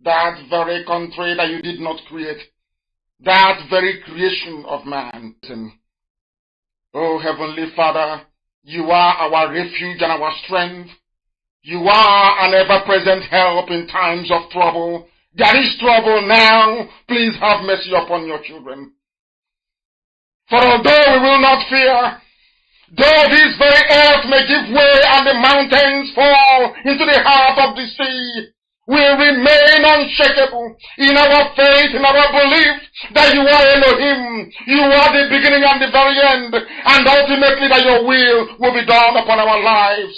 that very country that you did not create, that very creation of man. Oh, Heavenly Father, you are our refuge and our strength. You are an ever-present help in times of trouble. There is trouble now. Please have mercy upon your children. For although we will not fear, though this very earth may give way and the mountains fall into the heart of the sea, we remain unshakable in our faith, in our belief that you are Elohim. You are the beginning and the very end, and ultimately that your will be done upon our lives.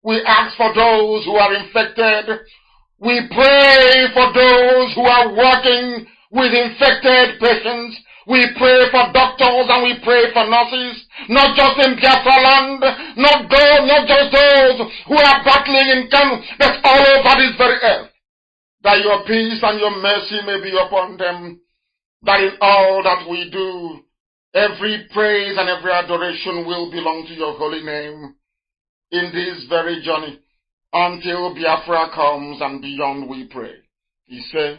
We ask for those who are infected. We pray for those who are working with infected patients. We pray for doctors and we pray for nurses, not just in Biafra land, not just those who are battling in Kanu, but all over this very earth. That your peace and your mercy may be upon them. That in all that we do, every praise and every adoration will belong to your holy name. In this very journey, until Biafra comes and beyond, we pray. Iyke.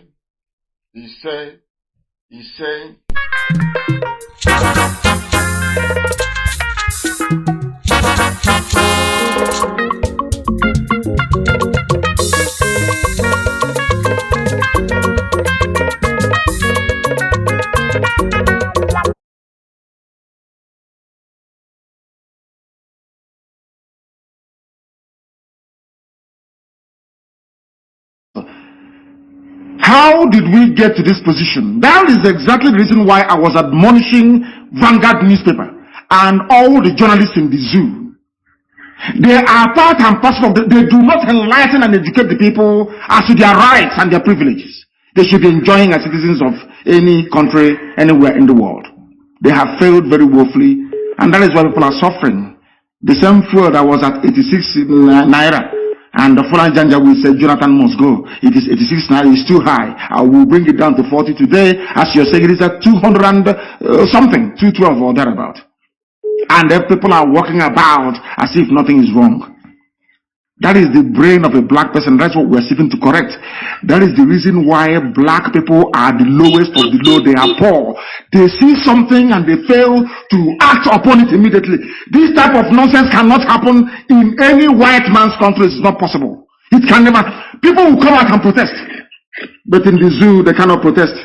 How did we get to this position? That is exactly the reason why I was admonishing Vanguard newspaper and all the journalists in the zoo. They are part and parcel of they do not enlighten and educate the people as to their rights and their privileges. They should be enjoying as citizens of any country, anywhere in the world. They have failed very woefully, and that is why people are suffering. The same fuel that was at 86 naira. And the foreign janja will say Jonathan must go. It is 86 now, it's too high. I will bring it down to 40 today. As you're saying, it is at 200 something, 212 or thereabout. And the people are walking about as if nothing is wrong. That is the brain of a black person. That's what we're seeking to correct. That is the reason why black people are the lowest of the low. They are poor. They see something and they fail to act upon it immediately. This type of nonsense cannot happen in any white man's country. It's not possible. It can never. People will come out and protest. But in the zoo, they cannot protest.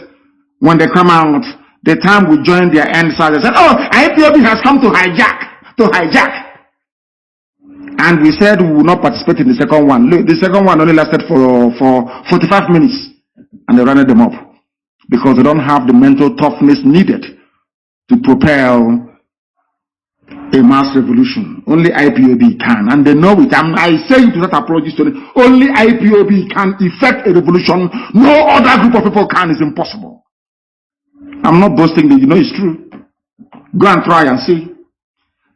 When they come out, the time we join their end side, they say, oh, IPOB has come to hijack. And we said we will not participate in the second one. Look, the second one only lasted for 45 minutes. And they ran them up. Because they don't have the mental toughness needed to propel a mass revolution. Only IPOB can. And they know it. I say it without apologies to them. Only IPOB can effect a revolution. No other group of people can. It's impossible. I'm not boasting, you know it's true. Go and try and see.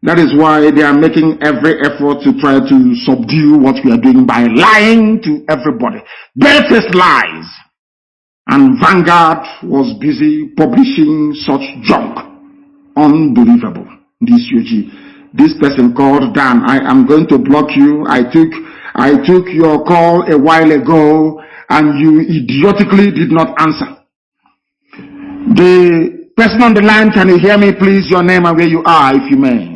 That is why they are making every effort to try to subdue what we are doing by lying to everybody. Barefaced lies. And Vanguard was busy publishing such junk. Unbelievable. This person called Dan. I am going to block you. I took your call a while ago and you idiotically did not answer. The person on the line, can you hear me please? Your name and where you are, if you may.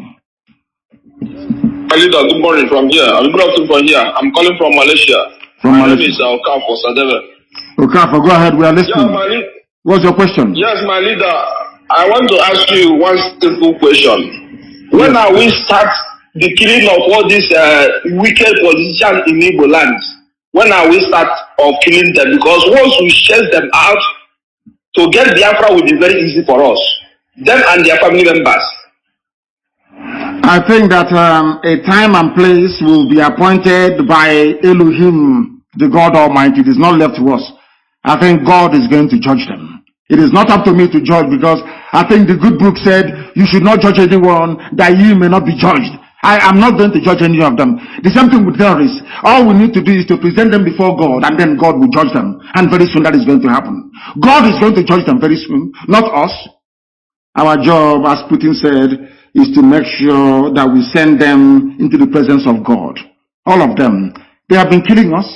Leader, good morning from here. Good afternoon from here. I'm calling from Malaysia. My name is Okafor Sadeve. Okafor, go ahead. We are listening. Yeah, what's your question? Yes, my leader. I want to ask you one simple question. When are we start the killing of all these wicked politicians in Igbo land? When are we start of killing them? Because once we chase them out, to get Biafra will be very easy for us. Them and their family members. I think that a time and place will be appointed by Elohim, the God Almighty. It is not left to us. I think God is going to judge them. It is not up to me to judge, because I think the good book said, you should not judge anyone that ye may not be judged. I am not going to judge any of them. The same thing with terrorists. All we need to do is to present them before God, and then God will judge them. And very soon that is going to happen. God is going to judge them very soon, not us. Our job, as Putin said, is to make sure that we send them into the presence of God. All of them. They have been killing us.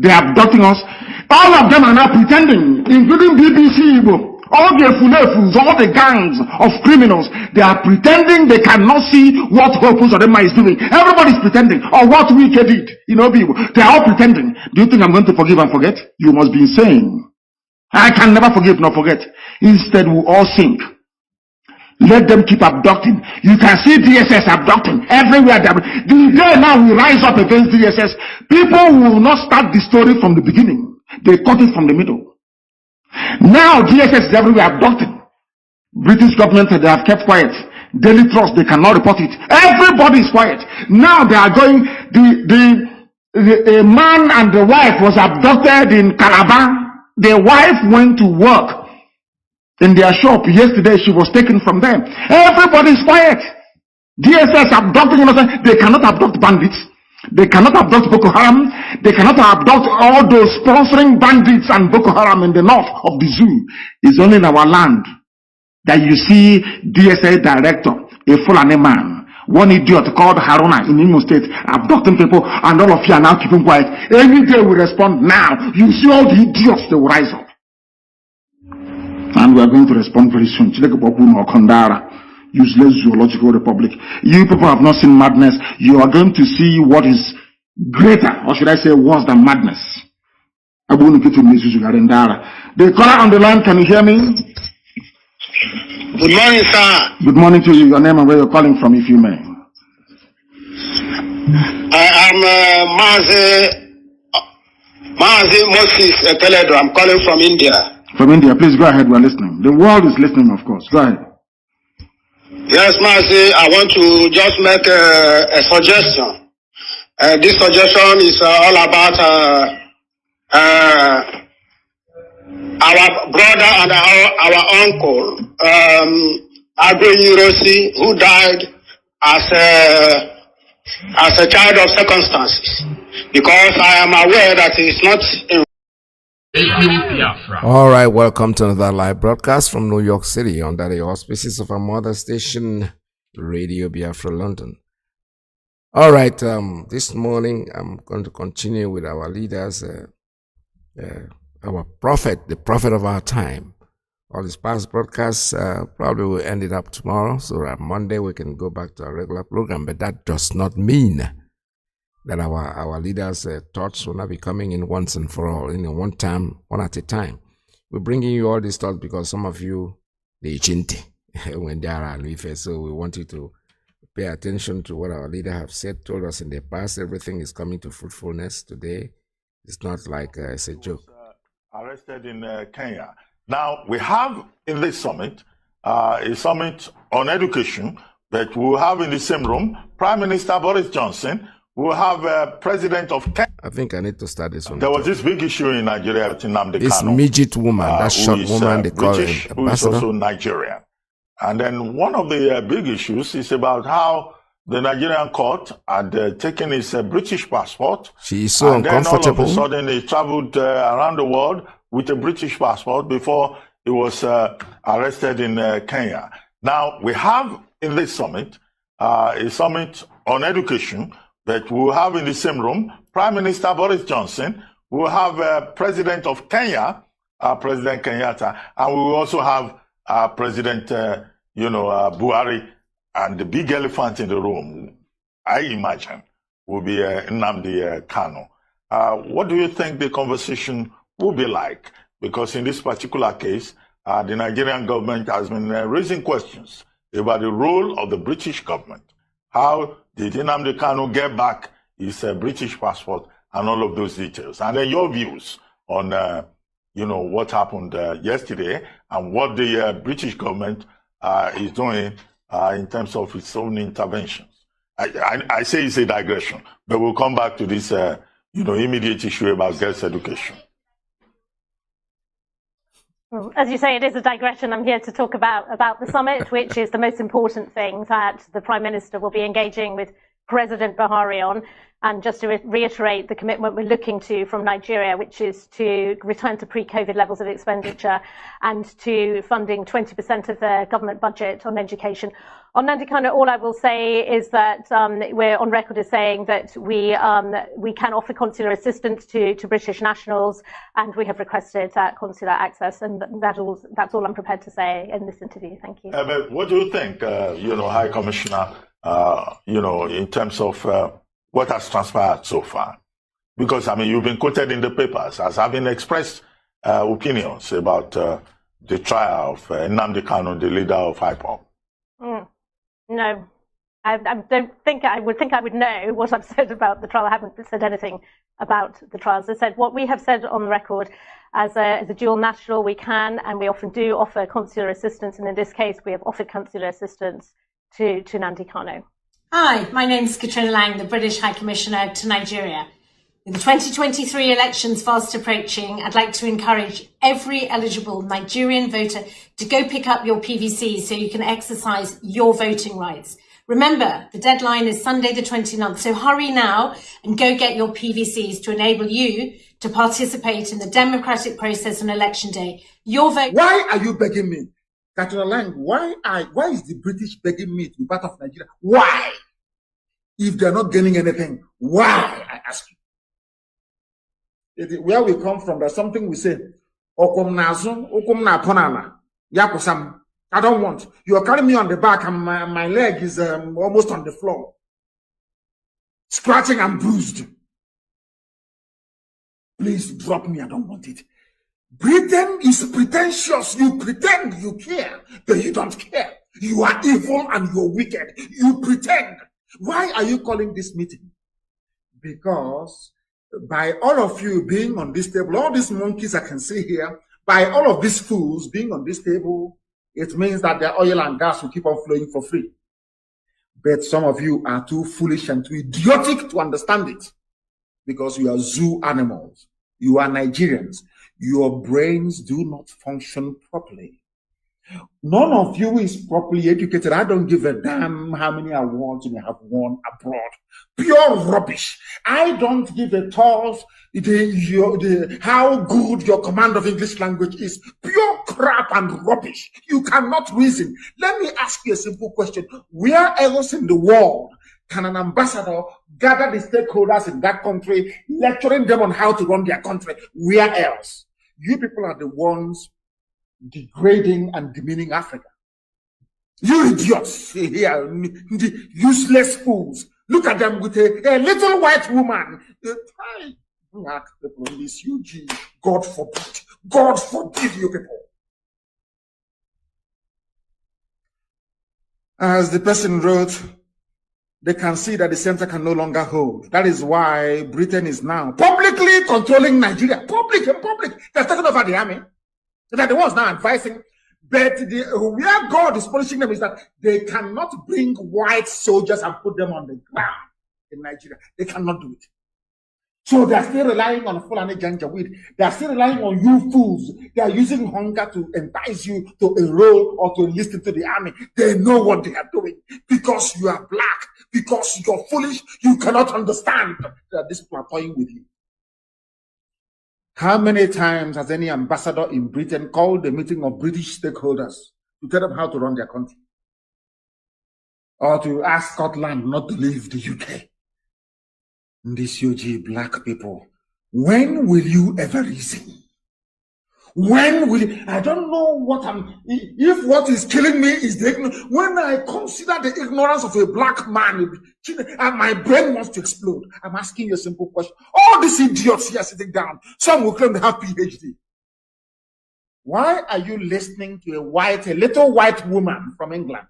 They are abducting us. All of them are now pretending, including BBC Igbo. All the fulefus, all the gangs of criminals, they are pretending they cannot see what Hope Uzodinma is doing. Everybody is pretending, or what Iyke did. People, they are all pretending. Do you think I'm going to forgive and forget? You must be insane. I can never forgive nor forget. Instead, we all sink. Let them keep abducting. You can see DSS abducting everywhere. The day now we rise up against DSS, people will not start the story from the beginning. They cut it from the middle. Now DSS is everywhere abducting. British government, they have kept quiet. Daily Trust, they cannot report it. Everybody is quiet. Now they are going, a man and the wife was abducted in Calabar. The wife went to work in their shop yesterday. She was taken from them. Everybody is quiet. DSS abducting, they cannot abduct bandits. They cannot abduct Boko Haram. They cannot abduct all those sponsoring bandits and Boko Haram in the north of the zoo. It's only in our land that you see DSA director, a Fulani man, one idiot called Haruna in Imo State, abducting people, and all of you are now keeping quiet. Any day we respond now, you see all the idiots, they will rise up. And we are going to respond very soon. Useless zoological republic. You people have not seen madness. You are going to see what is greater, or should I say worse than madness. The caller on the line, can you hear me? Good morning, sir. Good morning to you. Your name and where you're calling from, if you may. I am Mazi Moses Teledo. I'm calling from India. From India, please go ahead. We're listening. The world is listening, of course. Go ahead. Yes, Mazi, I want to just make a suggestion. This suggestion is all about our brother and our uncle, Agbe who died as a child of circumstances. Because I am aware that he is not in. All right, welcome to another live broadcast from New York City under the auspices of our mother station, Radio Biafra London. All right, this morning I'm going to continue with our leaders, our prophet, the prophet of our time. All these past broadcasts probably will end it up tomorrow, so on Monday we can go back to our regular program, but that does not mean that our leaders' thoughts will not be coming in once and for all, one time, one at a time. We're bringing you all these thoughts because some of you, they chinti when they are alive, so we want you to pay attention to what our leader have said, told us in the past. Everything is coming to fruitfulness today. It's not like it's a joke. Arrested in Kenya. Now, we have in this summit, a summit on education, but we'll have in the same room Prime Minister Boris Johnson. We'll have President of Kenya. I think I need to start this one. There was this big issue in Nigeria with Nnamdi Kanu. This midget woman, that short woman, they call British, her who is also Nigerian. And then one of the big issues is about how the Nigerian court had taken his British passport. She is so uncomfortable. Then all of a sudden he traveled around the world with a British passport before he was arrested in Kenya. Now, we have in this summit, a summit on education, but we'll have in the same room Prime Minister Boris Johnson. We'll have President of Kenya, President Kenyatta, and we will also have President, Buhari, and the big elephant in the room, I imagine, will be Nnamdi Kanu. What do you think the conversation will be like? Because in this particular case, the Nigerian government has been raising questions about the role of the British government. How did Nnamdi Kanu get back his British passport and all of those details? And then your views on, what happened yesterday and what the British government is doing in terms of its own interventions. I say it's a digression, but we'll come back to this, immediate issue about girls' education. Well, as you say, it is a digression. I'm here to talk about the summit, which is the most important thing that the Prime Minister will be engaging with President Buhari on. And just to reiterate the commitment we're looking to from Nigeria, which is to return to pre-COVID levels of expenditure and to funding 20% of the government budget on education. On Nnamdi Kanu, all I will say is that we're on record as saying that we can offer consular assistance to British nationals, and we have requested consular access, and that's all I'm prepared to say in this interview. Thank you. But what do you think, High Commissioner, in terms of what has transpired so far? Because, you've been quoted in the papers as having expressed opinions about the trial of Nnamdi Kanu, the leader of IPOB. No, I don't think I would know what I've said about the trial. I haven't said anything about the trial. As I said, what we have said on the record, as a dual national, we can and we often do offer consular assistance, and in this case, we have offered consular assistance to Nnamdi Kanu. Hi, my name is Katrina Lang, the British High Commissioner to Nigeria. With the 2023 elections fast approaching, I'd like to encourage every eligible Nigerian voter to go pick up your PVCs so you can exercise your voting rights. Remember, the deadline is Sunday the 29th, so hurry now and go get your PVCs to enable you to participate in the democratic process on election day. Your vote. Why are you begging me? Katrina Lang, why is the British begging me to be part of Nigeria? Why? If they're not gaining anything, why? I ask you. Where we come from, there's something we say. I don't want. You're carrying me on the back and my leg is almost on the floor. Scratching and bruised. Please drop me. I don't want it. Britain is pretentious. You pretend you care, but you don't care. You are evil and you're wicked. You pretend. Why are you calling this meeting? Because by all of you being on this table, all these monkeys I can see here, by all of these fools being on this table, it means that the oil and gas will keep on flowing for free. But some of you are too foolish and too idiotic to understand it, because you are zoo animals. You are Nigerians. Your brains do not function properly. None of you is properly educated. I don't give a damn how many awards you may have won abroad. Pure rubbish. I don't give a toss how good your command of English language is. Pure crap and rubbish. You cannot reason. Let me ask you a simple question. Where else in the world can an ambassador gather the stakeholders in that country, lecturing them on how to run their country? Where else? You people are the ones degrading and demeaning Africa. You idiots here, the useless fools. Look at them with a little white woman. Black people in this UG. God forbid. God forbid you people. As the person wrote, they can see that the center can no longer hold. That is why Britain is now publicly controlling Nigeria. Public. They're taking over the army. They're the ones now advising. But where God is punishing them is that they cannot bring white soldiers and put them on the ground in Nigeria. They cannot do it. So they're still relying on Fulani Janjaweed. They're still relying on you fools. They are using hunger to entice you to enroll or to enlist into the army. They know what they are doing. Because you are black, because you're foolish, you cannot understand that these people are toying with you. How many times has any ambassador in Britain called a meeting of British stakeholders to tell them how to run their country? Or to ask Scotland not to leave the UK? These UG black people, when will you ever reason? When will you? I don't know what if what is killing me is the ignorance. When I consider the ignorance of a black man, and my brain wants to explode. I'm asking you a simple question. All these idiots here sitting down, some will claim they have PhD. Why are you listening to a little white woman from England?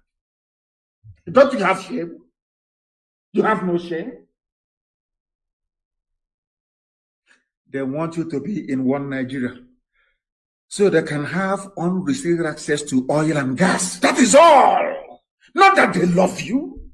Don't you have shame? You have no shame? They want you to be in one Nigeria, so they can have unrestricted access to oil and gas. That is all. Not that they love you.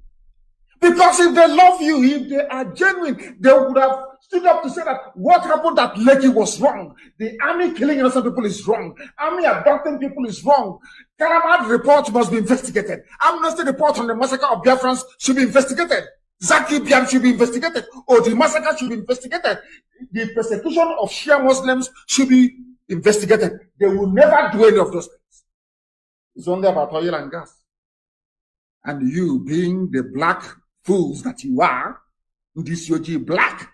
Because if they love you, if they are genuine, they would have stood up to say that what happened at Lekki was wrong. The army killing innocent people is wrong. Army abducting people is wrong. Kalamad report must be investigated. Amnesty report on the massacre of Biafrans should be investigated. Zaki Biam should be investigated, or the massacre should be investigated. The persecution of Shia Muslims should be investigated. They will never do any of those things. It's only about oil and gas. And you, being the black fools that you are, this UG black,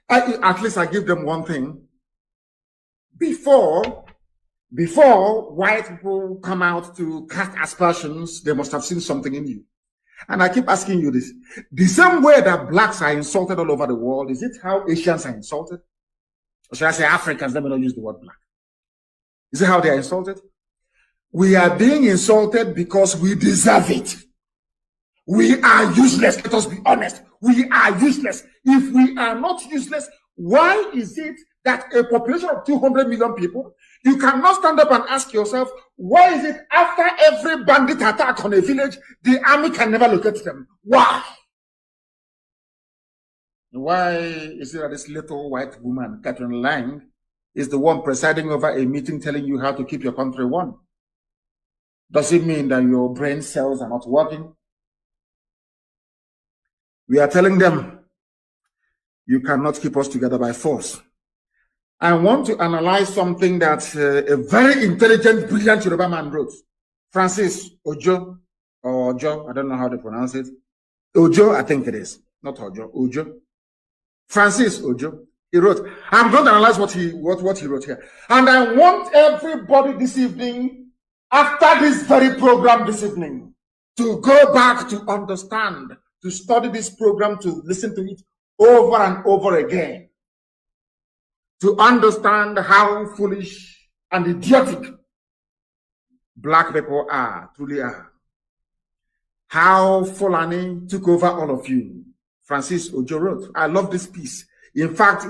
at least I give them one thing. Before white people come out to cast aspersions, they must have seen something in you. And I keep asking you this. The same way that blacks are insulted all over the world, is it how Asians are insulted? Or should I say Africans? Let me not use the word black. Is it how they are insulted? We are being insulted because we deserve it. We are useless. Let us be honest. We are useless. If we are not useless, why is it that a population of 200 million people, you cannot stand up and ask yourself, why is it after every bandit attack on a village, the army can never locate them? Why? Why is it that this little white woman, Catherine Lang, is the one presiding over a meeting telling you how to keep your country one? Does it mean that your brain cells are not working? We are telling them, you cannot keep us together by force. I want to analyze something that a very intelligent, brilliant Yoruba man wrote. Francis Ojo, or Ojo, I don't know how to pronounce it. Ojo, I think it is. Not Ojo, Ojo. Francis Ojo. He wrote, I'm going to analyze what he wrote here. And I want everybody this evening, after this very program this evening, to go back to understand, to study this program, to listen to it over and over again, to understand how foolish and idiotic black people are, truly are. How Fulani took over all of you. Francis Ojo wrote. I love this piece. In fact,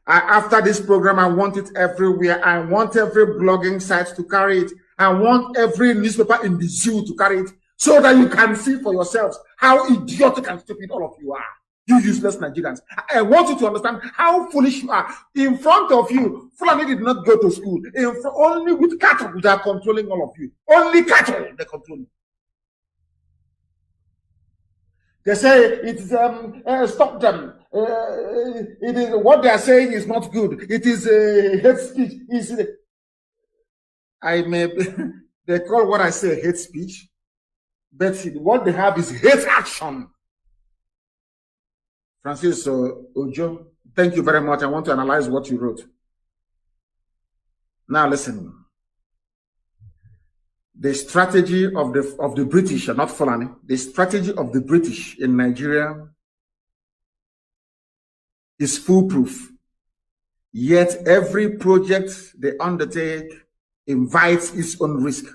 after this program, I want it everywhere. I want every blogging site to carry it. I want every newspaper in the zoo to carry it, so that you can see for yourselves how idiotic and stupid all of you are. You useless Nigerians. I want you to understand how foolish you are. In front of you, Fulani did not go to school. Only with cattle they are controlling all of you. Only cattle they control you. They say it's stop them. It is what they are saying is not good. It is hate speech. They call what I say hate speech, but what they have is hate action. Francis Ojo, thank you very much. I want to analyze what you wrote. Now listen. The strategy of the British, not Fulani, the strategy of the British in Nigeria is foolproof. Yet every project they undertake invites its own risk.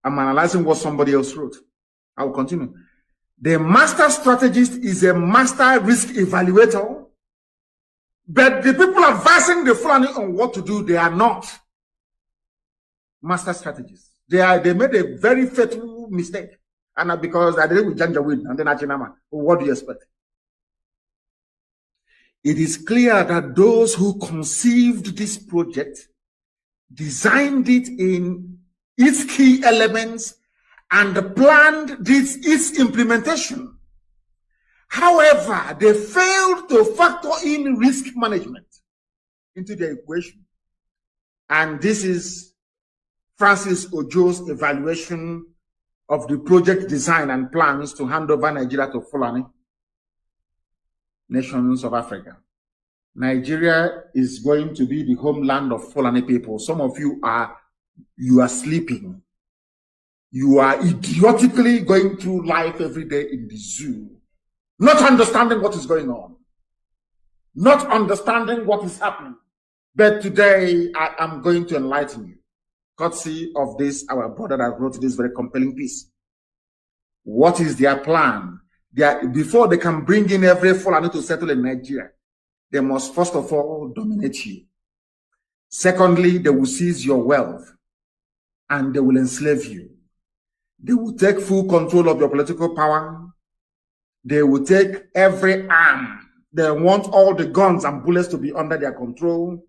I'm analyzing what somebody else wrote. I will continue. The master strategist is a master risk evaluator, but the people advising the Fulani on what to do, they are not master strategists. They made a very fatal mistake. And because I did it with Janjaweed and then Achinama, what do you expect? It is clear that those who conceived this project designed it in its key elements and planned its implementation. However, they failed to factor in risk management into the equation. And this is Francis Ojo's evaluation of the project design and plans to hand over Nigeria to Fulani nations of Africa. Nigeria is going to be the homeland of Fulani people. Some of you are sleeping. You are idiotically going through life every day in the zoo, not understanding what is going on, not understanding what is happening. But today, I am going to enlighten you, courtesy of this, our brother that wrote this very compelling piece. What is their plan? Before they can bring in every Fulani to settle in Nigeria, they must first of all dominate you. Secondly, they will seize your wealth and they will enslave you. They will take full control of your political power. They will take every arm. They want all the guns and bullets to be under their control.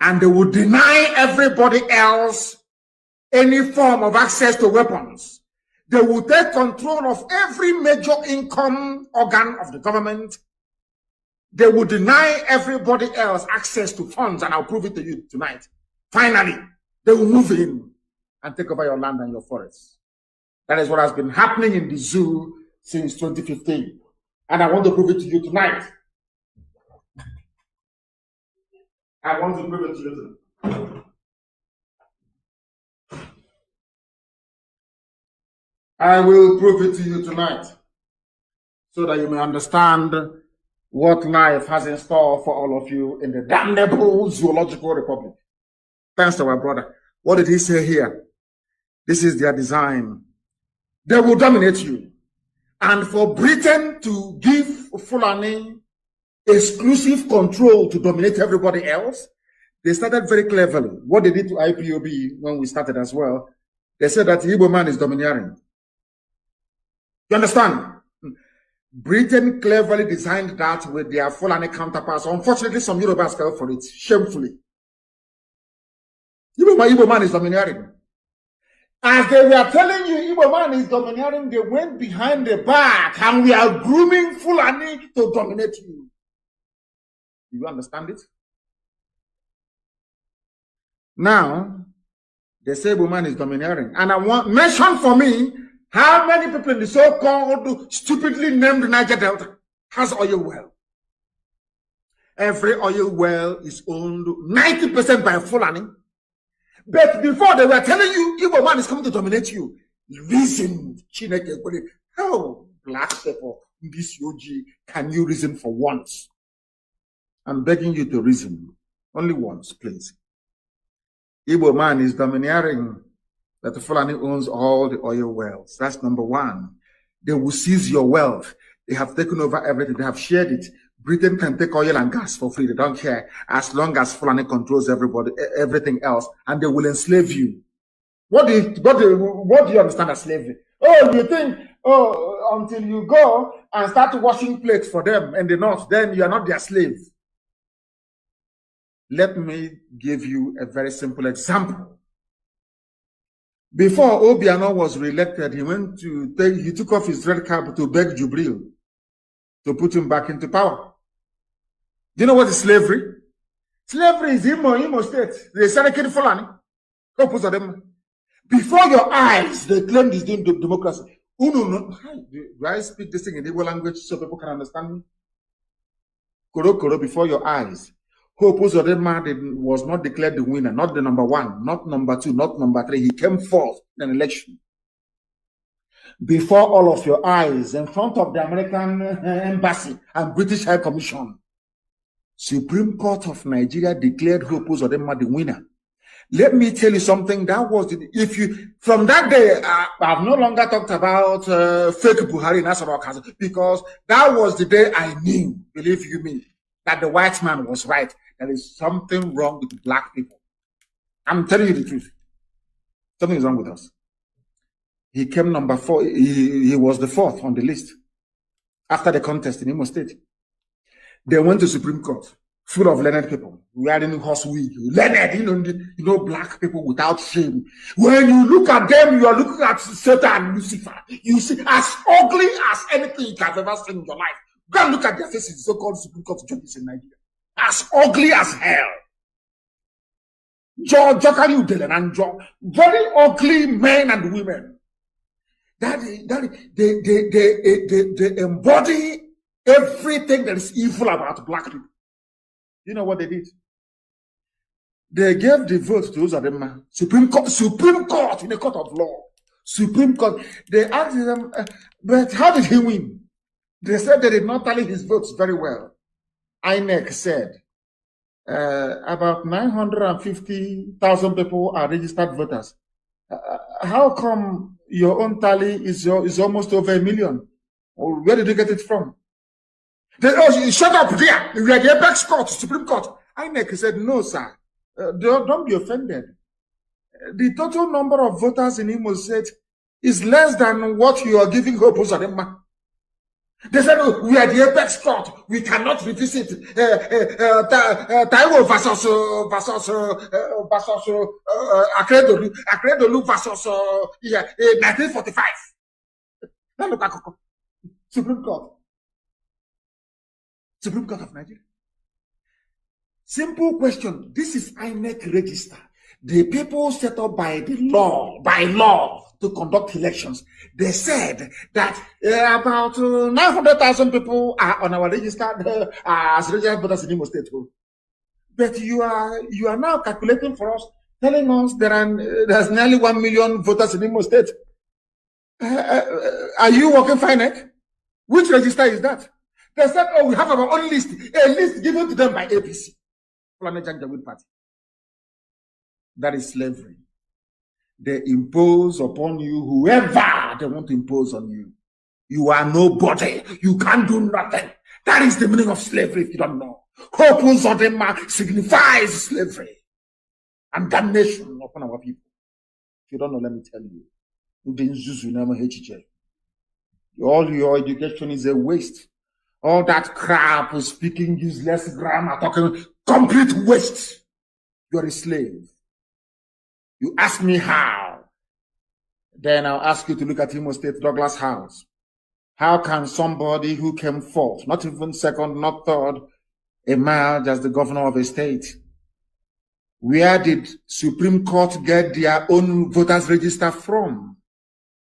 And they will deny everybody else any form of access to weapons. They will take control of every major income organ of the government. They will deny everybody else access to funds, and I'll prove it to you tonight. Finally, they will move in and take over your land and your forests. That is what has been happening in the zoo since 2015. And I want to prove it to you tonight. I want to prove it to you tonight. I will prove it to you tonight so that you may understand what life has in store for all of you in the damnable zoological republic. Thanks to our brother. What did he say here? This is their design. They will dominate you. And for Britain to give Fulani exclusive control to dominate everybody else, they started very cleverly. What they did to IPOB when we started as well, they said that the Igbo man is domineering. You understand? Britain cleverly designed that with their Fulani counterparts. Unfortunately, some Yorubas fell for it, shamefully. Igbo man is domineering. As they were telling you Igbo man is domineering, they went behind the back and we are grooming Fulani to dominate you. Do you understand it? Now, they say Igbo man is domineering. And I want mention for me how many people in the so-called stupidly named Niger Delta has oil well. Every oil well is owned 90% by Fulani. But before they were telling you Igbo man is coming to dominate you, reason, how black people in this UG can you reason for once? I'm begging you to reason. Only once, please. Igbo man is domineering that the Fulani owns all the oil wells. That's number one. They will seize your wealth. They have taken over everything. They have shared it. Britain can take oil and gas for free. They don't care as long as Fulani controls everybody, everything else, and they will enslave you. What do you understand as slavery? Oh, you think, until you go and start washing plates for them in the north, then you are not their slave. Let me give you a very simple example. Before Obiano was re-elected, he took off his red cap to beg Jubril to put him back into power. Do you know what is slavery? Slavery is Imo State. They started killing Fulani. Before your eyes, they claim this doing democracy. Do I speak this thing in Igbo language so people can understand me? Koro, before your eyes. Hope Uzodinma was not declared the winner, not the number one, not number two, not number three. He came fourth in an election. Before all of your eyes, in front of the American Embassy and British High Commission, Supreme Court of Nigeria declared Hope Uzodinma the winner. Let me tell you something. That was from that day, I've no longer talked about fake Buhari National Council, because that was the day I knew, believe you me, that the white man was right. There is something wrong with black people. I'm telling you the truth. Something is wrong with us. He came number 4. He was the 4th on the list after the contest in Imo State. They went to Supreme Court, full of learned people, wearing horse wig, learned, black people without shame. When you look at them, you are looking at Satan and Lucifer. You see, as ugly as anything you have ever seen in your life. Go and look at their faces, so-called Supreme Court judges in Nigeria. As ugly as hell. Very ugly men and women. They embody everything that is evil about black people. You know what they did? They gave the vote to Uzodinma. Supreme Court in a court of law. Supreme Court. They asked them, but how did he win? They said they did not tally his votes very well. INEC said about 950,000 people are registered voters. How come your own tally is almost over 1 million? Where did you get it from? Shut up there. We are the apex court, Supreme Court. INEC said, no, sir. Don't be offended. The total number of voters in Imo State is less than what you are giving Hope Uzodinma. They said, oh, we are the apex court. We cannot revisit Taiwo versus Akredolu versus 1945. Supreme Court. Supreme Court of Nigeria. Simple question. This is INEC register. The people set up by the law, to conduct elections. They said that about 900,000 people are on our register as registered voters in Imo State. But you are now calculating for us, telling us there's nearly 1 million voters in Imo State. Are you working for INEC? Which register is that? They said, oh, we have our own list, a list given to them by APC. Party. That is slavery. They impose upon you whoever they want to impose on you. You are nobody. You can't do nothing. That is the meaning of slavery if you don't know. Hope signifies slavery and damnation upon our people. If you don't know, let me tell you. All your education is a waste. All that crap, speaking useless grammar, talking complete waste. You're a slave. You ask me how. Then I'll ask you to look at Imo State Douglas House. How can somebody who came fourth, not even second, not third, emerge as the governor of a state? Where did Supreme Court get their own voters register from?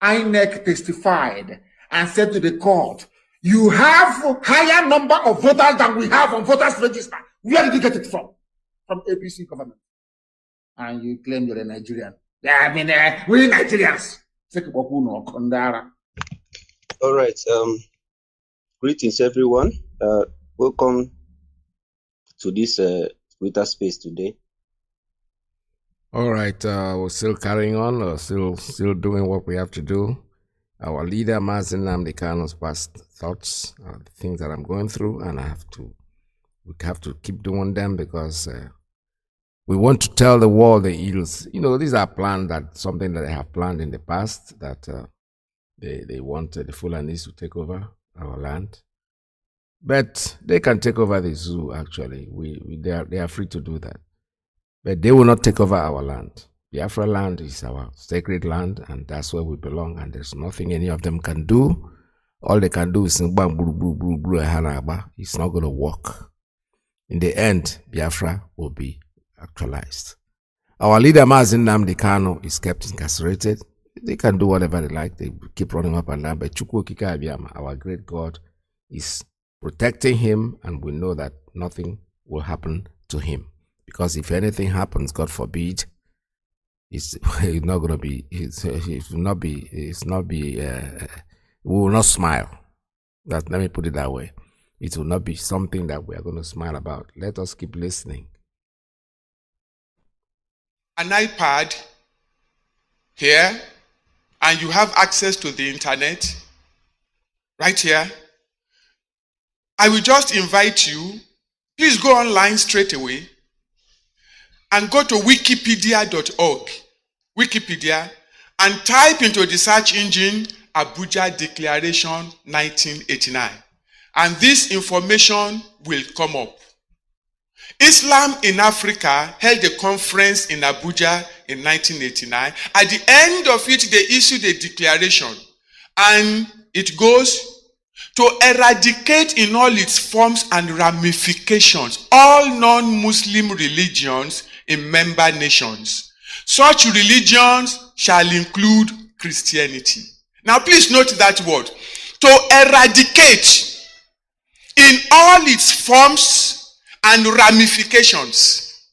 INEC testified and said to the court, you have higher number of voters than we have on voters register. Where did you get it from? From APC government. And you claim you're a Nigerian. Yeah, I mean, we Nigerians. All right. Greetings, everyone. Welcome to this Twitter space today. All right. We're still carrying on. Still doing what we have to do. Our leader, Mazi Nnamdi Kanu's past thoughts, the things that I'm going through, and we have to keep doing them because we want to tell the world the ills. You know, these are plans something that they have planned in the past, that they want the Fulanis to take over our land. But they can take over the zoo, actually. They are free to do that. But they will not take over our land. Biafra land is our sacred land, and that's where we belong, and there's nothing any of them can do. All they can do is it's not going to work. In the end, Biafra will be actualized. Our leader, Mazi Nnamdi Kanu, is kept incarcerated. They can do whatever they like. They keep running up and down. But Chukwu Okike Abiyama, our great God, is protecting him, and we know that nothing will happen to him. Because if anything happens, God forbid, we will not smile. Let me put it that way. It will not be something that we are going to smile about. Let us keep listening. An iPad here, and you have access to the internet right here. I will just invite you, please go online straight away and go to wikipedia.org, Wikipedia, and type into the search engine Abuja Declaration 1989. And this information will come up. Islam in Africa held a conference in Abuja in 1989. At the end of it, they issued a declaration, and it goes to eradicate in all its forms and ramifications all non-Muslim religions in member nations. Such religions shall include Christianity. Now please note that word. To eradicate in all its forms and ramifications.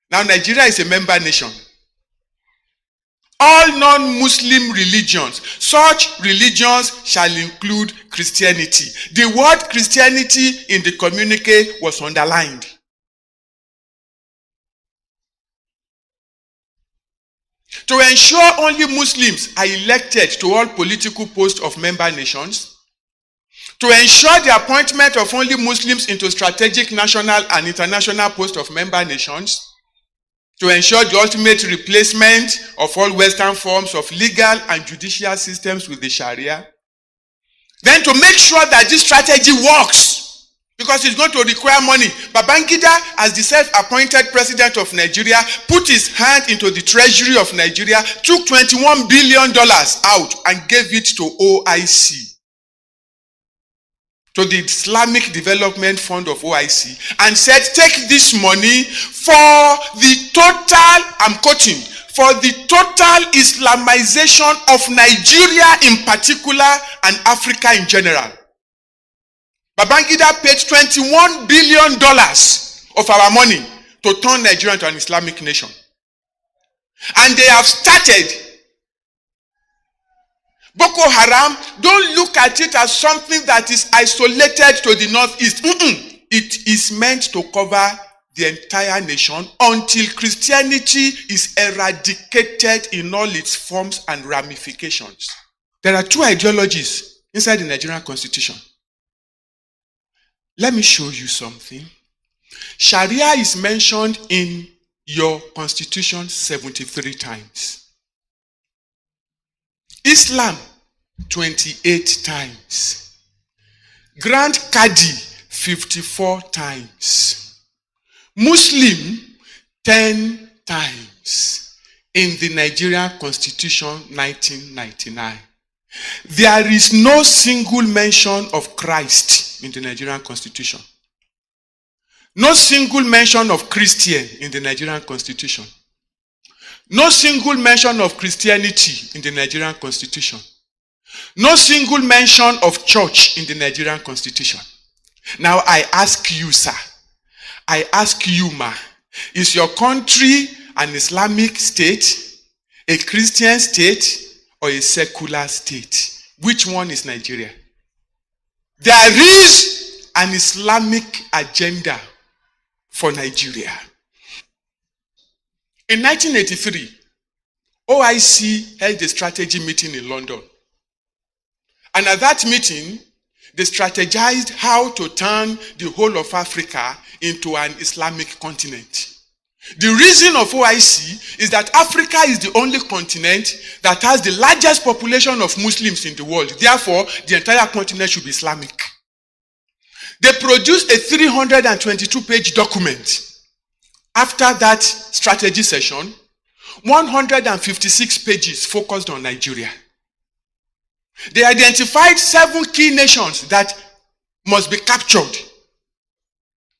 Now Nigeria is a member nation. All non-Muslim religions, such religions shall include Christianity. The word Christianity in the communique was underlined. To ensure only Muslims are elected to all political posts of member nations, to ensure the appointment of only Muslims into strategic national and international posts of member nations, to ensure the ultimate replacement of all Western forms of legal and judicial systems with the Sharia, then to make sure that this strategy works, because it's going to require money. Babangida, as the self-appointed president of Nigeria, put his hand into the treasury of Nigeria, took $21 billion out and gave it to OIC, to the Islamic Development Fund of OIC, and said, take this money for the total, I'm quoting, for the total Islamization of Nigeria in particular and Africa in general. Babangida paid $21 billion of our money to turn Nigeria into an Islamic nation. And they have started. Boko Haram, don't look at it as something that is isolated to the northeast. It is meant to cover the entire nation until Christianity is eradicated in all its forms and ramifications. There are two ideologies inside the Nigerian constitution. Let me show you something. Sharia is mentioned in your constitution 73 times. Islam, 28 times. Grand Qadi, 54 times. Muslim, 10 times. In the Nigerian Constitution, 1999. There is no single mention of Christ in the Nigerian Constitution. No single mention of Christian in the Nigerian Constitution. No single mention of Christianity in the Nigerian Constitution. No single mention of church in the Nigerian Constitution. Now I ask you, sir, I ask you, ma, is your country an Islamic state, a Christian state, or a secular state? Which one is Nigeria? There is an Islamic agenda for Nigeria. In 1983, OIC held a strategy meeting in London. And at that meeting, they strategized how to turn the whole of Africa into an Islamic continent. The reason of OIC is that Africa is the only continent that has the largest population of Muslims in the world. Therefore, the entire continent should be Islamic. They produced a 322-page document. After that strategy session, 156 pages focused on Nigeria. They identified 7 key nations that must be captured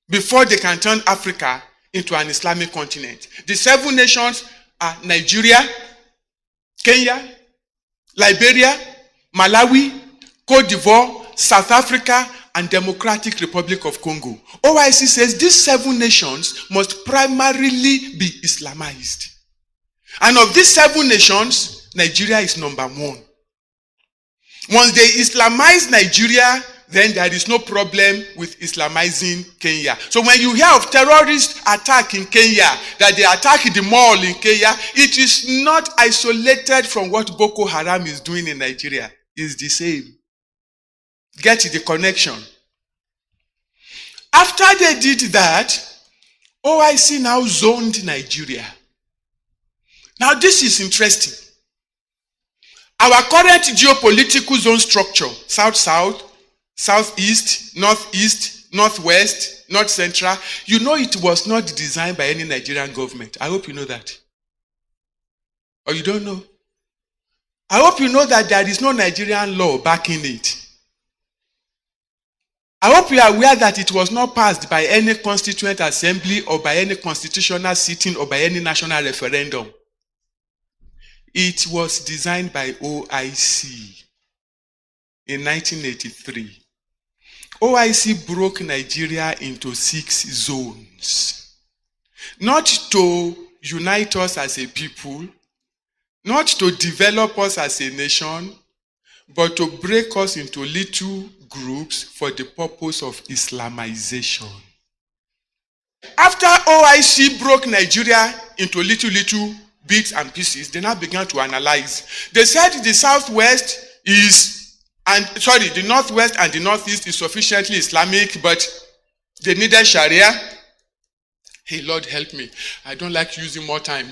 before they can turn Africa into an Islamic continent. The 7 nations are Nigeria, Kenya, Liberia, Malawi, Cote d'Ivoire, South Africa, and Democratic Republic of Congo. OIC says these 7 nations must primarily be Islamized. And of these 7 nations, Nigeria is number 1. Once they Islamize Nigeria, then there is no problem with Islamizing Kenya. So when you hear of terrorist attack in Kenya, that they attack the mall in Kenya, it is not isolated from what Boko Haram is doing in Nigeria. It's the same. Get the connection. After they did that, OIC now zoned Nigeria. Now this is interesting. Our current geopolitical zone structure, South-South, Southeast, Northeast, Northwest, North Central, you know it was not designed by any Nigerian government. I hope you know that. Or you don't know? I hope you know that there is no Nigerian law backing it. I hope you are aware that it was not passed by any constituent assembly or by any constitutional sitting or by any national referendum. It was designed by OIC in 1983. OIC broke Nigeria into 6 zones. Not to unite us as a people, not to develop us as a nation, but to break us into little groups for the purpose of Islamization. After OIC broke Nigeria into little bits and pieces, they now began to analyze. They said the Southwest the Northwest and the Northeast is sufficiently Islamic, but they needed Sharia. Hey, Lord, help me. I don't like using more time.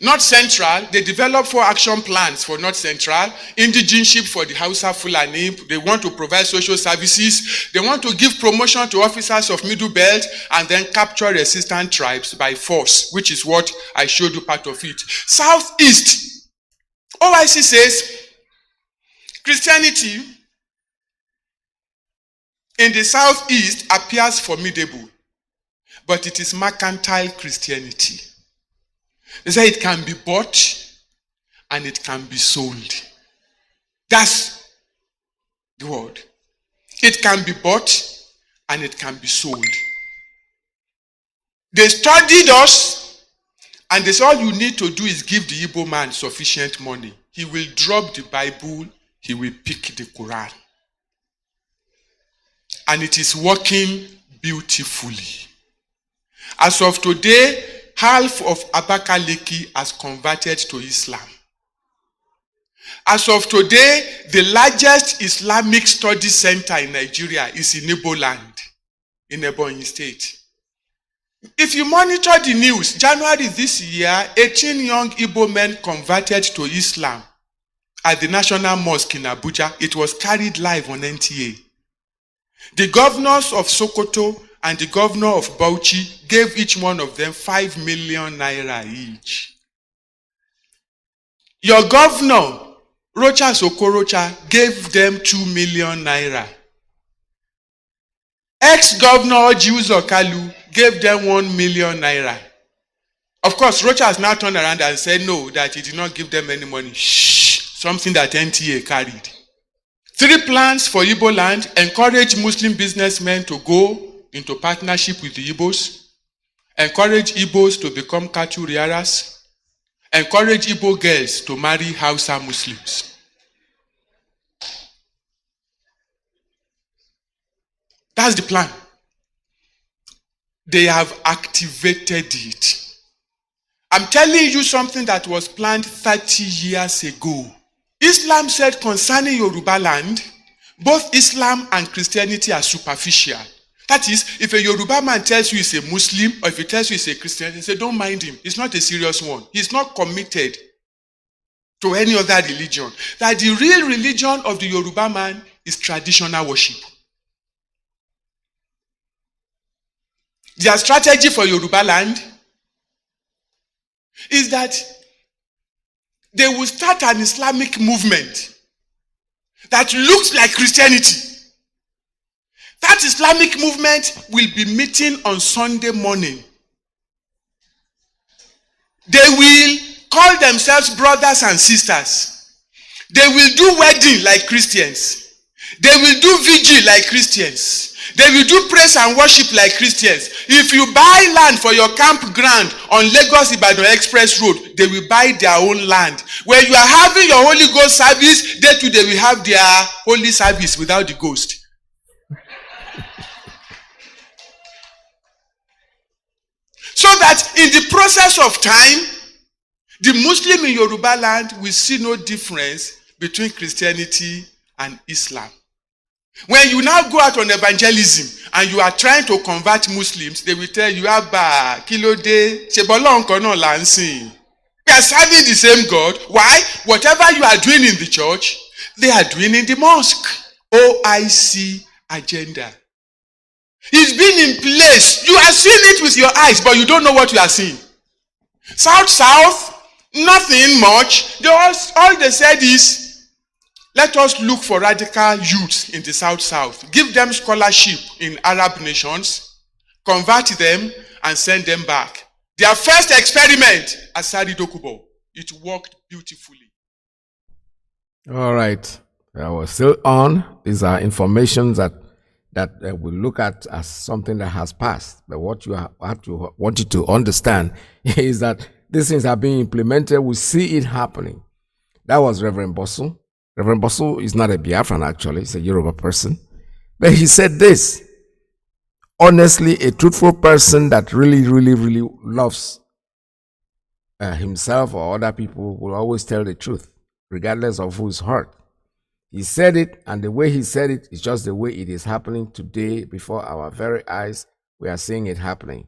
North Central, they developed 4 action plans for North Central, indigenship for the Hausa Fulani. They want to provide social services. They want to give promotion to officers of Middle Belt and then capture resistant tribes by force, which is what I showed you part of it. Southeast, OIC says Christianity in the Southeast appears formidable, but it is mercantile Christianity. They say it can be bought and it can be sold. That's the word. It can be bought and it can be sold. They studied us and they said all you need to do is give the Igbo man sufficient money. He will drop the Bible, he will pick the Quran. And it is working beautifully. As of today, half of Abakaliki has converted to Islam. As of today, the largest Islamic study center in Nigeria is in Igbo land, in Ebonyi State. If you monitor the news, January this year, 18 young Igbo men converted to Islam at the National Mosque in Abuja. It was carried live on NTA. The governors of Sokoto and the governor of Bauchi gave each one of them 5 million naira each. Your governor, Rocha Sokorocha, gave them 2 million naira. Ex-governor Ojiuzo Kalu gave them 1 million naira. Of course, Rocha has now turned around and said no, that he did not give them any money. Shh, something that NTA carried. 3 plans for Igbo land: encourage Muslim businessmen to go into partnership with the Igbos, encourage Igbos to become cattle rearers, encourage Igbo girls to marry Hausa Muslims. That's the plan. They have activated it. I'm telling you something that was planned 30 years ago. Islam said concerning Yoruba land, both Islam and Christianity are superficial. That is, if a Yoruba man tells you he's a Muslim, or if he tells you he's a Christian, you say, don't mind him. He's not a serious one. He's not committed to any other religion. That the real religion of the Yoruba man is traditional worship. Their strategy for Yoruba land is that they will start an Islamic movement that looks like Christianity. That Islamic movement will be meeting on Sunday morning. They will call themselves brothers and sisters. They will do wedding like Christians. They will do vigil like Christians. They will do praise and worship like Christians. If you buy land for your campground on Lagos-Ibadan Express Road, they will buy their own land. When you are having your Holy Ghost service, they too, they will have their holy service without the ghost. So that in the process of time, the Muslim in Yoruba land will see no difference between Christianity and Islam. When you now go out on evangelism and you are trying to convert Muslims, they will tell you, Abba, Kilode, Shebolon Kono Lansin. We are serving the same God. Why? Whatever you are doing in the church, they are doing in the mosque. OIC agenda. It's been in place. You are seeing it with your eyes, but you don't know what you are seeing. South, nothing much. All they said is, let us look for radical youths in the South. Give them scholarship in Arab nations, convert them, and send them back. Their first experiment at Sari Dokubo, it worked beautifully. All right. We're still on. These are information that we look at as something that has passed. But what you want you to understand is that these things are being implemented. We see it happening. That was Reverend Bosu. Reverend Bosu is not a Biafran, actually. He's a Yoruba person. But he said this. Honestly, a truthful person that really, really, really loves himself or other people will always tell the truth, regardless of who's hurt. He said it, and the way he said it is just the way it is happening today before our very eyes. We are seeing it happening.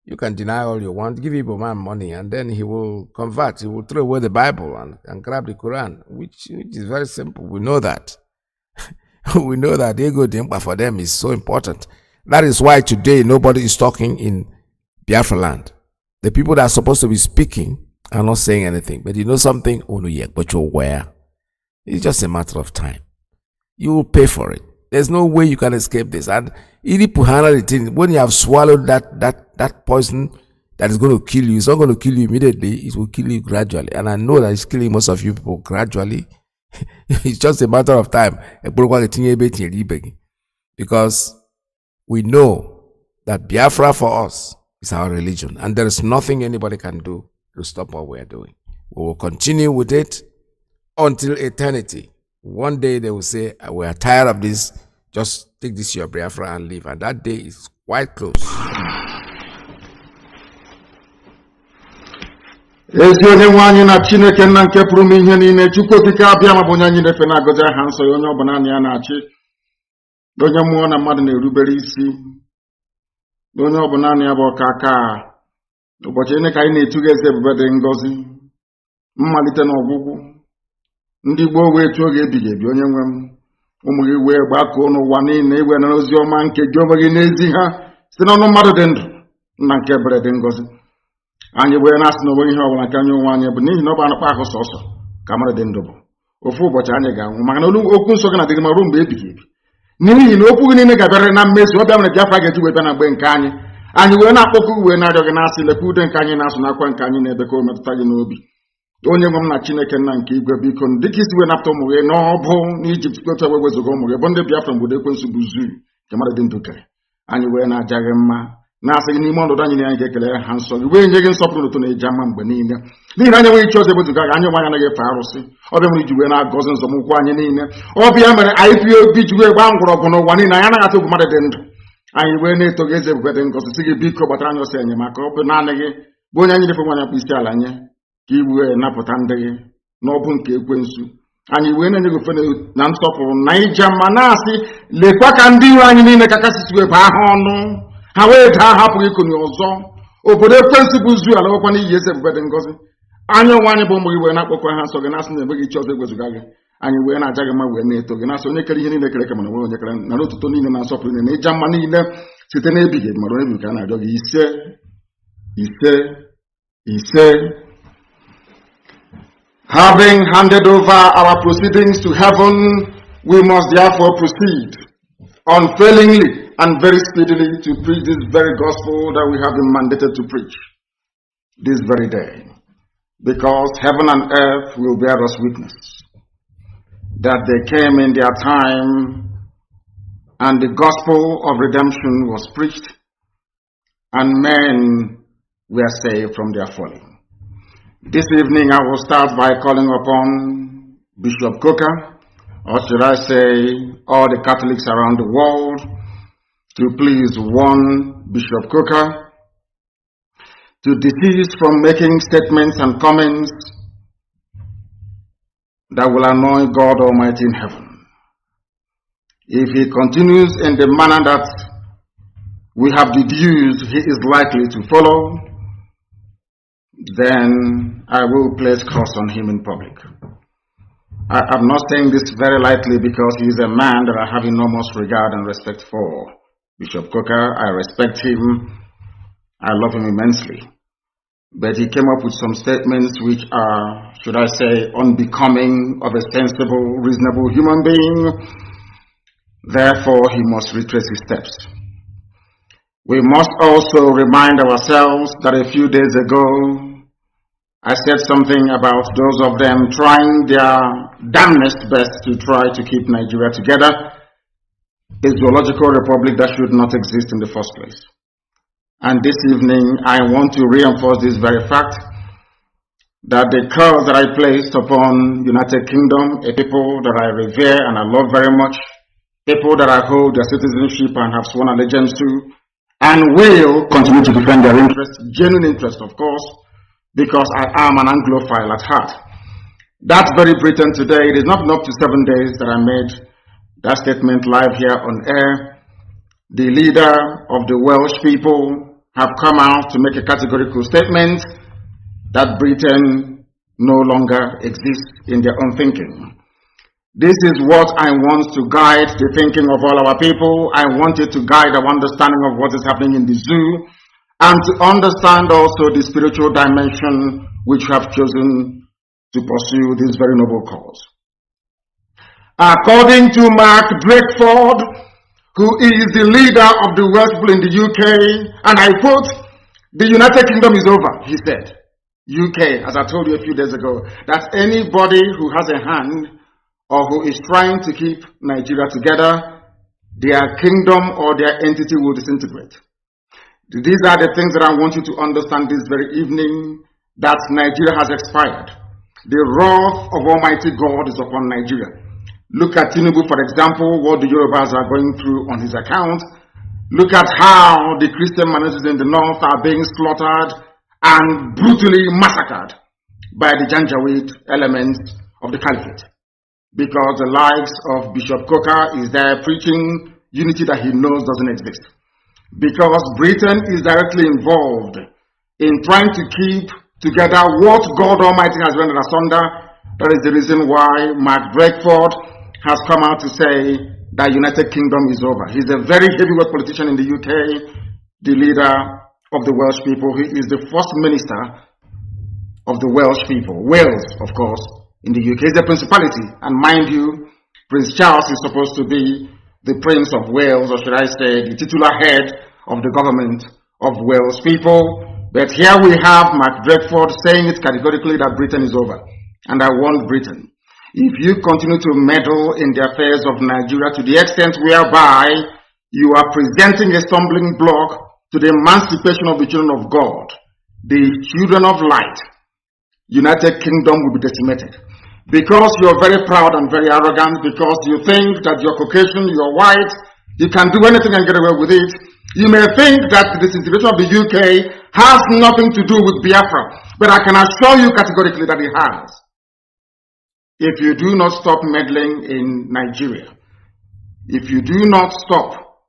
You can deny all you want, give Igbo man money, and then he will convert. He will throw away the Bible and grab the Quran, which is very simple. We know that. We know that ego dimpa for them is so important. That is why today nobody is talking in Biafra land. The people that are supposed to be speaking are not saying anything. But you know something? But you're aware. It's just a matter of time. You will pay for it. There's no way you can escape this. And when you have swallowed that poison that is going to kill you, it's not going to kill you immediately. It will kill you gradually. And I know that it's killing most of you people gradually. It's just a matter of time. Because we know that Biafra for us is our religion. And there is nothing anybody can do to stop what we are doing. We will continue with it until eternity. One day they will say, we are tired of this, just take this your Biafra and leave. And that day is quite close. Ezi onye nwe anyị na Chineke nna nke pụrụ m ihe niile, Chukwu okike abịa ma bụ onye anyị na-efe na-agọzi aha nsọ ya, onye ọ bụ naanị ya na-achị, onye mmụọ na mmadụ na-erubere isi, onye ọ bụ naanị ya bụ ọka aka. Ụbọchị ene ka anyị na-etuga eze ebube dị ngọzi, mmalite na ọgwụgwụ. Ndị gboo wee tụọ oge ebighị ebi, onye nwe m, ụmụ gị wee gbakọọ n'ụwa niile iwe na ozi ọma nke gị onwe gị n'ezi ha site n'ọnụ mmadụ dị ndụ nna nke ebere dị ngọzi. Anyị wee na-asị na onwe ihe ọbụla nke anyị onwe anyị bụ n'ihi na ọ bụ anụkpa ahụ sọsọ ka mmadụ dị ndụ bụ. Ofu ụbọchị anyị ga-anwụ, maka na okwu nsọ gị na-adịghị ma ruo mgbe ebighị ebi. N'ihi na okwu gị niile ga-abịarịrị na mmezu. Ọ bịa mere Biafra ga-eji wee bịa na mgbe nke anyị. Anyị wee na-akpọkụ wee na-arịọ gị na-asị lekwa ude nke anyị na-asụ n'akwa nke anyị na-ebe ka o metụta gị n'obi. Onye nwe m na Chineke nna nke igwe, biko dịka isi wee napụta ụmụ gị n'ọbụ n'Ijipt otu ebe wezuga ụmụ gị bụ ndị Biafra mgbe ekwensu bụ zuru nke mmadụ dị ndụ kere. Anyị wee na-aja gị mma, na-asị gị n'ime ọnọdụ anyị na anyị ga-ekele ha nsọ gị, wee nye gị nsọpụrụ n'ụtụ na-eji ama mgbe niile. N'ihi na anyị nweghị iche ọzọ ewezuga gị, anyị nwe anyị anaghị efe arụsị. Ọ bịa mere iji wee na-agọzi nzọmụkwụ anyị niile. Ọ bịa mere anyị pịa obi ji wee gbaa mgbọrọgwụ n'ụwa niile, anyị anaghị atụ egwu mmadụ dị ndụ. Anyị wee na-eto gị eze ebube dị ngọzi, sị gị biko gbatara anyị ọsọ enyemaka. Ọ bụ naanị gị bụ onye anyị na-efe nwanyị akpụ isi ala nye ka i wee napụta ndị gị n'ọbụ nke ekwensu. Anyị wee na-enye gị ofe na nsọpụrụ na ija mma, na-asị lekwa ka ndị iro anyị niile ka kasị wee baa ha ọnụ, ha wee daa hapụghị ikonye ọzọ. Obodo ekwensu bụ zu ala nwekwa n'iyi eze ebube dị ngọzi. Anyị onwe anyị bụ ụmụ gị wee na-akpọkwa ha nsọ gị, na-asị na enweghị iche ọzọ egwezuga gị. Anyị wee na-aja gị mma wee na-eto gị, na-asị onye kere ihe niile kere ka mana nwere onye kere na otuto niile na nsọpụrụ niile na ịja mma niile site n'ebighị ebi mara onye bi ka a na-arịọ gị. Ise ise ise. Having handed over our proceedings to heaven, we must therefore proceed unfailingly and very speedily to preach this very gospel that we have been mandated to preach this very day, because heaven and earth will bear us witness that they came in their time and the gospel of redemption was preached and men were saved from their folly. This evening I will start by calling upon Bishop Coker, or should I say all the Catholics around the world, to please warn Bishop Coker to desist from making statements and comments that will annoy God Almighty in heaven. If he continues in the manner that we have deduced he is likely to follow, then I will place curse on him in public. I'm not saying this very lightly, because he is a man that I have enormous regard and respect for. Bishop Coker, I respect him, I love him immensely. But he came up with some statements which are, should I say, unbecoming of a sensible, reasonable human being. Therefore, he must retrace his steps. We must also remind ourselves that a few days ago, I said something about those of them trying their damnedest best to try to keep Nigeria together, a zoological republic that should not exist in the first place. And this evening, I want to reinforce this very fact, that the curse that I placed upon United Kingdom, a people that I revere and I love very much, people that I hold their citizenship and have sworn allegiance to, and will continue to defend their interests, genuine interest of course, because I am an Anglophile at heart. That very Britain today, it is not enough to 7 days that I made that statement live here on air. The leader of the Welsh people have come out to make a categorical statement that Britain no longer exists in their own thinking. This is what I want to guide the thinking of all our people. I want it to guide our understanding of what is happening in the zoo, and to understand also the spiritual dimension which we have chosen to pursue this very noble cause. According to Mark Drakeford, who is the leader of the Welsh people in the UK, and I quote, "The United Kingdom is over," he said. UK, as I told you a few days ago, that anybody who has a hand or who is trying to keep Nigeria together, their kingdom or their entity will disintegrate. These are the things that I want you to understand this very evening, that Nigeria has expired. The wrath of Almighty God is upon Nigeria. Look at Tinubu, for example, what the Yorubas are going through on his account. Look at how the Christian minorities in the north are being slaughtered and brutally massacred by the Janjaweed elements of the caliphate. Because the likes of Bishop Coker is there preaching unity that he knows doesn't exist. Because Britain is directly involved in trying to keep together what God Almighty has rendered asunder. That is the reason why Mark Drakeford has come out to say that United Kingdom is over. He's a very heavyweight politician in the UK, the leader of the Welsh people. He is the first minister of the Welsh people. Wales, of course, in the UK is a principality. And mind you, Prince Charles is supposed to be the Prince of Wales, or should I say, the titular head of the government of Wales people. But here we have Mark Drakeford saying it categorically that Britain is over. And I warn Britain, if you continue to meddle in the affairs of Nigeria to the extent whereby you are presenting a stumbling block to the emancipation of the children of God, the children of light, United Kingdom will be decimated. Because you're very proud and very arrogant, because you think that you're Caucasian, you're white, you can do anything and get away with it, you may think that the disintegration of the UK has nothing to do with Biafra, but I can assure you categorically that it has. If you do not stop meddling in Nigeria, if you do not stop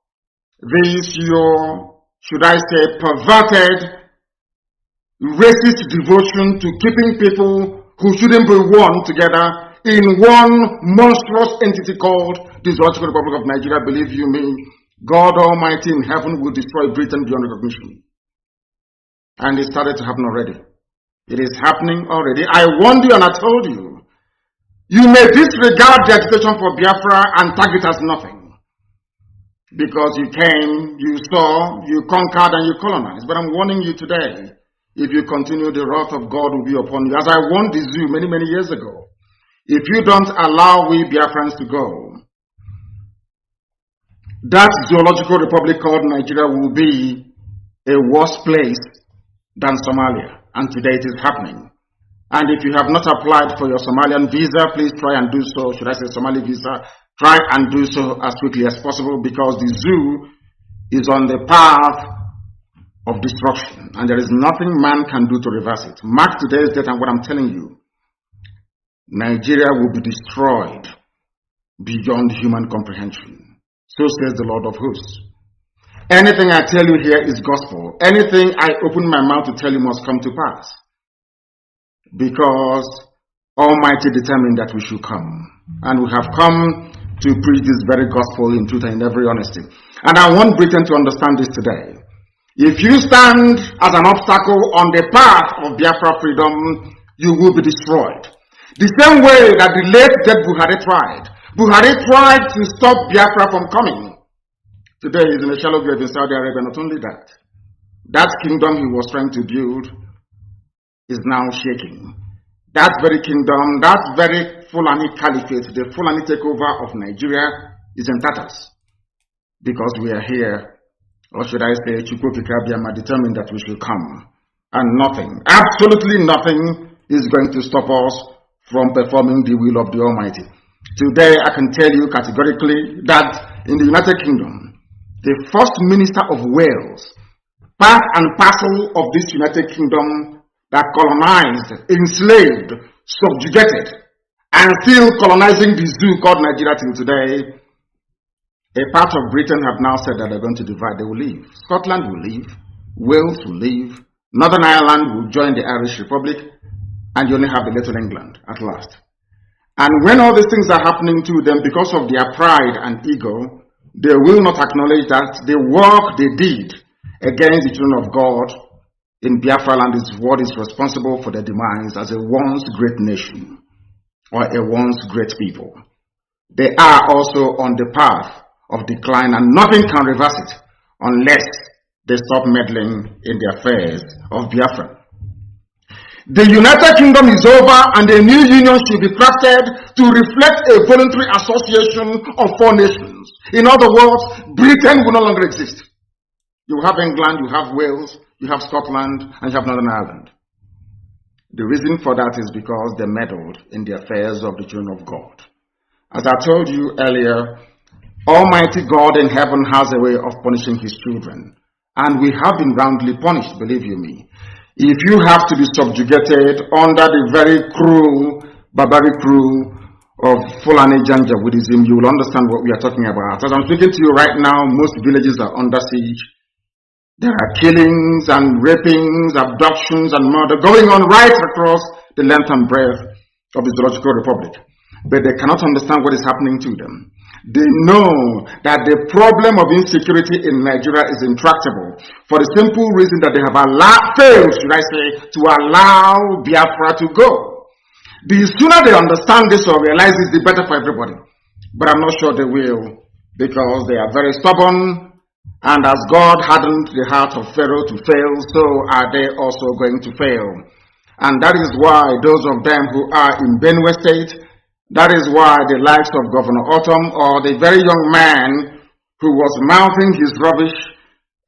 this, your, should I say, perverted, racist devotion to keeping people who shouldn't be one together in one monstrous entity called the Zoological Republic of Nigeria, believe you me, God Almighty in heaven will destroy Britain beyond recognition. And it started to happen already. It is happening already. I warned you and I told you, you may disregard the agitation for Biafra and tag it as nothing. Because you came, you saw, you conquered and you colonized. But I'm warning you today, if you continue, the wrath of God will be upon you. As I warned the zoo many, many years ago, if you don't allow we Biafrans to go, that zoological republic called Nigeria will be a worse place than Somalia. And today it is happening. And if you have not applied for your Somalian visa, please try and do so. Should I say Somali visa? Try and do so as quickly as possible, because the zoo is on the path of destruction. And there is nothing man can do to reverse it. Mark today's date and what I'm telling you. Nigeria will be destroyed beyond human comprehension. So says the Lord of hosts. Anything I tell you here is gospel. Anything I open my mouth to tell you must come to pass. Because Almighty determined that we should come. And we have come to preach this very gospel in truth and in every honesty. And I want Britain to understand this today. If you stand as an obstacle on the path of Biafra freedom, you will be destroyed. The same way that the late dead Buhari tried. Buhari tried to stop Biafra from coming. Today he's in a shallow grave in Saudi Arabia. Not only that, that kingdom he was trying to build is now shaking. That very kingdom, that very Fulani caliphate, the Fulani takeover of Nigeria is in tatters. Because we are here, or should I say, Chukwukikabiyama determined that we should come. And nothing, absolutely nothing is going to stop us from performing the will of the Almighty. Today I can tell you categorically that in the United Kingdom, the first minister of Wales, part and parcel of this United Kingdom that colonized, enslaved, subjugated, and still colonizing the zoo called Nigeria till today, a part of Britain have now said that they're going to divide. They will leave. Scotland will leave. Wales will leave, Northern Ireland will join the Irish Republic, and you only have the Little England at last. And when all these things are happening to them because of their pride and ego, they will not acknowledge that the work they did against the children of God in Biafra land is what is responsible for their demise as a once great nation or a once great people. They are also on the path of decline, and nothing can reverse it unless they stop meddling in the affairs of Biafra. The United Kingdom is over, and a new union should be crafted to reflect a voluntary association of 4 nations. In other words, Britain will no longer exist. You have England, you have Wales, you have Scotland, and you have Northern Ireland. The reason for that is because they meddled in the affairs of the children of God. As I told you earlier, Almighty God in heaven has a way of punishing his children. And we have been roundly punished, believe you me. If you have to be subjugated under the very cruel, barbaric rule of Fulani Janjaweedism, you will understand what we are talking about. As I'm speaking to you right now, most villages are under siege. There are killings and rapings, abductions and murder going on right across the length and breadth of the Zoological Republic. But they cannot understand what is happening to them. They know that the problem of insecurity in Nigeria is intractable for the simple reason that they have failed, should I say, to allow Biafra to go. The sooner they understand this or realize this, the better for everybody. But I'm not sure they will, because they are very stubborn. And as God hardened the heart of Pharaoh to fail, so are they also going to fail. And that is why those of them who are in Benue State, that is why the likes of Governor Autumn or the very young man who was mouthing his rubbish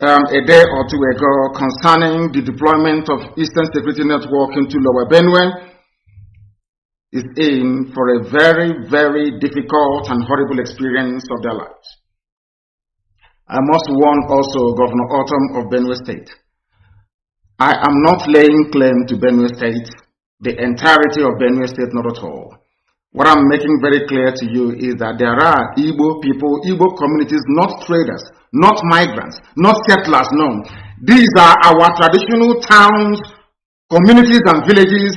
a day or two ago concerning the deployment of Eastern Security Network into Lower Benue is in for a very, very difficult and horrible experience of their lives. I must warn also Governor Autumn of Benue State. I am not laying claim to Benue State, the entirety of Benue State, not at all. What I'm making very clear to you is that there are Igbo people, Igbo communities, not traders, not migrants, not settlers, no. These are our traditional towns, communities and villages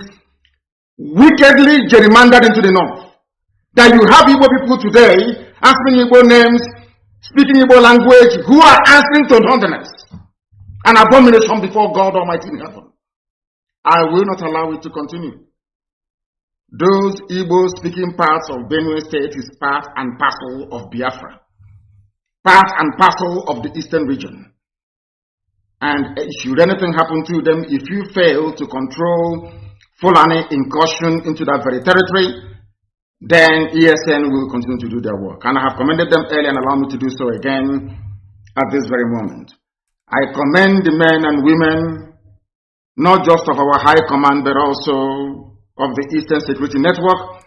wickedly gerrymandered into the north. That you have Igbo people today answering Igbo names, speaking Igbo language, who are answering to Northerners, an abomination before God Almighty in heaven. I will not allow it to continue. Those Igbo speaking parts of Benue State is part and parcel of Biafra, part and parcel of the eastern region. And should anything happen to them, if you fail to control Fulani incursion into that very territory, then ESN will continue to do their work. And I have commended them earlier and allow me to do so again at this very moment. I commend the men and women, not just of our high command, but also of the Eastern Security Network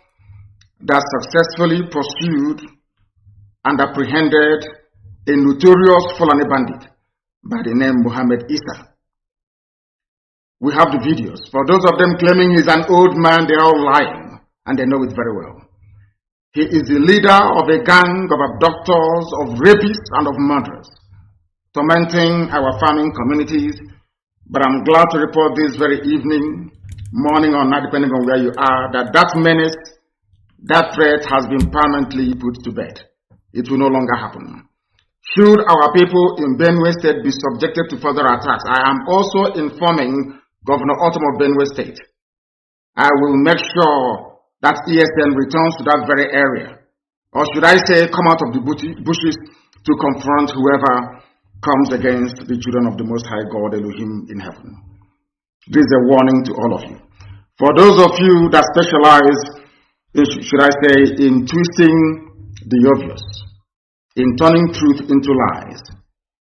that successfully pursued and apprehended a notorious Fulani bandit by the name Muhammad Isa. We have the videos. For those of them claiming he's an old man, they're all lying, and they know it very well. He is the leader of a gang of abductors, of rapists, and of murderers, tormenting our farming communities. But I'm glad to report this very evening, morning or night, depending on where you are, that menace, that threat has been permanently put to bed. It will no longer happen. Should our people in Benue State be subjected to further attacks, I am also informing Governor Autumn of Benue State. I will make sure that ESN returns to that very area, or should I say, come out of the bushes to confront whoever comes against the children of the Most High God Elohim in heaven. This is a warning to all of you. For those of you that specialize, should I say, in twisting the obvious, in turning truth into lies,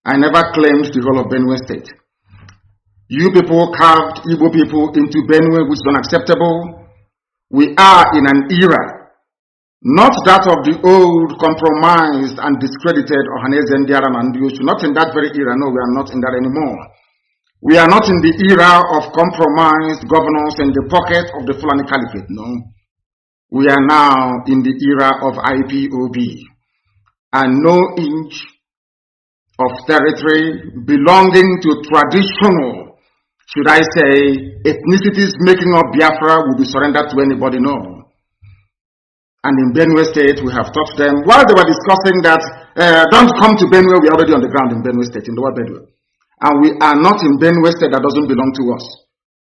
I never claimed the whole of Benue State. You people carved Igbo people into Benue, which is unacceptable. We are in an era, not that of the old, compromised and discredited Ohaneze Ndiara and Ndioshu. Not in that very era. No, we are not in that anymore. We are not in the era of compromised governors in the pocket of the Fulani Caliphate. No. We are now in the era of IPOB. And no inch of territory belonging to traditional, should I say, ethnicities making up Biafra will be surrendered to anybody, no. And in Benue State, we have taught them, while they were discussing that, don't come to Benue, we're already on the ground in Benue State, in Lower Benue. And we are not in Benue State that doesn't belong to us.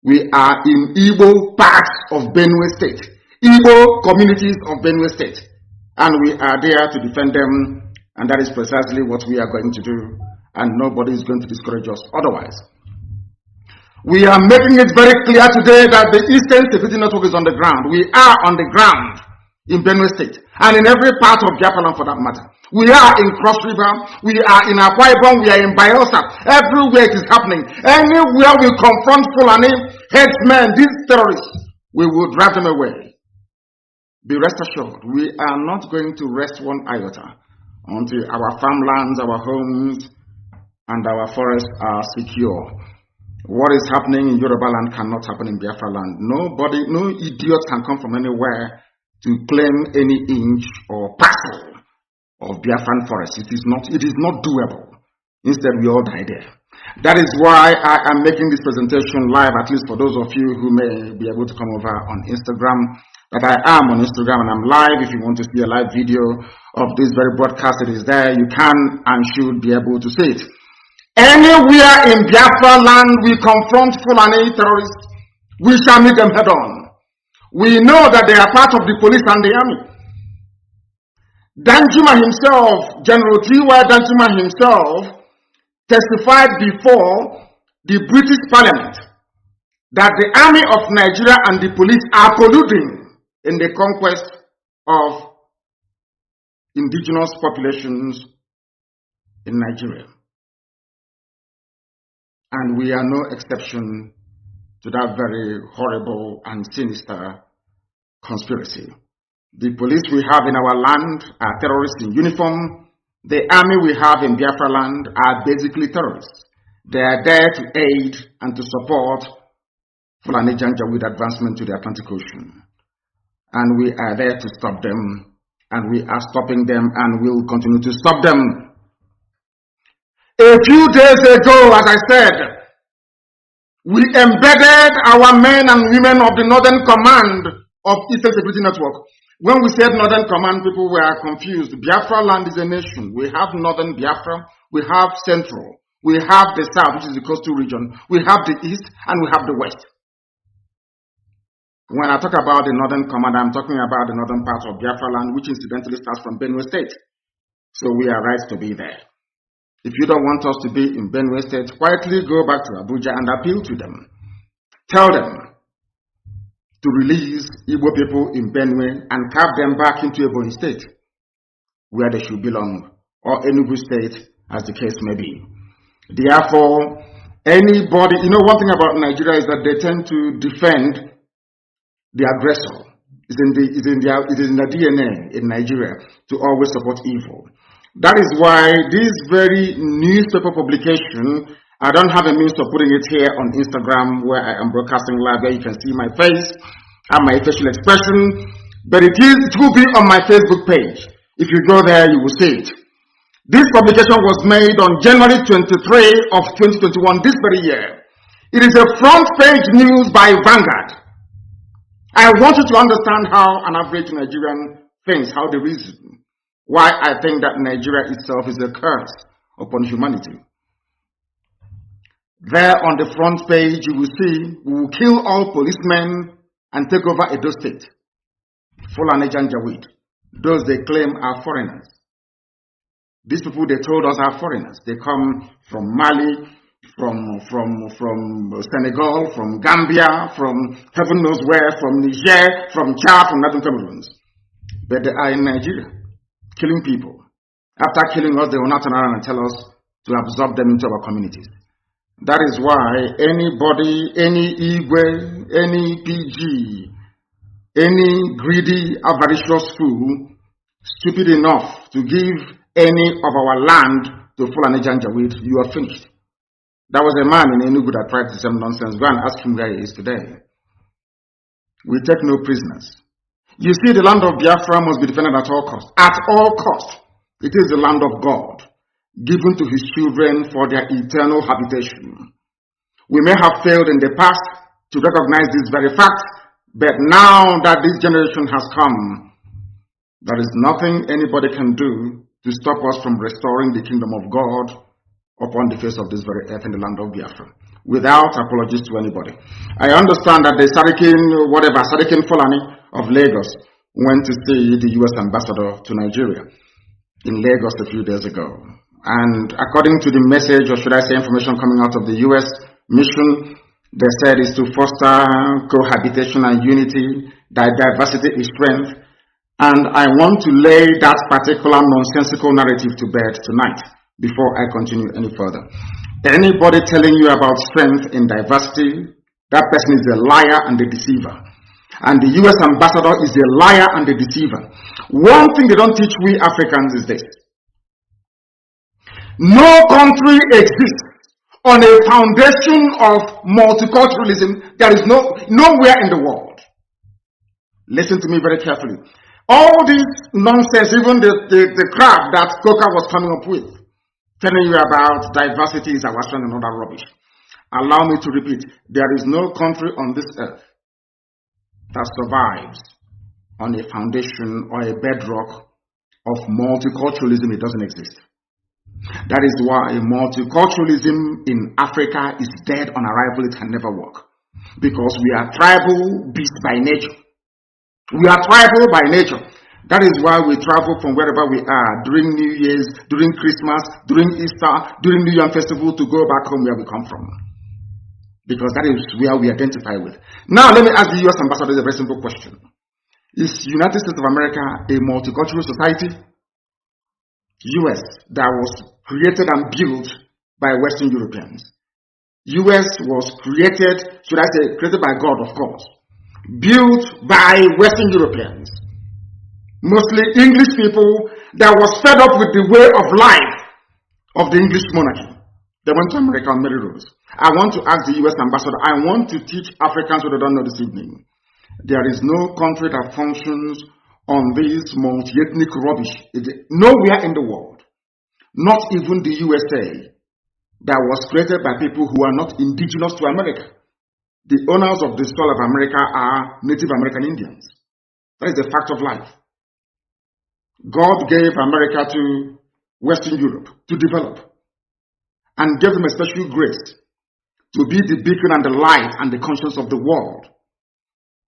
We are in Igbo parts of Benue State, Igbo communities of Benue State. And we are there to defend them, and that is precisely what we are going to do, and nobody is going to discourage us otherwise. We are making it very clear today that the Eastern Security Network is on the ground. We are on the ground in Benue State, and in every part of Biafra for that matter. We are in Cross River, we are in Akwa Ibom, we are in Bayelsa. Everywhere it is happening. Anywhere we confront Fulani headsmen, these terrorists, we will drive them away. Be rest assured, we are not going to rest one iota until our farmlands, our homes, and our forests are secure. What is happening in Yoruba land cannot happen in Biafra land. Nobody, no idiot can come from anywhere to claim any inch or parcel of Biafran forest. It is not doable. Instead, we all die there. That is why I am making this presentation live, at least for those of you who may be able to come over on Instagram. That I am on Instagram and I'm live. If you want to see a live video of this very broadcast, it is there. You can and should be able to see it. Anywhere in Biafra land we confront Fulani terrorists, we shall meet them head on. We know that they are part of the police and the army. Danjuma himself, General T.Y. Danjuma himself, testified before the British Parliament that the army of Nigeria and the police are colluding in the conquest of indigenous populations in Nigeria. And we are no exception to that very horrible and sinister conspiracy. The police we have in our land are terrorists in uniform. The army we have in Biafra land are basically terrorists. They are there to aid and to support Fulani Janjaweed advancement to the Atlantic Ocean. And we are there to stop them, and we are stopping them, and will continue to stop them. A few days ago, as I said, we embedded our men and women of the Northern Command of Eastern Security Network. When we said Northern Command, people were confused. Biafra land is a nation. We have Northern Biafra, we have Central, we have the South, which is the coastal region, we have the East, and we have the West. When I talk about the Northern Command, I'm talking about the northern part of Biafra land, which incidentally starts from Benue State. So we are right to be there. If you don't want us to be in Benue State, quietly go back to Abuja and appeal to them. Tell them to release Igbo people in Benue and carve them back into Ebonyi State, where they should belong, or Enugu State, as the case may be. Therefore, anybody, one thing about Nigeria is that they tend to defend the aggressor. It is in the DNA in Nigeria to always support evil. That is why this very newspaper publication, I don't have a means of putting it here on Instagram where I am broadcasting live, where you can see my face and my facial expression, but it will be on my Facebook page. If you go there, you will see it. This publication was made on January 23 of 2021, this very year. It is a front page news by Vanguard. I want you to understand how an average Nigerian thinks, how they reason, why I think that Nigeria itself is a curse upon humanity. There on the front page, you will see, we will kill all policemen and take over Edo State. Fulani Janjaweed. Those they claim are foreigners. These people they told us are foreigners. They come from Mali, from Senegal, from Gambia, from heaven knows where, from Niger, from Chad, from Northern Cameroon. But they are in Nigeria, killing people. After killing us, they will not turn around and tell us to absorb them into our communities. That is why anybody, any Igwe, any PG, any greedy, avaricious fool, stupid enough to give any of our land to Fulani Janjaweed, you are finished. There was a man in Enugu that tried the same nonsense. Go and ask him where he is today. We take no prisoners. You see, the land of Biafra must be defended at all costs. At all costs. It is the land of God. given to his children for their eternal habitation. We may have failed in the past to recognize this very fact, but now that this generation has come, there is nothing anybody can do to stop us from restoring the kingdom of God upon the face of this very earth in the land of Biafra, without apologies to anybody. I understand that the Sarikin Fulani of Lagos went to see the U.S. ambassador to Nigeria in Lagos a few days ago. And according to the message, or should I say information coming out of the U.S. mission, they said is to foster cohabitation and unity, that diversity is strength. And I want to lay that particular nonsensical narrative to bed tonight before I continue any further. Anybody telling you about strength in diversity, that person is a liar and a deceiver. And the U.S. ambassador is a liar and a deceiver. One thing they don't teach we Africans is this: no country exists on a foundation of multiculturalism. There is nowhere in the world. Listen to me very carefully. All this nonsense, even the crap that Coca was coming up with, telling you about diversity is our strength and all that rubbish. Allow me to repeat, there is no country on this earth that survives on a foundation or a bedrock of multiculturalism. It doesn't exist. That is why multiculturalism in Africa is dead on arrival. It can never work, because we are tribal beasts by nature. We are tribal by nature. That is why we travel from wherever we are during New Year's, during Christmas, during Easter, during New Year Festival to go back home where we come from. Because that is where we identify with. Now let me ask the U.S. ambassador a very simple question. Is United States of America a multicultural society? U.S. that was created and built by Western Europeans. U.S. was created, should I say, created by God, of course. Built by Western Europeans, mostly English people that was fed up with the way of life of the English monarchy. They went to America on many rules. I want to ask the U.S. ambassador, I want to teach Africans what they don't know this evening. There is no country that functions on this multi-ethnic rubbish. Nowhere in the world, not even the USA, that was created by people who are not indigenous to America. The owners of the soil of America are Native American Indians. That is a fact of life. God gave America to Western Europe to develop, and gave them a special grace to be the beacon and the light and the conscience of the world.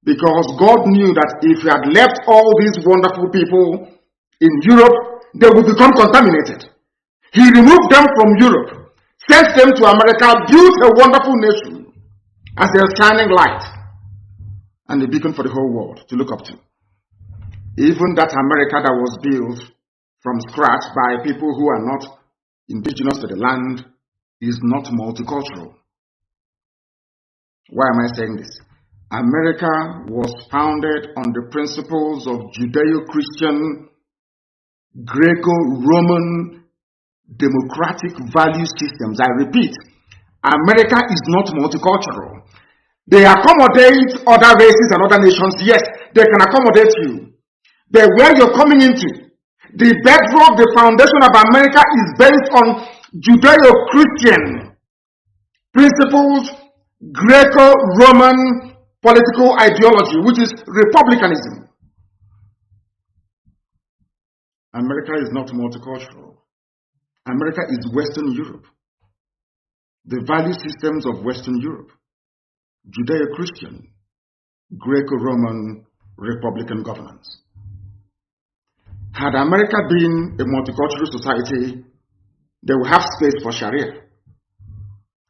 Because God knew that if He had left all these wonderful people in Europe, they would become contaminated. He removed them from Europe, sent them to America, built a wonderful nation as a shining light and a beacon for the whole world to look up to. Even that America that was built from scratch by people who are not indigenous to the land is not multicultural. Why am I saying this? America was founded on the principles of Judeo-Christian, Greco-Roman, democratic value systems. I repeat, America is not multicultural. They accommodate other races and other nations. Yes, they can accommodate you. But where you're coming into, the bedrock, the foundation of America is based on Judeo-Christian principles, Greco-Roman political ideology, which is republicanism. America is not multicultural. America is Western Europe. The value systems of Western Europe, Judeo-Christian, Greco-Roman, Republican governance. Had America been a multicultural society, they would have space for Sharia.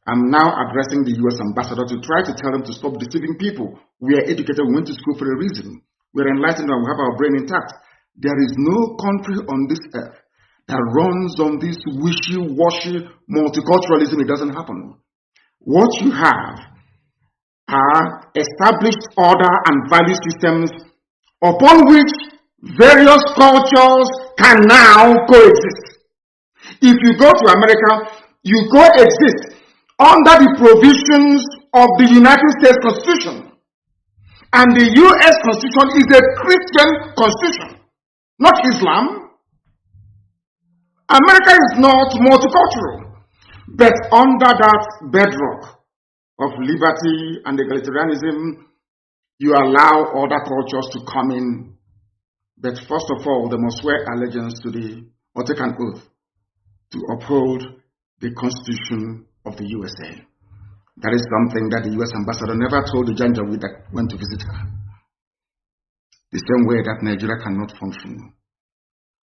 I'm now addressing the U.S. ambassador to try to tell them to stop deceiving people. We are educated, we went to school for a reason. We're enlightened and we have our brain intact. There is no country on this earth that runs on this wishy-washy multiculturalism. It doesn't happen. What you have are established order and value systems upon which various cultures can now coexist. If you go to America, you coexist under the provisions of the United States Constitution. And the U.S. Constitution is a Christian constitution, not Islam. America is not multicultural, but under that bedrock of liberty and egalitarianism, you allow other cultures to come in. But first of all, they must swear allegiance to or take an oath to uphold the Constitution of the USA. That is something that the US ambassador never told the Janjaweed that went to visit her. The same way that Nigeria cannot function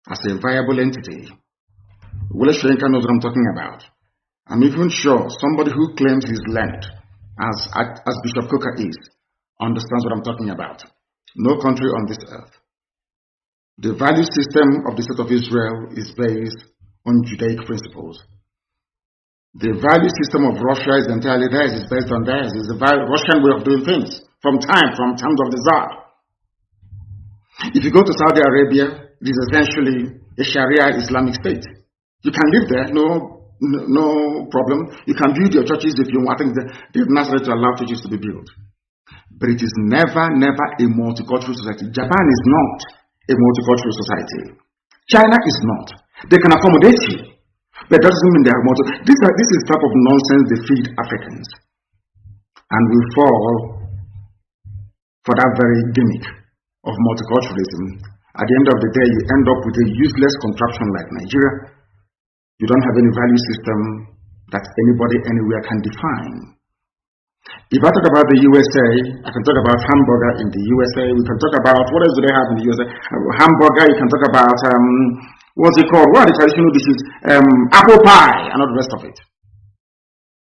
as a viable entity. Wole Soyinka knows what I'm talking about. I'm even sure somebody who claims he's learned, as Bishop Coker is, understands what I'm talking about. No country on this earth. The value system of the State of Israel is based on Judaic principles. The value system of Russia is entirely theirs, it's based on theirs. It's the Russian way of doing things from times of the Tsar. If you go to Saudi Arabia, it is essentially a Sharia Islamic state. You can live there, no problem. You can build your churches if you want. I think they've not to allow churches to be built. But it is never a multicultural society. Japan is not a multicultural society. China is not. They can accommodate you, but that doesn't mean they are multicultural. This is the type of nonsense they feed Africans. And we fall for that very gimmick of multiculturalism. At the end of the day, you end up with a useless contraption like Nigeria. You don't have any value system that anybody anywhere can define. If I talk about the USA, I can talk about hamburger in the USA. We can talk about, what else do they have in the USA? Hamburger, you can talk about, what's it called? What are the traditional dishes? Apple pie and all the rest of it.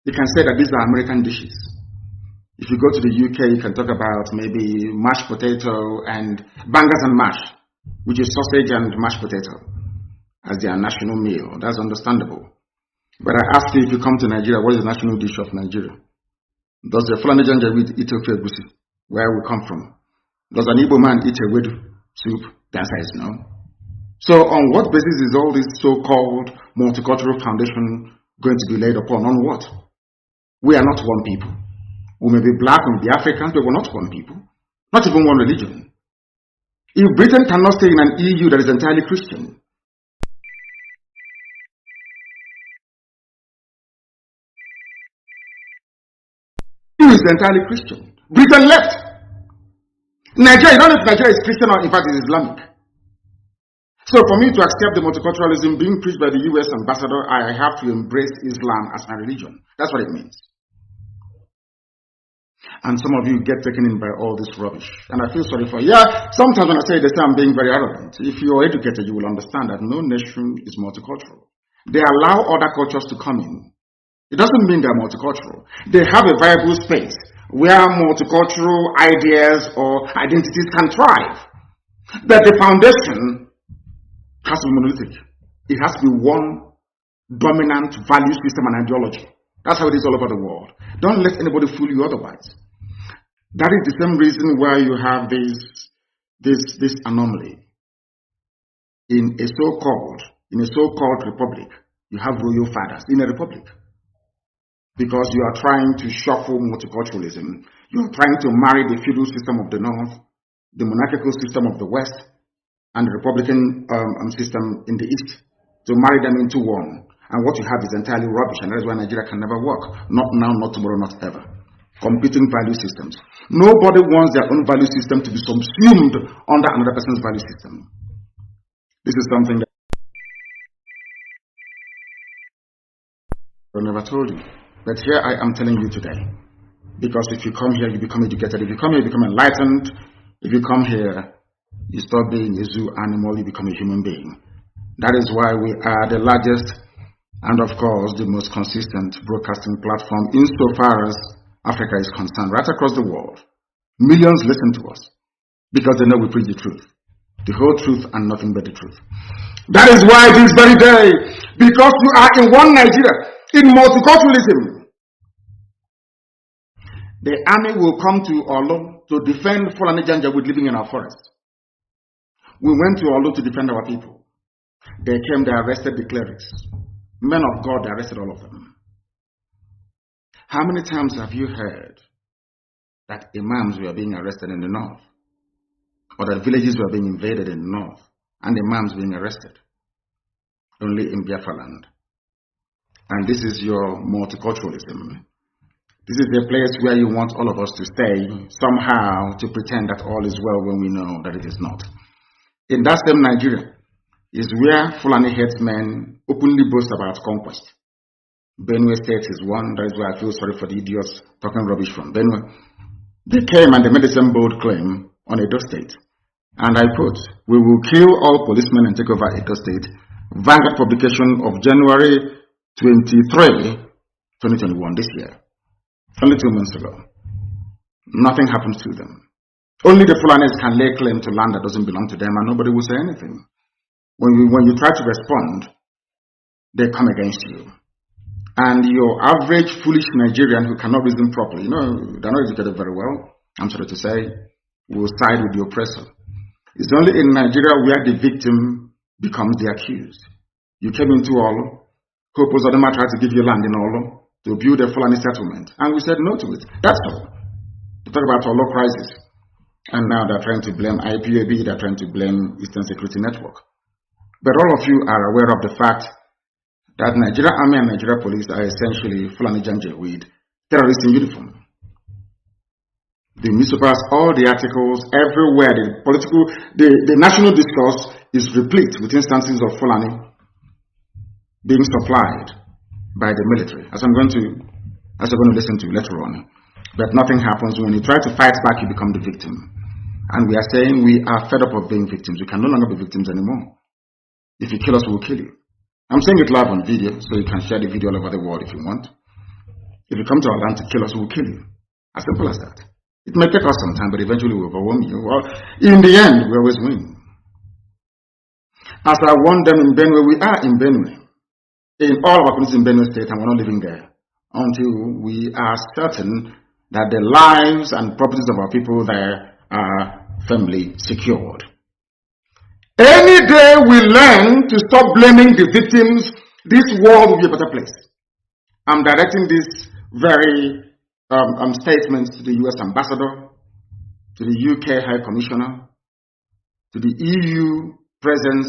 You can say that these are American dishes. If you go to the UK, you can talk about maybe mashed potato and bangers and mash, which is sausage and mashed potato as their national meal. That's understandable. But I ask you, if you come to Nigeria, what is the national dish of Nigeria? Does the Fulani Janjaweed eat ofe egusi, where we come from? Does an Igbo man eat a wedu soup? The answer is no. So on what basis is all this so-called multicultural foundation going to be laid upon? On what? We are not one people. We may be black, we may be Africans, but we're not one people. Not even one religion. If Britain cannot stay in an EU that is entirely Christian, is entirely Christian. Britain left. Nigeria, you don't know if Nigeria is Christian or in fact is Islamic. So for me to accept the multiculturalism being preached by the US ambassador, I have to embrace Islam as my religion. That's what it means. And some of you get taken in by all this rubbish. And I feel sorry for you. Yeah, sometimes when I say this, I'm being very arrogant. If you're educated, you will understand that no nation is multicultural. They allow other cultures to come in. It doesn't mean they're multicultural. They have a viable space where multicultural ideas or identities can thrive. But the foundation has to be monolithic. It has to be one dominant value system and ideology. That's how it is all over the world. Don't let anybody fool you otherwise. That is the same reason why you have this anomaly. In a so-called republic, you have royal fathers in a republic. Because you are trying to shuffle multiculturalism. You are trying to marry the feudal system of the North, the monarchical system of the West, and the Republican system in the East, to marry them into one. And what you have is entirely rubbish, and that is why Nigeria can never work. Not now, not tomorrow, not ever. Competing value systems. Nobody wants their own value system to be subsumed under another person's value system. This is something that I never told you. But here I am telling you today. Because if you come here, you become educated. If you come here, you become enlightened. If you come here, you stop being a zoo animal, you become a human being. That is why we are the largest and, of course, the most consistent broadcasting platform insofar as Africa is concerned, right across the world. Millions listen to us because they know we preach the truth. The whole truth and nothing but the truth. That is why this very day, because you are in one Nigeria, in multiculturalism, the army will come to Olo to defend Fulani Janjaweed living in our forest. We went to Olo to defend our people. They came, they arrested the clerics. Men of God, they arrested all of them. How many times have you heard that imams were being arrested in the north? Or that villages were being invaded in the north and imams being arrested? only in Biafra land. And this is your multiculturalism. This is a place where you want all of us to stay somehow to pretend that all is well when we know that it is not. In that same Nigeria is where Fulani headsmen openly boast about conquest. Benue State is one. That is why I feel sorry for the idiots talking rubbish from Benue. They came and they made the same bold claim on Edo State. And I quote, "We will kill all policemen and take over Edo State." Vanguard publication of January 23, 2021, this year. Only 2 months ago. Nothing happens to them. Only the Fulanis can lay claim to land that doesn't belong to them, and nobody will say anything. When you try to respond, they come against you. And your average foolish Nigerian who cannot reason properly, they're not educated very well, I'm sorry to say, will side with the oppressor. It's only in Nigeria where the victim becomes the accused. You came into Olo, Hope was Odema tried to give you land in Olo to build a Fulani settlement, and we said no to it. That's all. They talk about Olo crisis, and now they're trying to blame IPAB, they're trying to blame Eastern Security Network. But all of you are aware of the fact that Nigeria Army and Nigeria Police are essentially Fulani Janjaweed terrorists in uniform. The newspapers, all the articles, everywhere, the national discourse is replete with instances of Fulani being supplied by the military, as you're going to listen to later on. But nothing happens. When you try to fight back, you become the victim. And we are saying we are fed up of being victims. We can no longer be victims anymore. If you kill us, we will kill you. I'm saying it live on video, so you can share the video all over the world if you want. If you come to our land to kill us, we will kill you. As simple as that. It may take us some time, but eventually we'll overwhelm you. Well, in the end, we always win. As I warned them in Benue, we are in Benue. In all of our communities in Benue State, and we're not living there until we are certain that the lives and properties of our people there are firmly secured. Any day we learn to stop blaming the victims, this world will be a better place. I'm directing this very statement to the US Ambassador, to the UK High Commissioner, to the EU presence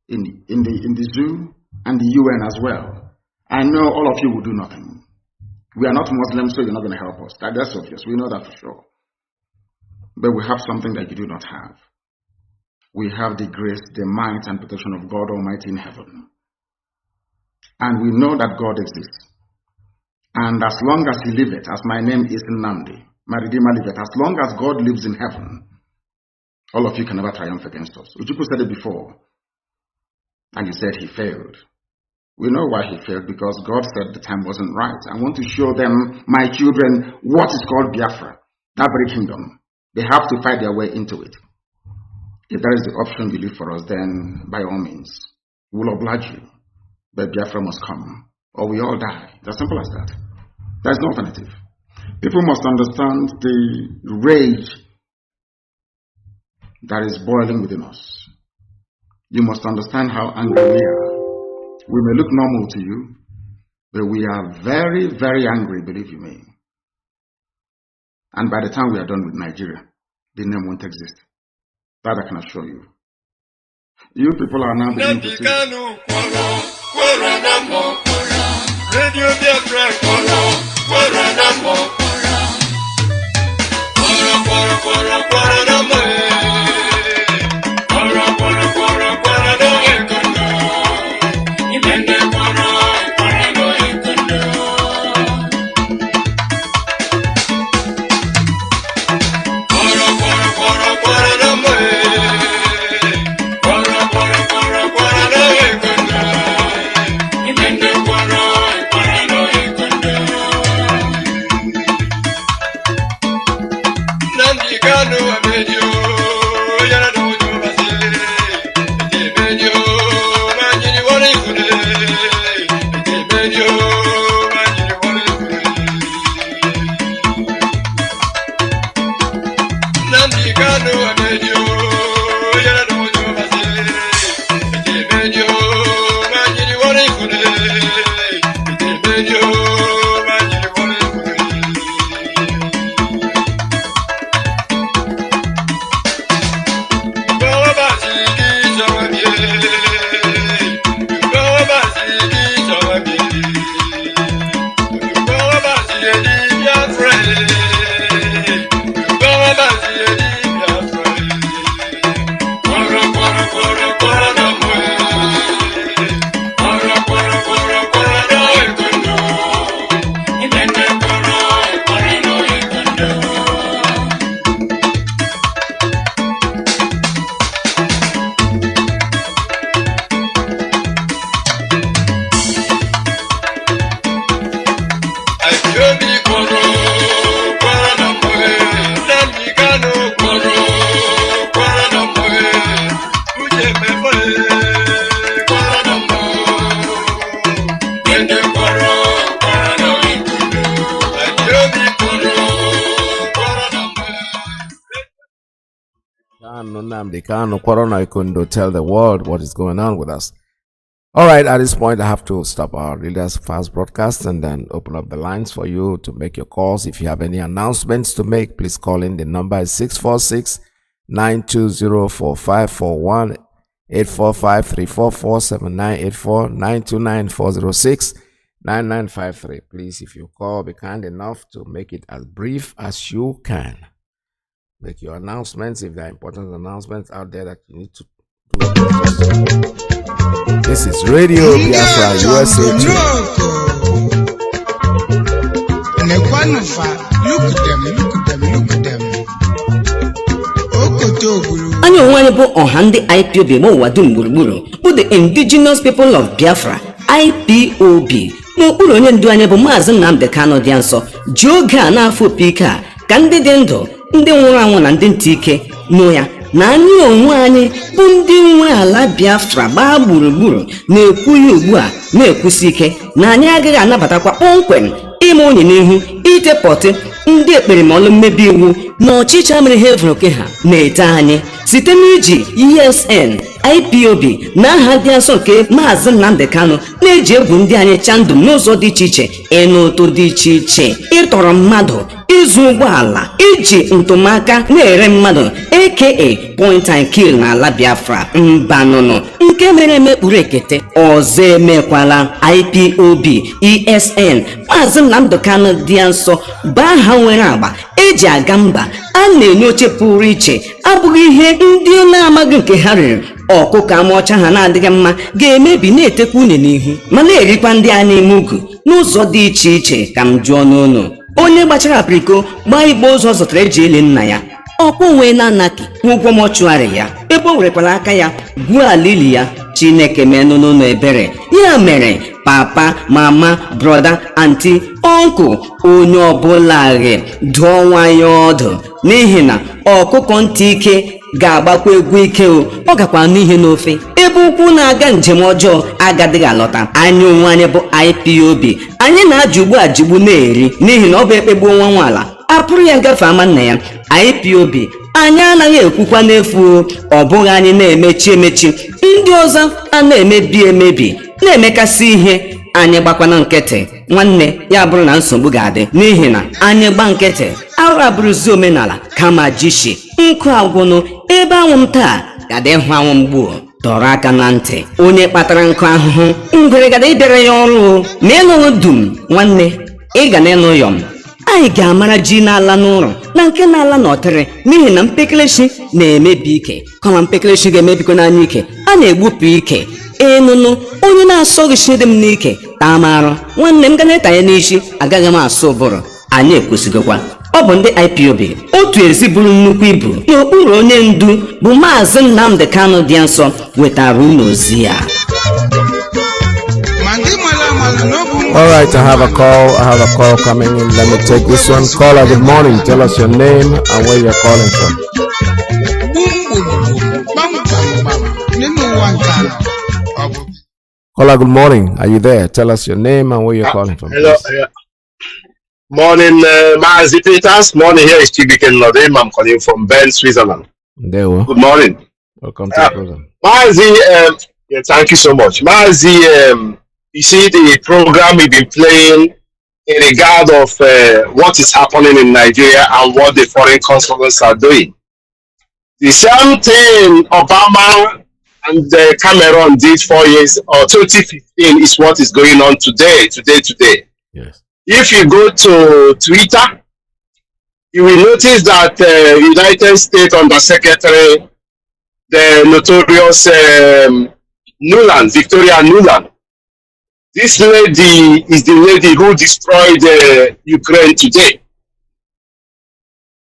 in the zoo, and the UN as well. I know all of you will do nothing. We are not Muslims, so you're not going to help us. That's obvious. We know that for sure. But we have something that you do not have. We have the grace, the might, and protection of God Almighty in heaven. And we know that God exists. And as long as He liveth, as my name is Nnamdi, my Redeemer liveth, as long as God lives in heaven, all of you can never triumph against us. Ujuku said it before, and you said he failed. We know why he failed, because God said the time wasn't right. I want to show them, my children, what is called Biafra, that very kingdom. They have to fight their way into it. If that is the option you leave for us, then by all means, we'll oblige you. But Biafra must come, or we all die. It's as simple as that. There's no alternative. People must understand the rage that is boiling within us. You must understand how angry we are. We may look normal to you, but we are very, very angry, believe you me. And by the time we are done with Nigeria, the name won't exist. That I can assure you. You people are now beginning to see. Kanu, Radio Biafra, Nnamdi Kanu, Corona Ikundo, tell the world what is going on with us. All right, at this point, I have to stop our Leaders Fast broadcast and then open up the lines for you to make your calls. If you have any announcements to make, please call in. The number is 646-920-4541, 845-344-7984, 929-406-9953. Please, if you call, be kind enough to make it as brief as you can. Make your announcements if there are important announcements out there that you need to do. This is Radio Biafra USA 2. Anyị onwe anyị bụ ọha ndị IPOB ma ụwa dum gburugburu bụ the Indigenous People of Biafra IPOB n'okpuru onye ndu anyị bụ Mazi Nnamdi Kanu dị nsọ ji oge a na-afọ opi ike a ka ndị dị ndụ ndị nwụrụ anwụ na ndị ntị ike nụ ya na anyị onwe anyị bụ ndị nwe ala Biafra gbaa gburugburu na-ekwu ya ugbu a na-ekwusi ike na anyị agaghị anabatakwa kpọmkwem ime onye n'ihu itepọtị ndị ekperimọlụ mmebi iwu na ọchịchị mere ha evuru oke ha na-ete anyị site n'iji ESN IPOB na aha dị asọ nke Mazi Nnamdi Kanu na-eji egwu ndị anyị chandum n'ụzọ dị iche iche ịnụ ụtụ dị iche iche ịtọrọ mmadụ ịzụ ụgbọala iji ntụmaka na-ere mmadụ aka point and kill n'ala Biafra mbanụnụ nke mere emekpuru ekete ọzọ emekwala IPOB ESN Mazi Nnamdi Kanu dị nsọ bụ aha nwere agba eji aga mba a na-enye oche pụrụ iche abụghị ihe ndị na-amaghị nke ha riri ọkụkọ amaọcha ha na-adịghị mma ga-emebi na-etekwa une n'ihu ma na-erikwa ndị a na-eme ugu n'ụzọ dị iche iche ka m jụọ n'ụlọ onye gbachara apriko gbaa igbe ụzọ zụtara eji ele nna ya ọkpụ nwee na anaki ụgwọ mọchụarị ya ebe o werekwara aka ya gwuo ala ili ya Chineke menụ n'ụlọ ebere ya mere papa mama broda anti ọnkụ onye ọbụla ghe dụọ nwayọ ọdụ n'ihi na ọkụkọ ntị ike ga-agbakwa egwu ike ọ gakwa n'ihe n'ofe ebe ukwu na-aga njem ọjọọ agadịghị alọta anyị onwe anyị bụ IPOB anyị na-ajụgbu ajụgbu na-eri n'ihi na ọ bụ ekpegbu nwa nwaala apụrụ ya ngafe ama nna ya IPOB anyị anaghị ekwukwa n'efu ọ bụghị anyị na-emechi emechi ndị ọzọ a na-emebi emebi na-emekasị ihe anyị gbakwana nkịtị nwanne ya bụrụ na nsogbu ga-adị n'ihi na anyị gba nkịtị arụ abụrụzi omenala kama jishi nkụ agwụnụ ebe anwụnta gada ịhụ anwụ mgbu dọrọ aka na ntị onye kpatara nkụ ahụhụ ngwere gada ịbịara ya ọrụ ma ịnụrụ dum nwanne ị ga na-ịnụ yọm anyị ga-amara ji n'ala n'ụlọ na nke na-ala n'ọtịrị n'ihi na mpekelechi na-emebi ike kama mpekelechi ga-emebikọ n'anya ike a na-egbupụ ike enụnụ onye na-asọghị chi dị m n'ike taa marụ nwanne m ga na-etanye n'isi agaghị m asụ ụbụrụ anyị ekwesịgokwa ọ bụ ndị IPOB otu ezi bụrụ nnukwu ibu n'okpuru onye ndu bụ Mazi Nnamdi Kanu dị nsọ wetara unu ozi ya. All right, I have a call coming in. Let me take this one. Caller, good morning. Tell us your name and where you're calling from. Caller, good morning. Are you there? Tell us your name and where you're calling from. Hello. Morning, Mazi Peters. Morning, here is Iyke Mazi. I'm calling from Bern, Switzerland. There we go. Good morning. Welcome to the program. Mazi, thank you so much. Mazi, you see the program we've been playing in regard of what is happening in Nigeria and what the foreign consulants are doing. The same thing Obama and Cameron did 4 years or 2015 is what is going on today. Yes. If you go to Twitter, you will notice that United States Undersecretary, the notorious Victoria Nuland, this lady is the lady who destroyed Ukraine today.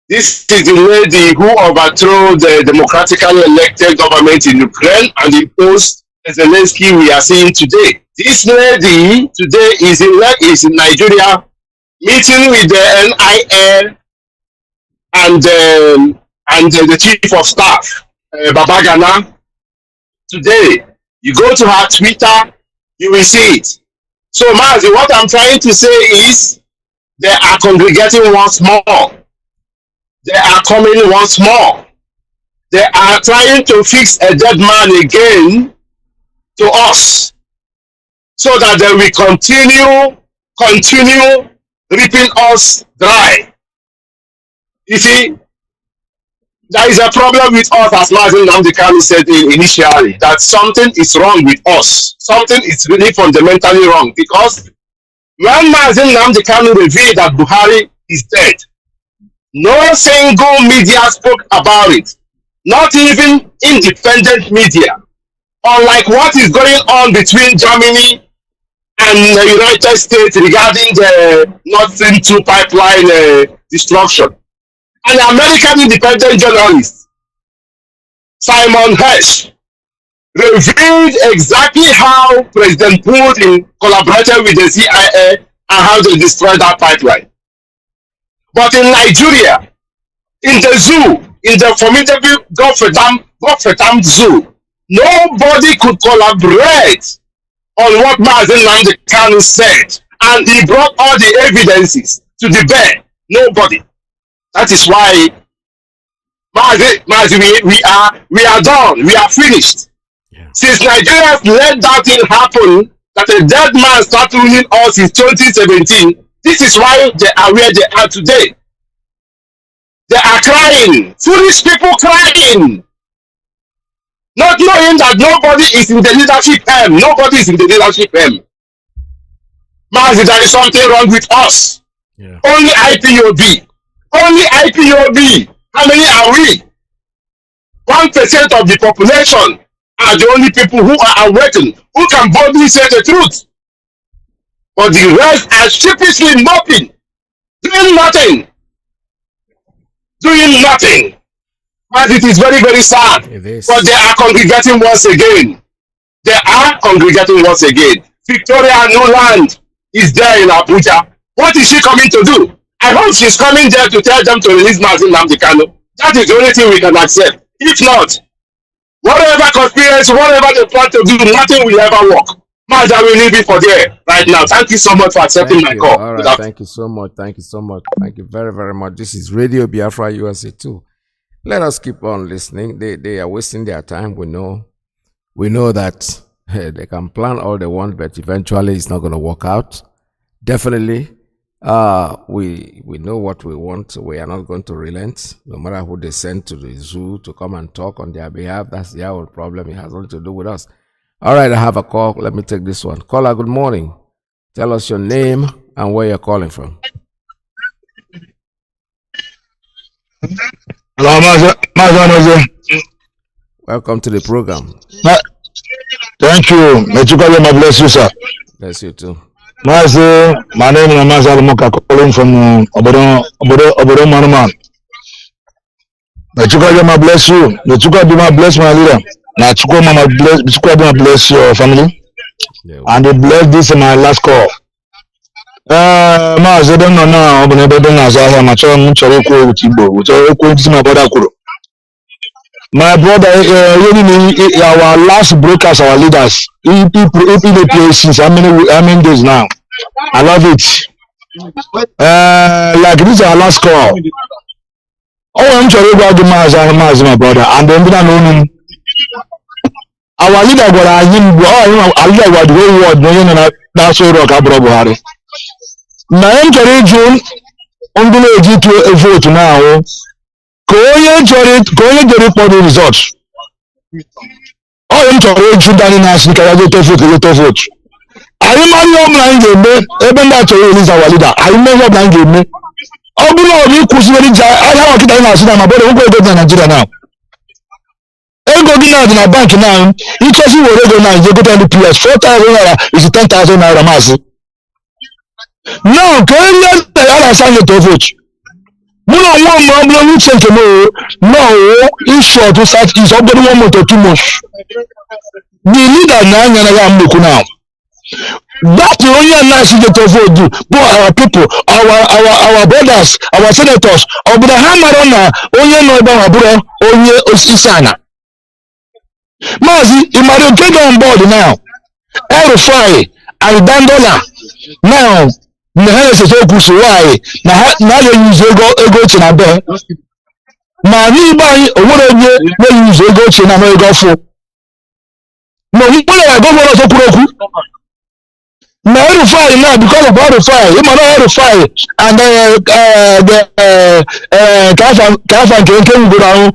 This is the lady who overthrew the democratically elected government in Ukraine and imposed Excellency we are seeing today. This lady today is in Nigeria meeting with the NIL and the chief of staff, Babagana. Today, you go to her Twitter, you will see it. So, Mazi, what I'm trying to say is they are congregating once more. They are coming once more. They are trying to fix a dead man again to us so that they will continue ripping us dry. You see, there is a problem with us, as Mazi Nnamdi said initially, that something is wrong with us. Something is really fundamentally wrong, because when Mazi Nnamdi revealed that Buhari is dead, no single media spoke about it. Not even independent media. Unlike what is going on between Germany and the United States regarding the Nord Stream 2 pipeline destruction. An American independent journalist, Simon Hersh, revealed exactly how President Putin collaborated with the CIA and how they destroyed that pipeline. But in Nigeria, in the zoo, in the formidable Godfredam Zoo, nobody could collaborate on what Mazi Nnamdi said, and he brought all the evidences to the bear. Nobody. That is why, Mazi, we are done. We are finished. Yeah. Since Nigerians let that thing happen, that a dead man started ruling us in 2017, this is why they are where they are today. They are crying. Foolish people crying. Not knowing that nobody is in the leadership M. Nobody is in the leadership M. Mazi, there is something wrong with us. Yeah. Only IPOB. Only IPOB. How many are we? 1% of the population are the only people who are awakened, who can boldly say the truth. But the rest are sheepishly moping, doing nothing. Doing nothing. But it is very, very sad. But they are congregating once again. They are congregating once again. Victoria Nuland is there in Abuja. What is she coming to do? I hope she's coming there to tell them to release Mazi Nnamdi. That is the only thing we can accept. If not, whatever conspiracy, whatever they plan to do, nothing will ever work. Mazi, I will leave it for there right now. Thank you so much for accepting my call. All right, thank you so much. Thank you so much. Thank you very, very much. This is Radio Biafra USA 2. Let us keep on listening. They are wasting their time. We know that they can plan all they want, but eventually it's not going to work out. Definitely, we know what we want. We are not going to relent, no matter who they send to the zoo to come and talk on their behalf. That's their own problem. It has nothing to do with us. All right, I have a call. Let me take this one. Caller, good morning. Tell us your name and where you're calling from. Hello, Mazi Alozie. Welcome to the program. Thank you. May you bless you, sir. Bless you too. Mazi, my name is Mazi Alozie, calling from Obodo Manuman. May you bless you. May you bless my leader. Now, bless your family, and they bless this in my last call. Mazi, I don't know now, but I don't know. My brother, our last brokers, our leaders, if they play since how many days now? I love it. Like this is our last call. Oh, I'm sorry about the Mazi, my brother, and then we don't know him. Our leader got him. Our leader got the whole world. No, that's all rock Buhari. Now I'm sorry, June. I'm going to vote now. Koye jori for the results. Oh, I'm sorry, June. Dani Nasi Karajo to vote. I remember your blind game. Even that is our leader. I remember your blind game. Oh, you Kusiri. I have a kid in my brother. Who go to Nigeria now? Ego gina in a bank now. Each of you will go now. You go to the PS. 4,000 naira is 10,000 naira Mazi. No, can you sign it to vote? No, in short, to start is over 1 month or 2 months. The leader now. That's the only nice thing to vote. But our people, our brothers, our senators, our hammer onye no ba aburo onye osisana. Mazi, you might get on board now. Erufai and Dandola. Now, the hell is so good. Why? Now you use ego to na be. Ma n'igbe anyị onwere onye na-eyuzu ego ochie na ego ọfụ. Ma onwere ya gọvanọ ọzọ kwuru okwu. Na Erufai now because of Erufai, you know Erufai and Kafa nke ngoro ahụ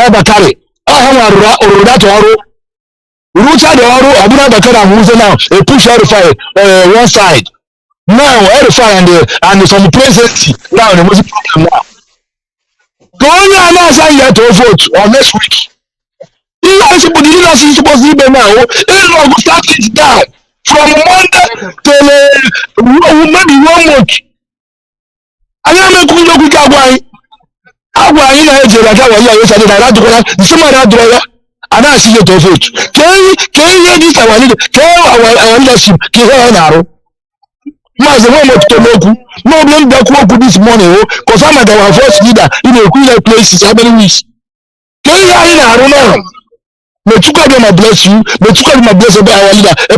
Abakari. Ha nwara ọrụ that ọrụ. Rucha the ọrụ ọbụna Abakari ahụ now a push Erufai one side. Now Erufai and some presidency now the most problem now. Ka onye a na-asa ya to vote on next week. Ihe anyị sịpụ dị na asị supposed to be now. Ịlụ ọgụ start it down. From Monday to maybe 1 month. I am a good look at why. I want you to get away. Yes, I did. I do that. Somebody had to and I see it of it. Can you hear this? I want to tell our leadership. Can you hear Mazi one month to look. No blame that work this morning. Because I'm at our first leader in a cooler places. How many weeks? Can you hear I don't know. May God bless you. May God bless our leader. May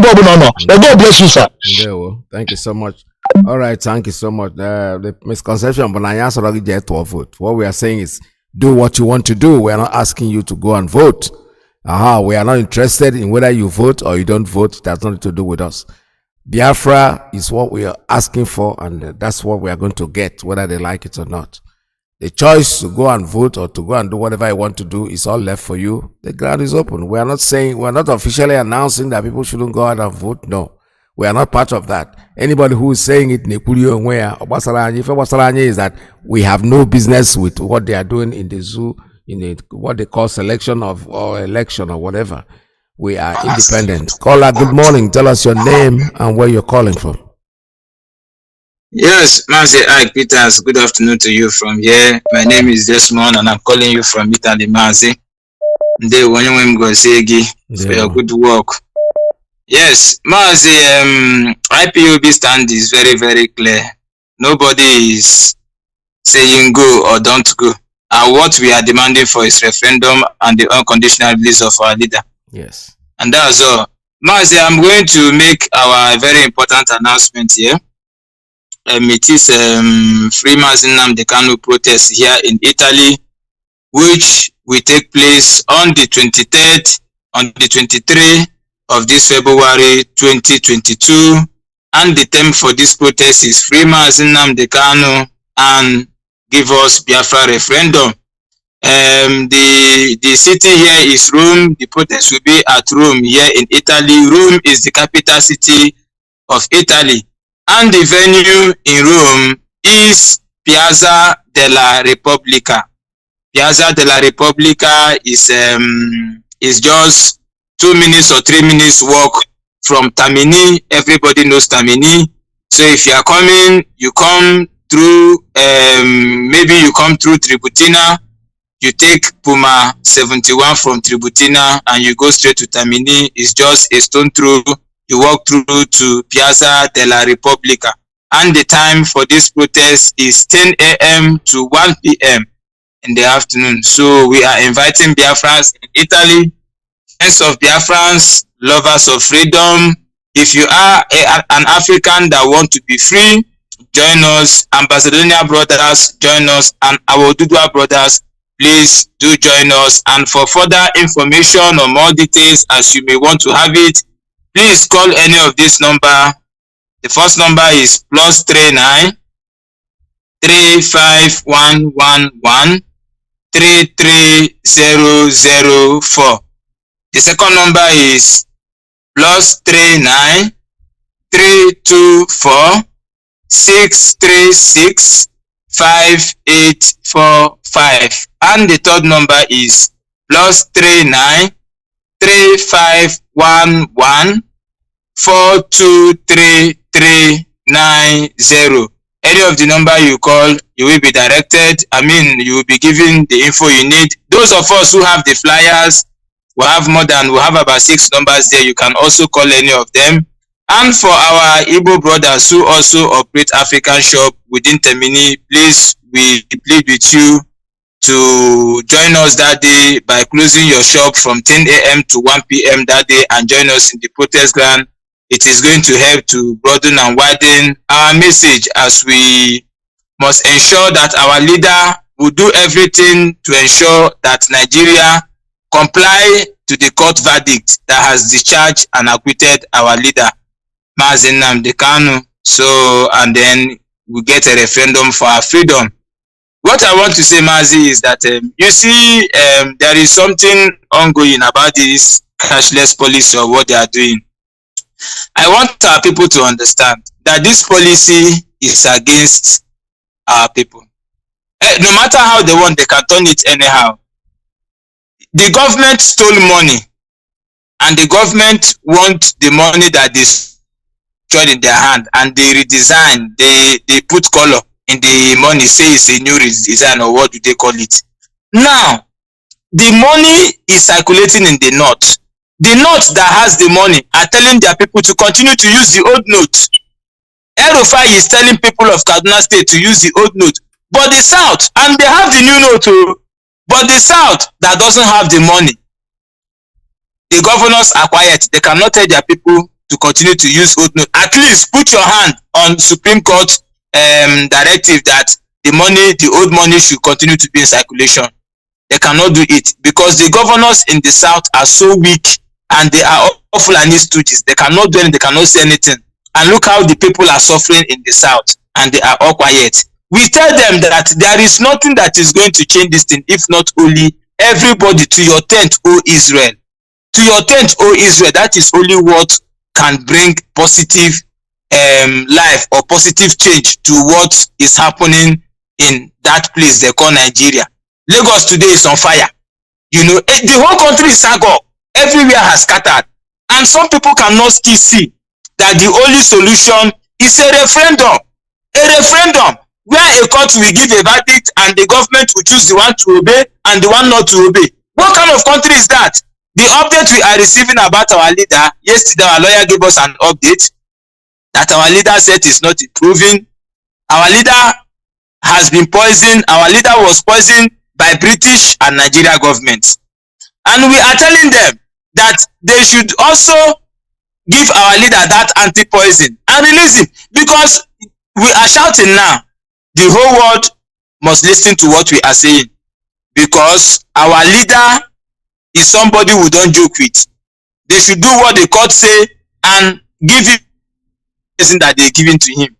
God bless you, sir. There, well, thank you so much. All right, thank you so much. The misconception, but I answer get to vote. What we are saying is, do what you want to do. We are not asking you to go and vote. We are not interested in whether you vote or you don't vote. That's nothing to do with us. Biafra is what we are asking for, and that's what we are going to get, whether they like it or not. The choice to go and vote or to go and do whatever you want to do is all left for you. The ground is open. We are not officially announcing that people shouldn't go out and vote. No, we are not part of that. Anybody who is saying it, is that we have no business with what they are doing in the zoo, what they call selection of or election or whatever. We are independent. Caller, good morning. Tell us your name and where you're calling from. Yes, Mazi Iyke Peters, good afternoon to you from here. My name is Desmond and I'm calling you from Italy, Mazi. For your good work. Yes, Mazi, IPOB stand is very, very clear. Nobody is saying go or don't go. And what we are demanding for is referendum and the unconditional release of our leader. Yes. And that's all. Mazi, I'm going to make our very important announcement here. It is Free Mazi Nnamdi Kanu protest here in Italy, which will take place on the 23rd, on the 23rd of this February 2022. And the theme for this protest is Free Mazi Nnamdi Kanu and give us Biafra referendum. The city here is Rome. The protest will be at Rome here in Italy. Rome is the capital city of Italy. And the venue in Rome is Piazza della Repubblica. Piazza della Repubblica is just 2 minutes or 3 minutes walk from Tamini. Everybody knows Tamini. So if you are coming, you come through, maybe you come through Tributina, you take Puma 71 from Tributina and you go straight to Tamini. It's just a stone throw. You walk through to Piazza della Repubblica. And the time for this protest is 10 a.m. to 1 p.m. in the afternoon. So we are inviting Biafrans in Italy, friends of Biafrans, lovers of freedom. If you are an African that want to be free, join us. Ambassadorial brothers, join us. And our Dudua brothers, please do join us. And for further information or more details, as you may want to have it, please call any of this number. The first number is +39 35111 33004. The second number is +39 324 636 5845. And the third number is +39 3511 423390. Any of the number you call, you will be directed. You will be given the info you need. Those of us who have the flyers, we have about 6 numbers there. You can also call any of them. And for our Igbo brothers who also operate African shop within Temini, please, we plead with you to join us that day by closing your shop from 10 a.m. to 1 p.m. that day and join us in the protest ground. It is going to help to broaden and widen our message, as we must ensure that our leader will do everything to ensure that Nigeria comply to the court verdict that has discharged and acquitted our leader, Mazi Nnamdi Kanu. So, and then we get a referendum for our freedom. What I want to say, Mazi, is that you see, there is something ongoing about this cashless policy or what they are doing. I want our people to understand that this policy is against our people. No matter how they want, they can turn it anyhow. The government stole money, and the government want the money that they stole in their hand, and they redesign, they put color in the money, say it's a new redesign, or what do they call it. Now, the money is circulating in the north. The north that has the money are telling their people to continue to use the old note. El-Rufai is telling people of Kaduna State to use the old note. But the south, and they have the new note too, but the south that doesn't have the money, the governors are quiet. They cannot tell their people to continue to use old note. At least put your hand on Supreme Court directive that the money, the old money, should continue to be in circulation. They cannot do it because the governors in the south are so weak, and they are awful and stooges. They cannot do anything, they cannot say anything. And look how the people are suffering in the south, and they are all quiet. We tell them that there is nothing that is going to change this thing, if not only everybody to your tent, O Israel. To your tent, O Israel. That is only what can bring positive life or positive change to what is happening in that place they call Nigeria. Lagos today is on fire. You know, the whole country is agog. Everywhere has scattered. And some people cannot still see that the only solution is a referendum. A referendum where a court will give a verdict and the government will choose the one to obey and the one not to obey. What kind of country is that? The update we are receiving about our leader, yesterday our lawyer gave us an update that our leader said is not improving. Our leader has been poisoned. Our leader was poisoned by British and Nigeria governments. And we are telling them that they should also give our leader that anti-poison and release him, because we are shouting now. The whole world must listen to what we are saying, because our leader is somebody we don't joke with. They should do what the court say and give him the person that they're giving to him.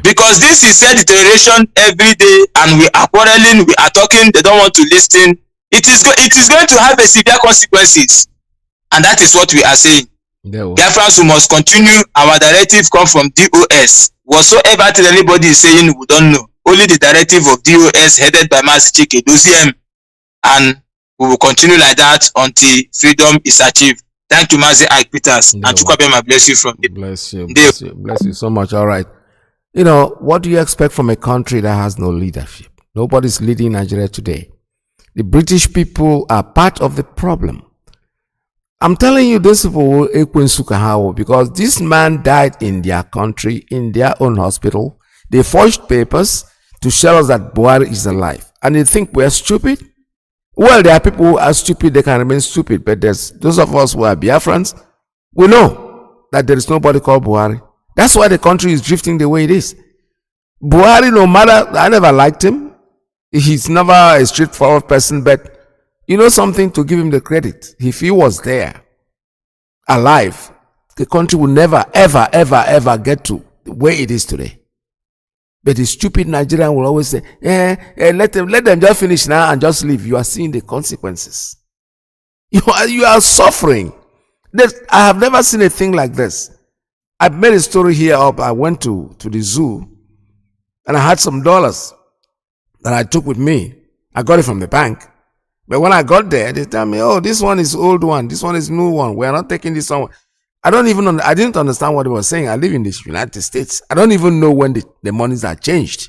Because this is said deterioration every day, and we are quarreling, we are talking, they don't want to listen. It is going to have a severe consequences, and that is what we are saying. Biafrans, we must continue. Our directive come from DOS. Whatsoever thing anybody is saying, we don't know. Only the directive of DOS, headed by Mazi Iyke Mazi, and we will continue like that until freedom is achieved. Thank you, Mazi Iyke, and Chukwabema bless you from the bless you so much. All right. You know, what do you expect from a country that has no leadership? Nobody's leading Nigeria today. The British people are part of the problem. I'm telling you, those people will because this man died in their country, in their own hospital. They forged papers to show us that Buhari is alive. And they think we're stupid? Well, there are people who are stupid, they can remain stupid. But there's those of us who are Biafrans, we know that there is nobody called Buhari. That's why the country is drifting the way it is. Buhari, no matter, I never liked him. He's never a straightforward person, but you know something, to give him the credit. If he was there, alive, the country would never, ever, ever, ever get to where it is today. But the stupid Nigerian will always say, let them just finish now and just leave. You are seeing the consequences. You are suffering. I have never seen a thing like this. I made a story here up. I went to the zoo and I had some dollars that I took with me. I got it from the bank. But when I got there, they tell me, oh, this one is old one. This one is new one. We are not taking this one. I didn't understand what they were saying. I live in the United States. I don't even know when the monies are changed.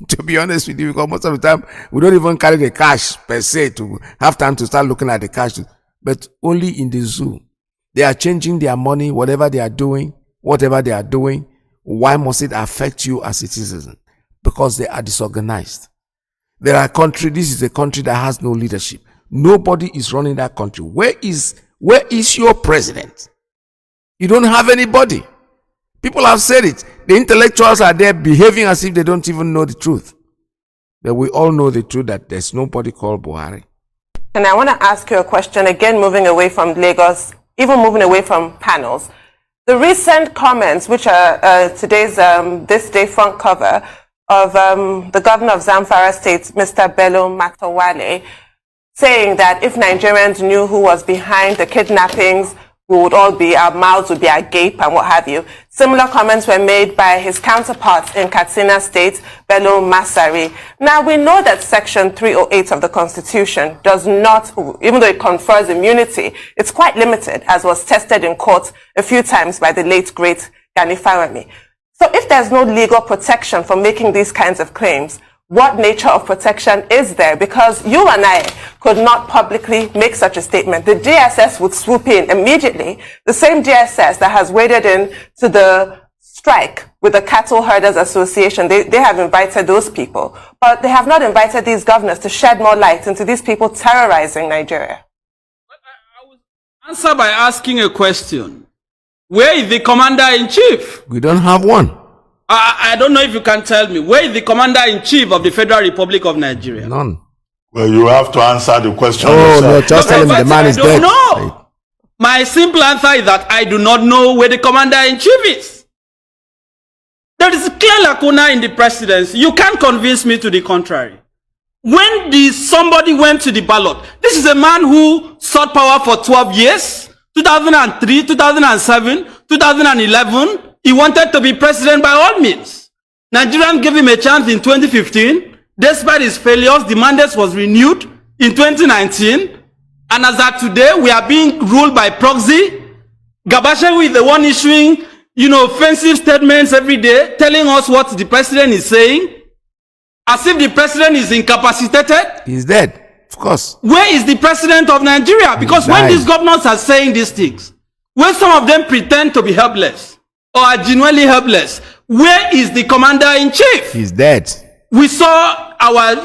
To be honest with you, because most of the time, we don't even carry the cash per se to have time to start looking at the cash. But only in the zoo. They are changing their money, whatever they are doing. Why must it affect you as a citizen? Because they are disorganized. This is a country that has no leadership. Nobody is running that country. Where is your president? You don't have anybody. People have said it. The intellectuals are there behaving as if they don't even know the truth. But we all know the truth that there's nobody called Buhari. And I want to ask you a question, again, moving away from Lagos, even moving away from panels. The recent comments, which are today's This Day front cover of the governor of Zamfara State, Mr. Bello Matawale, saying that if Nigerians knew who was behind the kidnappings, we would all be, our mouths would be agape and what have you. Similar comments were made by his counterparts in Katsina State, Bello Masari. Now, we know that Section 308 of the Constitution does not, even though it confers immunity, it's quite limited, as was tested in court a few times by the late, great Gani Farami. So if there's no legal protection for making these kinds of claims, what nature of protection is there? Because you and I could not publicly make such a statement. The DSS would swoop in immediately. The same DSS that has waded in to the strike with the Cattle Herders Association, they have invited those people. But they have not invited these governors to shed more light into these people terrorizing Nigeria. I will answer by asking a question. Where is the commander-in-chief? We don't have one. I don't know if you can tell me. Where is the commander-in-chief of the Federal Republic of Nigeria? None. Well, you have to answer the question. Oh, no, just tell him the man is dead. No. My simple answer is that I do not know where the commander-in-chief is. There is a clear lacuna in the presidency. You can't convince me to the contrary. When somebody went to the ballot, this is a man who sought power for 12 years, 2003, 2007, 2011, he wanted to be president by all means. Nigerians gave him a chance in 2015. Despite his failures, the mandate was renewed in 2019. And as of today, we are being ruled by proxy. Gabashewu is the one issuing, offensive statements every day, telling us what the president is saying. As if the president is incapacitated. He's dead, of course. Where is the president of Nigeria? Because when these governors are saying these things, when some of them pretend to be helpless, or are genuinely helpless, where is the commander-in-chief? He's dead. We saw our,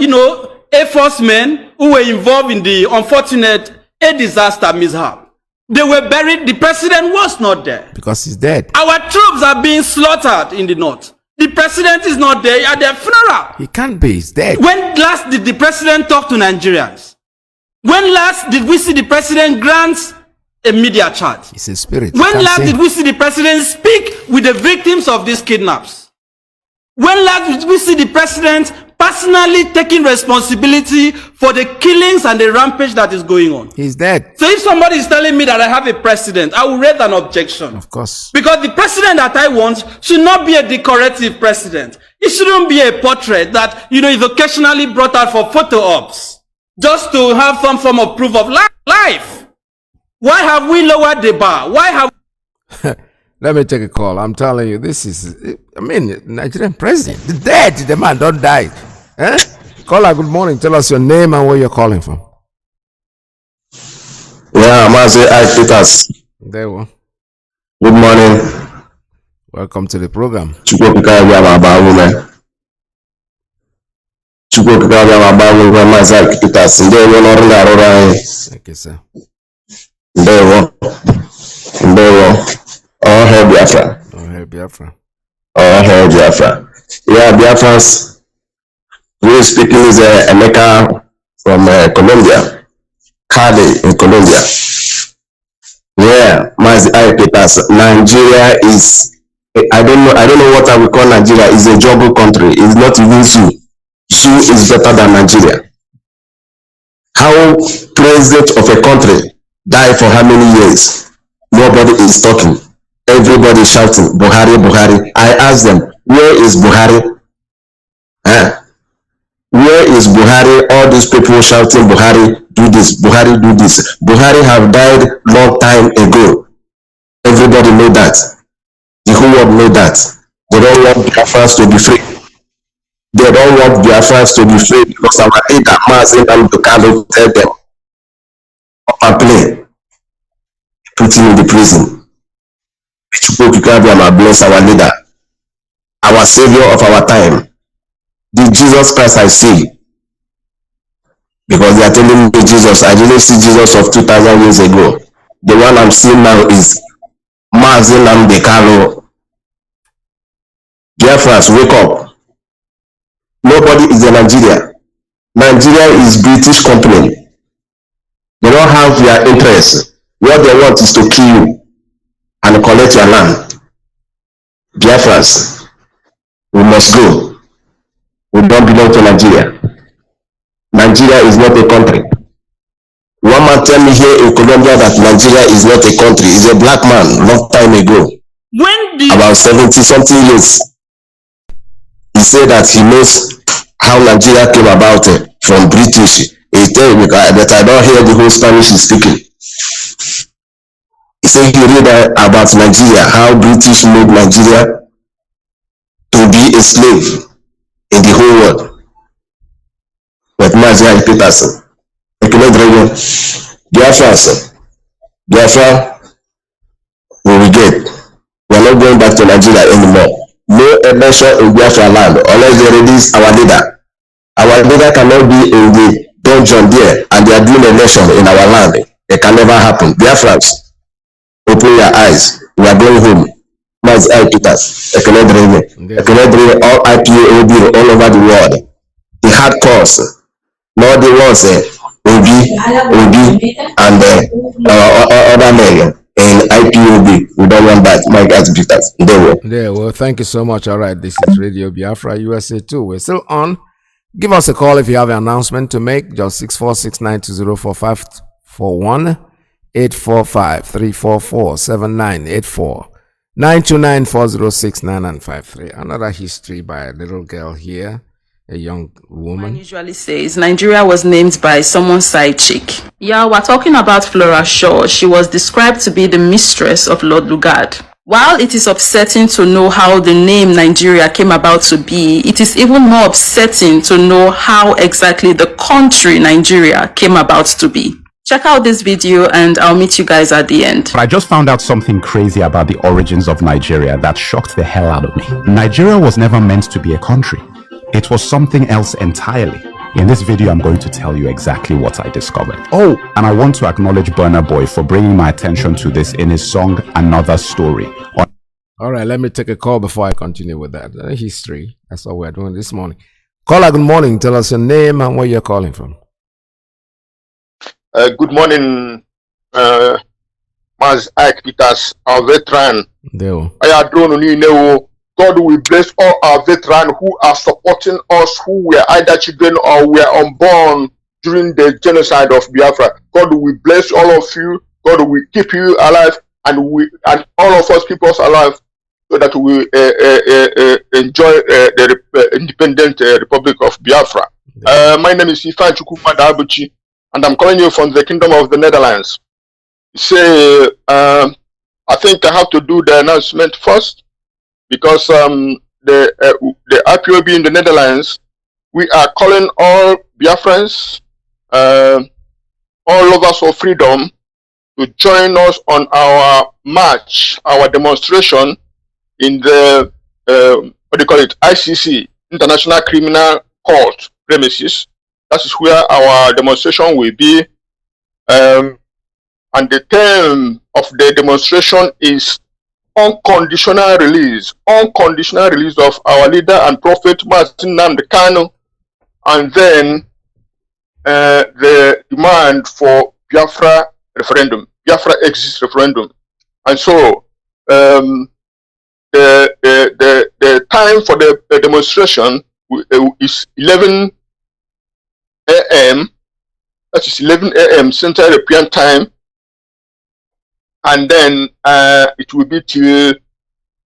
Air Force men who were involved in the unfortunate air disaster mishap. They were buried. The president was not there. Because he's dead. Our troops are being slaughtered in the north. The president is not there at their funeral. He can't be. He's dead. When last did the president talk to Nigerians? When last did we see the president grant a media charge? It's a spirit. When last did we see the president speak with the victims of these kidnaps? When last did we see the president personally taking responsibility for the killings and the rampage that is going on? He's dead. So if somebody is telling me that I have a president, I will raise an objection. Of course. Because the president that I want should not be a decorative president. It shouldn't be a portrait that, is occasionally brought out for photo ops. Just to have some form of proof of life. Why have we lowered the bar? Why have... Let me take a call. I'm telling you, this is... Nigerian president. The dead. The man don't die. Eh? Caller, good morning. Tell us your name and where you're calling from. Yeah, Mazi Iyke. There we go. Good morning. Welcome to the program. Thank you, sir. All hail Biafra. All hail Biafra. All hail Biafra. Yeah, Biafrans. We're speaking is Emeka from Colombia. Cali in Colombia. Yeah, Mazi Iyke. Nigeria is, I don't know what I would call Nigeria. It's a jungle country. It's not even zoo. Zoo is better than Nigeria. How president of a country die for how many years? Nobody is talking. Everybody shouting, Buhari, Buhari. I ask them, where is Buhari? Where is Buhari? All these people shouting, Buhari, do this, Buhari, do this. Buhari have died long time ago. Everybody know that. The whole world know that. They don't want Biafrans to be free. They don't want Biafrans to be free because our leader, Mazi Iyke, tell them, up and play. Put him in the prison. Bless our leader, our savior of our time, the Jesus Christ I see. Because they are telling me Jesus, I didn't see Jesus of 2,000 years ago. The one I'm seeing now is Mazi Iyke. Biafrans, wake up. Nobody is in Nigeria. Nigeria is British company. They don't have their interests. What they want is to kill you and collect your land. Biafrans, we must go. We don't belong to Nigeria. Nigeria is not a country. One man tell me here in Colombia that Nigeria is not a country. He's a black man, long time ago. About 70 something years. He said that he knows how Nigeria came about from British. He tell me that I don't hear the whole Spanish he's speaking. He said he read about Nigeria, how British made Nigeria to be a slave in the whole world. But Mazi Iyke Mazi, Biafra, we will get. We are not going back to Nigeria anymore. No election in Biafra land unless they release our leader. Our leader cannot be in the dungeon there and they are doing election in our land. It can never happen. Biafrans, open your eyes. We are going home. Mazi Iyke Mazi, all IPOB all over the world. The hardcores, not the ones Obi, and other men in IPOB. We don't want that. My guys, there. Well, thank you so much. All right, this is Radio Biafra USA 2. We're still on. Give us a call if you have an announcement to make. Just 646-920-4541, 845-344-7984, 929-406-9953. Another history by a little girl here, a young woman. Usually says Nigeria was named by someone's side chick. Yeah, we're talking about Flora Shaw. She was described to be the mistress of Lord Lugard. While it is upsetting to know how the name Nigeria came about to be, it is even more upsetting to know how exactly the country Nigeria came about to be. Check out this video and I'll meet you guys at the end. I just found out something crazy about the origins of Nigeria that shocked the hell out of me. Nigeria was never meant to be a country. It was something else entirely. In this video, I'm going to tell you exactly what I discovered. Oh, and I want to acknowledge Burna Boy for bringing my attention to this in his song, Another Story. All right, let me take a call before I continue with that. History, that's what we're doing this morning. Caller, good morning. Tell us your name and where you're calling from. Good morning, Mazi Iyke Mazi, our veteran. God will bless all our veterans who are supporting us, who were either children or were unborn during the genocide of Biafra. God will bless all of you. God will keep you alive, and all of us keep us alive, so that we enjoy the independent Republic of Biafra. My name is Ifan Chukwuma, and I'm calling you from the Kingdom of the Netherlands. Say, I think I have to do the announcement first. Because the IPOB in the Netherlands, we are calling all Biafrans, all lovers of freedom, to join us on our march, our demonstration in the what do you call it, ICC, International Criminal Court premises. That is where our demonstration will be, and the term of the demonstration is unconditional release of our leader and prophet Nnamdi Kanu, and then the demand for Biafra referendum, Biafra exist referendum. And so the time for the demonstration is 11 a.m. That is 11 a.m. Central European time. And then it will be till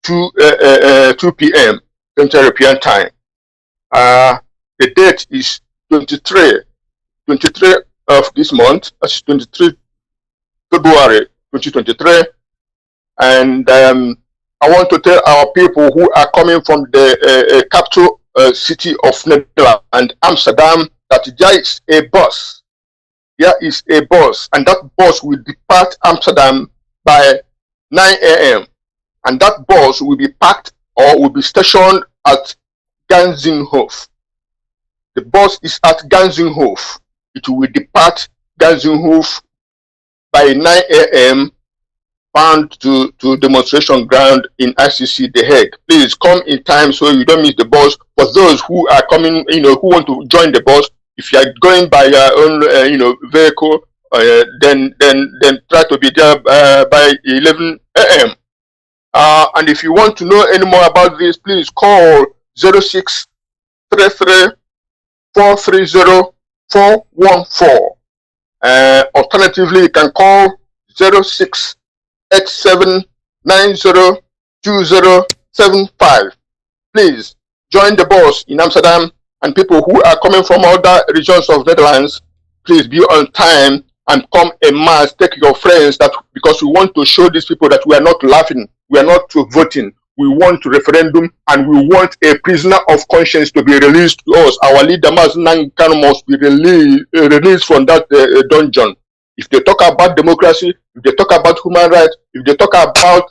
2 p.m. Central European time. The date is 23 of this month. That's 23 February 2023. And I want to tell our people who are coming from the capital city of Netherlands and Amsterdam that there is a bus. There is a bus, and that bus will depart Amsterdam by 9 a.m. and that bus will be packed or will be stationed at Ganzenhof. The bus is at Ganzenhof. It will depart Ganzenhof by 9 a.m. bound to demonstration ground in ICC The Hague. Please come in time so you don't miss the bus. For those who are coming, who want to join the bus, If you are going by your own, vehicle, then try to be there by 11 a.m. And if you want to know any more about this, please call 0633 430 414. Alternatively, you can call 0687 90 2075. Please join the bus in Amsterdam, and people who are coming from other regions of Netherlands, please be on time and come en masse. Take your friends, that because we want to show these people that we are not laughing, we are not voting. We want referendum, and we want a prisoner of conscience to be released to us. Our leader, Mazi Iyke, must be released from that dungeon. If they talk about democracy, if they talk about human rights, if they talk about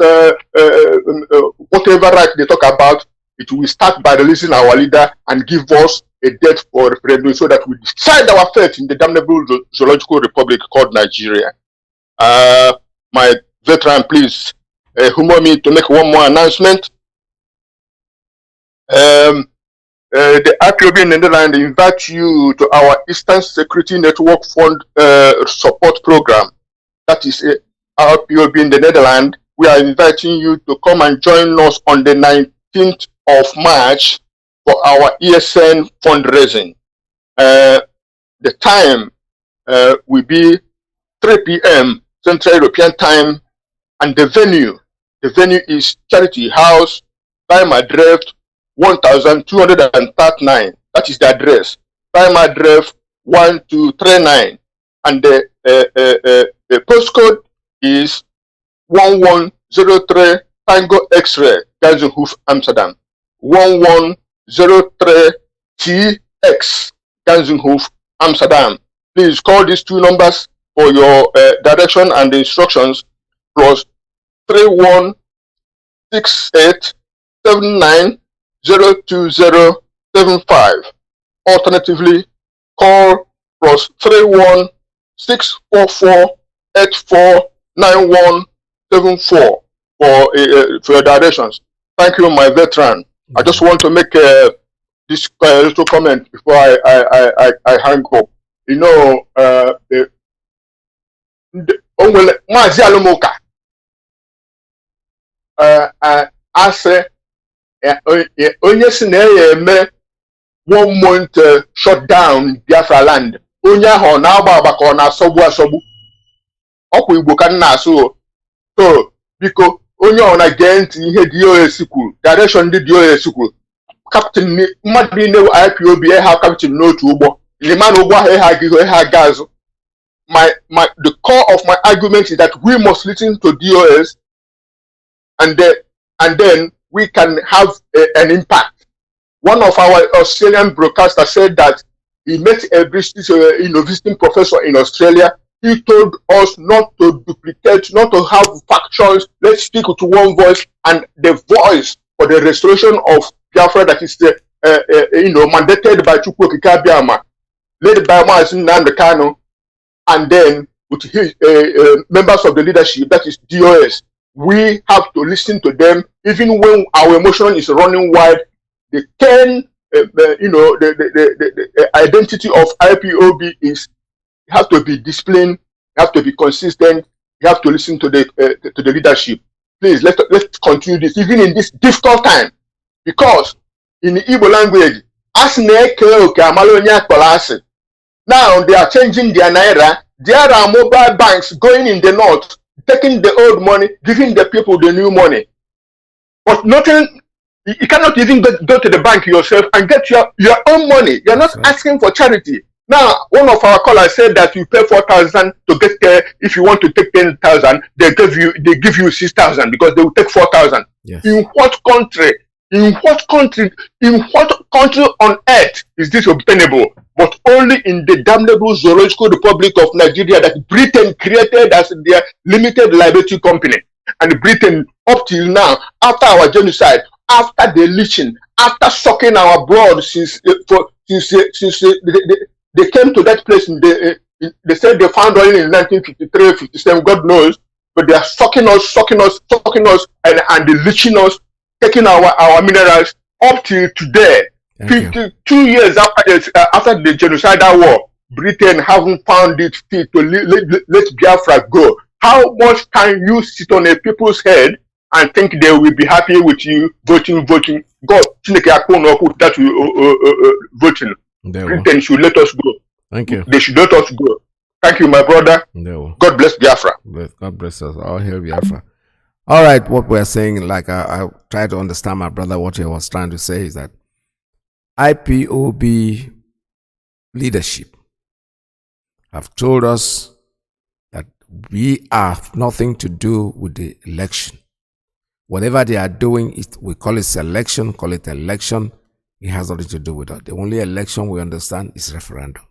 whatever right they talk about, it will start by releasing our leader and give us a date for referendum so that we decide our fate in the damnable zoological republic called Nigeria. My veteran, please humor me to make one more announcement. The IPOB in the Netherlands invite you to our Eastern Security Network Fund support program. That is IPOB in the Netherlands. We are inviting you to come and join us on the 19th of March for our ESN fundraising. The time will be 3 p.m. Central European Time, and the venue is Charity House, Time Drift 1239. That is the address. Time Drift 1239, and the postcode is 1103 Tango X-Ray, Ganzenhoef, Amsterdam. 1103 TX, Ganzenhoef, Amsterdam. Please call these two numbers for your direction and instructions, plus 316879002075. Alternatively, call plus 31644849174 for your directions. Thank you, my veteran. I just want to make this little comment before I hang up. You know, Mazi Alozie, I say, onye si na eme 1 month shutdown in Biafra land. Onye ahụ na-agba agba ka ọ na-asọgbu asọgbu. Ọkwa Igbo ka nna asụ. So, biko, onye ọ na-ege ntị ihe DOS kwuru, direction ndị DOS kwuru. Captain mmadụ niile IPOB ha captain n'otu ụgbọ. Liman ụgbọ ahụ ha aga azụ. The core of my argument is that we must listen to DOS, and then we can have an impact. One of our Australian broadcasters said that he met a British visiting professor in Australia. He told us not to duplicate, not to have factions. Let's speak to one voice, and the voice for the restoration of Biafra that is mandated by Chukwu Okike Abiama, led by Mazi Nnamdi, and then with his members of the leadership, that is DOS. We have to listen to them, even when our emotion is running wild. The identity of IPOB is you have to be disciplined, you have to be consistent, you have to listen to the leadership. Please let's continue this, even in this difficult time, because in the Igbo language, now they are changing their naira. There are mobile banks going in the north, taking the old money, giving the people the new money. But nothing, you cannot even go to the bank yourself and get your own money. You're not asking for charity. Now, one of our callers said that you pay 4,000 to get there. If you want to take 10,000, they give you 6,000 because they will take 4,000. Yes. In what country on earth is this obtainable? But only in the damnable zoological republic of Nigeria that Britain created as their limited liability company. And Britain, up till now, after our genocide, after the lynching, after sucking our blood since they came to that place, they said they found oil in 1953, 57, God knows, but they are sucking us, and they're leeching us, taking our minerals up till today. 52 years after the genocidal war, Britain haven't found it fit to let Biafra go. How much can you sit on a people's head and think they will be happy with you voting? God, that voting. Britain should let us go. Thank you. They should let us go. Thank you, my brother. God bless Biafra. God bless us. All hail Biafra. All right, what we're saying, like I try to understand my brother, what he was trying to say is that IPOB leadership have told us that we have nothing to do with the election. Whatever they are doing, we call it selection, call it election. It has nothing to do with that. The only election we understand is referendum.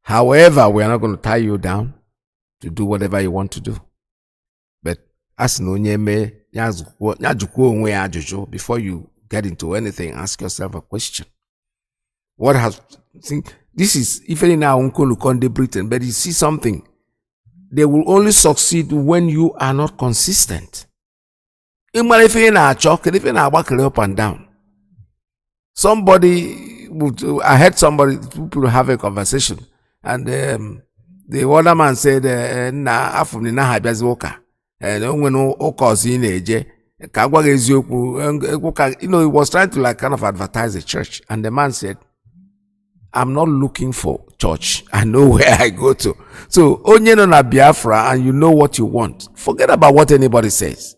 However, we are not going to tie you down to do whatever you want to do. But as before you get into anything, ask yourself a question. What has, see, this is even in our uncle Britain, but you see something. They will only succeed when you are not consistent. Up and down. Somebody, I heard somebody, people have a conversation, and the other man said, and when he was trying to like kind of advertise the church, and the man said, I'm not looking for church. I know where I go to. So, onye na Biafra, and you know what you want. Forget about what anybody says.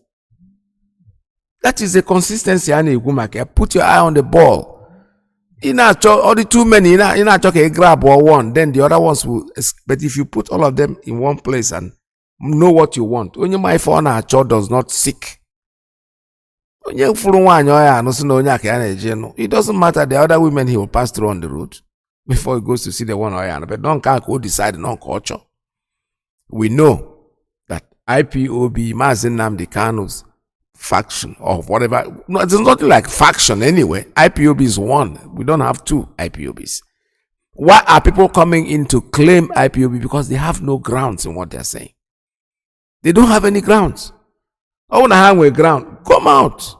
That is the consistency. Put your eye on the ball. All the too many, a grab or one, then the other ones will. But if you put all of them in one place and know what you want, only my phone does not seek. It doesn't matter the other women he will pass through on the road before he goes to see the one but don't go decide non culture. We know that IPOB, Mazi Nnamdi Kanu's faction or whatever. No, it's nothing like faction anyway. IPOB is one. We don't have two IPOBs. Why are people coming in to claim IPOB? Because they have no grounds in what they're saying. They don't have any grounds. I want to hang with ground. Come out.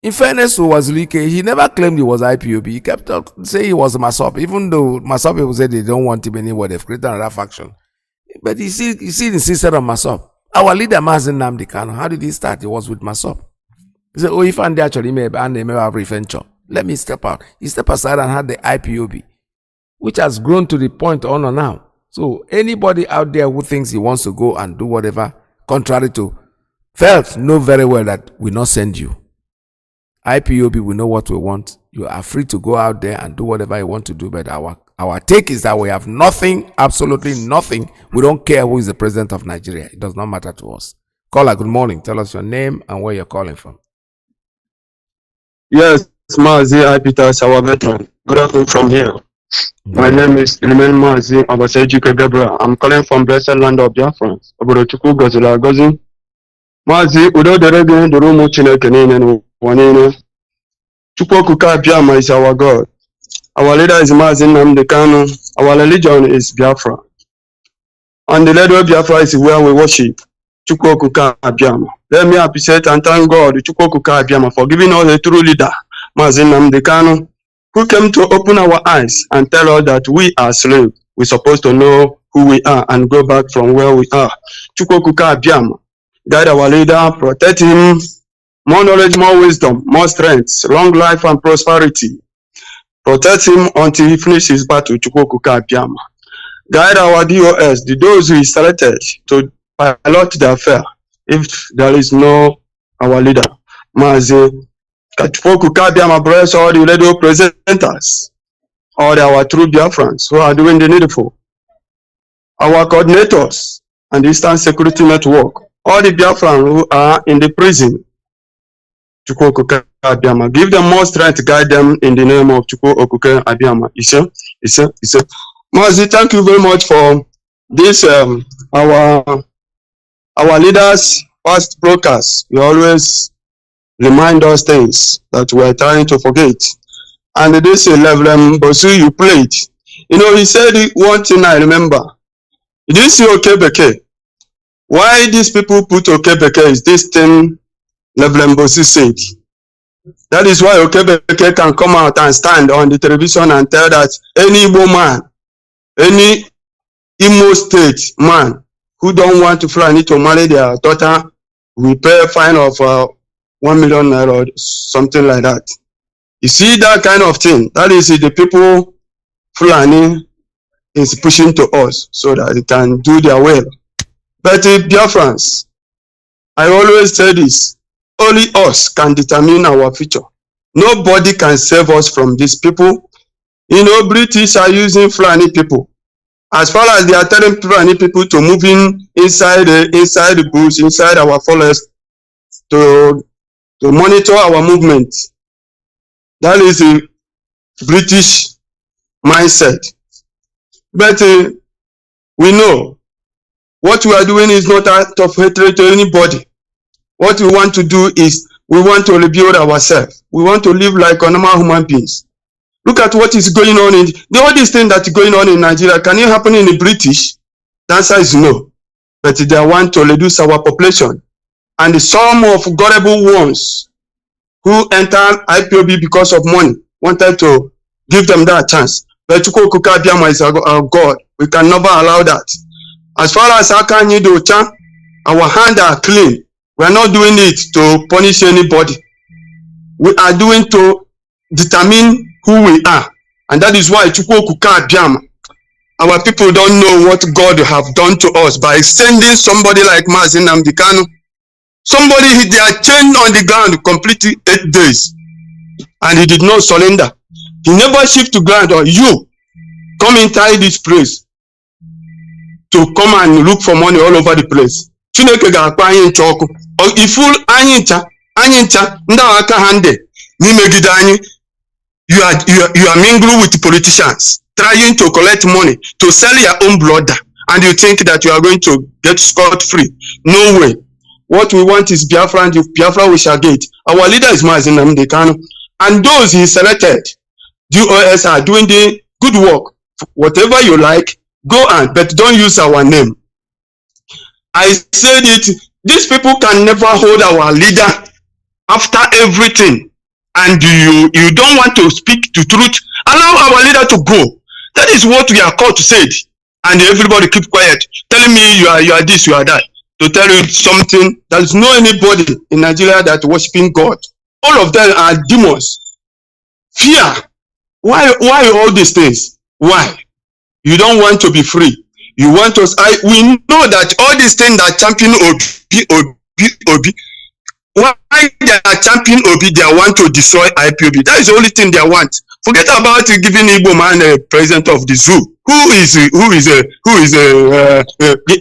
In fairness to Mazi Iyke, he never claimed he was IPOB. He kept saying he was Masop, even though Masop people said they don't want him anywhere. They've created another faction. But he insisted on Masop. Our leader, Mazi Nnamdi Kanu, how did he start? He was with Masop. He said, if I'm actually let me step out. He stepped aside and had the IPOB, which has grown to the point on now. So anybody out there who thinks he wants to go and do whatever, contrary to Phelps, know very well that we not send you. IPOB, we know what we want. You are free to go out there and do whatever you want to do, but our take is that we have nothing, absolutely nothing. We don't care who is the president of Nigeria. It does not matter to us. Caller, good morning. Tell us your name and where you're calling from. Yes, Mazi Iyke, our veteran. Good afternoon from here. My name is Iyke Mazi Alozie. I'm calling from blessed land of Biafrans. Mazi, udo derege the room Chineke nene wanene. Chukwuka Biama is our God. Our leader is Mazi Nnamdi Kanu. Our religion is Biafra. And the leader of Biafra is where we worship. Chukwuka Biama. Let me appreciate and thank God Chukwuka Biama for giving us a true leader, Mazi Nnamdi Kanu, who came to open our eyes and tell us that we are slaves. We're supposed to know who we are and go back from where we are. Chukwuka Biama. Guide our leader, protect him, more knowledge, more wisdom, more strength, long life and prosperity. Protect him until he finishes his battle. Chukwuka Biama. Guide our DOS, those who is selected to pilot the affair. If there is no our leader, Mazi Chukwuka Biama, bless all the radio presenters, all our true Biafrans who are doing the needful, our coordinators and the Eastern Security Network, all the Biafrans who are in the prison. Chukwuka Biama, give them more strength, guide them in the name of Chukwuka Biama. Ise. Mazi, thank you very much for this. Our leaders, past brokers, you always remind us things that we are trying to forget. And this level Bosu you played. You know, he said one thing I remember. Did you see Okebeke? Why these people put Okebeke is this thing Bosu said. That is why Okebeke can come out and stand on the television and tell that any woman, any Imo State man who don't want to fly need to marry their daughter will pay a fine of 1 million naira or something like that. You see that kind of thing. That is the people Fulani is pushing to us so that they can do their will. But Biafrans, I always say this, only us can determine our future. Nobody can save us from these people. You know, British are using Fulani people. As far as they are telling Fulani people to move inside the bush, inside our forest, to monitor our movement. That is a British mindset. But we know what we are doing is not out of hatred to anybody. What we want to do is we want to rebuild ourselves. We want to live like normal human beings. Look at what is going on in all these things that is going on in Nigeria. Can it happen in the British? The answer is no. But they want to reduce our population. And some of gullible ones who enter IPOB because of money wanted to give them that chance. But Chukwu Biama is our God. We can never allow that. As far as Akanyi Docha, our hands are clean. We are not doing it to punish anybody. We are doing to determine who we are. And that is why Chukwu Biama, our people don't know what God have done to us by sending somebody like Mazi Nnamdi. Somebody hit their chain on the ground completely 8 days. And he did not surrender. He never shift to ground or you come inside this place to come and look for money all over the place. Chineke ga-akpa anyị ncha ọkụ. Iful anyị ncha ndị aka ha nde n'imegide anyị. You are mingling with politicians, trying to collect money to sell your own blood, and you think that you are going to get scot-free. No way. What we want is Biafra, and if Biafra we shall get. Our leader is Mazi Nnamdi Kanu, and those he selected, DOS are doing the good work. Whatever you like, go on, but don't use our name. I said it, these people can never hold our leader after everything, and you don't want to speak the truth. Allow our leader to go. That is what we are called to say. And everybody keep quiet, telling me you are this, you are that. To tell you something, there is no anybody in Nigeria that worshiping God. All of them are demons. Fear. Why all these things? Why? You don't want to be free. You want us. We know that all these things that champion Obi. Why they are champion Obi? They want to destroy IPOB. That is the only thing they want. Forget about giving Igbo man a president of the zoo.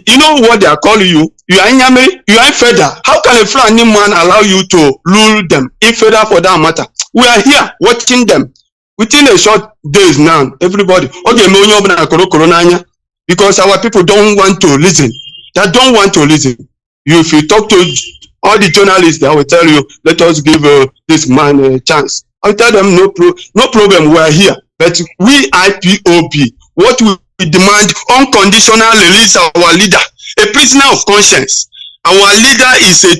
You know what they are calling you? You are Nyame, you are Feda. How can a Fulani man allow you to rule them? If Feda for that matter. We are here watching them. Within a short days now, everybody, okay, because our people don't want to listen. They don't want to listen. If you talk to all the journalists, they will tell you, let us give this man a chance. I tell them, no problem, we are here. But we IPOB, what we demand, unconditional release our leader, a prisoner of conscience. Our leader is a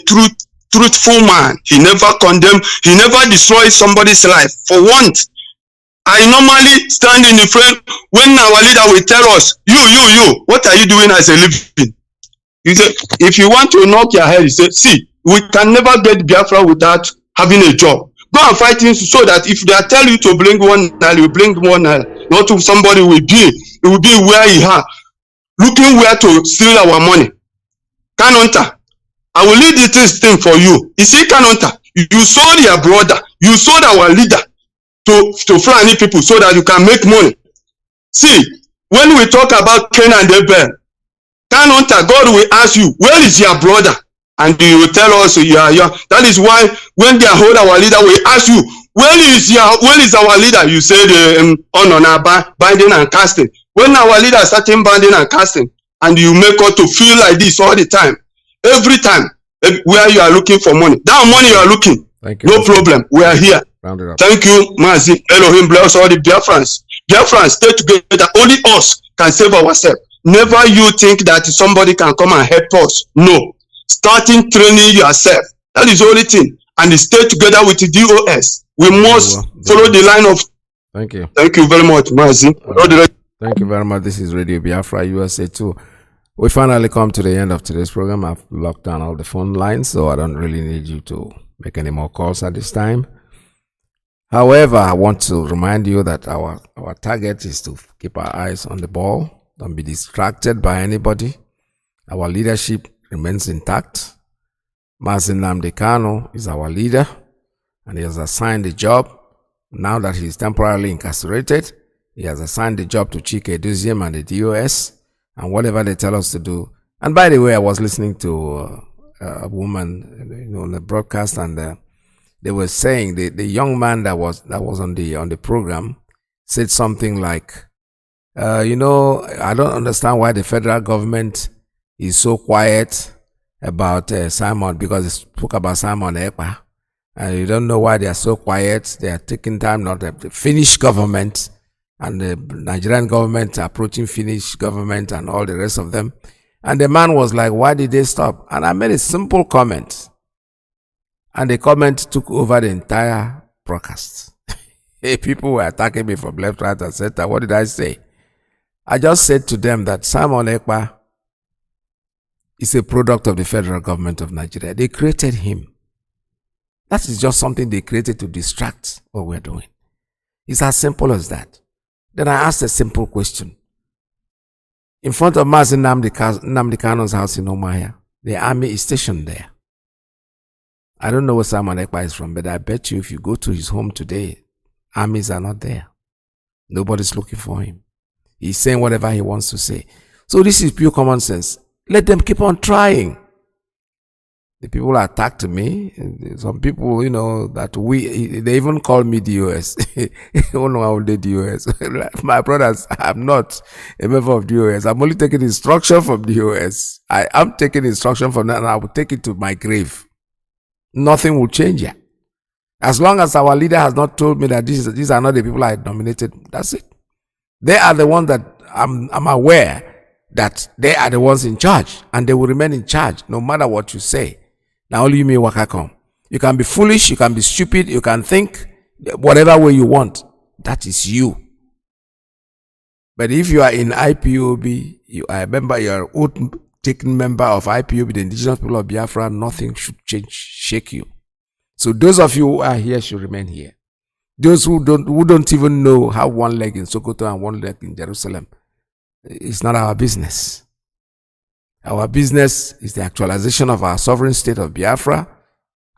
truthful man. He never condemn, he never destroys somebody's life for once. I normally stand in the frame when our leader will tell us, you, what are you doing as a living? You say, if you want to knock your head, you say, see, we can never get Biafra without having a job. Go and fight things so that if they tell you to bring one naira, you bring one naira. Not to somebody will be where he has, looking where to steal our money. Kanonta, I will lead this thing for you. You see, Kanonta, you sold your brother, you sold our leader to Fulani people so that you can make money. See, when we talk about Cain and Abel, Kanonta, God will ask you, where is your brother? And you will tell us you are young. That is why when they hold our leader, we ask you, where is our leader? You said binding and casting. When our leader starting binding and casting, and you make us to feel like this all the time, every time, where you are looking for money, that money you are looking, no problem. We are here. Thank you, Mazi. Elohim bless all the Biafrans. Biafrans, stay together. Only us can save ourselves. Never you think that somebody can come and help us. No. Starting training yourself. That is the only thing. and stay together with the DOS. We must follow the line of. Thank you. Thank you very much, Mazi. Thank you very much. This is Radio Biafra USA 2. We finally come to the end of today's program. I've locked down all the phone lines, so I don't really need you to make any more calls at this time. However, I want to remind you that our target is to keep our eyes on the ball. Don't be distracted by anybody. Our leadership remains intact. Mazi Nnamdi Kanu is our leader, and he has assigned the job. Now that he's temporarily incarcerated, he has assigned the job to Iyke Mazi and the DOS, and whatever they tell us to do. And by the way, I was listening to a woman, on the broadcast, and they were saying the young man that was on the program said something like, I don't understand why the federal government is so quiet about Simon, because they spoke about Simon Ekpa, and you don't know why they are so quiet. They are taking time, not the Finnish government and the Nigerian government approaching Finnish government and all the rest of them. And the man was like, why did they stop? And I made a simple comment, and the comment took over the entire broadcast. People were attacking me from left, right, and center. What did I say? I just said to them that Simon Ekpa is a product of the federal government of Nigeria. They created him. That is just something they created to distract what we're doing. It's as simple as that. Then I asked a simple question. In front of Mazi Nnamdi Kanu's house in Omaya, the army is stationed there. I don't know where Simon Ekpa is from, but I bet you if you go to his home today, armies are not there. Nobody's looking for him. He's saying whatever he wants to say. So this is pure common sense. Let them keep on trying. The people attacked me. Some people, that they even call me DOS. I don't know how they DOS. My brothers, I'm not a member of DOS. I'm only taking instruction from DOS. I am taking instruction from that, and I will take it to my grave. Nothing will change here. As long as our leader has not told me that these are not the people I nominated, that's it. They are the ones that I'm aware that they are the ones in charge, and they will remain in charge no matter what you say. Now only you may waka come. You can be foolish, you can be stupid, you can think whatever way you want. That is you. But if you are in IPOB, you are a member, you are an oath-taken member of IPOB, the indigenous people of Biafra, nothing should shake you. So those of you who are here should remain here. Those who don't even know how one leg in Sokoto and one leg in Jerusalem, it's not our business. Our business is the actualization of our sovereign state of Biafra.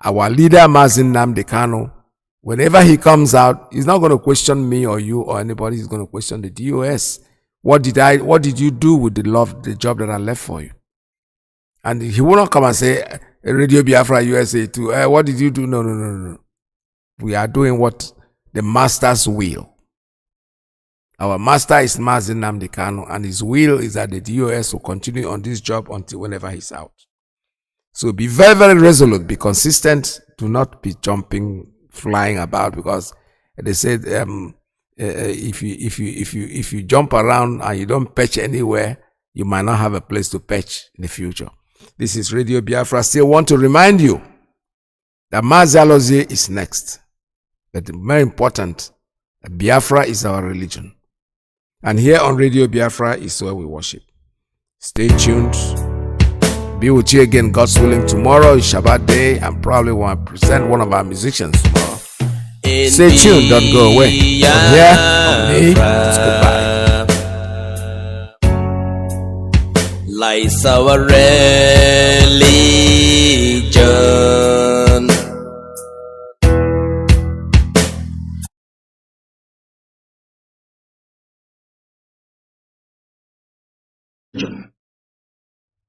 Our leader, Mazi Nnamdi Kanu, whenever he comes out, he's not going to question me or you or anybody. He's going to question the DOS. What did you do with the job that I left for you? And he will not come and say, Radio Biafra USA 2, what did you do? No. We are doing what the master's will. Our master is Mazi Nnamdi Kanu, and his will is that the DOS will continue on this job until whenever he's out. So be very, very resolute, be consistent, do not be jumping, flying about, because they said if you jump around and you don't perch anywhere, you might not have a place to perch in the future. This is Radio Biafra. Still want to remind you that Mazi Alozie is next. But very important, Biafra is our religion. And here on Radio Biafra is where we worship. Stay tuned. Be with you again, God's willing. Tomorrow is Shabbat day, and probably want to present one of our musicians tomorrow. Stay tuned, don't go away. From here, from me, it's goodbye. Lies our religion.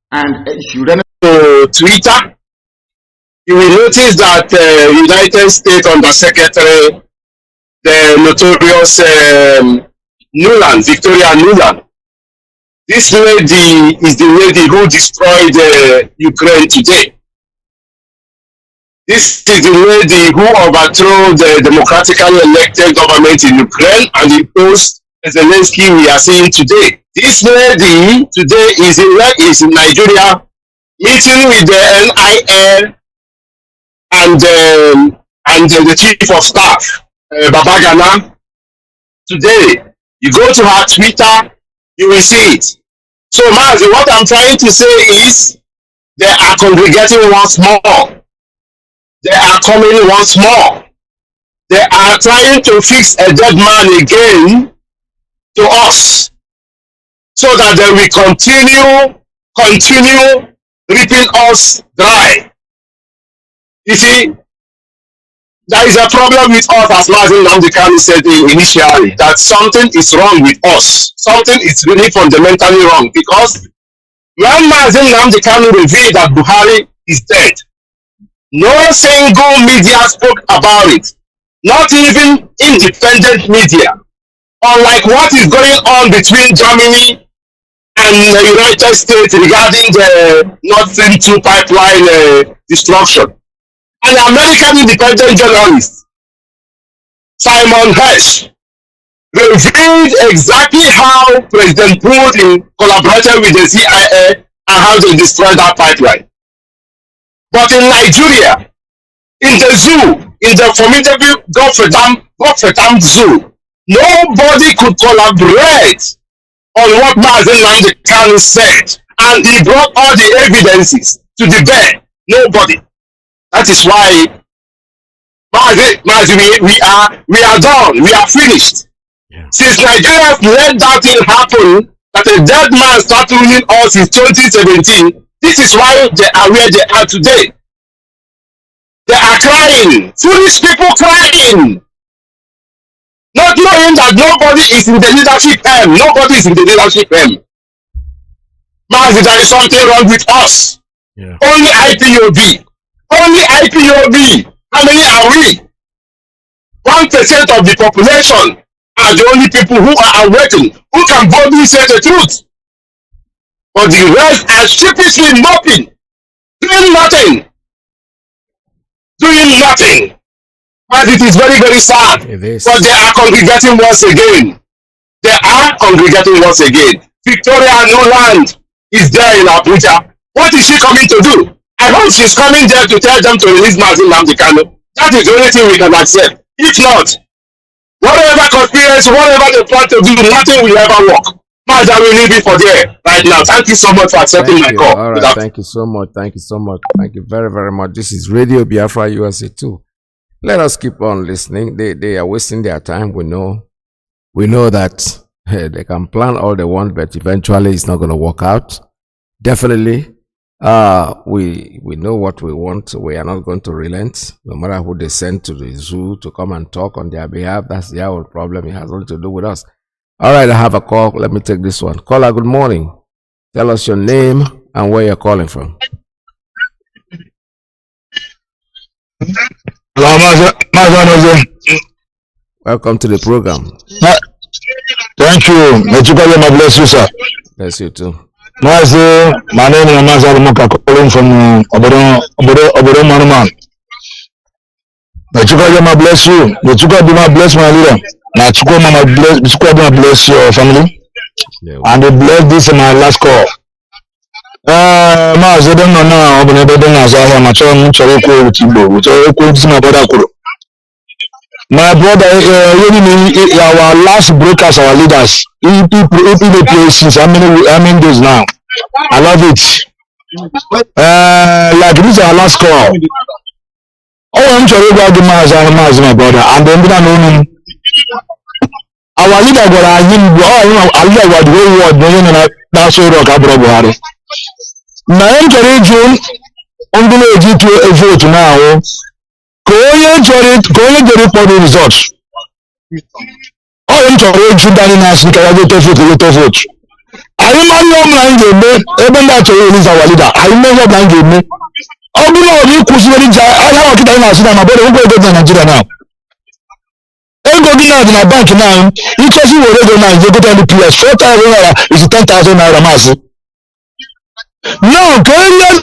And if you run to Twitter, you will notice that United States Undersecretary, the notorious Victoria Nuland, this lady is the lady who destroyed Ukraine today. This is the lady who overthrew the democratically elected government in Ukraine and imposed Excellency we are seeing today. This lady today is in Nigeria meeting with the NIL and the chief of staff, Babagana. Today, you go to her Twitter, you will see it. So, Mazi, what I'm trying to say is, they are congregating once more. They are coming once more. They are trying to fix a dead man again to us, so that they will continue ripping us dry. You see, there is a problem with us, as Mazi Nnamdi said initially, that something is wrong with us. Something is really fundamentally wrong, because when Mazi Nnamdi revealed that Buhari is dead, no single media spoke about it. Not even independent media. Unlike what is going on between Germany and the United States regarding the Nord Stream 2 pipeline destruction. An American independent journalist, Simon Hersh, revealed exactly how President Putin collaborated with the CIA and how they destroyed that pipeline. But in Nigeria, in the zoo, in the formidable Godfredam Zoo, nobody could collaborate on what Mazi Nnamdi said, and he brought all the evidences to the bear. Nobody. That is why, Mazi, we are done. We are finished. Yeah. Since Nigeria let that thing happen, that a dead man started ruling us in 2017, this is why they are where they are today. They are crying. Foolish people crying. Not knowing that nobody is in the leadership M. Nobody is in the leadership M. Mazi, there is something wrong with us. Yeah. Only IPOB. Only IPOB. How many are we? 1% of the population are the only people who are awakened, who can boldly say the truth. But the rest are sheepishly moping, doing nothing. Doing nothing. But it is very, very sad. But they are congregating once again. They are congregating once again. Victoria Nuland is there in Abuja. What is she coming to do? I hope she's coming there to tell them to release Mazi Nnamdi. That is the only thing we can accept. If not, whatever conspiracy, whatever they plan to do, nothing will ever work. Mazi, I will leave it for there right now. Thank you so much for accepting my call. All right, thank you so much. Thank you so much. Thank you very, very much. This is Radio Biafra USA 2. Let us keep on listening. They are wasting their time. We know that they can plan all they want, but eventually it's not going to work out. Definitely, we know what we want. So we are not going to relent, no matter who they send to the zoo to come and talk on their behalf. That's their own problem. It has nothing to do with us. All right, I have a call. Let me take this one. Caller, good morning. Tell us your name and where you're calling from. Hello, Mazi. Welcome to the program. Thank you. May God bless you, sir. Bless you too. Mazi, my name is Mazi Alozie, calling from Obodo Manuman. May God bless you. May God bless my leader. May God bless your family. Yeah. And they bless this in my last call. Mazi, don't know now. But I don't know. So I'm my brother, our last brokers, our leaders, EP places, how many days now? I love it. Like this is our last call. Oh, I'm sorry about the Mazi, my brother, and then I know him. Our leader got him. I love what the whole world. That's so rock Buhari. Now I'm sorry, June. I'm going to do a vote now. Going to report the results. Oh, I'm sorry, June. That's the vote. I remember blind game. Even that is our leader. I remember blind game. Oh, you could see I have to do my brother. Who go to Nigeria now? I'm going out in a bank now. You can see what they now. You go to the PS. 4,000 is 10,000 naira mass. No, can you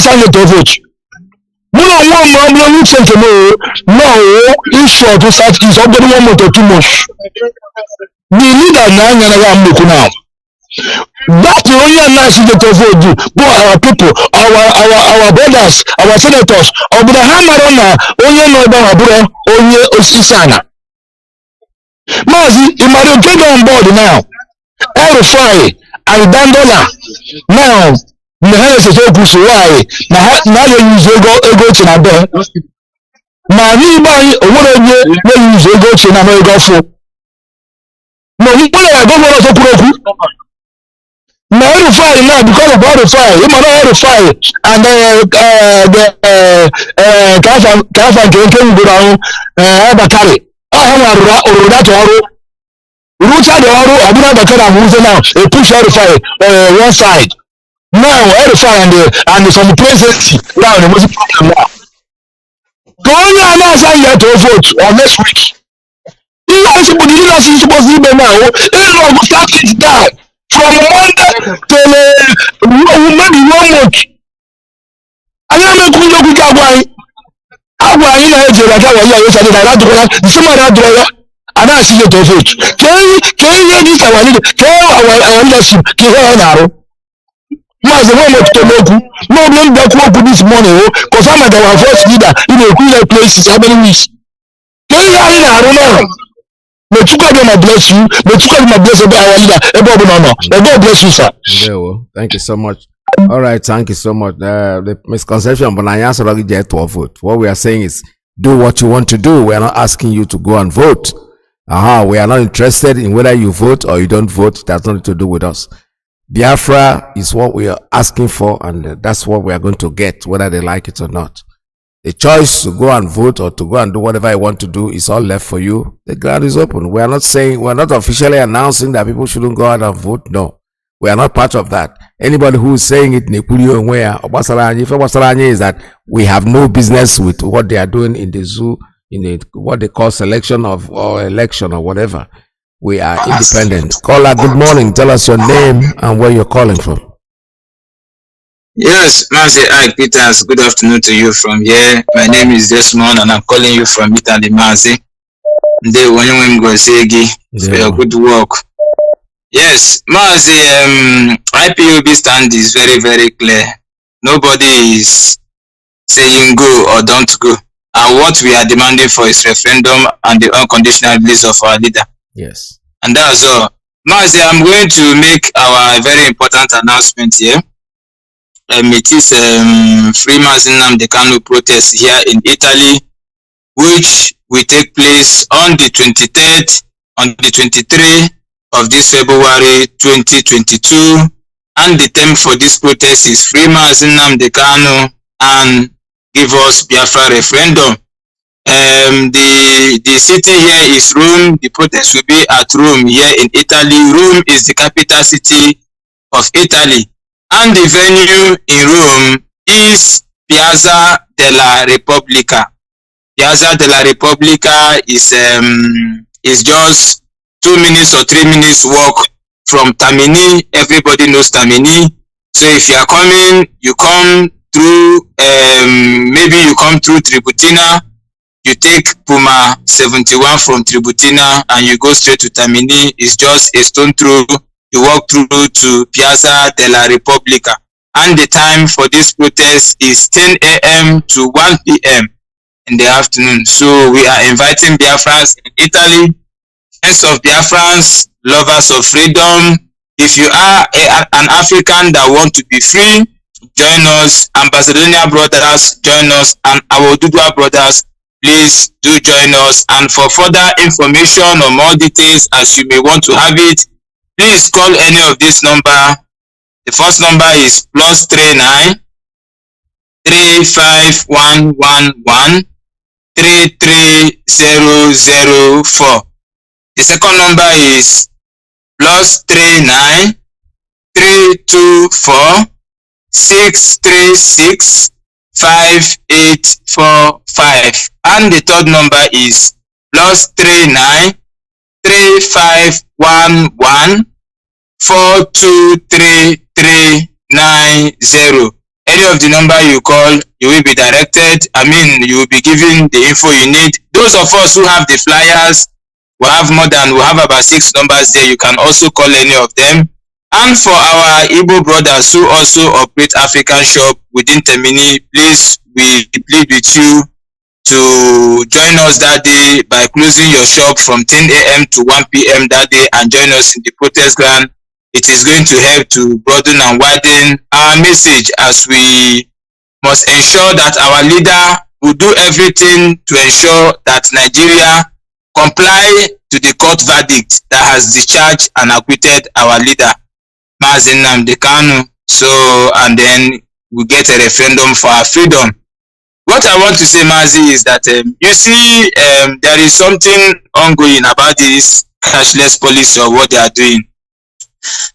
sign the vote? No, issue to start is already 1 month or 2 months. The leader now. That's the only nice thing to vote. But our people, our brothers, our senators, Obuna Hamarona, onye no ba aburo, onye osisana. Mazi, Imari get on board now. Erufai and Dandola. Now, Nehele se so kusuwai. Na ye use ego chinabe. Ma ni ba oworo ye use ego chinabe ego fo. No, we put a governor so kuroku. Now Erufai now because of Erufai, you know Erufai and the Kafa Kenken Gurao Bakari. Oruda to Oru. Ruta the Oru, Abuna Bakara moves now, a push Erufai one side. Now Erufai and from the presidency now the most problem now. So only announce here to vote on next week. You guys supposed to be now. Everyone will start it down. From Monday till maybe 1 month. I am going to go away. I will not have to go away. And I see the vote. Can you hear this? I need to our leadership. Can you hear now? Mazi Iyke to Moku. No blame that work this morning. Because I'm at our first leader in a cooler places. How many weeks? Can you hear now? May God bless you. May God bless our leader. God bless you, sir. Thank you so much. All right, thank you so much. The misconception, but I answer to vote. What we are saying is, do what you want to do. We are not asking you to go and vote. We are not interested in whether you vote or you don't vote. That's nothing to do with us. Biafra is what we are asking for, and that's what we are going to get, whether they like it or not. The choice to go and vote or to go and do whatever you want to do is all left for you. The ground is open. We are not saying, we are not officially announcing that people shouldn't go out and vote. No, we are not part of that. Anybody who is saying it, is that we have no business with what they are doing in the zoo, what they call selection of or election or whatever. We are independent. Caller, good morning. Tell us your name and where you're calling from. Yes, Mazi Iyke Peters, good afternoon to you from here. My name is Desmond and I'm calling you from Italy, Mazi. For your good work. Yes, Mazi, IPOB stand is very, very clear. Nobody is saying go or don't go. And what we are demanding for is referendum and the unconditional release of our leader. Yes. And that's all. Mazi, I'm going to make our very important announcement here. It is Free Mazi Nnamdi Kanu protest here in Italy, which will take place on the 23rd, on the 23rd of this February 2022. And the theme for this protest is Free Mazi Nnamdi Kanu and give us Biafra referendum. The city here is Rome. The protest will be at Rome here in Italy. Rome is the capital city of Italy. And the venue in Rome is Piazza della Repubblica. Piazza della Repubblica is just 2 minutes or 3 minutes walk from Tamini. Everybody knows Tamini. So if you are coming, you come through, maybe you come through Tributina, you take Puma 71 from Tributina and you go straight to Tamini. It's just a stone throw. You walk through to Piazza della Repubblica. And the time for this protest is 10 a.m. to 1 p.m. in the afternoon. So we are inviting Biafrans in Italy, friends of Biafrans, lovers of freedom. If you are an African that want to be free, join us. Ambassadorial brothers, join us. And our Dudua brothers, please do join us. And for further information or more details, as you may want to have it, please call any of this number. The first number is +39 35111 33004. The second number is +39 324 636 5845. And the third number is +39 3511 423390. Any of the number you call, you will be directed. You will be given the info you need. Those of us who have the flyers, we have about 6 numbers there. You can also call any of them. And for our Igbo brothers who also operate African shop within Temini, please, we plead with you to join us that day by closing your shop from 10 a.m. to 1 p.m. that day and join us in the protest ground. It is going to help to broaden and widen our message, as we must ensure that our leader will do everything to ensure that Nigeria comply to the court verdict that has discharged and acquitted our leader, Mazi Kanu. So, and then we get a referendum for our freedom. What I want to say, Mazi, is that you see, there is something ongoing about this cashless policy or what they are doing.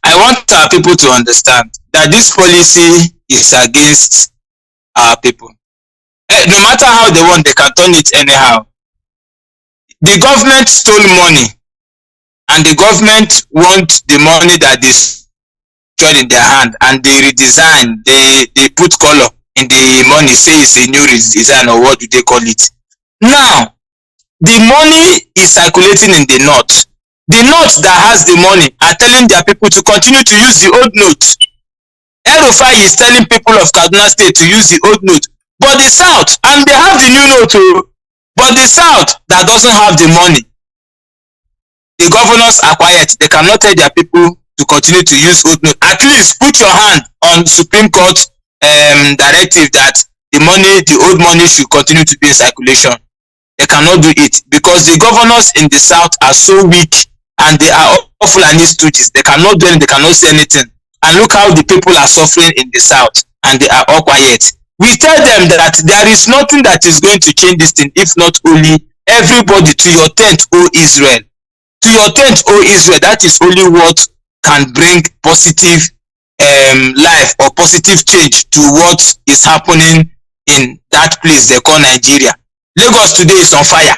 I want our people to understand that this policy is against our people. No matter how they want, they can turn it anyhow. The government stole money, and the government want the money that they stole in their hand, and they redesign, they put color in the money, say it's a new redesign, or what do they call it. Now, the money is circulating in the north. The north that has the money are telling their people to continue to use the old note. Erufai is telling people of Kaduna State to use the old note. But the south, and they have the new note too, but the south that doesn't have the money, the governors are quiet. They cannot tell their people to continue to use old note. At least put your hand on Supreme Court directive that the money, the old money, should continue to be in circulation. They cannot do it because the governors in the south are so weak, and they are awful and stooges. They cannot do anything, they cannot say anything. And look how the people are suffering in the south, and they are all quiet. We tell them that there is nothing that is going to change this thing, if not only everybody to your tent, O Israel. To your tent, O Israel. That is only what can bring positive life or positive change to what is happening in that place they call Nigeria. Lagos today is on fire.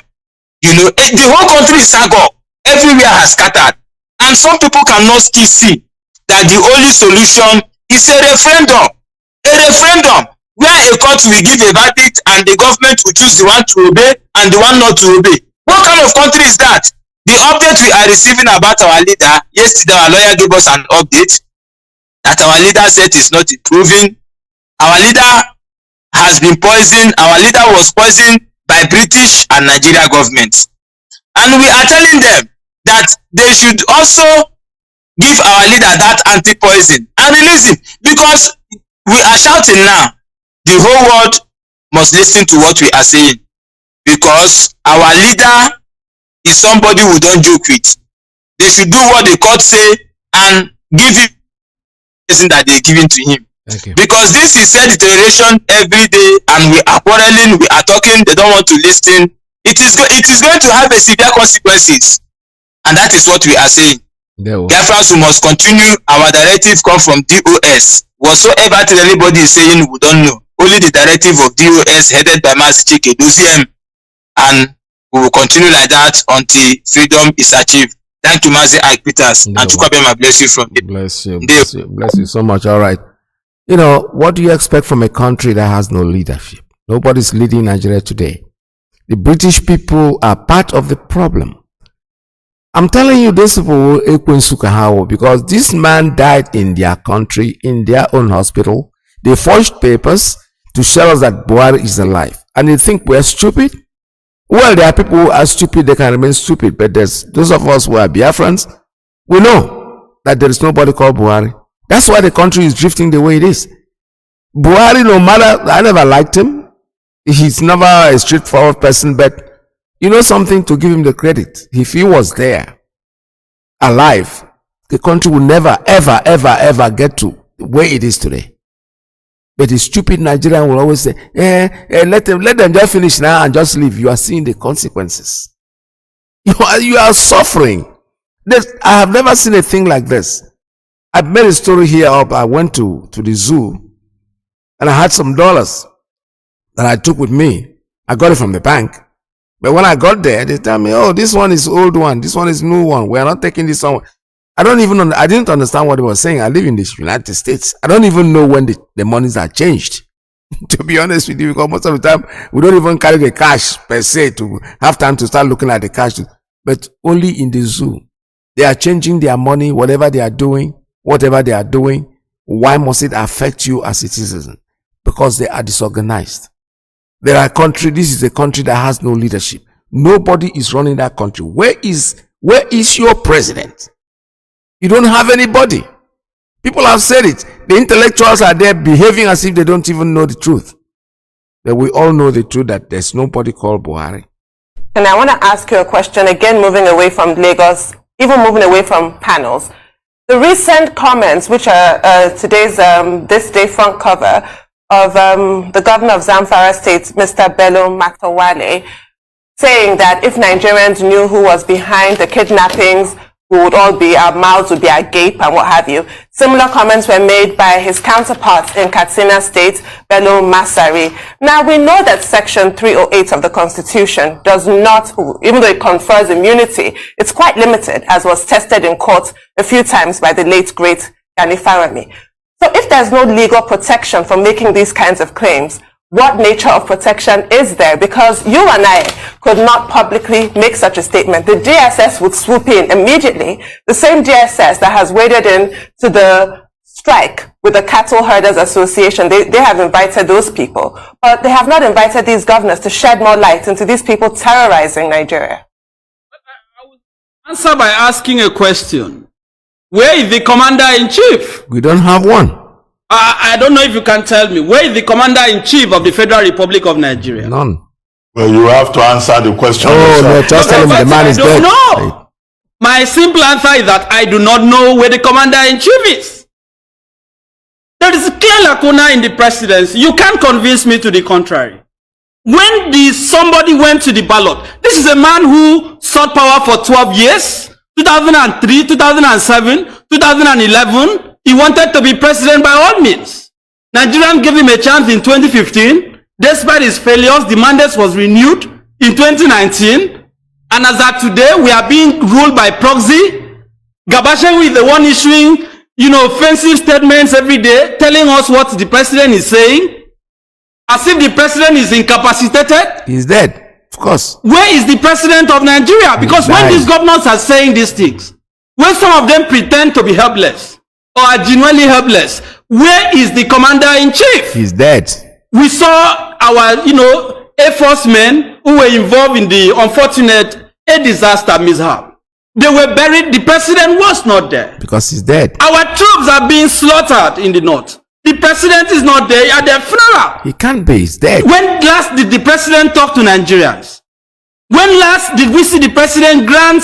You know, the whole country is agog. Everywhere has scattered. And some people cannot still see that the only solution is a referendum. A referendum where a court will give a verdict and the government will choose the one to obey and the one not to obey. What kind of country is that? The update we are receiving about our leader, yesterday our lawyer gave us an update that our leader said is not improving. Our leader has been poisoned. Our leader was poisoned by British and Nigeria governments. And we are telling them that they should also give our leader that anti-poison and release him, because we are shouting now. The whole world must listen to what we are saying, because our leader is somebody we don't joke with. They should do what the court say and give him the person that they're giving to him. Because this is said deterioration every day, and we are quarreling, we are talking, they don't want to listen. It is going to have a severe consequences, and that is what we are saying. Biafrans, we must continue. Our directive come from DOS. Whatsoever anybody is saying, we don't know. Only the directive of DOS, headed by Mazi Iyke Mazi, and we will continue like that until freedom is achieved. Thank you, Mazi Iyke. And Chukwabema bless you from the bless you so much. All right. You know, what do you expect from a country that has no leadership? Nobody's leading Nigeria today. The British people are part of the problem. I'm telling you, this people will because this man died in their country, in their own hospital. They forged papers to show us that Buhari is alive. And they think we're stupid? Well, there are people who are stupid, they can remain stupid. But there's those of us who are Biafrans, we know that there is nobody called Buhari. That's why the country is drifting the way it is. Buhari, no matter, I never liked him. He's never a straightforward person, but you know something, to give him the credit. If he was there, alive, the country will never, ever, ever, ever get to the way it is today. But the stupid Nigerian will always say, let them just finish now and just leave. You are seeing the consequences. You are suffering. I have never seen a thing like this. I've made a story here up. I went to the zoo and I had some dollars that I took with me. I got it from the bank. But when I got there, they tell me, oh, this one is old one. This one is new one. We are not taking this one. I didn't understand what they were saying. I live in the United States. I don't even know when the monies are changed. To be honest with you, because most of the time, we don't even carry the cash per se to have time to start looking at the cash. But only in the zoo. They are changing their money, whatever they are doing. whatever they are doing, why must it affect you as a citizen? Because they are disorganized. There are countries, this is a country that has no leadership. Nobody is running that country. Where is your president? You don't have anybody. People have said it. The intellectuals are there behaving as if they don't even know the truth. But we all know the truth that there's nobody called Buhari. And I want to ask you a question, again, moving away from Lagos, even moving away from panels. The recent comments, which are today's This Day front cover of the governor of Zamfara State, Mr. Bello Matawalle, saying that if Nigerians knew who was behind the kidnappings, we would all be, our mouths would be agape and what have you. Similar comments were made by his counterparts in Katsina State, Bello Masari. Now, we know that Section 308 of the Constitution does not, even though it confers immunity, it's quite limited, as was tested in court a few times by the late, great Gani Farami. So if there's no legal protection for making these kinds of claims, what nature of protection is there? Because you and I could not publicly make such a statement. The DSS would swoop in immediately. The same DSS that has waded in to the strike with the Cattle Herders Association, they have invited those people. But they have not invited these governors to shed more light into these people terrorizing Nigeria. I will answer by asking a question. Where is the commander-in-chief? We don't have one. I don't know if you can tell me. Where is the commander-in-chief of the Federal Republic of Nigeria? None. Well, you have to answer the question. No, just tell him the man is dead. No. My simple answer is that I do not know where the commander-in-chief is. There is a clear lacuna in the presidency. You can't convince me to the contrary. When somebody went to the ballot, this is a man who sought power for 12 years, 2003, 2007, 2011, he wanted to be president by all means. Nigerians gave him a chance in 2015. Despite his failures, the mandate was renewed in 2019. And as of today, we are being ruled by proxy. Gabashew is the one issuing, offensive statements every day, telling us what the president is saying. As if the president is incapacitated. He's dead, of course. Where is the president of Nigeria? Because when these governors are saying these things, when some of them pretend to be helpless, or are genuinely helpless, where is the commander-in-chief? He's dead. We saw our, Air Force men who were involved in the unfortunate air disaster mishap. They were buried. The president was not there. Because he's dead. Our troops are being slaughtered in the north. The president is not there at their funeral. He can't be. He's dead. When last did the president talk to Nigerians? When last did we see the president grant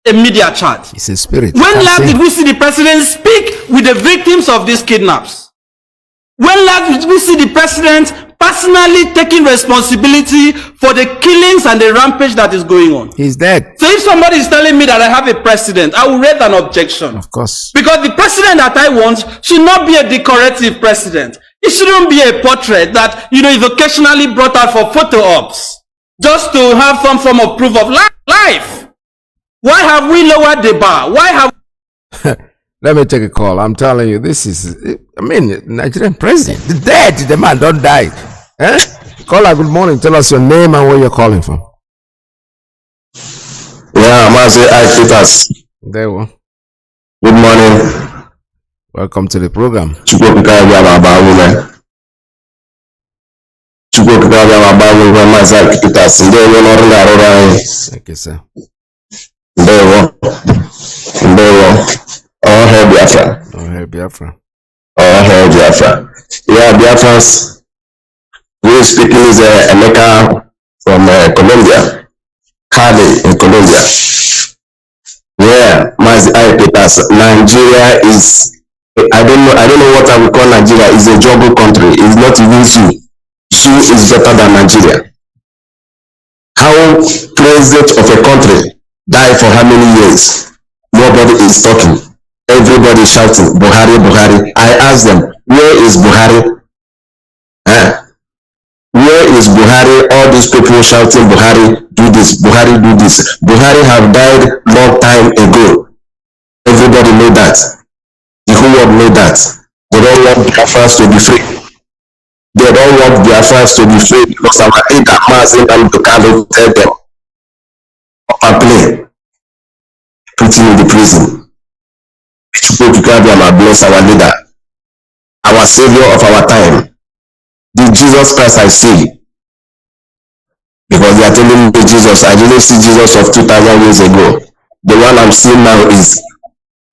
a media charge? It's a spirit. When last did we see the president speak with the victims of these kidnaps? When last did we see the president personally taking responsibility for the killings and the rampage that is going on? He's dead. So if somebody is telling me that I have a president, I will raise an objection. Of course. Because the president that I want should not be a decorative president. It shouldn't be a portrait that, is occasionally brought out for photo ops. Just to have some form of proof of life. Why have we lowered the bar? Why have... Let me take a call. I'm telling you, this is, Nigerian president. The dead, the man, don't die. Caller, good morning. Tell us your name and where you're calling from. Yeah, Mazi Iyke Mazi. There we go. Good morning. Welcome to the program. Thank you, sir. All hail Biafra. All hail Biafra. All hail Biafra. Yeah, Biafrans. Who is speaking is Emeka from Colombia. Cali in Colombia. Yeah, Mazi Iyke Mazi. Nigeria is, I don't know what I would call Nigeria. It's a jungle country. It's not even zoo. Zoo is better than Nigeria. How president of a country died for how many years? Nobody is talking. Everybody shouting, Buhari, Buhari. I ask them, where is Buhari? Where is Buhari? All these people shouting, Buhari, do this, Buhari, do this. Buhari have died long time ago. Everybody know that. The whole world know that. They don't want Biafrans to be free. They don't want Biafrans to be free because our leader, Mazi Iyke, tell them, up and play. Put him in the prison. bless our leader, our savior of our time, the Jesus Christ I see. Because they are telling me Jesus, I didn't see Jesus of 2,000 years ago. The one I'm seeing now is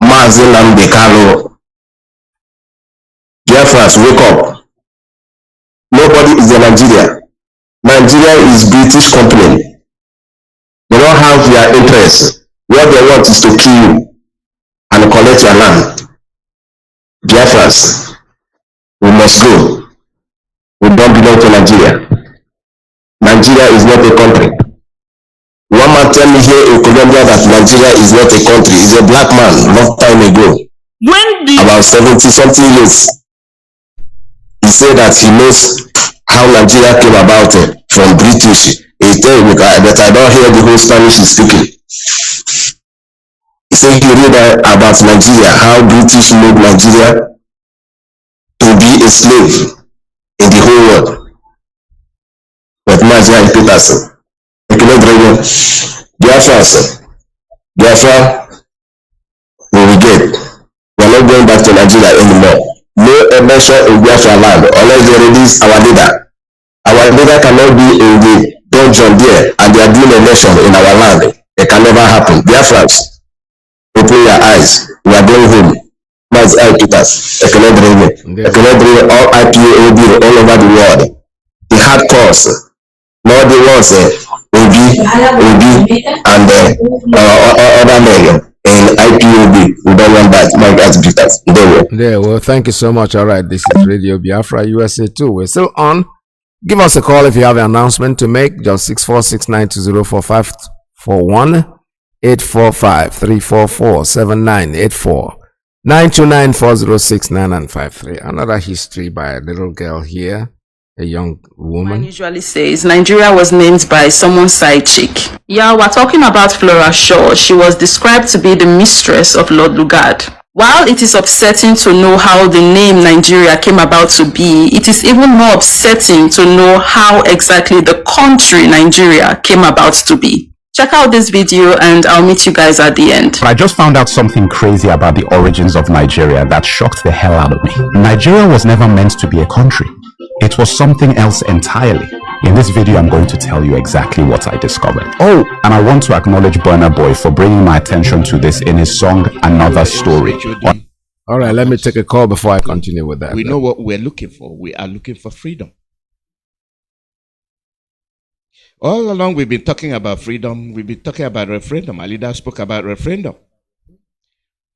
Mazi Iyke. Biafrans, wake up. Nobody is in Nigeria. Nigeria is British company. They don't have their interests. What they want is to kill you and collect your land. Biafrans, we must go. We don't belong to Nigeria. Nigeria is not a country. One man tell me here in Colombia that Nigeria is not a country. He's a black man, long time ago. About 70 something years. He said that he knows how Nigeria came about from British. He tell me that I don't hear the whole Spanish he's speaking. He said he read about Nigeria, how British made Nigeria to be a slave in the whole world. But Mazi Iyke Mazi, Biafra, we will get. We are not going back to Nigeria anymore. No election in Biafra land unless they release our leader. Our leader cannot be in the dungeon there and they are doing election in our land. It can never happen. Biafrans, open your eyes. We are going home. Mazi Iyke Mazi, all IPOB all over the world. The hard course, not the ones Obi and other men in IPOB. We don't want that. My guys, Peters. There, well, thank you so much. All right, this is Radio Biafra USA 2. We're still on. Give us a call if you have an announcement to make. Just 646-920-4541, 845-344-7984, 929-4069-953. Another history by a little girl here, a young woman. Usually says Nigeria was named by someone's side chick. Yeah, we're talking about Flora Shaw. She was described to be the mistress of Lord Lugard. While it is upsetting to know how the name Nigeria came about to be, it is even more upsetting to know how exactly the country Nigeria came about to be. Check out this video and I'll meet you guys at the end. I just found out something crazy about the origins of Nigeria that shocked the hell out of me. Nigeria was never meant to be a country. It was something else entirely. In this video, I'm going to tell you exactly what I discovered. Oh, and I want to acknowledge Burna Boy for bringing my attention to this in his song, Another Story. All right, let me take a call before I continue with that. We know what we're looking for. We are looking for freedom. All along, we've been talking about freedom. We've been talking about referendum. Our leader spoke about referendum.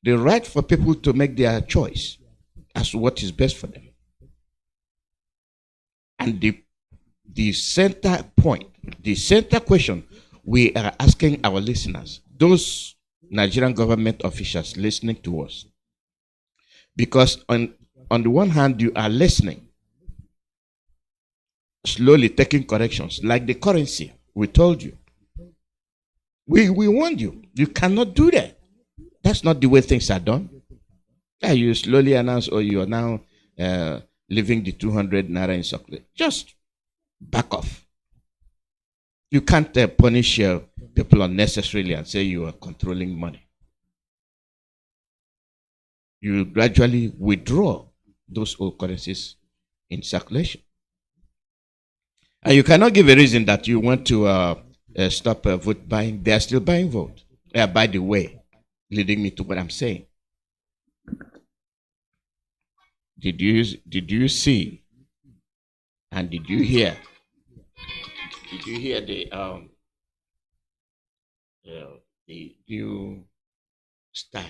The right for people to make their choice as to what is best for them. And the center point, the center question we are asking our listeners, those Nigerian government officials listening to us, because on the one hand, you are listening, slowly taking corrections, like the currency. We told you. We warned you. You cannot do that. That's not the way things are done. Yeah, you slowly announce, or you are now leaving the 200 naira in circulation. Just back off. You can't punish people unnecessarily and say you are controlling money. You gradually withdraw those old currencies in circulation. And you cannot give a reason that you want to stop vote buying. They are still buying vote. By the way, leading me to what I'm saying. Did you see and did you hear? Did you hear the new style?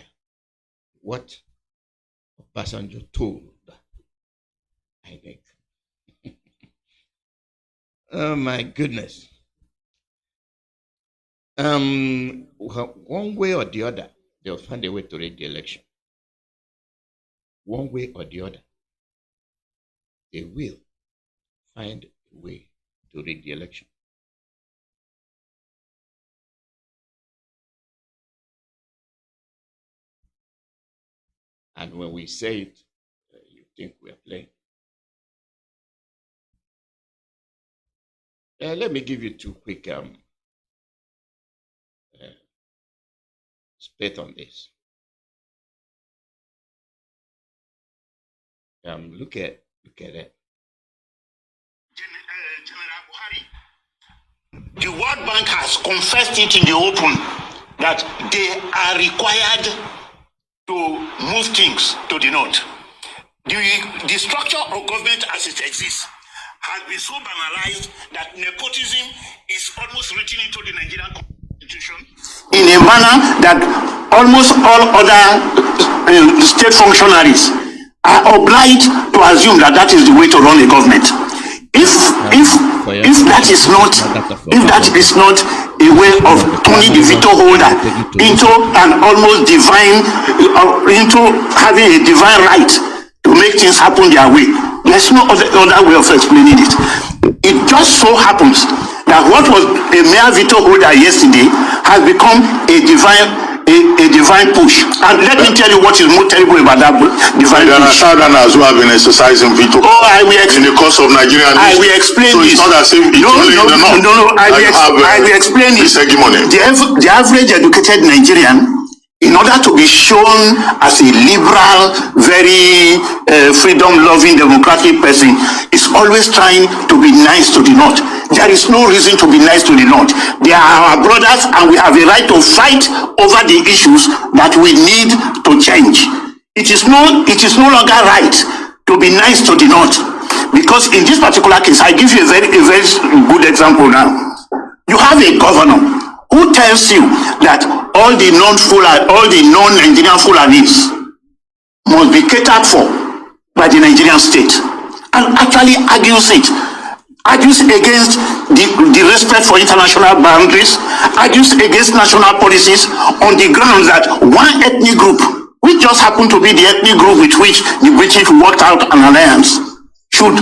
What Obasanjo told I think. Oh my goodness. One way or the other, they'll find a way to rig the election. One way or the other, they will find a way to rig the election. And when we say it, you think we are playing. Let me give you two quick split on this. Look at it. The World Bank has confessed it in the open that they are required to move things to the north. The structure of government as it exists has been so banalized that nepotism is almost written into the Nigerian constitution in a manner that almost all other state functionaries are obliged to assume that that is the way to run a government. If that is not a way of turning the veto holder into an almost divine, into having a divine right to make things happen their way, there's no other way of explaining it. It just so happens that what was a mere veto holder yesterday has become a divine push. And let me tell you what is more terrible about that divine push. There are Southerners who have been exercising veto in the course of Nigerian history. I will explain this. So it's not as if it's only in the north. I will explain this. The average educated Nigerian, in order to be shown as a liberal, very freedom-loving, democratic person, is always trying to be nice to the north. There is no reason to be nice to the north. They are our brothers, and we have a right to fight over the issues that we need to change. It is no longer right to be nice to the north, because in this particular case, I give you a very good example now. You have a governor who tells you that all the non-Nigerian Fulanis must be catered for by the Nigerian state, and actually argues against the respect for international boundaries, argues against national policies on the grounds that one ethnic group, which just happened to be the ethnic group with which the British worked out an alliance, should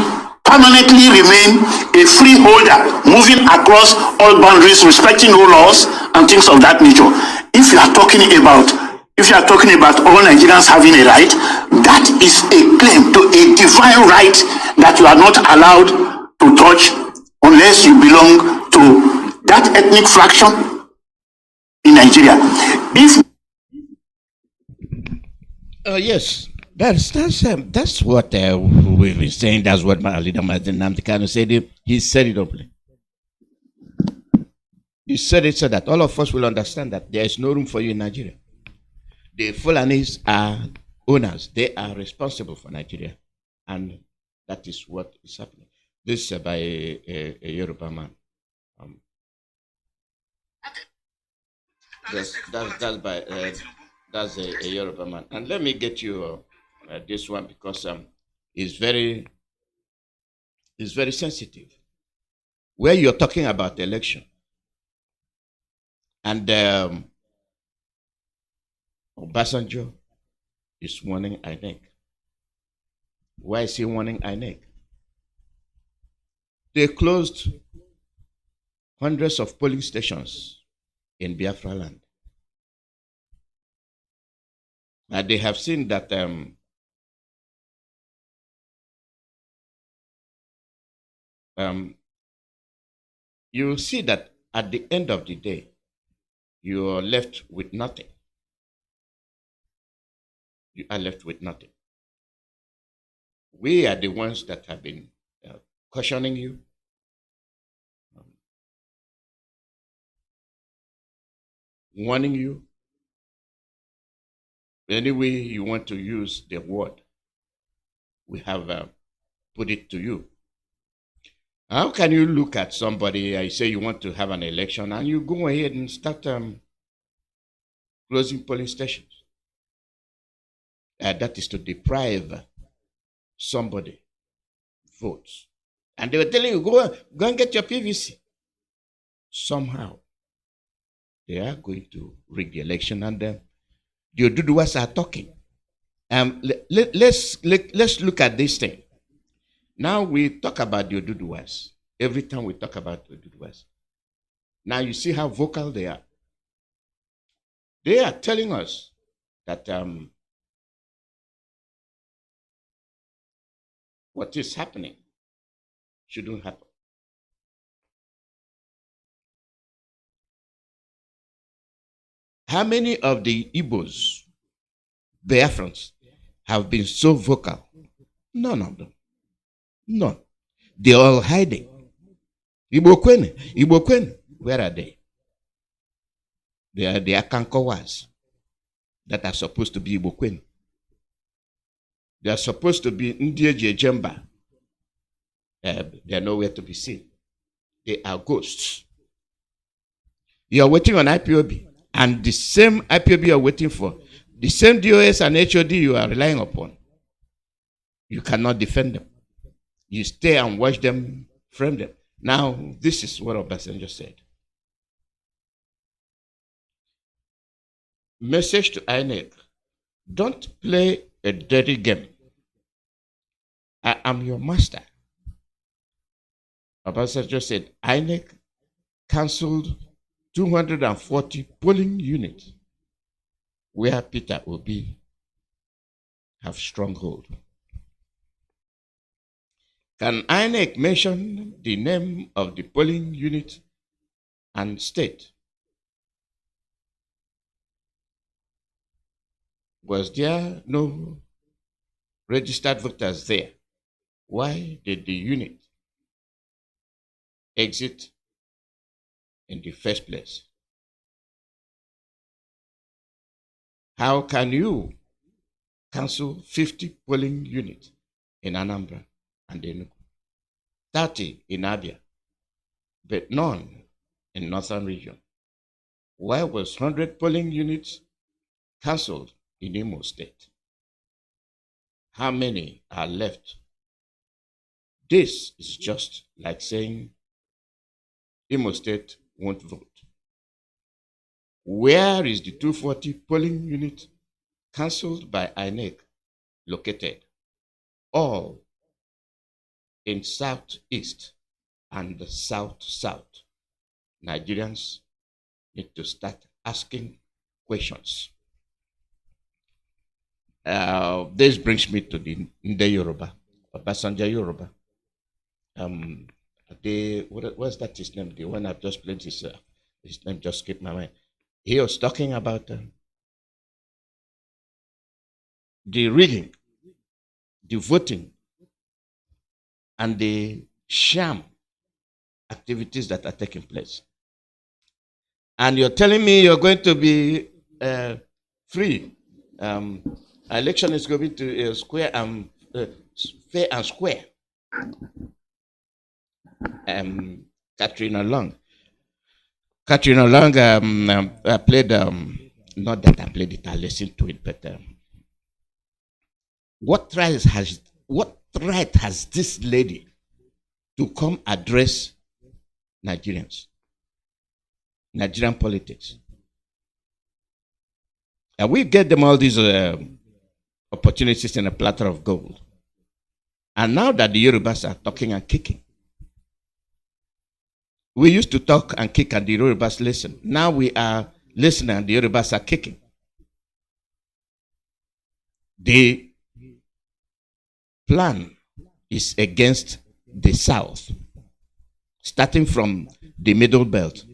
permanently remain a freeholder, moving across all boundaries, respecting all laws and things of that nature. If you are talking about all Nigerians having a right, that is a claim to a divine right that you are not allowed to touch unless you belong to that ethnic fraction in Nigeria. Yes. That's what we've been saying. That's what my leader Nnamdi Kanu said. He said it openly. He said it so that all of us will understand that there is no room for you in Nigeria. The Fulanis are owners. They are responsible for Nigeria. And that is what is happening. This is by a Yoruba man. That's a Yoruba man. And let me get you this one, because it's very sensitive. Where you're talking about the election, and Obasanjo is warning INEC. Why is he warning INEC? They closed hundreds of polling stations in Biafra land. And they have seen that you will see that at the end of the day, you are left with nothing. You are left with nothing. We are the ones that have been cautioning you. Warning you. Any way you want to use the word, we have put it to you. How can you look at somebody, I say you want to have an election, and you go ahead and start closing polling stations? That is to deprive somebody votes. And they were telling you, go and get your PVC. Somehow, they are going to rig the election, and the Oduduwas are talking. Let's look at this thing. Now we talk about the Oduduwas. Every time we talk about the Oduduwas. Now you see how vocal they are. They are telling us that what is happening shouldn't happen. How many of the Igbos, Biafrans, have been so vocal None of them. None. They're all hiding. Igbo Kwen, where are they? They are the Akankowas that are supposed to be Igbo Kwen. They are supposed to be Ndieje Jemba. They are nowhere to be seen. They are ghosts. You are waiting on IPOB, and the same IPOB you are waiting for, the same DOS and HOD you are relying upon, you cannot defend them. You stay and watch them frame them. Now, this is what Obasanjo said. Message to INEC: don't play a dirty game. I am your master. Obasanjo said INEC cancelled 240 polling units where Peter Obi have stronghold. Can INEC mention the name of the polling unit and state? Was there no registered voters there? Why did the unit exit in the first place? How can you cancel 50 polling units in Anambra and Enugu, 30 in Abia, but none in Northern Region? Why was 100 polling units cancelled in Imo State? How many are left? This is just like saying Imo State won't vote. Where is the 240 polling unit cancelled by INEC located? All in Southeast and the South-South. Nigerians need to start asking questions. This brings me to the Nde Yoruba, Obasanjo Yoruba. What's that his name? The one I've just played, his name just skipped my mind. He was talking about the rigging, the voting, and the sham activities that are taking place. And you're telling me you're going to be free. Election is going to fair and square. Katrina Long, I played, not that I played it, I listened to it, but what right has this lady to come address Nigerians, Nigerian politics? And we get them all these opportunities in a platter of gold. And now that the Yorubas are talking and kicking, we used to talk and kick and the Yorubas listen. Now we are listening and the Yorubas are kicking. The plan is against the South, starting from the Middle Belt.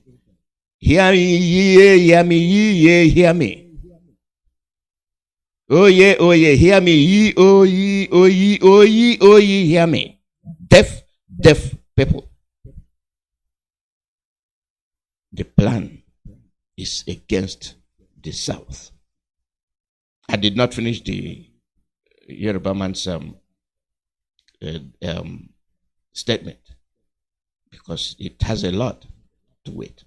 Hear me, hear me, hear me. Oh yeah, hear me, ye, oh ye, oh ye, oh ye, oh ye, hear me. Deaf people. The plan is against the South. I did not finish the Yoruba man's statement because it has a lot to it.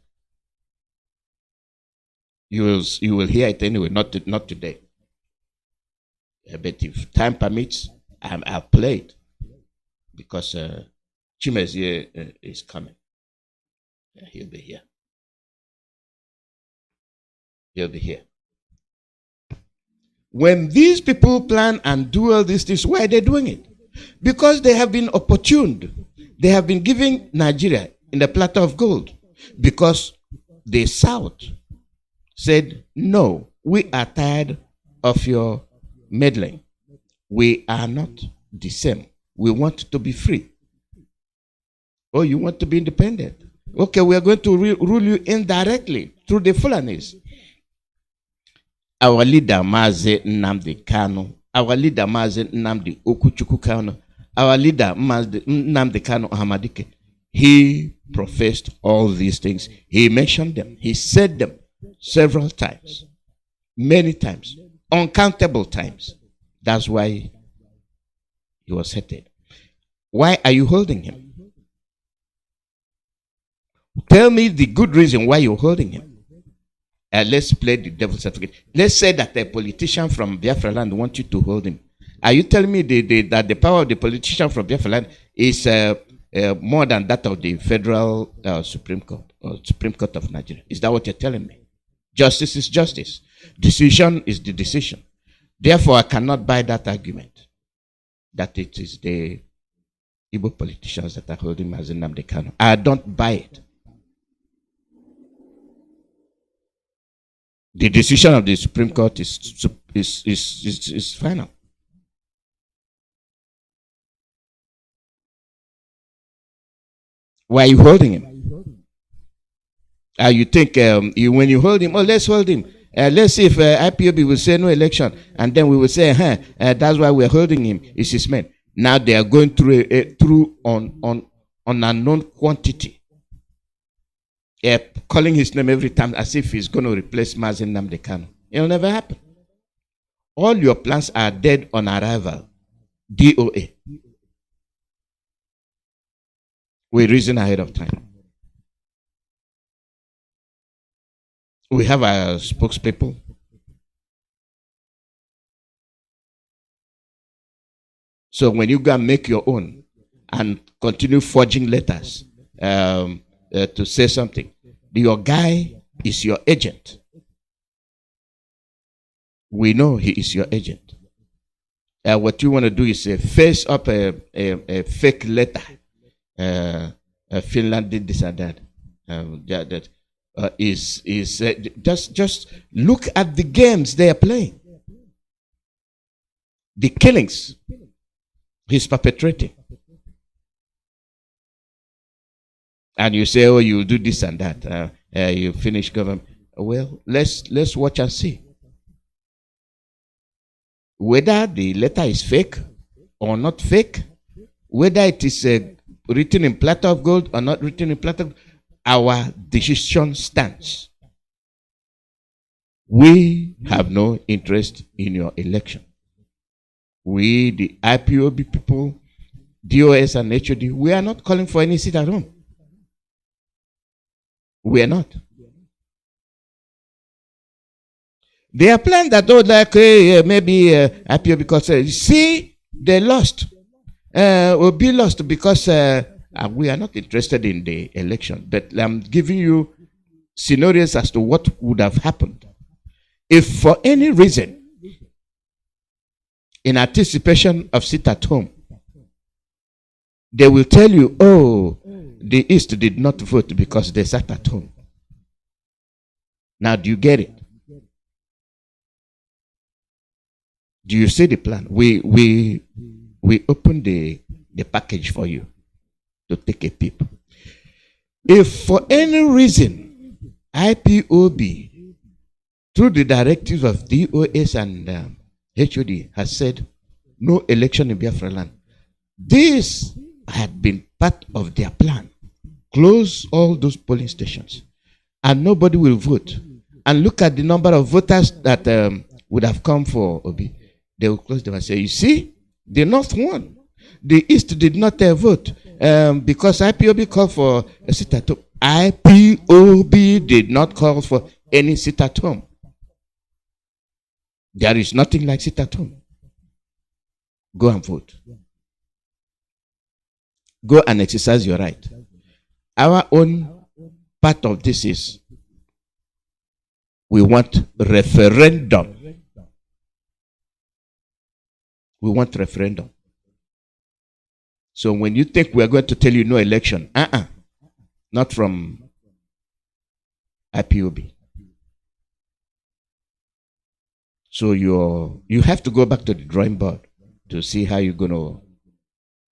You will hear it anyway, not today. But if time permits, I'll play it because Chimezie is coming. He'll be here. He'll be here. When these people plan and do all these things, why are they doing it? Because they have been opportuned. They have been giving Nigeria in the platter of gold. Because the South said, no, we are tired of your meddling. We are not the same. We want to be free. Oh, you want to be independent? Okay, we are going to rule you indirectly through the Fulanis. Our leader, Mazi Nnamdi Kanu, our leader Mazi Nnamdi Okuchukwu Kanu, our leader Nnamdi Kanu Hamadike, he professed all these things. He mentioned them. He said them several times, many times, uncountable times. That's why he was hated. Why are you holding him? Tell me the good reason why you're holding him. Let's play the devil's advocate. Let's say that a politician from Biafra land wants you to hold him. Are you telling me that the power of the politician from Biafra land is more than that of the federal Supreme Court or Supreme Court of Nigeria? Is that what you're telling me? Justice is justice. Decision is the decision. Therefore, I cannot buy that argument that it is the Igbo politicians that are holding Mazi Nnamdi Kanu. I don't buy it. The decision of the Supreme Court is final. Why are you holding him? You think when you hold him, let's hold him. Let's see if IPOB will say no election, and then we will say, that's why we're holding him. It's his men. Now they are going through on unknown quantity. Calling his name every time as if he's going to replace Mazi Nnamdi Kanu. It'll never happen. All your plans are dead on arrival. DOA. We reason ahead of time. We have our spokespeople. So when you go and make your own and continue forging letters to say something, your guy is your agent. We know he is your agent. What you want to do is face up a fake letter. Finland did this and that. Just look at the games they are playing. The killings he's perpetrating. And you say, oh, you do this and that. You finish government. Well, let's watch and see. Whether the letter is fake or not fake, whether it is written in platter of gold or not written in platter of gold, our decision stands. We have no interest in your election. We, the IPOB people, DOS and HOD, we are not calling for any seat at home. We are not. They are planning that, maybe IPOB because, see, they lost. Will be lost because we are not interested in the election. But I'm giving you scenarios as to what would have happened. If for any reason, in anticipation of sit at home, they will tell you, oh, the East did not vote because they sat at home. Now, do you get it? Do you see the plan? We open the package for you to take a peep. If for any reason IPOB, through the directives of DOS and HOD, has said no election in Biafra land, this had been part of their plan. Close all those polling stations and nobody will vote. And look at the number of voters that would have come for Obi. They will close them and say, you see, the North won. The East did not vote because IPOB called for a sit at home. IPOB did not call for any sit at home. There is nothing like sit at home. Go and vote. Go and exercise your right. Our own part of this is we want referendum. We want referendum. So when you think we are going to tell you no election, not from IPOB. So you have to go back to the drawing board to see how you're going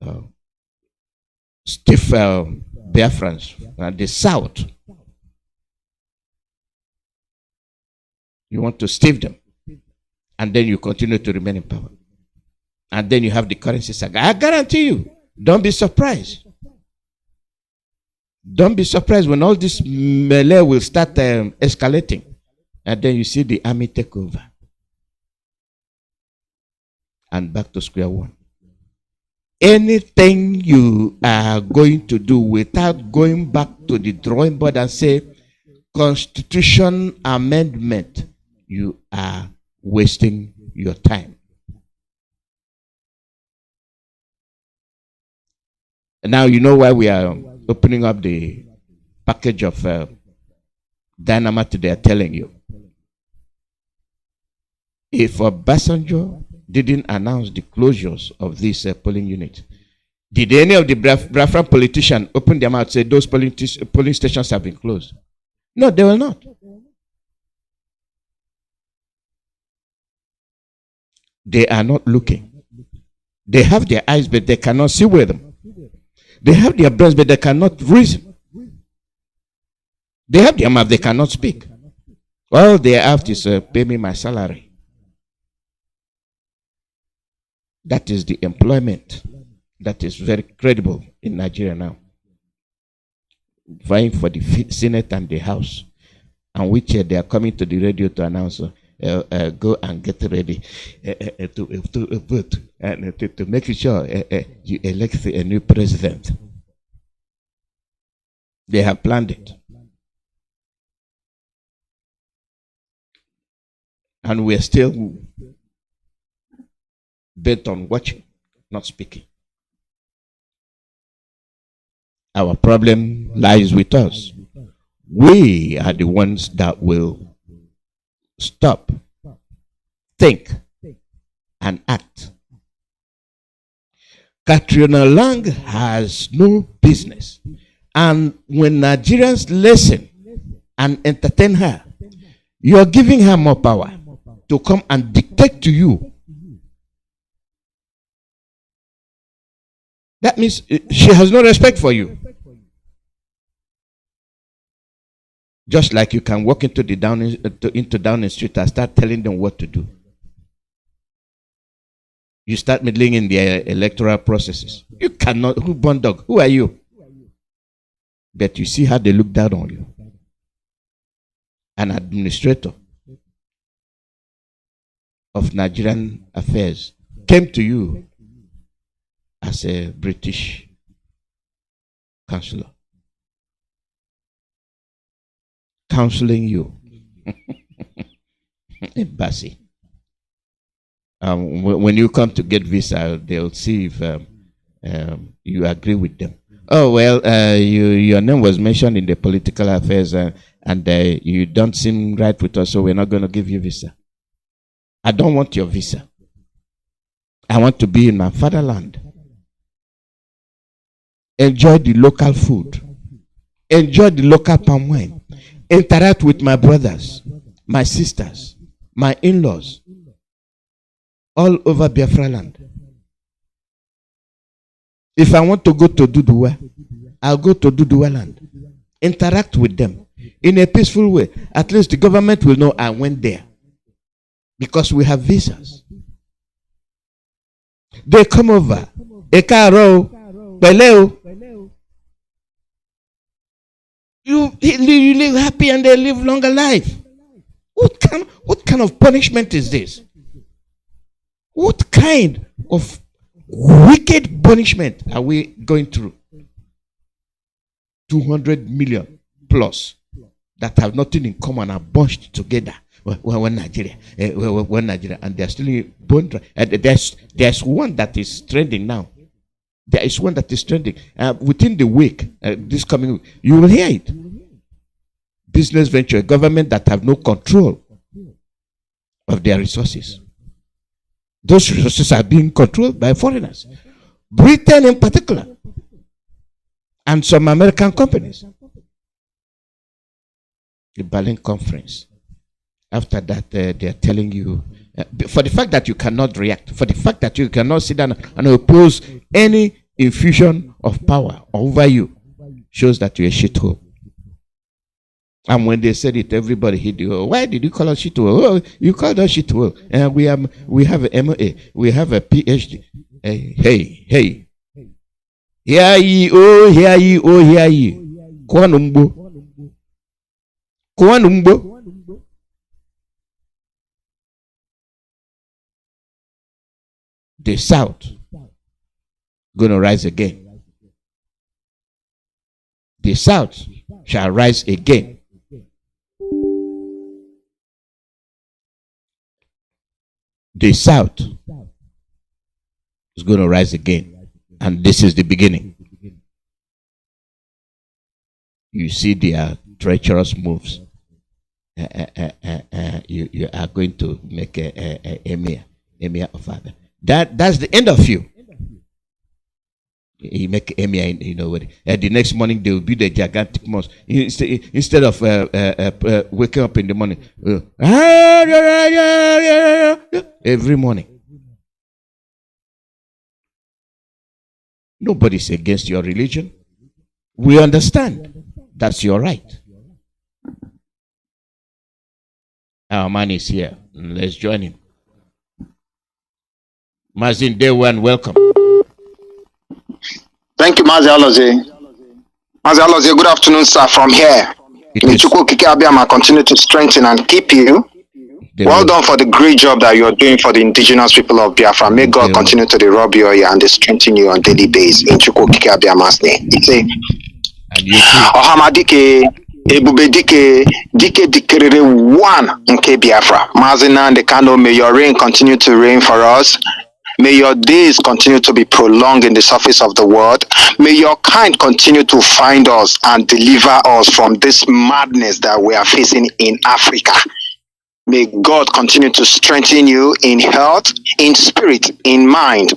to stiff Biafrans and the South. You want to stiff them, and then you continue to remain in power. And then you have the currency saga. I guarantee you, don't be surprised. Don't be surprised when all this melee will start escalating. And then you see the army take over. And back to square one. Anything you are going to do without going back to the drawing board and say, Constitution amendment, you are wasting your time. And now you know why we are opening up the package of dynamite they are telling you. If Obasanjo didn't announce the closures of this polling unit, did any of the Biafran politicians open their mouth and say those polling stations have been closed? No, they will not. They are not looking. They have their eyes, but they cannot see with them. They have their brains, but they cannot reason. They have their mouth, they cannot speak. All they have is pay me my salary. That is the employment that is very credible in Nigeria now. Vying for the Senate and the House, and which they are coming to the radio to announce, go and get ready to vote and to make sure you elect a new president. They have planned it. And we are still bent on watching, not speaking. Our problem lies with us. We are the ones that will stop, think, and act. Katrina Lang has no business. And when Nigerians listen and entertain her, you are giving her more power to come and dictate to you. That means she has no respect for you. Just like you can walk into the Downing Street and start telling them what to do. You start meddling in their electoral processes. You cannot. Who born dog? Who are you? But you see how they look down on you. An administrator of Nigerian affairs came to you as a British counselor, counseling you. Embassy. When you come to get visa, they'll see if you agree with them. Oh, well, your name was mentioned in the political affairs and you don't seem right with us, so we're not going to give you visa. I don't want your visa. I want to be in my fatherland. Enjoy the local food. Enjoy the local palm wine. Interact with my brothers, my sisters, my in-laws, all over Biafra land. If I want to go to Duduwa, I'll go to Duduwa land. Interact with them in a peaceful way. At least the government will know I went there. Because we have visas. They come over. Ekaro, Beleo. You live happy and they live longer life. What kind of punishment is this? What kind of wicked punishment are we going through? 200 million plus that have nothing in common are bunched together. One Nigeria, and they're still bone dry. There's one that is trending now. There is one that is trending within the week. This coming week, you will hear it. Business venture, a government that have no control of their resources. Those resources are being controlled by foreigners, Britain in particular, and some American companies. The Berlin conference. After that, they are telling you, for the fact that you cannot react, for the fact that you cannot sit down and oppose any infusion of power over you, shows that you're a shithole. And when they said it, everybody hit the wall. Why did you call us shit world? Oh, you called us shit world. And we have a MA, we have a PhD. Hey. Hear ye, oh, hear ye, oh, hear ye. Kwanumbo. The South gonna rise again. The South shall rise again. The South is gonna rise again. And this is the beginning. You see their treacherous moves. You are going to make a emir of father. That's the end of you. You make emir, you know what? The next morning they will be the gigantic mosque. Instead of waking up in the morning, every morning. Nobody's against your religion. We understand. That's your right. Our man is here. Let's join him. Mazi, day one, welcome. Thank you, Mazi Alozie. Mazi Alozie, good afternoon, sir, from here. May Chukwu Okike Abiama continue to strengthen and keep you. Well done for the great job that you're doing for the indigenous people of Biafra. May God continue to rub your ear and strengthen you on daily basis. In Chukwu Okike Abiama's name. Ohamadike, Ebubedike, Dike Dikerere one nke Biafra. Mazi Nnamdi Kanu, may your reign continue to reign for us. May your days continue to be prolonged in the surface of the world. May your kind continue to find us and deliver us from this madness that we are facing in Africa. May God continue to strengthen you in health, in spirit, in mind.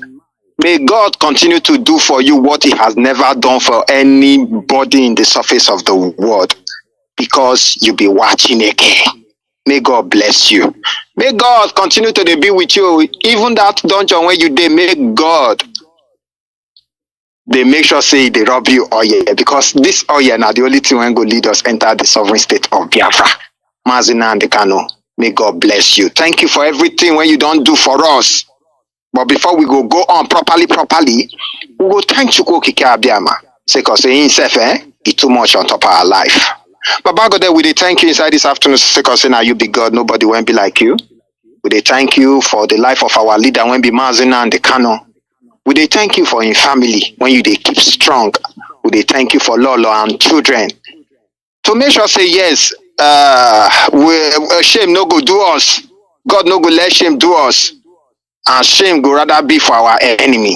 May God continue to do for you what He has never done for anybody in the surface of the world, because you be watching again. May God bless you. May God continue to be with you. Even that dungeon where you dey, may God, they make sure say they rob you oil, because this oil now the only thing when go lead us enter the sovereign state of Biafra. Mazi Nnamdi Kanu, may God bless you. Thank you for everything when you don't do for us. But before we go on properly, we go thank Chukwu Okike Abiama. Say, cause himself, he too much on top of our life. Baba God, we dey thank you inside this afternoon. Say, cause now you be God, nobody won't be like you. We dey thank you for the life of our leader when be Mazi Nnamdi Kanu. We dey thank you for your family when you dey keep strong. We dey thank you for Lolo and children. To make sure say yes, shame no go do us. God no go let shame do us. And shame go rather be for our enemy.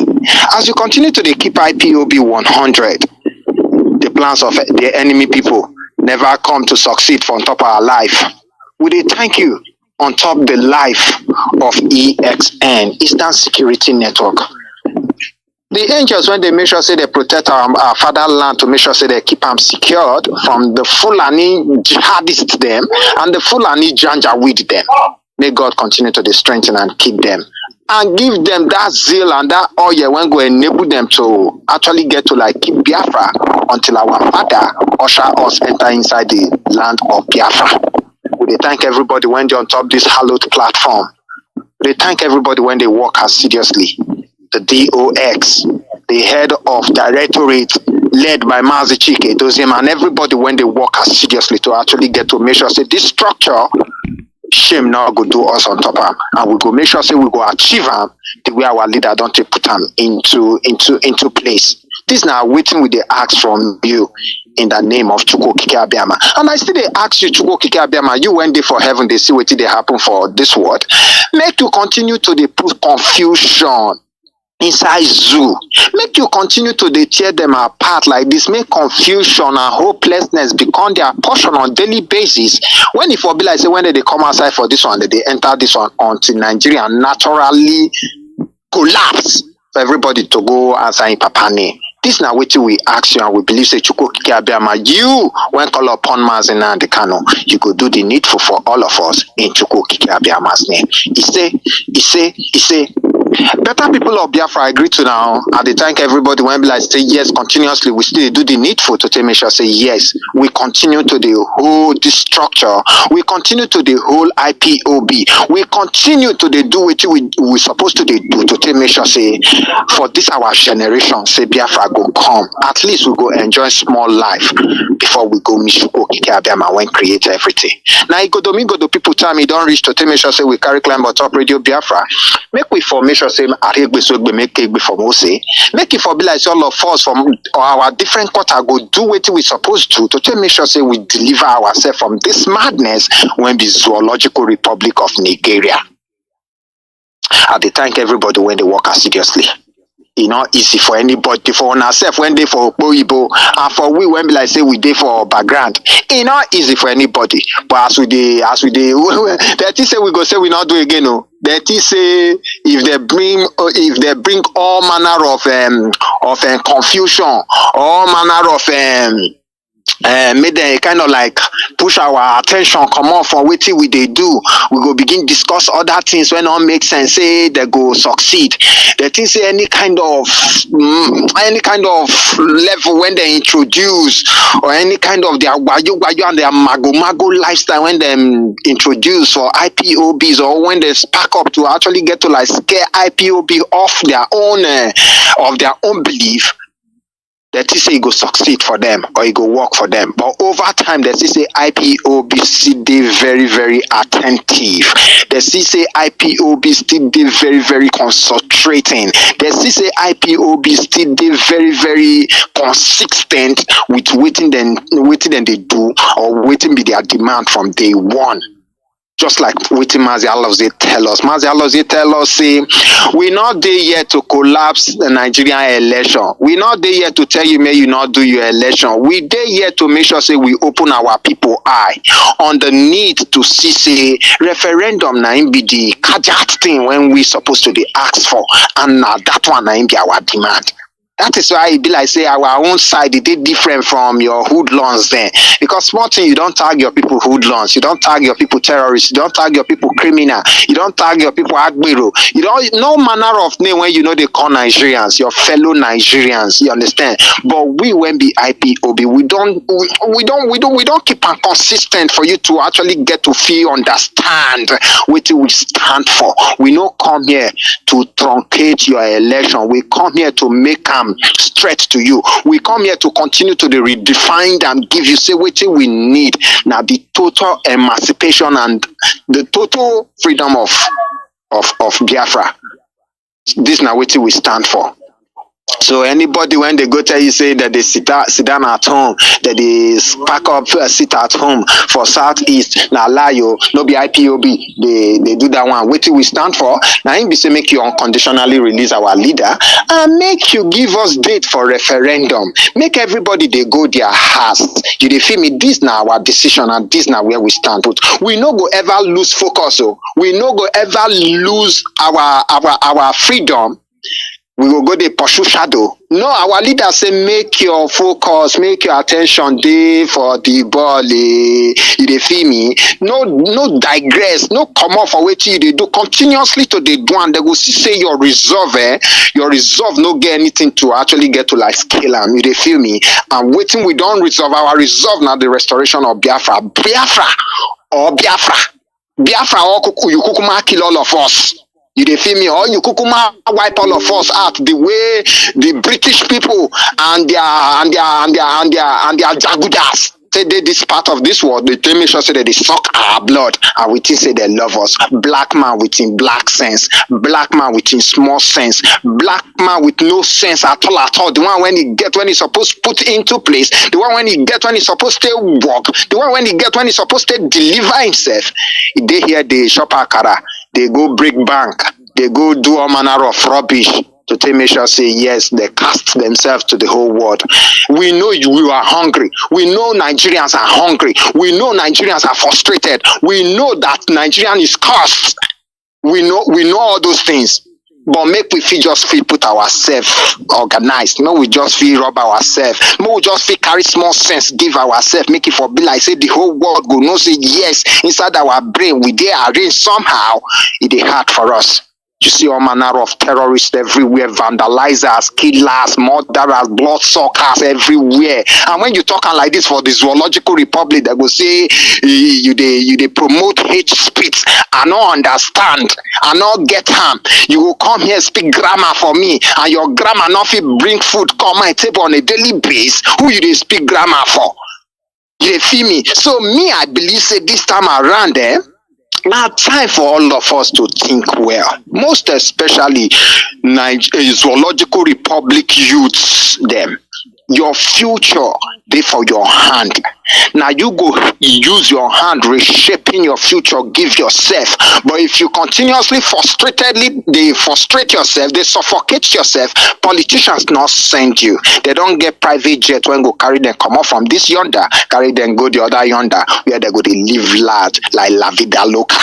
As you continue to keep IPOB 100, the plans of the enemy people never come to succeed on top of our life. We dey thank you on top the life of EXN, Eastern Security Network. The angels, when they make sure say they protect our fatherland, to make sure say they keep them secured from the Fulani jihadists them and the Fulani Janjaweed them. May God continue to strengthen and keep them, and give them that zeal and that oil when go enable them to actually get to like keep Biafra until our father usher us enter inside the land of Biafra. We thank everybody when they're on top of this hallowed platform. We thank everybody when they work assiduously. The DOX, the head of directorate led by Mazi Iyke Mazi, and everybody when they work assiduously to actually get to make sure say this structure, shame now go do us on top of them, and we go make sure say we go achieve them the way our leader don't put them into place. This now waiting with the ask from you in the name of Chukwu Okike Abiama. And I still they ask you, Chukwu Okike Abiama, you went there for heaven, they see what they happen for this world. Make you continue to they put confusion inside zoo. Make you continue to they tear them apart like this. Make confusion and hopelessness become their portion on daily basis. When if be like say when they come outside for this one, they enter this one until Nigeria naturally collapse for everybody to go answer in Papa name. This now what we ask you, and we believe say Chukwu Okike Abiama, you when call upon Mazi Nnamdi Kanu, you could do the needful for all of us in Chukwu Okike Abiama's name. He say, Better people of Biafra agree to now. And they thank everybody when like say yes continuously. We still do the needful to take make sure say yes. We continue to the whole this structure. We continue to the whole IPOB. We continue to the do what we supposed to do to take make sure say for this our generation say Biafra go come. At least we go enjoy small life before we go Mishuko Kikabiama when create everything. Now Igodomingo the people tell me don't reach to take make sure say we carry climb on top radio Biafra. Make we formation say make it for Mose. Make it for be like all of us from our different quarter go do what we supposed to take make sure say we deliver ourselves from this madness when the zoological republic of Nigeria. I thank everybody when they work as seriously. It's not easy for anybody for ourselves when they for Oibo and for we when be like say we dey for background. It's not easy for anybody. But as we dey that is say we go say we not do again. No. That is say if they bring all manner of confusion, all manner of make them kind of like push our attention come on from what we they do. We go begin discuss other things when all make sense. Say they go succeed. That is say any kind of level when they introduce or any kind of their wayo and their mago lifestyle when them introduce for IPOBs or when they spark up to actually get to like scare IPOB off their own belief. That is say it go succeed for them or it go work for them. But over time, they say IPOB still dey very, very attentive. They say IPOB still dey very, very concentrating. They say IPOB still dey very, very consistent with waiting them they do or waiting be their demand from day one. Just like waiting Mazi Alozie tell us. Mazi Alozie tell us, say, we not there yet to collapse the Nigerian election. We not there yet to tell you, may you not do your election. We there yet to make sure, say, we open our people eye on the need to see, say, referendum na be the kajat thing when we supposed to be asked for. And now that one na be our demand. That is why it be like say our own side it is different from your hoodlums then. Because small thing you don't tag your people hoodlums, you don't tag your people terrorists, you don't tag your people criminal, you don't tag your people agbero. You don't no manner of name when you know they call Nigerians, your fellow Nigerians, you understand? But we when be IPOB, we don't keep on consistent for you to actually get to feel understand what we stand for. We don't come here to truncate your election. We come here to make them straight to you. We come here to continue to redefine and give you say what we need now the total emancipation and the total freedom of Biafra. This now what we stand for. So anybody when they go tell you say that they sit down at home, that they pack up sit at home for Southeast, now lie you, no be IPOB, they do that one. What we stand for? Now him be say make you unconditionally release our leader and make you give us date for referendum. Make everybody they go their house. You they feel me? This now our decision and this now where we stand. But we no go ever lose focus. So we no go ever lose our freedom. We will go there pursue shadow. No, our leader say make your focus, make your attention there for the ball. You dey feel me? No digress, no come off for what you they do continuously to the do and they go see say your resolve, your resolve no get anything to actually get to like scale them. You dey feel me? And waiting we don't resolve our resolve now the restoration of Biafra. Biafra or you kukuma kill all of us. You dey feel me? Or you kukuma wipe all of us out the way the British people and their jagudas say they this part of this world, they make sure say that they suck our blood and we think say they love us. Black man within black sense, black man within small sense, black man with no sense at all. The one when he supposed to put into place, the one when he get when he supposed to walk, the one when he get when he supposed to deliver himself. They hear the shop akara. They go break bank, they go do all manner of rubbish to take make sure say yes, they cast themselves to the whole world. We know you are hungry. We know Nigerians are hungry. We know Nigerians are frustrated. We know that Nigerian is cursed. We know all those things. But make we feel just feel put ourselves organized. No, we just feel rub ourselves. No, we just feel carry small sense, give ourselves, make it for be like say the whole world go no say yes inside our brain. We dey arrange somehow. It is hard for us. You see all manner of terrorists everywhere, vandalizers, killers, murderers, bloodsuckers everywhere. And when you talk like this for the Zoological Republic, they will say you they promote hate speech. I don't understand. I not get harm. You will come here speak grammar for me, and your grammar not fit bring food come my table on a daily basis. Who you they speak grammar for? You feel me? So me, I believe say this time around now time for all of us to think well, most especially Zoological Republic youths them. Your future they for your hand. Now you go use your hand reshaping your future, give yourself. But if you continuously they frustrate yourself, they suffocate yourself, politicians not send you. They don't get private jet when go carry them come up from this yonder, carry them go the other yonder, where they go they live large like La Vida Loca.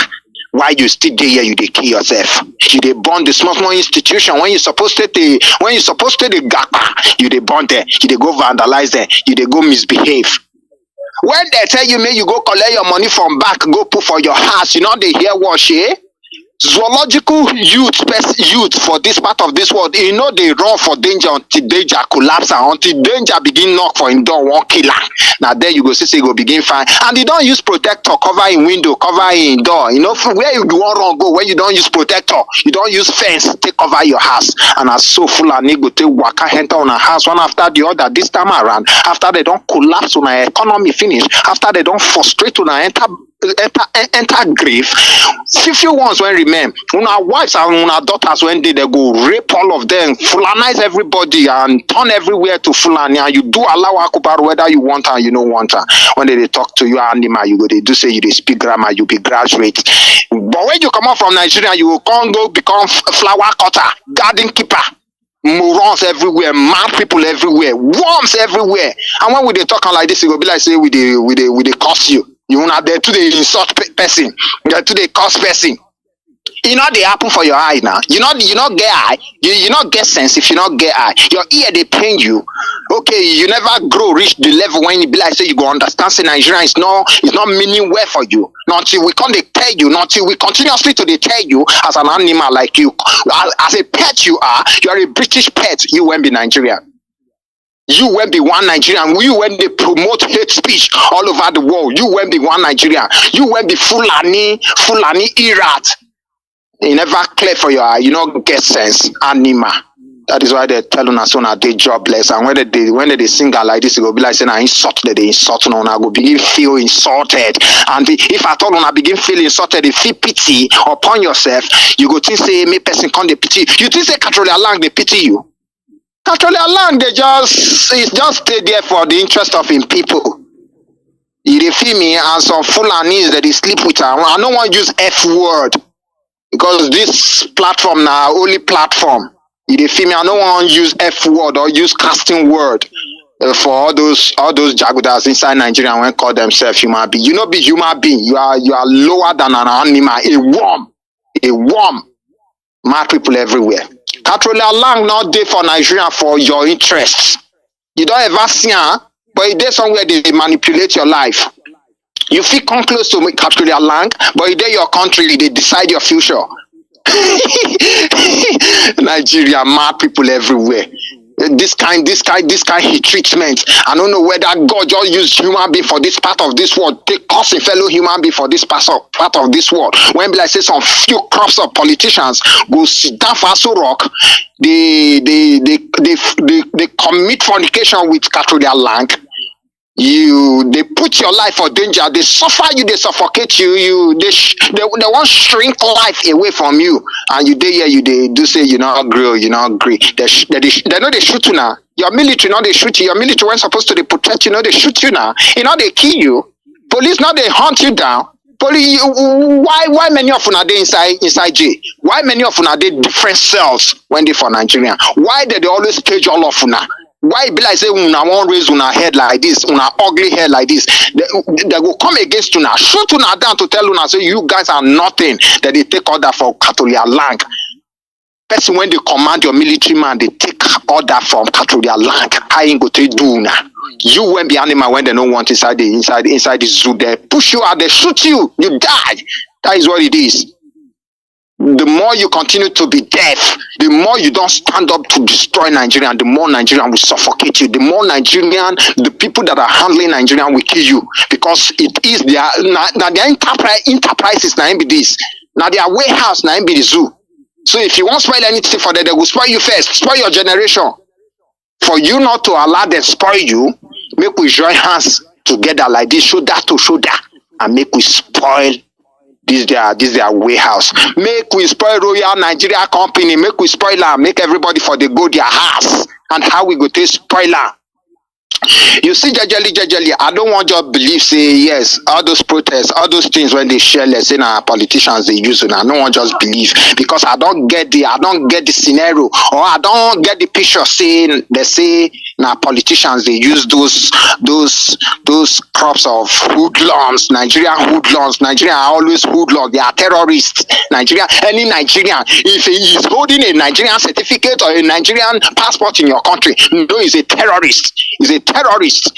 Why you still there here, you they kill yourself. You they burn the small institution when you supposed to the gapa, you they burn there, you they go vandalize there, you they go misbehave. When they tell you may you go collect your money from back, go put for your house, you know they hear wash, eh? Zoological youth for this part of this world, you know they run for danger until danger collapse and until danger begin knock for him door, one killer. Now there you go see go begin fine. And you don't use protector, cover in window, cover in door. You know from where you want run go when you don't use protector, you don't use fence, take cover your house. And as so full and go take waka enter on a house one after the other this time around. After they don't collapse on our economy finish, after they don't frustrate on our enter grave. Few ones when remain. Our wives and our daughters when they go rape all of them, Fulanize everybody and turn everywhere to Fulani, and you do allow Akubar whether you want and you don't want her. When they talk to you animal, you go they do say you they speak grammar, you be graduate. But when you come out from Nigeria, you will go become flower cutter, garden keeper. Morons everywhere, mad people everywhere, worms everywhere. And when we they talk like this, it will be like say we they curse you. You not there today insult person. There today curse person. You know they happen for your eye now. You not get eye. You not get sense if you not get eye. Your ear they pain you. Okay, you never grow reach the level when you be like say you go understand say Nigeria is not meaning well for you. Not till we can't tell you, not till we continuously to they tell you as an animal like you. As a pet you are a British pet, you won't be Nigerian. You won't be one Nigerian. You when they promote hate speech all over the world. You won't be one Nigerian. You won't be Fulani Irat. You never clear for your eye. You don't get sense. Anima. That is why they tell us on they jobless. And when they sing like this, it will be like saying I insult that they insult on. I go begin feel insulted. And if at all I begin feel insulted, if you pity upon yourself, you go think say me person can't they pity. You think say Catholic Lang they pity you. Catholic Lang they just stay there for the interest of in people. You feel me? And some Fulanis that they sleep with her. I don't want to use F word. Because this platform now only platform. You feel me? I don't want to use F word or use casting word for all those jaguars inside Nigeria when call themselves human being. You not be human being. You are lower than an animal. A worm. Mad people everywhere. Catholic Lang not there for Nigeria for your interests. You don't ever see her, but it there somewhere they manipulate your life. You feel come close to Catholic Lang, but in your country they decide your future. Nigeria, mad people everywhere. This kind heat treatment. I don't know whether God just used human being for this part of this world. Take us a fellow human being for this part of this world. When like say some few crops of politicians go sit down for Aso Rock, they commit fornication with Catholic Lang. They put your life for danger. They suffer you. They suffocate you. They want shrink life away from you. And you do say you not agree. You not agree. They know they shoot you now. Your military now they shoot you. Your military when supposed to they protect you. Now they shoot you now. You know they kill you. Police now they hunt you down. Police. Why many of them are they inside jail? Why many of them are they different cells when they for Nigeria? Why they always cage all of them? Why be like say una won't raise una head like this, una ugly head like this? They will come against una, shoot una down to tell una say you guys are nothing. That they take order for Catholic Lang. Person when they command your military man, they take order from Catholic Lang. How you go to do una? You won't be animal when they don't want inside the zoo. They push you out, they shoot you, you die. That is what it is. the more you continue to be deaf, the more you don't stand up to destroy Nigeria, the more Nigerian will suffocate you. The more Nigerian, the people that are handling Nigerian will kill you, because it is their enterprises. Now be this. Now their warehouse. Now be the zoo. So if you won't spoil anything for them, they will spoil you first. Spoil your generation. For you not to allow them spoil you, make we join hands together like this, shoulder to shoulder, and make we spoil this their warehouse. Make we spoil Royal Nigeria Company. Make we spoil her. Make everybody for the go their house. And how we go to spoil her. You see, jejely, I don't want your belief say yes, all those protests, all those things when they share, let's say our politicians they use it. I don't want just believe, because I don't get the scenario, or I don't get the picture saying they say now politicians they use those crops of hoodlums, Nigerian hoodlums. Nigeria are always hoodlums, they are terrorists. Any Nigerian, if he is holding a Nigerian certificate or a Nigerian passport in your country, no, he's a terrorist. He's a terrorist.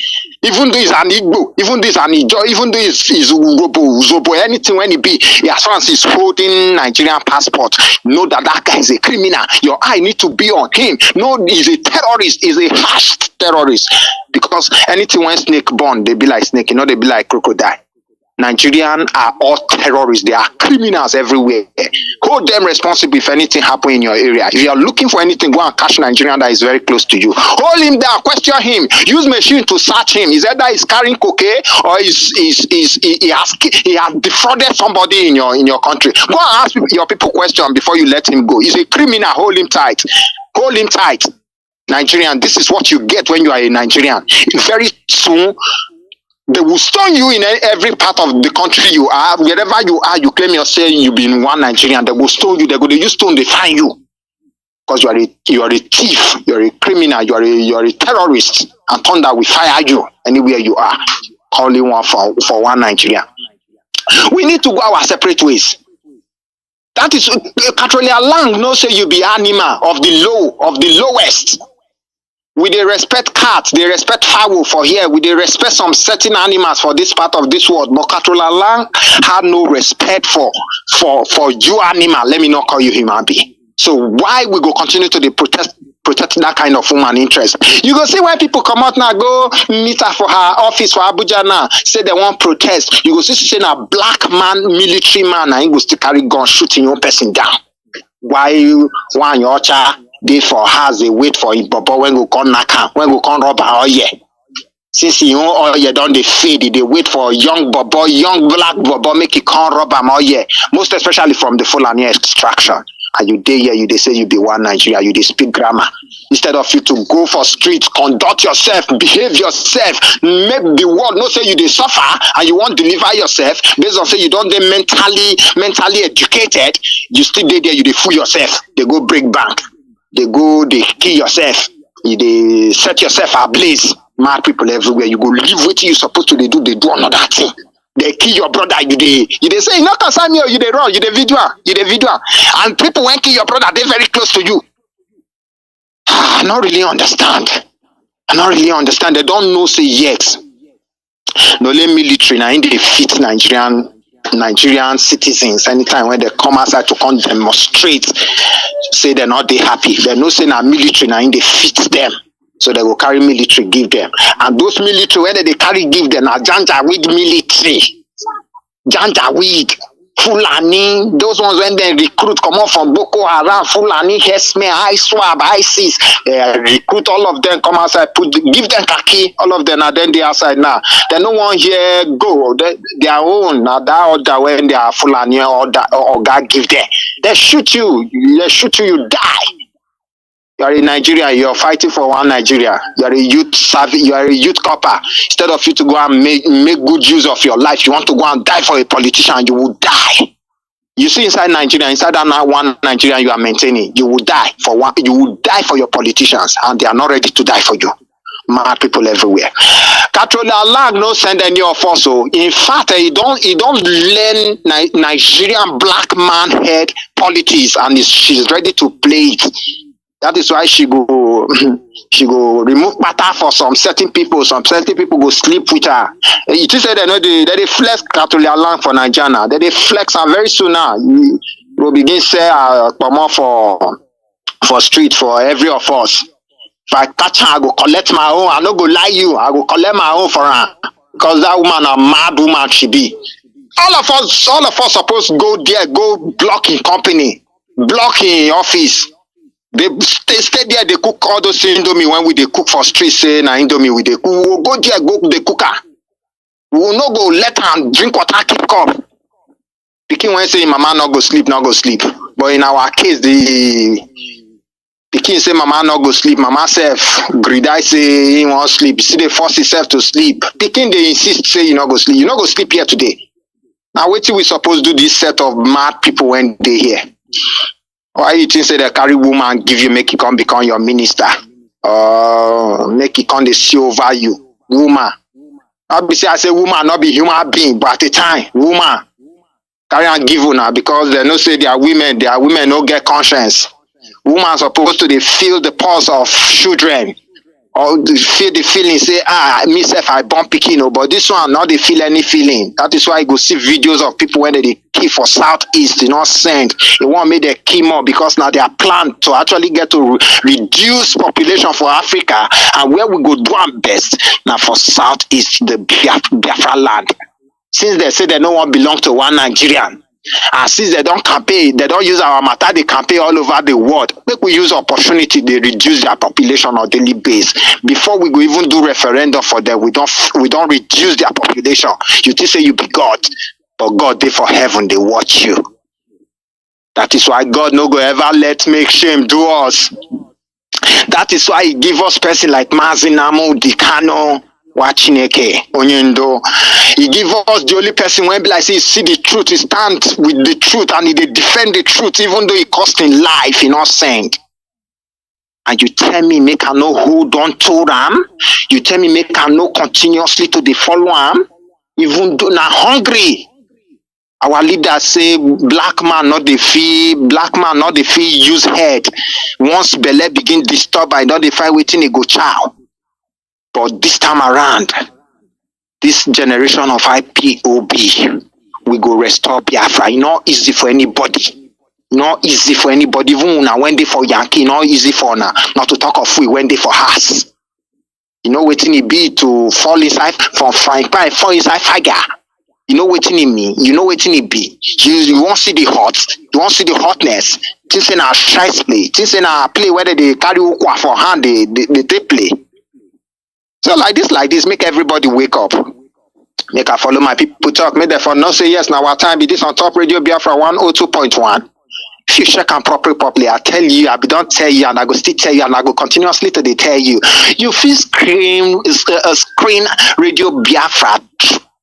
Even though he's an Igbo, even though he's an Ijo, even though he's Uzobo, anything when he be, as far as he's holding Nigerian passport, know that guy is a criminal. Your eye need to be on him. No, he's a terrorist. He's a harsh terrorist. Because anything when snake born, they be like snake, they be like crocodile. Nigerians are all terrorists. They are criminals everywhere. Hold them responsible if anything happen in your area. If you are looking for anything, go and catch Nigerian that is very close to you. Hold him down, question him. Use machine to search him. Is either he's carrying cocaine or he has defrauded somebody in your country. Go and ask your people question before you let him go. He's a criminal. Hold him tight. Hold him tight. Nigerian, this is what you get when you are a Nigerian. Very soon, they will stone you in every part of the country you are. Wherever you are, you claim you're saying you be in one Nigerian. They will stone you. They use stone. They find you because you are a thief. You're a criminal. You're a terrorist. And thunder will fire you anywhere you are. Only one for one Nigeria. We need to go our separate ways. That is Catrolia Lang. No say you be animal of the lowest. We they respect cats, they respect fowl for here, we they respect some certain animals for this part of this world. But Catrola Lang had no respect for you animal. Let me not call you human being. So why we go continue to protect that kind of human interest? You go see why people come out now, go meet her for her office for Abuja now, say they want protest. You go see saying a black man, military man, and he go still carry gun shooting your person down. Why you want your child? They for house, they wait for him, but when we come knock, when we come rob her, since you don't they fade, they wait for young black bobo, make it come rob him, most especially from the Fulani extraction. And you there, you they say you be one Nigeria, you they speak grammar. Instead of you to go for streets, conduct yourself, behave yourself, make the world not say you they suffer and you want to deliver yourself based on say you don't they mentally educated, you still there, you they fool yourself, they go break bank. They kill yourself. They set yourself ablaze. Mad people everywhere. You go live what you supposed to do. They do another thing. They kill your brother. You they say, not concern me or you they run. You the video. And people when kill your brother, they very close to you. I don't really understand. They don't know say yet. No let military now in they fit Nigerian citizens anytime when they come outside to come demonstrate, say they're not they happy. They're not saying a military now in they fit them. So they will carry military, give them. And those military, whether they carry give them are Janjaweed military. Janjaweed, Fulani, those ones when they recruit come out from Boko Haram, Fulani, Hesme, ISWAB, ISIS, recruit all of them, come outside, give them khaki, all of them are then they outside now. They no one here go, their own, now that order when they are Fulani or God give them. They shoot you, you die. You are in Nigeria, you are fighting for one Nigeria. You are a youth copper. Instead of you to go and make good use of your life, you want to go and die for a politician, you will die. You see inside Nigeria, inside that one Nigeria you are maintaining, you will die for your politicians, and they are not ready to die for you. Mad people everywhere. Catrola Lang no send any of us. So in fact, he don't learn Nigerian black man head politics, and she's ready to play it. That is why she go remove matter for some certain people. Some certain people go sleep with her. It is said they flex Catholic Land for Nigeria. They flex and very soon now. We'll begin say for street for every of us. If I catch her, I go collect my own. I no go lie you. I go collect my own for her. Because that woman a mad woman she be. All of us supposed to go there, go block in company, block in office. They stay there, they cook all those indomie when they cook for street, say na indomie we they cook. We will go there, go the cooker. We will not go let her drink water, keep cup. Pikin when say mama not go sleep. But in our case, the Pikin say mama not go sleep. Mama self grida say he won't sleep. See they force himself to sleep. Pikin they insist say you not go sleep. You not go sleep here today. Now wait till we supposed to do this set of mad people when they here. Why you think say they carry woman give you make it come become your minister? Make it come they see over you. Woman. I say woman not be human being, but at the time, woman carry and give una because they no say they are women no get conscience. Woman supposed to they feel the pulse of children. Or feel the feeling, say, me self I born pikin, but this one not they feel any feeling. That is why you go see videos of people when they kill for southeast, you know, send. They want me to kill more because now they are planned to actually get to reduce population for Africa, and where we go do our best now for southeast, the Biafra land. Since they say they don't want belong to one Nigerian. And since they don't campaign, they don't use our matter, they campaign all over the world. Make we use opportunity, they reduce their population on daily base. Before we go even do referendum for them, we don't reduce their population. You think say you be God, but God they for heaven, they watch you. That is why God no go ever let make shame do us. That is why he give us person like Mazi Kanu. Wachineke, Onyendo. He give us the only person when be like say he see the truth, he stand with the truth and he defend the truth, even though it cost him life, he not send. And you tell me make I know hold on to them. You tell me make I know continuously to the follow him, even though na hungry. Our leaders say black man not the fee use head. Once belle begin disturb, I know they find waiting he go chow. But this time around, this generation of IPOB, we go restore Biafra. It's not easy for anybody. Not easy for anybody. Even when they for Yankee, not easy for now. Not to talk of we when they for us. You know waiting it be to fall inside from frying pan, fall inside fire. You know waiting it mean. You know waiting it be. You won't see the hot. You won't see the hotness. Things in our shice play. Things in our play whether they carry ukwa for hand, they play. So like this, make everybody wake up. Make I follow my people talk. Make therefore not say yes. Now our time be this on Top Radio Biafra 102.1. If you check and properly, I tell you, I don't tell you, and I go still tell you, and I go continuously to tell you. You feel screen Radio Biafra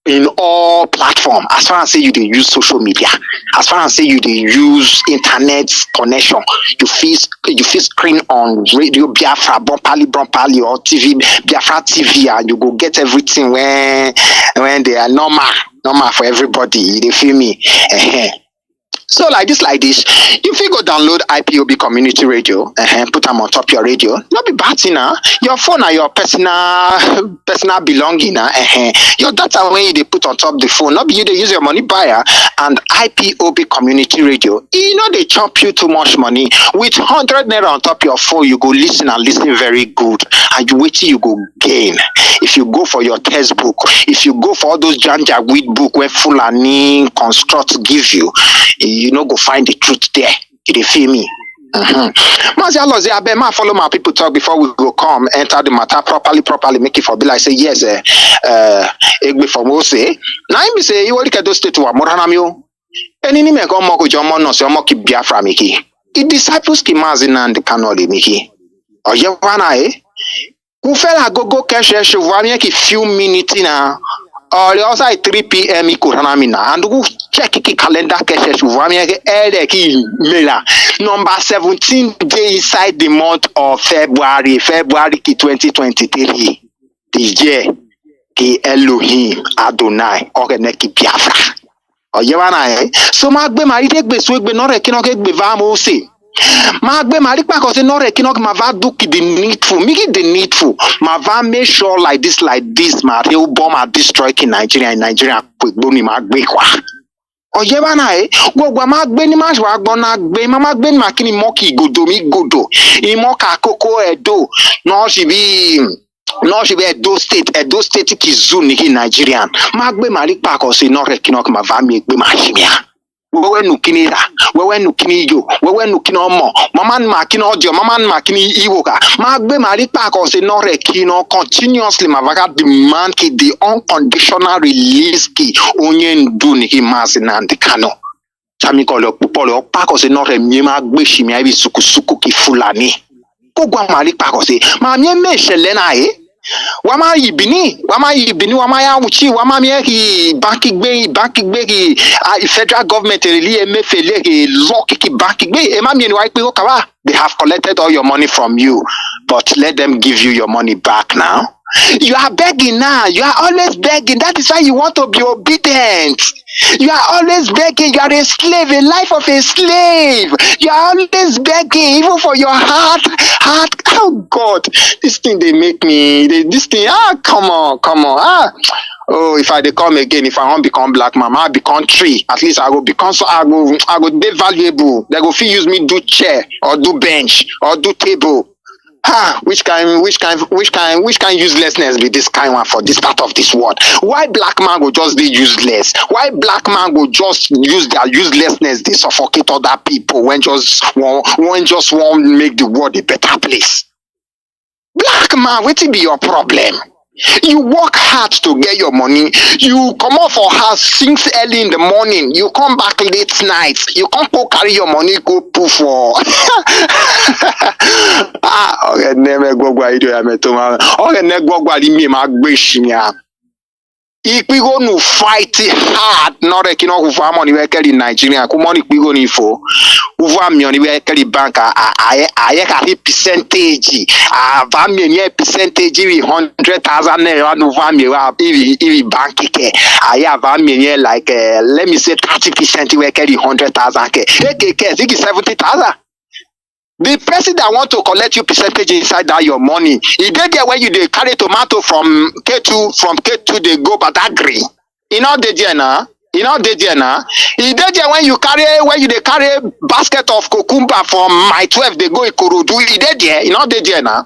in all platforms. As far as say you they use social media, as far as say you they use internet connection, you feel screen on Radio Biafra, Bompali or TV Biafra TV, and you go get everything when they are normal for everybody. They feel me. So like this, if you go download IPOB community radio, put them on top your radio, not be bad now. Your phone are your personal belonging, your data when they put on top the phone, not be you they use your money buyer and IPOB community radio. You know they chop you too much money. With 100 naira on top your phone, you go listen very good, and you wait till you go gain. If you go for your textbook, if you go for all those janja weed book where Fulani construct give you know go find the truth there. You feel me? Mazi Alozie, I bet follow my people talk before we go come enter the matter properly, make it for be like say yes, Egbe for Mose. Now me say you will get those state to Moranamio. And in me go moko jomo no se omo ki Biafra miki. The disciples ki Mazi Nnamdi Kanu miki. Oye wana Who fell go cash shuvamia ki few minutes na. Or also at 3 p.m. and who check the calendar number 17 day inside the month of February 2023. The year ki Elohim Adonai Ogeneki Biafra. So magbe marite gbe so gbe no rekino ke gbe va mo se. Magbe marikpa ko se no rekino ma va do ki the needful, make it the needful. Ma va make sure like this, ma real bomb are destroying Nigeria quick boni magbe kwa. Oyebana gwa ma gbe ni ma wa gbo na gbe ma gbe ni ma kini mo ki godo mi godo imo ka koko edo no she be Edo State ki zone ni Nigerian ma gbe ma ri pa ko se no re kino ma va mi gbe ma shimia wewe nu kini ra wewe nu kini yo wewe nu kini omo mama ma kini audio mama ma kini iwoka ma gbe ma ri pa ko se no re kino continuously ma va demand ki the unconditional release ki onye ndu ni Mazi Nnamdi Kanu chami ko le pupo le pa ko se no re mi ma gbe shimia bi suku ki Fulani ko gwa ma ri pa ko se ma mi me sele na wama yibini wama ya uchi wama mi ki banki gbe ki federal government really emefele ki lock ki banki gbe e ma mi ni wa pe o kawa they have collected all your money from you but let them give you your money back now. You are begging now. You are always begging. That is why you want to be obedient. You are always begging. You are a slave, a life of a slave. You are always begging, even for your heart. Oh God, this thing they make me. This thing. Come on. Oh, if I dey come again, if I won't become black man, I become tree. At least I go become so. I go be valuable. They go fit use me do chair or do bench or do table. Which kind uselessness be this kind one for this part of this world? Why black man go just be useless? Why black man go just use their uselessness? They suffocate other people when just want make the world a better place. Black man, what be your problem? You work hard to get your money. You come out for house since early in the morning. You come back late night. You can't go carry your money go poo for. Okay, never go if we go to fight hard, not a kino who farm money we carry in Nigeria, come on, we go ni for who farm money we carry bank. I a percentage. Percentage we 100,000 naira no farm if bank ke. I have a like let me say 30% we carry 100,000 ke. Hey, 70,000. The person that want to collect you percentage inside that your money, he did there when you they carry tomato from K2 they go Badagry. You know they there now. He did there when you carry basket of cucumber from my 12 they go Ikorodu. He did there. You know they there now.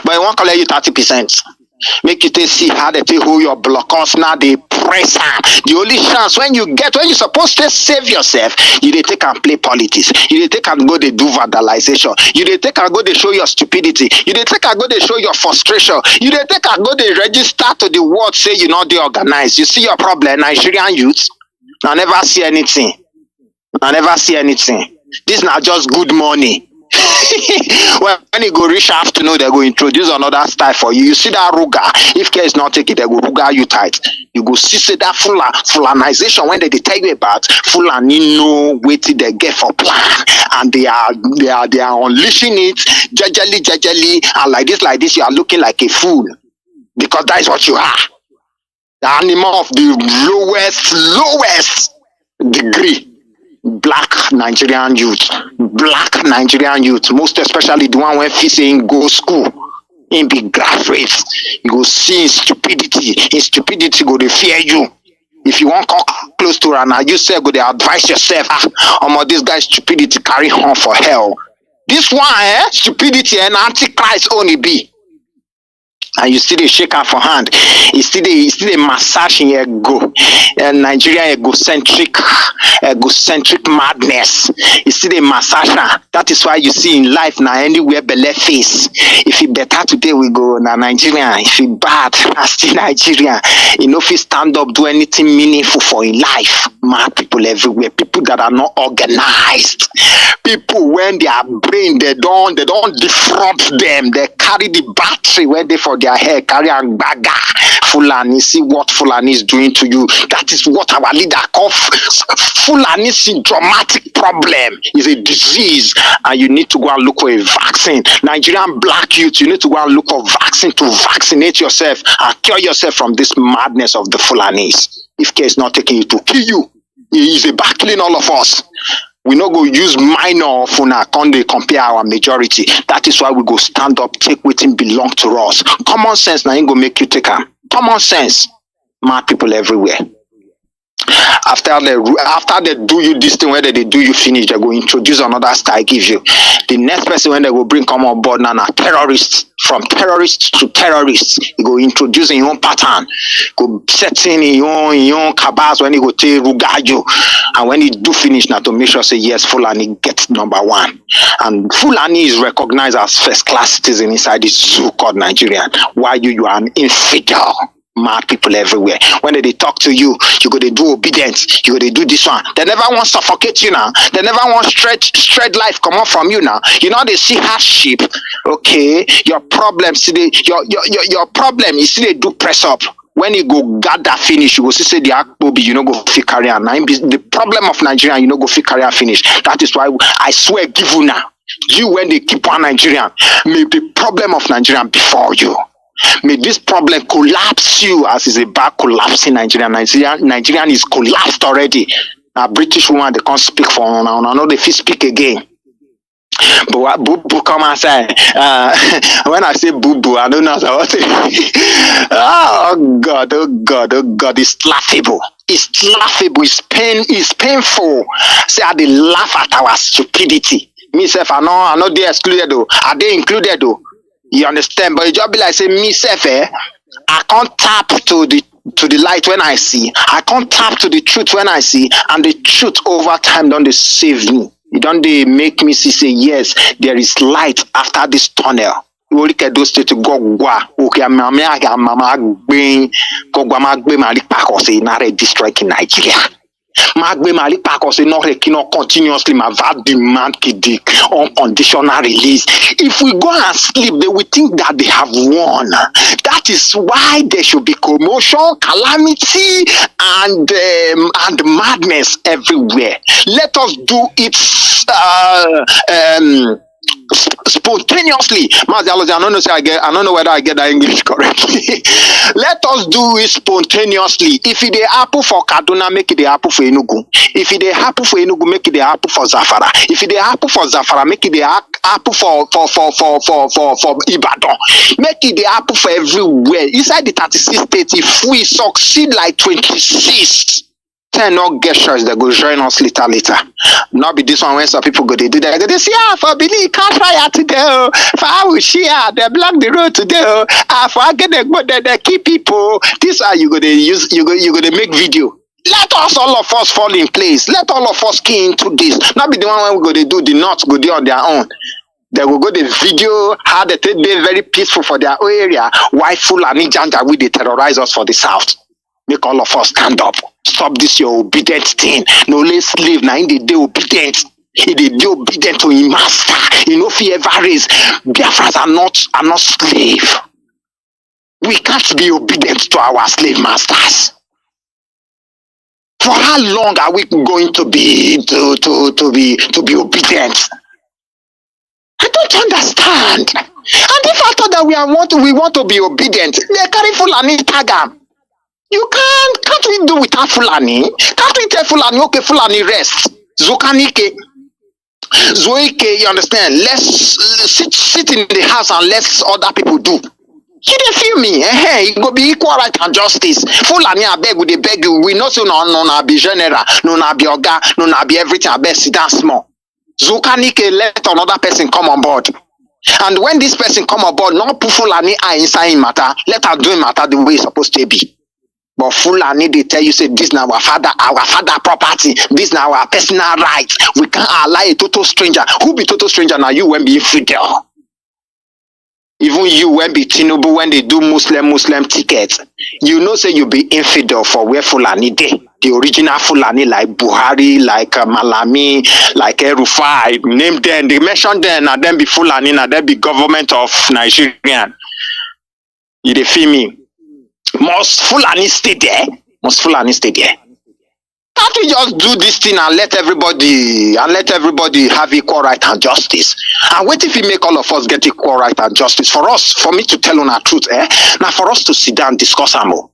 But he won't collect you 30%. Make you see how they hold your blockers now they press am. The only chance when you supposed to save yourself, you they take and play politics. You they take and go they do vandalization. You they take and go they show your stupidity. You they take and go they show your frustration. You they take and go they register to the world say you know they organize. You see your problem, Nigerian youth. I never see anything. This not just good money. When you go reach afternoon, they go introduce another style for you. You see that ruga, if care is not taken, they go ruga you tight. You go see that fulanization when they tell you about Fulani know waiting they get for plan, and they are unleashing it jejely, and like this, you are looking like a fool because that is what you are. The animal of the lowest degree. Black Nigerian youth, most especially the one when saying go school, in big graduates, you go see in stupidity go to fear you. If you want to come close to her now, you say go to advise yourself, this guy's stupidity carry on for hell. This one, stupidity and antichrist only be. And you see the shaker for hand. You see the massage in your ego. Nigeria egocentric madness. You see the massage. That is why you see in life now anywhere belay face. If it better today we go na Nigeria. If it bad, I still Nigeria. You know if you stand up do anything meaningful for in life. Mad people everywhere. People that are not organized. People when their brain they don't defraud them. They carry the battery when they for their hair carry and baga. Fulani, see what Fulani is doing to you. That is what our leader call Fulani syndromatic problem. Is a disease, and you need to go and look for a vaccine. Nigerian black youth, you need to go and look for vaccine to vaccinate yourself and cure yourself from this madness of the Fulanis. If care is not taking you to kill you, he is about killing all of us. We no go use minor for now, compare our majority. That is why we go stand up, take what belong to us. Common sense now ain't go make you take am. Common sense. Mad people everywhere. After they do you this thing, whether they do you finish, they go introduce another style, give you. The next person when they go bring come on board now, terrorists. From terrorists to terrorists, you go introduce in your own pattern, go setting in your own cabals when you go to Rugajo, and when you do finish now to make sure say yes, Fulani gets number one, and Fulani is recognized as first class citizen inside this zoo called Nigerian. Why you are an infidel? Mad people everywhere. When they talk to you, you go to do obedience, you go to do this one. They never want to suffocate you now. They never want straight life come up from you now. You know they see hardship. Okay, your problem, see your problem is see they do press up. When you go gather finish, you go see say the Akbobi, you know go fit carry and the problem of Nigeria, you know go fit carry finish. That is why I swear give you now. You when they keep on Nigerian, may the problem of Nigerian before you. May this problem collapse you as is about collapsing Nigeria. Nigerian is collapsed already. A British woman they can't speak for now. I know they feel speak again. But what boo boo come and say? When I say boo boo, I don't know what to oh God, oh God, oh God, it's laughable. It's laughable. It's painful. Say I they laugh at our stupidity. Myself, I know they excluded though. Are they included though? You understand? But it just be like say myself, I can't tap to the light when I see. I can't tap to the truth when I see, and the truth over time don't they save me. It don't they make me see say yes, there is light after this tunnel. You only can do state to go okay, mama bring go mali pack say na destroy Nigeria. Magbe Mali Pakose not continuously ma va demand kidik unconditional release. If we go and sleep, they will think that they have won. That is why there should be commotion, calamity, and madness everywhere. Let us do it spontaneously. Mazi Alozie, I don't know whether I get that English correctly. Let us do it spontaneously. If it is apple for Kaduna, make it the apple for Enugu. If it is apple for Enugu, make it the apple for Zafara. If it is apple for Zafara, make it the apple for Ibadan. Make it the apple for everywhere. Inside the 36 states, if we succeed like 26, 10 not get shots that go join us later. Not be this one when some people go they do that. They say, for Billy can't fire today. For I will share, they block the road today. For I get the key people. This are you gonna use you gonna make video. Let us all of us fall in place. Let all of us key into this. Not be the one when we go they do the knots go there on their own. They will go the video how they take be very peaceful for their own area. Why Fulani Janja will they terrorize us for the south? Make all of us stand up. Stop this your obedient thing. No less slave now in the day obedient. In the day obedient to his master. You know fear ever raise. Biafrans are not slave. We can't be obedient to our slave masters. For how long are we going to be obedient? I don't understand. And if I thought that we want to be obedient, they carry Fulani tagam. You can't we do without Fulani? Can't we tell Fulani, okay, Fulani rest? Zokanike, you understand? Let's sit in the house and let other people do. You don't feel me? Hey, it go be equal right and justice. Fulani I beg we they beg you. We know so no be general, no be oga, no be everything. I beg sit down small. Zokanike let another person come on board. And when this person come on board, not put Fulani eye inside matter. Let her do matter the way it's supposed to be. But Fulani they tell you say this now our father property, this now our personal rights. We can't allow a total stranger. Who be total stranger now? You when be infidel. Even you when be Tinubu when they do Muslim tickets. You know say you be infidel for where Fulani dey. The original Fulani like Buhari, like Malami, like Erufai, name them, they mention them and then be Fulani and then be government of Nigerian. You dey feel me? Must Fulani stay there? Must Fulani stay there? Can't we just do this thing and let everybody have equal right and justice? And wait if we make all of us get equal right and justice for me to tell on our truth, now for us to sit down and discuss more.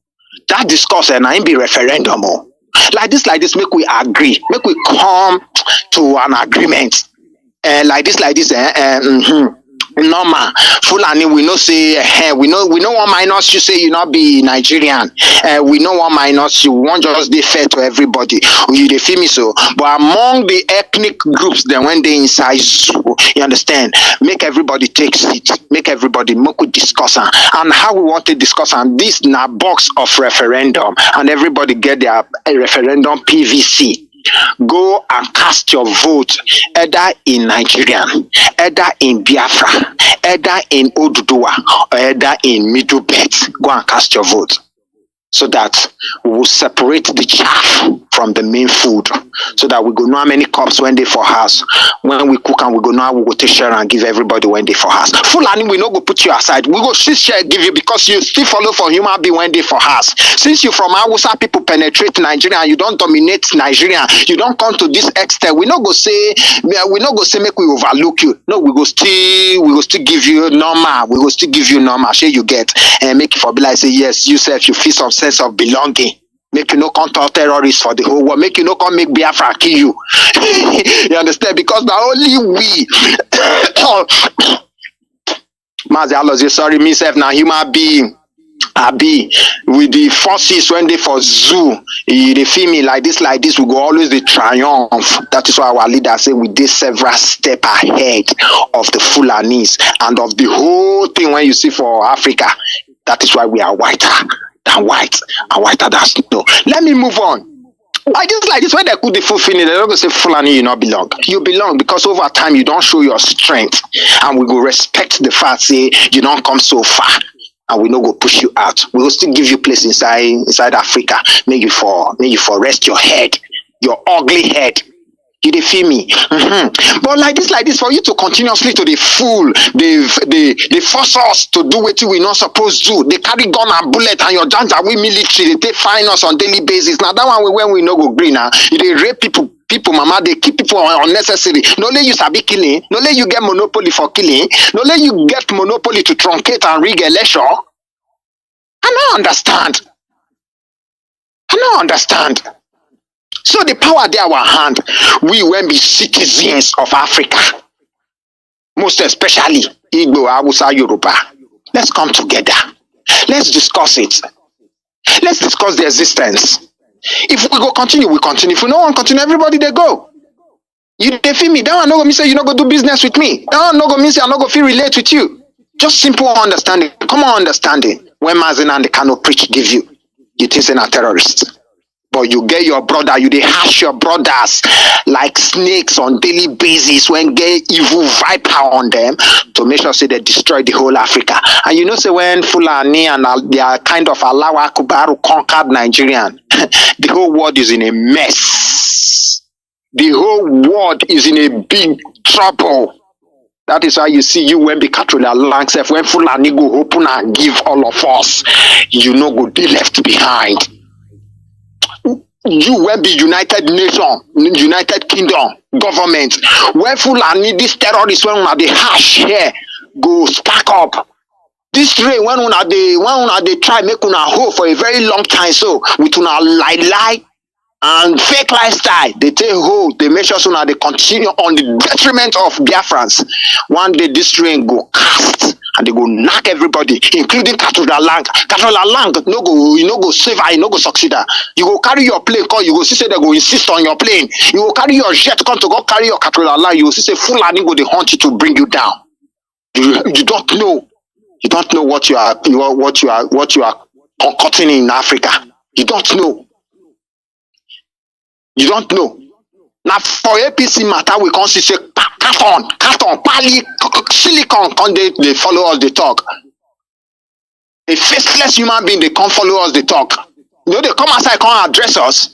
That discuss and I be referendum more. Like this, make we agree, make we come to an agreement. Like this, normal. Fulani, we know say we know one minus you say you not be Nigerian. We know one minus you won't just be fair to everybody. You dey feel me so? But among the ethnic groups, then when they inside zoo, you understand? Make everybody take seat. Make everybody make we discuss and how we want to discuss and this na box of referendum and everybody get their referendum PVC. Go and cast your vote either in Nigerian, either in Biafra, either in Oduduwa, or either in Middle Belt. Go and cast your vote so that we will separate the chaff from the main food so that we go know how many cups when they for house. When we cook and we go know how we go take share and give everybody when they for house. Fulani, we no go put you aside. We go share give you because you still follow for human being when they for house. Since you from Hausa people penetrate Nigeria and you don't dominate Nigeria, you don't come to this extent. We no go say make we overlook you. No, we go still give you normal. We go still give you normal. Share you get and make it for be like say yes, you self you feel some sense of belonging. Make you no come to terrorists for the whole world. Make you no come make Biafra kill you. You understand? Because not only we Mazi Alozie, sorry, myself now human being. I be with the forces when they for zoo, they feel me like this, we go always the triumph. That is why our leader say we did several steps ahead of the Fulanis and of the whole thing when you see for Africa. That is why we are whiter than white and whiter than snow. Let me move on. I just like this when they could the full finish, they're not gonna say Fulani, you not belong. You belong because over time you don't show your strength, and we will respect the fact say you don't come so far, and we no go push you out. We will still give you place inside Africa. May you for rest your head, your ugly head. You dey feel me? But like this, for you to continuously to the fool, they force us to do what we not supposed to. They carry gun and bullet and your janja we military, they fine us on daily basis. Now that one when we no go green now, they rape people, mama, they keep people unnecessary. No let you sabi killing, no let you get monopoly for killing, no let you get monopoly to truncate and rig election. I don't understand. So the power there our hand, we will be citizens of Africa, most especially Igbo, Hausa, Yoruba. Let's come together. Let's discuss it. Let's discuss the existence. If we go continue, we continue. If we no one continue, everybody they go. You dey feel me? That one no go mean say you no go do business with me. That one no go mean say I no go feel relate with you. Just simple understanding, common understanding. When Mazi and the Kanu preach give you think say na terrorists. But you get your brother, you dey hash your brothers like snakes on daily basis when get evil viper on them to make sure say they destroy the whole Africa. And you know say when Fulani and they are kind of Alawa Kubaru conquered Nigerian, the whole world is in a mess. The whole world is in a big trouble. That is why you see you when be Catholic lands when Fulani go open and give all of us, you no go be left behind. You will be United Nation, United Kingdom, government. When Fulani, this terrorists, when they hash here, go stack up. This rain, when they try make una hold for a very long time, so with una lie and fake lifestyle, they take hold, they make sure so now they continue on the detriment of Biafrans. One day this rain go cast. And they go knock everybody, including Catholic Lang. Catholic Lang, you no go save her, you no go succeed her. You go carry your plane, call, you go see say they go insist on your plane. You go carry your jet, come to go carry your Catholic Lang. You go see say Fulani go they hunt you to bring you down. You don't know. You don't know what you are concocting in Africa. You don't know. You don't know. Now for APC matter, we can see say carton, pali, silicon, they follow us, they talk. A faceless human being, they can't follow us, they talk. You know, they come outside, can't address us.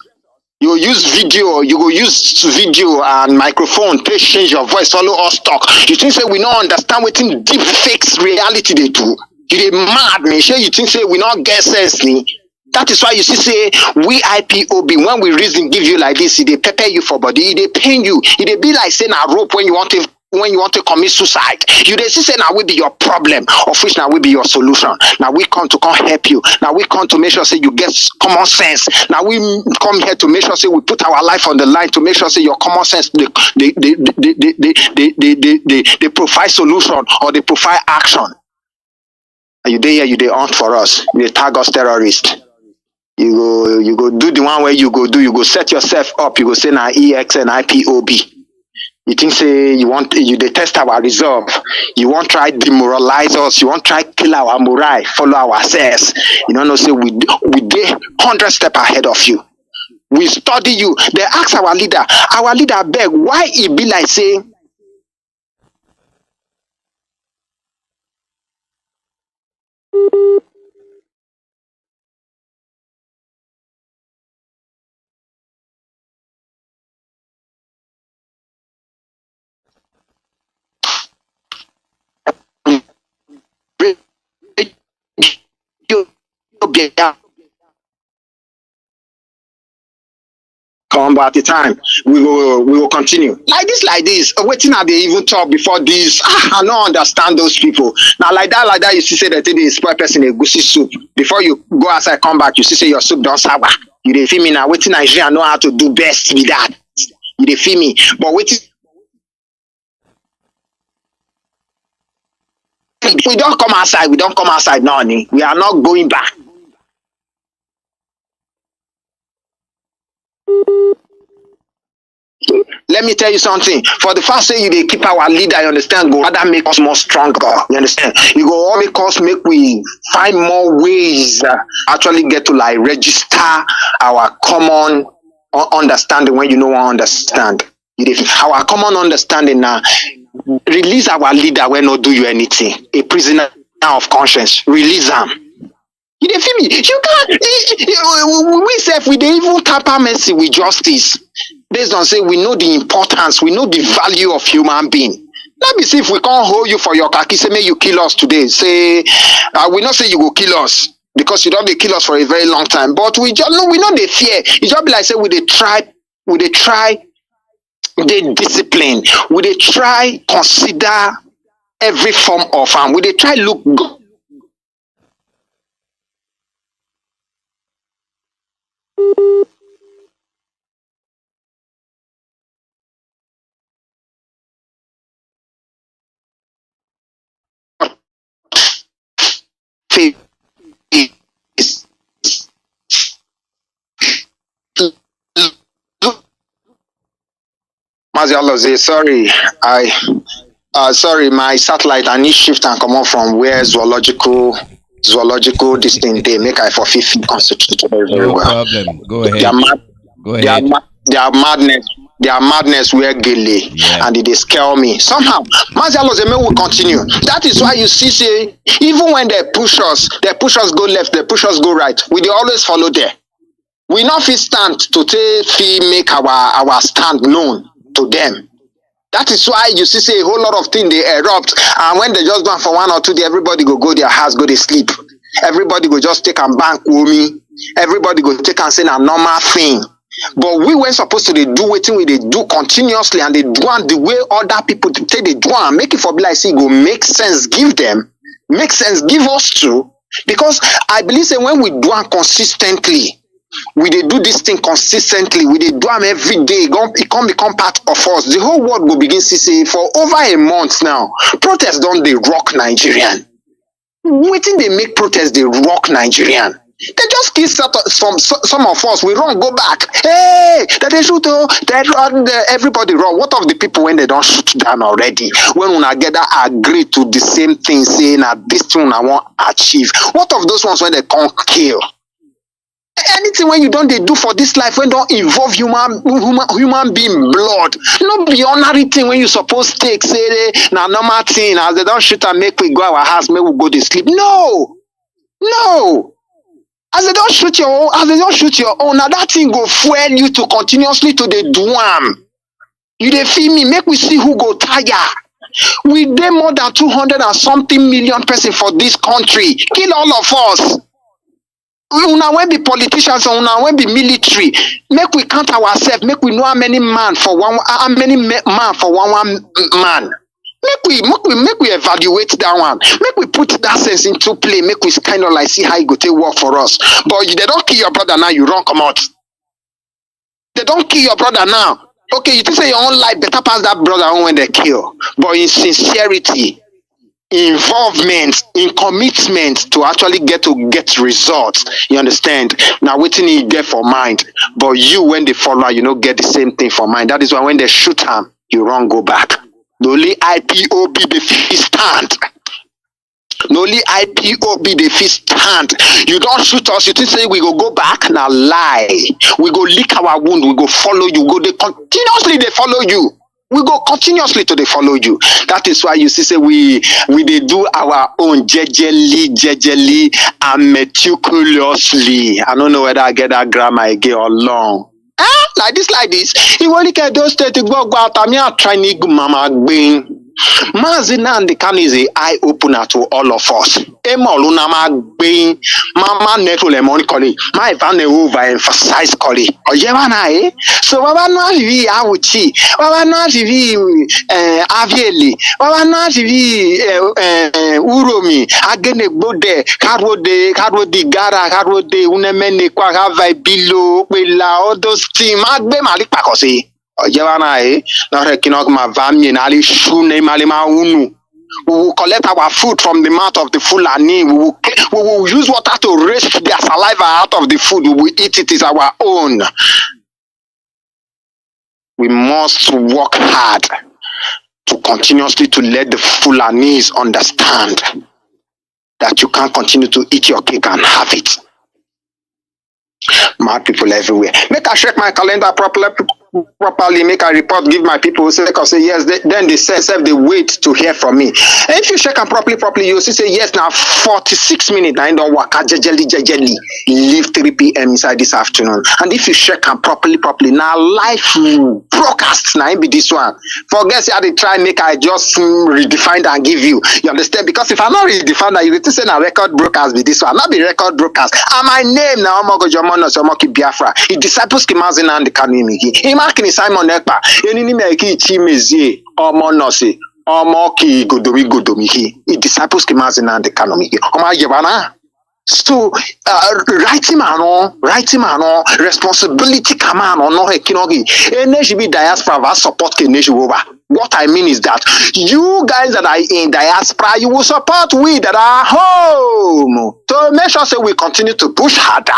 You use video, and microphone, to change your voice, follow us talk. You think say we don't understand what in deep fakes reality they do? You they mad, man. Sure, you think say we not get sense, ni? That is why you see say we IPOB when we reason give you like this, they prepare you for body, they pain you. It be like saying a rope when you want to when you want to commit suicide. You dey see say now we be your problem, of which now we be your solution. Now we come to help you. Now we come to make sure say you get common sense. Now we come here to make sure say we put our life on the line to make sure say your common sense they provide solution or they provide action. And you dey here, you dey hunt for us. You dey tag us terrorists. You go do the one where you go set yourself up. You go say na EX and IPOB. You think say you dey test our resolve. You won't try demoralize us. You won't try kill our morale, follow ourselves. You don't know say we dey 100 steps ahead of you. We study you. They ask our leader beg why it be like say come back the time we will continue like this waiting at they even talk before this. I don't understand those people now. Like that you see say that they spoil person a goosey soup before you go outside come back you see say your soup don't sour. You dey feel me now? Waiting Nigeria know how to do best with that. You dey feel me? But waiting we don't come outside now. We are not going back. Let me tell you something. For the first say you they keep our leader, you understand, go rather make us more stronger. You understand? You go all make we find more ways actually get to like register our common understanding when you know what understand. Our common understanding now. Release our leader when not do you anything. A prisoner of conscience. Release him. You dey feel me? You can't. We self we dey even tamper mercy with justice. Based on say we know the importance, we know the value of human being. Let me see if we can't hold you for your khaki. Say may you kill us today. Say we not say you go kill us because you don't dey kill us for a very long time. But we know they fear. It just be like say we dey try, they discipline. We dey try consider every form of harm. We dey try look good. Mazi Alozie, sorry, my satellite I need shift and come on from where zoological this thing they make I for 50 constitute very No well. problem. Go ahead. Go ahead. Their madness were gilly and they scare me. Somehow, Mazi Alozie will continue. That is why you see, say, even when they push us go left, they push us go right. We dey always follow there. We not fit stand to make our stand known to them. That is why you see, say, a whole lot of things they erupt, and when they just go for 1 or 2 days, everybody go their house, go to sleep. Everybody go just take and bank with me. Everybody go take and say a normal thing. But we were supposed to do what we they do continuously, and they do the way other people say they do and make it for be like say go make sense, give them, make sense, give us too. Because I believe say when we do it consistently, we they do this thing consistently, we they do them every day, it can become part of us. The whole world will begin to say for over a month now, protests don't they rock Nigerian. Waiting they make protests they rock Nigerian. They just kill some of us. We run, go back. Hey, that they shoot. They run. Everybody run. What of the people when they don't shoot down already? When we together agree to the same thing, saying that this thing I want achieve. What of those ones when they can't kill? Anything when you don't they do for this life when don't involve human being blood. No be ordinary thing when you suppose take say na normal thing as they don't shoot and make we go our house, make we go to sleep. No. As they don't shoot your own, now that thing go fuel you to continuously to the do. You dey feel me? Make we see who go tire. We dey more than 200 and something million person for this country. Kill all of us. Una when be politicians or una when be military, make we count ourselves, make we know how many man for one man for one man. Make we evaluate that one. Make we put that sense into play. Make we kind of like see how it go take work for us. But they don't kill your brother now, you run come out. They don't kill your brother now. Okay, you think say your own life better pass that brother when they kill. But in sincerity, involvement, in commitment to actually get results. You understand? Now waiting you get for mind. But you when they follow, you know, get the same thing for mind. That is why when they shoot him, you run go back. The only IPOB the fit stand. The only IPOB the fit stand. You don't shoot us, you think say we go back? Now lie. We go lick our wound, we go follow you, they continuously they follow you. We go continuously to they follow you. That is why you see say we they do our own jejely and meticulously. I don't know whether I get that grammar again or long. Like this. He only can do state to go out. I'm trying to mama being. Mazi Nnamdi Kanu is an eye opener to all of us. Mama neto lemon calling. My van over emphasize calling. Ojevana so baba no vi awuchi. Baba no vi avieli. Baba no vi uromi. Agene bode. Karode gara. Karode unemene kwa have below. Wela all those team. Agbe malik pakosi. Ojevana not a kinok ma vami and ali shune malima unu. We will collect our food from the mouth of the Fulani. We will use water to raise their saliva out of the food. We will eat it is our own. We must work hard to continuously to let the Fulanis understand that you can't continue to eat your cake and have it. Mad people everywhere. Make I check my calendar properly, make a report, give my people say yes, then they say they wait to hear from me. And if you check them properly, you see say yes now 46 minutes I don't work jejely leave 3 p.m. inside this afternoon. And if you check them properly now live broadcast now be this one. Forget how they try make I just redefine and give you. You understand? Because if I not redefine that, you will say a record broadcast be this one, not be record broadcast. And my name now Moki Biafra. It disciples Iyke Mazi Alozie. Imakini Simon Ekpa. Enini meki Iyke Mazi Omonosi. Omoki godomi. It disciples Iyke Mazi Alozie. Oma yebana. So writing man responsibility command on no hekinogi. Energy be diaspora va support keneji over. What I mean is that you guys that are in diaspora, you will support we that are home. To make sure we continue to push harder,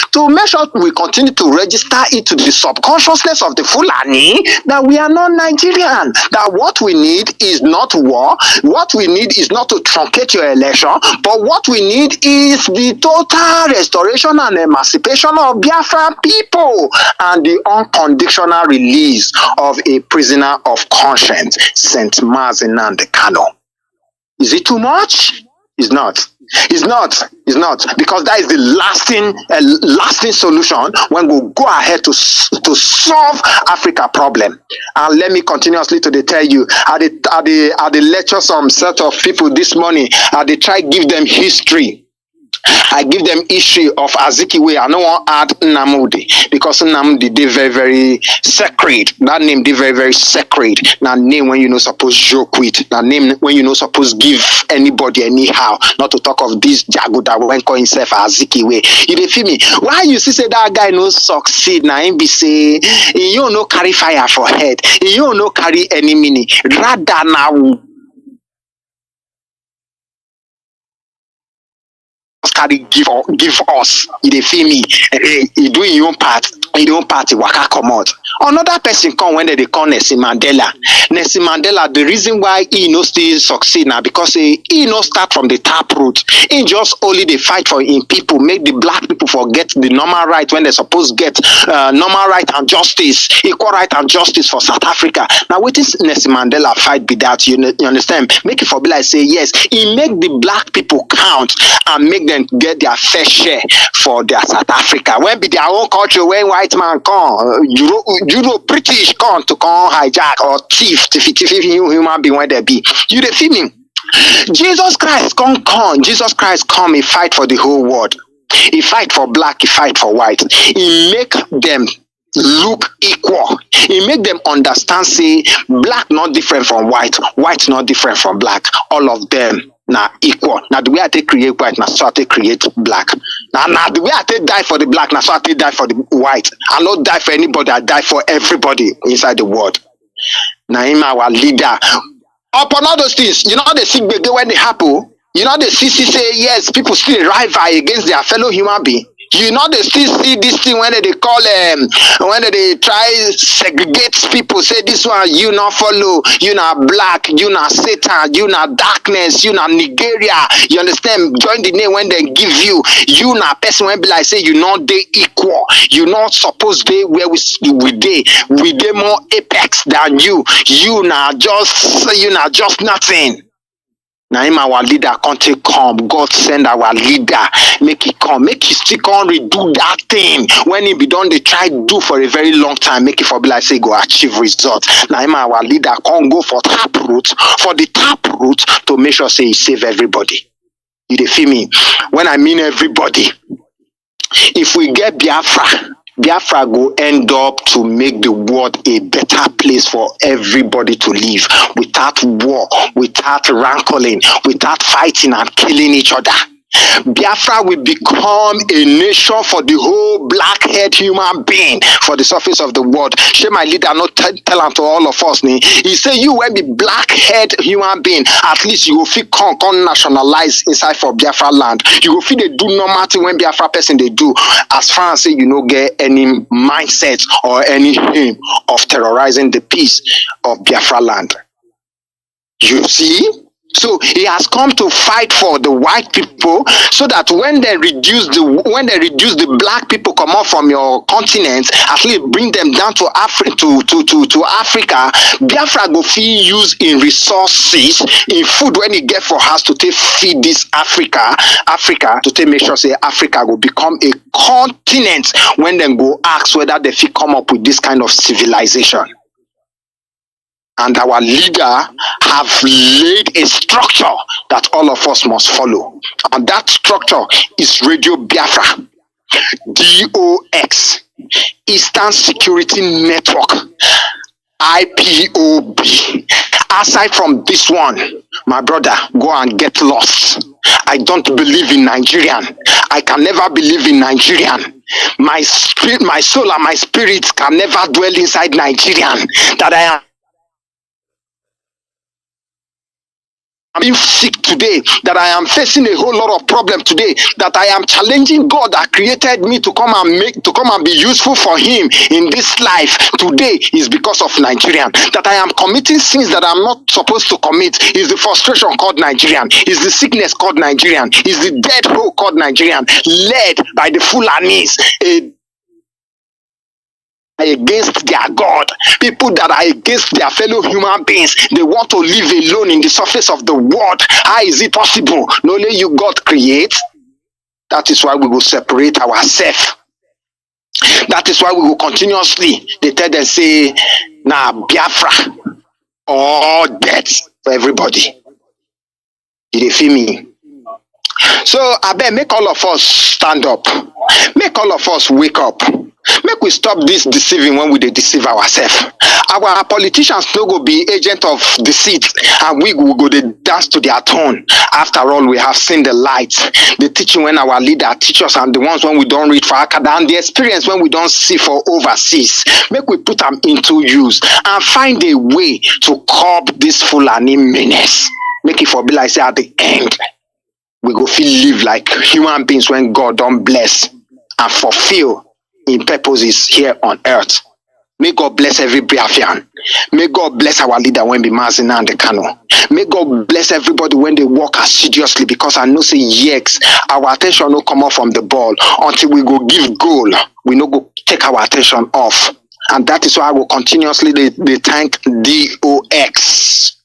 to make sure we continue to register it to the subconsciousness of the Fulani that we are not Nigerian. That what we need is not war, what we need is not to truncate your election, but what we need is the total restoration and emancipation of Biafran people and the unconditional release of a prisoner of conscience. Saint Mazi Kanu. Is it too much? It's not. Because that is the lasting solution when we go ahead to solve Africa problem. And let me continuously to tell you, I lecture some set of people this morning. They try give them history. I give them history of Azikiwe. I don't want to add Nnamdi because Nnamdi they very, very sacred. That name they very, very sacred. Now name when you know supposed joke with. Now name when you know supposed give anybody anyhow. Not to talk of this Jago that went call himself Azikiwe. You dey feel me? Why you see say that guy no succeed? Now him be say you no carry fire for head. You no carry any meaning. Rather now. Give us. They feel me. He doing your own part. Your own party waka come out. Another person come when they call Nelson Mandela. Nelson Mandela, the reason why he no still succeed now because he no start from the tap root. He just only they fight for in people, make the black people forget the normal right when they supposed get normal right and justice, equal right and justice for South Africa. Now what is Nelson Mandela fight be that? You understand? Make it for be like say yes. He make the black people count and make them get their fair share for their South Africa. When be their own culture, when white man come, Euro British come to come hijack or thief human being when they be. You dey feel me? Jesus Christ come. Jesus Christ come and fight for the whole world. He fight for black, he fight for white. He make them look equal. He make them understand, say, black not different from white, white not different from black. All of them now equal. Now the way I take create white, now so I take create black. Now the way I take die for the black, now so I take die for the white. I not die for anybody, I die for everybody inside the world. Now him our leader. Upon all those things, you know they see when they happen. You know the CC say yes, people still rival against their fellow human being. You know they still see this thing when they call when they try segregate people, say this one you not follow, you not black, you not Satan, you not darkness, you not Nigeria. You understand? Join the name when they give you not person when be like say you not they equal. You not supposed they where we they more apex than you. You not just nothing. Now him our leader can't take come. God send our leader, make it come, make he still come redo that thing. When he be done, they try do for a very long time, make it for be like say go achieve results. Now him our leader can't go for the tap route to make sure say he save everybody. You dey feel me? When I mean everybody, if we get Biafra go end up to make the world a better place for everybody to live, without war, without rankling, without fighting and killing each other. Biafra will become a nation for the whole black-haired human being for the surface of the world. Shey my leader not tell him to all of us. He say you will be black-haired human being, at least you will feel come nationalize inside for Biafra land. You will feel they do normal thing when Biafra person they do, as far as say you no get any mindset or any aim of terrorizing the peace of Biafra land. You see? So he has come to fight for the white people, so that when they reduce the black people come out from your continent, at least bring them down to Africa, to Africa. Biafra go feel use in resources, in food when he get for us to take feed this Africa to take make sure say Africa will become a continent when they go ask whether they fit come up with this kind of civilization. And our leader have laid a structure that all of us must follow. And that structure is Radio Biafra, DOX, Eastern Security Network, IPOB. Aside from this one, my brother, go and get lost. I don't believe in Nigerian. I can never believe in Nigerian. My spirit, my soul and my spirit can never dwell inside Nigerian. That I am being sick today, that I am facing a whole lot of problem today, that I am challenging God that created me to come and be useful for him in this life today is because of Nigerian. That I am committing sins that I'm not supposed to commit is the frustration called Nigerian, is the sickness called Nigerian, is the dead hole called Nigerian, led by the Fulanis, against their God, people that are against their fellow human beings. They want to live alone in the surface of the world. How is it possible? Not only you God create. That is why we will separate ourselves. That is why we will continuously, they tell them say, nah, Biafra or death for everybody. Did you feel me? So I bet make all of us stand up. Make all of us wake up. Make we stop this deceiving when we deceive ourselves. Our politicians no go be agent of deceit, and we will go dance to their tone. After all, we have seen the light, the teaching when our leader teach us, and the ones when we don't read for Akada, and the experience when we don't see for overseas. Make we put them into use and find a way to curb this Fulani menace. Make it for be like say at the end, we go feel live like human beings when God don't bless and fulfill in purposes here on earth. May God bless every Biafran. May God bless our leader when be Mazi Iyke Kanu. May God bless everybody when they work assiduously, because I know say yes, our attention will come off from the ball until we go give goal. We no go take our attention off. And that is why I will continuously they thank DOX,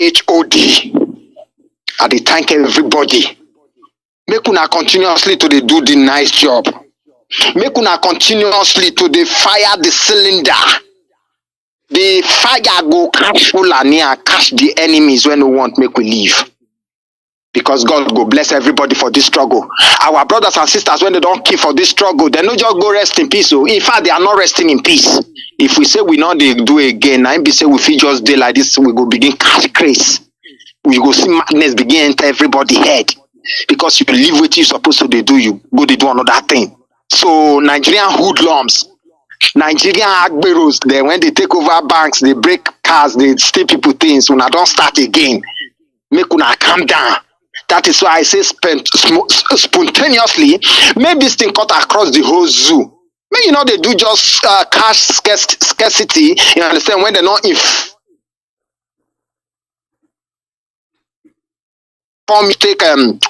HOD. I dey thank everybody. Make una continuously to dey do the nice job. Make una continuously to dey fire the cylinder. The fire go catch Fulani and catch the enemies when we want make we leave. Because God go bless everybody for this struggle. Our brothers and sisters, when they don't kill for this struggle, they no just go rest in peace. So in fact, they are not resting in peace. If we say we not they do again, I be say we feel just day like this, we go begin catch craze. We go see madness begin enter everybody head. Because you believe what you supposed to do, you go to do another thing. So Nigerian hoodlums, Nigerian agberos, then when they take over banks, they break cars, they steal people things. When I don't start again, make una calm down. That is why I say spontaneously, make this thing cut across the whole zoo. May you know they do just cash scarcity. You understand when they're not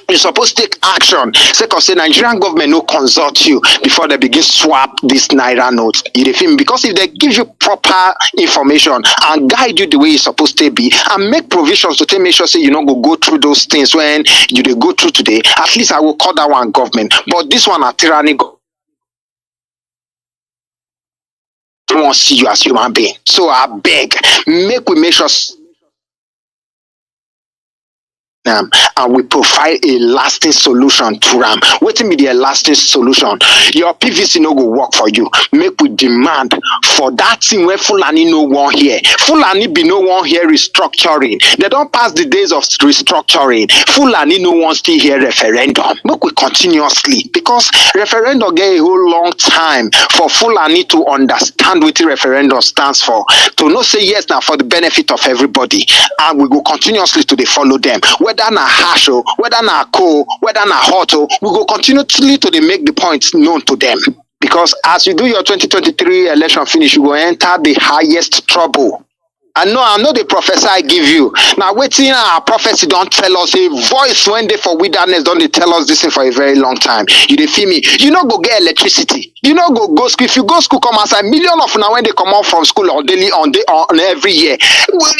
you're supposed to take action. Second, say Nigerian government no consult you before they begin swap this naira notes. You feel me? Because if they give you proper information and guide you the way you're supposed to be and make provisions to make sure say you know go through those things when you they go through today, at least I will call that one government. But this one a tyranny don't want to see you as human being. So I beg, make sure and we provide a lasting solution to them. Waiting be the lasting solution. Your PVC no go work for you. Make we demand for that thing where Fulani no one here. Fulani be no one here restructuring. They don't pass the days of restructuring. Fulani no one still here referendum. Make we continuously because referendum get a whole long time for Fulani to understand what the referendum stands for. To not say yes now for the benefit of everybody, and we go continuously to follow them. Whether na harsh, whether na cold, whether na hot, we go continuously to make the points known to them. Because as you do your 2023 election finish, you go enter the highest trouble. I know the professor I give you. Now waiting our prophecy don't tell us a voice when they for wilderness don't they tell us this thing for a very long time. You dey feel me? You know go get electricity. You know go school. If you go school come outside, million of now when they come out from school on daily on every year.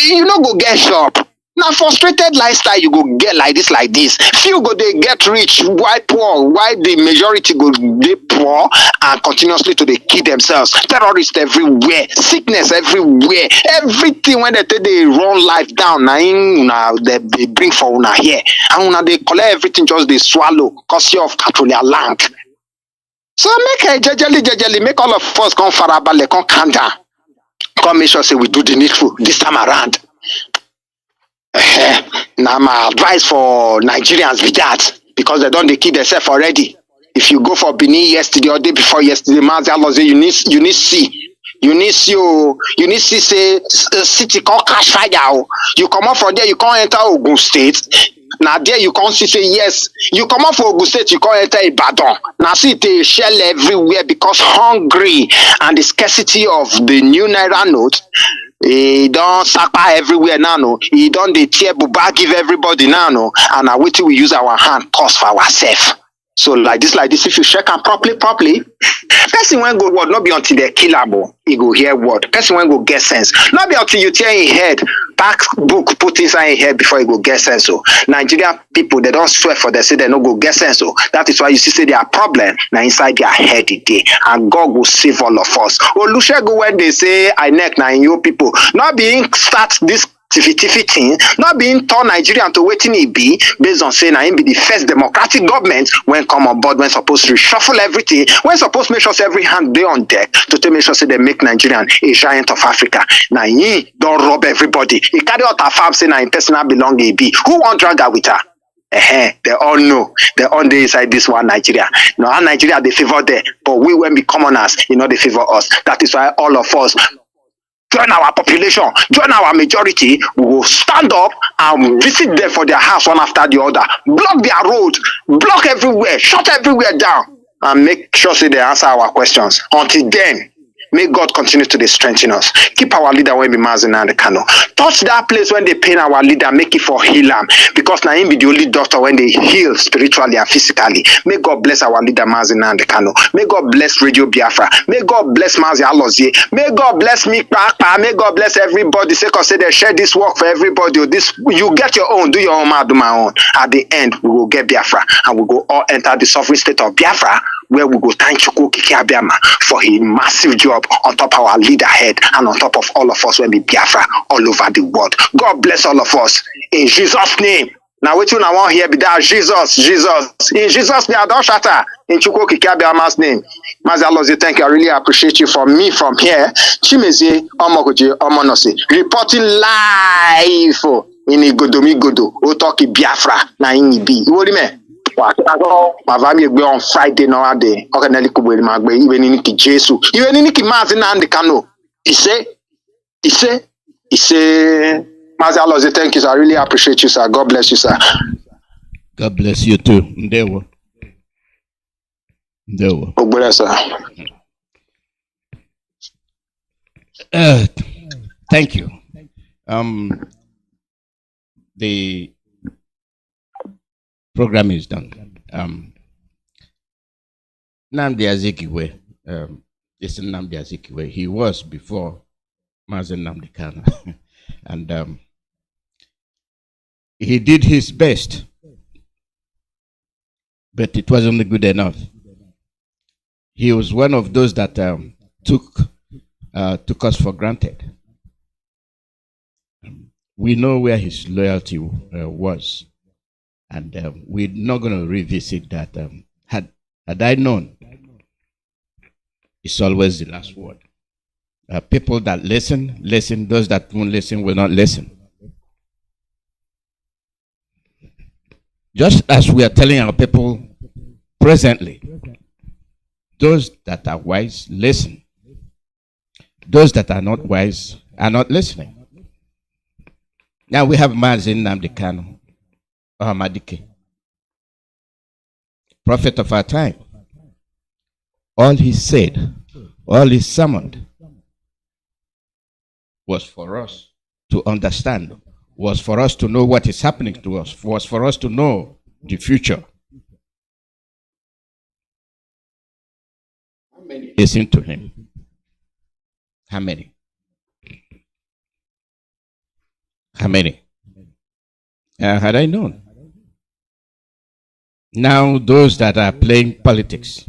You know go get shop. Now frustrated lifestyle you go get like this. Few go they get rich, why poor? Why the majority go they poor and continuously to they kill themselves? Terrorists everywhere, sickness everywhere, everything when they run life down. Now they bring for una here, and una they collect everything just they swallow cause of control land. So make a jejeli, make all of us come farabale, come calm, come make sure say we do the needful this time around. Now my advice for Nigerians be that because they don't they kill themselves already. If you go for Benin yesterday or day before yesterday, Mazi Alozie, you need see say city called cash fire. You come out from there, you can't enter Ogun State. Now there you can't see say yes. You come out from Ogun State, you can't enter Ibadan. Now see they shell everywhere because hungry and the scarcity of the new naira note. He don't sapa everywhere now, no. He don't the tear buba give everybody now, no. And I wait till we use our hand cost for ourselves. So like this, if you check them properly. Person when go word, not be until they kill him, he go hear word. Person when go get sense. Not be until you tear in head, pack book, put inside in head before he go get sense. So Nigerian people, they don't swear for they say they no go get sense. So that is why you see say their problem now inside their head day. And God will save all of us. Oh, Lushego when they say I neck now in your people, not being start this thing, not being turned Nigerian to waiting it be based on saying I be the first democratic government when come on board, when supposed to reshuffle everything, when supposed to make sure every hand be on deck to make sure say they make Nigerian a giant of Africa. Now he don't rob everybody. He carry out a farm saying I personal belong a be. Who want drag her with her? They all know they all day inside this one Nigeria. Now Nigeria they favor there, but we when be commoners, they favor us. That is why all of us join our population, join our majority, we will stand up and visit them for their house one after the other, block their road, block everywhere, shut everywhere down, and make sure say they answer our questions. Until then, may God continue to strengthen us. Keep our leader when be Mazi and Kanu. Touch that place when they pain our leader, make it for heal him. Because now him be the only doctor when they heal spiritually and physically. May God bless our leader Mazi and Kanu. May God bless Radio Biafra. May God bless Mazi Alozie. May God bless me, Papa. May God bless everybody. Say they share this work for everybody. This you get your own, do your own, I do my own. At the end, we will get Biafra and we will all enter the sovereign state of Biafra, where we go thank Chukwu Kiki Abiyama for a massive job on top of our leader head and on top of all of us when we Biafra all over the world. God bless all of us. In Jesus' name, Now what you want here be that Jesus. In Jesus' name, I don't shatter. In Chukwu Kikabiama's name. Mazi Alozie, thank you. I really appreciate you from here. Chimezi Omogoji Omonose. Reporting live in Igodomigodo. Otoki Biafra. Na inibi. You what me? Mavami gbe on Friday no ade. Okaneli kubwe magbe. Even in ki Jesu. Even in ki Mazi Nnamdi Kanu. Ise. Mazi Alozie, thank you, sir. I really appreciate you, sir. God bless you, sir. God bless you too. Ndewo. God bless, sir. Thank you. The program is done. Nnamdi Azikiwe, it's Nnamdi Azikiwe. He was before Mazi Nnamdi Kanu. And he did his best, but it wasn't good enough. He was one of those that took us for granted. We know where his loyalty was, and we're not going to revisit that. Had I known, it's always the last word. People that listen. Those that won't listen will not listen. Just as we are telling our people presently, those that are wise, listen. Those that are not wise are not listening. Now we have Mazi Nnamdi Kanu, Madike, prophet of our time. All he said, all he summoned, was for us to understand, was for us to know what is happening to us, was for us to know the future. How many listen to him? How many? How many? Had I known? Now those that are playing politics,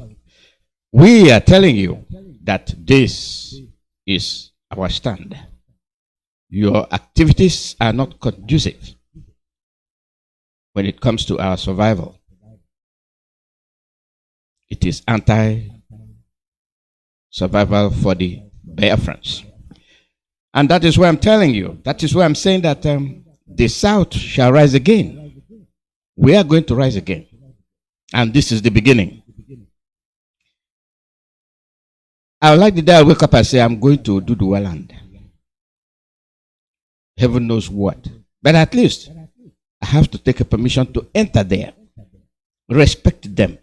we are telling you that this is our stand. Your activities are not conducive when it comes to our survival. It is anti-survival for the Biafrans. And that is why I'm telling you, that is why I'm saying that the South shall rise again. We are going to rise again. And this is the beginning. I would like the day I wake up and say, I'm going to do the land. Heaven knows what. But at least I have to take a permission to enter there. Respect them.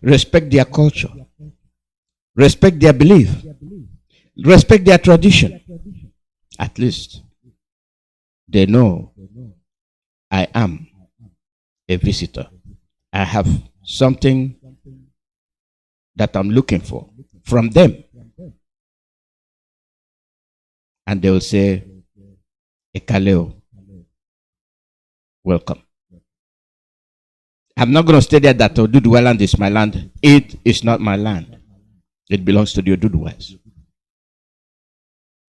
Respect their culture. Respect their belief. Respect their tradition. At least they know I am a visitor. I have something that I'm looking for from them. And they will say, Ekaleo, welcome. I'm not going to stay there that Oduduwa land is my land. It is not my land. It belongs to the Oduduwas.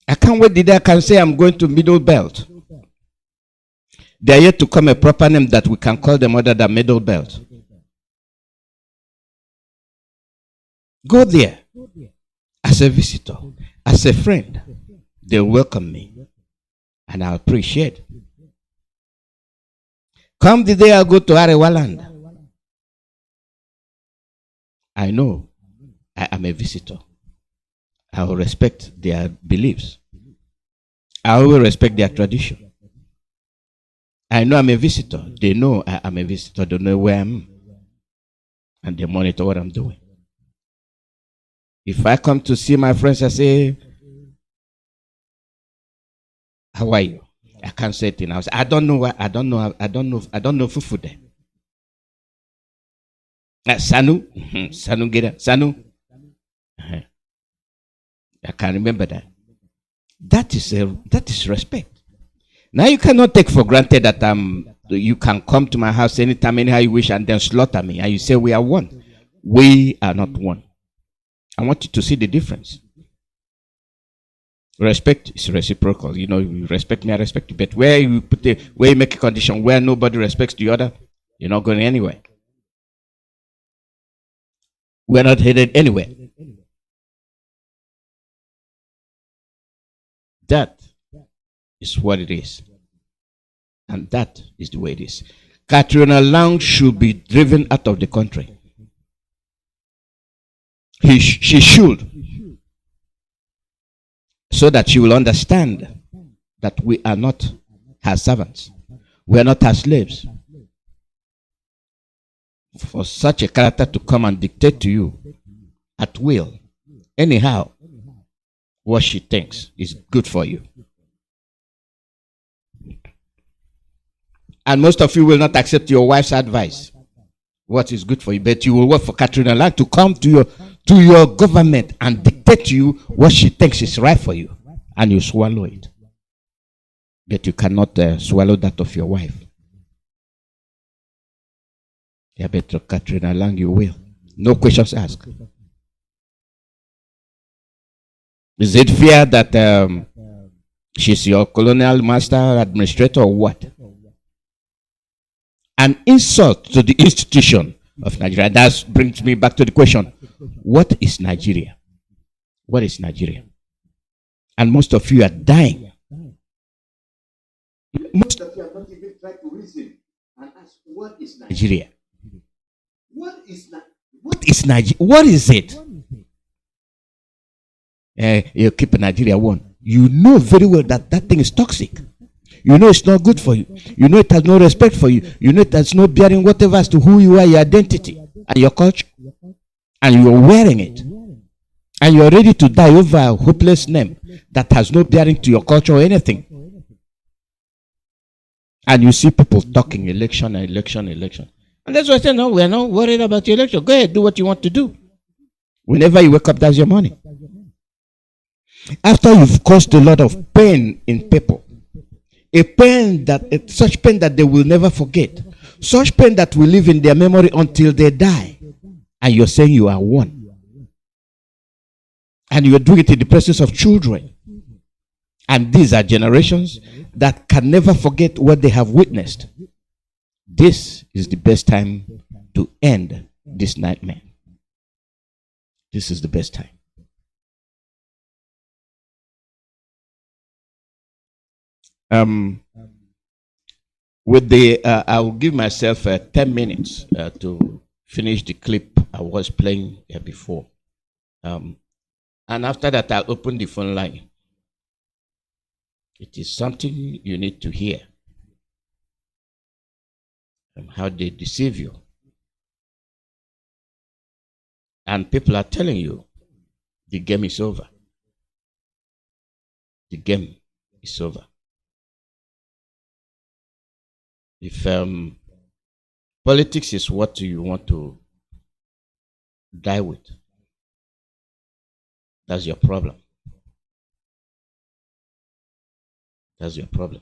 I can't wait the day I can say I'm going to Middle Belt. They are yet to come a proper name that we can call them other than Middle Belt. Go there as a visitor, as a friend. They welcome me. And I appreciate. Come the day I go to Arewa land. I know I am a visitor. I will respect their beliefs. I will respect their tradition. I know I'm a visitor. They know I am a visitor. They know where I am. And they monitor what I'm doing. If I come to see my friends, I say, how are you? I can't say it in house. I don't know what I don't know fufu there. Sanu. Sanu Geda. Sanu. I can remember that. That is respect. Now you cannot take for granted that you can come to my house anytime, anyhow you wish, and then slaughter me. And you say we are one. We are not one. I want you to see the difference. Respect is reciprocal. You know, you respect me, I respect you. But where you make a condition where nobody respects the other, you're not going anywhere. We're not headed anywhere. That is what it is. And that is the way it is. Katrina Lang should be driven out of the country. She should. So that she will understand that we are not her servants. We are not her slaves. For such a character to come and dictate to you at will, anyhow, what she thinks is good for you. And most of you will not accept your wife's advice, what is good for you, but you will work for Katrina Lang to come to your government and dictate to you what she thinks is right for you, and you swallow it. But you cannot swallow that of your wife. Yeah, but Katrina Lang, you will. No questions asked. Is it fear that she's your colonial master administrator or what? An insult to the institution of Nigeria. That brings me back to the question, what is Nigeria? What is Nigeria? And most of you are dying. Most of you are not even trying to reason and ask, what is Nigeria? What is Nigeria? What is it? You keep Nigeria one. You know very well that that thing is toxic. You know it's not good for you. You know it has no respect for you. You know it has no bearing whatever as to who you are, your identity, and your culture. And you're wearing it. And you're ready to die over a hopeless name that has no bearing to your culture or anything. And you see people talking election. And that's why I say, no, we're not worried about your election. Go ahead, do what you want to do. Whenever you wake up, that's your money. After you've caused a lot of pain in people, such pain that they will never forget, such pain that will live in their memory until they die, and you're saying you are one. And you're doing it in the presence of children. And these are generations that can never forget what they have witnessed. This is the best time to end this nightmare. This is the best time. I will give myself 10 minutes to finish the clip I was playing here before. And after that, I'll open the phone line. It is something you need to hear. How they deceive you. And people are telling you the game is over. The game is over. If politics is what you want to die with, that's your problem. That's your problem.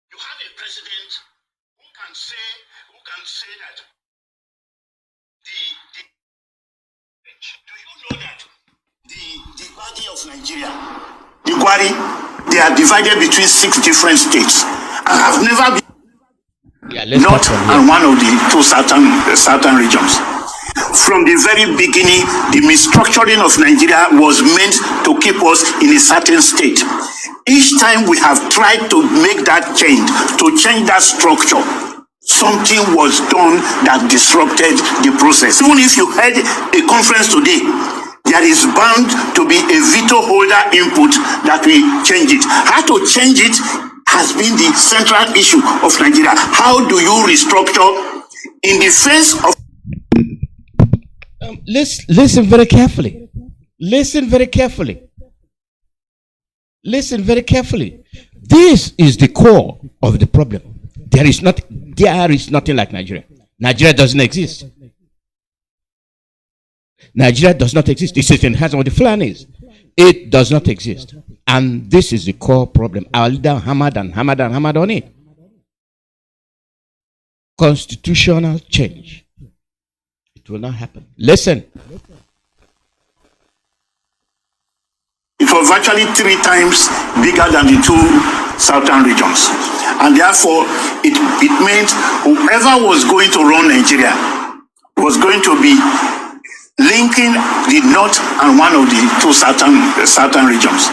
You have a president who can say that do you know that the body of Nigeria, the Gwari, they are divided between 6 different states and have never been north and one of the 2 southern regions. From the very beginning, the restructuring of Nigeria was meant to keep us in a certain state. Each time we have tried to make that change, to change that structure, something was done that disrupted the process. Even if you had a conference today, there is bound to be a veto holder input that will change it. How to change it has been the central issue of Nigeria. How do you restructure in the face of... Listen very carefully. Listen very carefully. Listen very carefully. This is the core of the problem. There is nothing like Nigeria. Nigeria doesn't exist. Nigeria does not exist. This is in the hands of the Fulanis. It does not exist. And this is the core problem. Our leader hammered on it. constitutional change. It will not happen. Listen. It was virtually 3 times bigger than the 2 southern regions. And therefore, it meant whoever was going to run Nigeria was going to be linking the north and one of the 2 southern regions.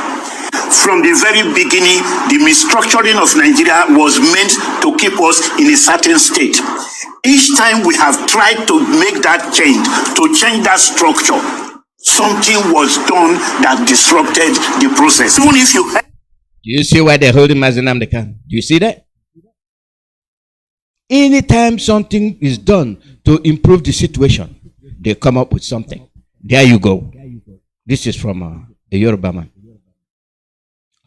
From the very beginning, the restructuring of Nigeria was meant to keep us in a certain state. Each time we have tried to make that change, to change that structure, something was done that disrupted the process. Even if you... Do you see why they're holding Mazi Nnamdi Kanu? Do you see that? Anytime something is done to improve the situation, they come up with something. There you go. This is from a Yoruba man.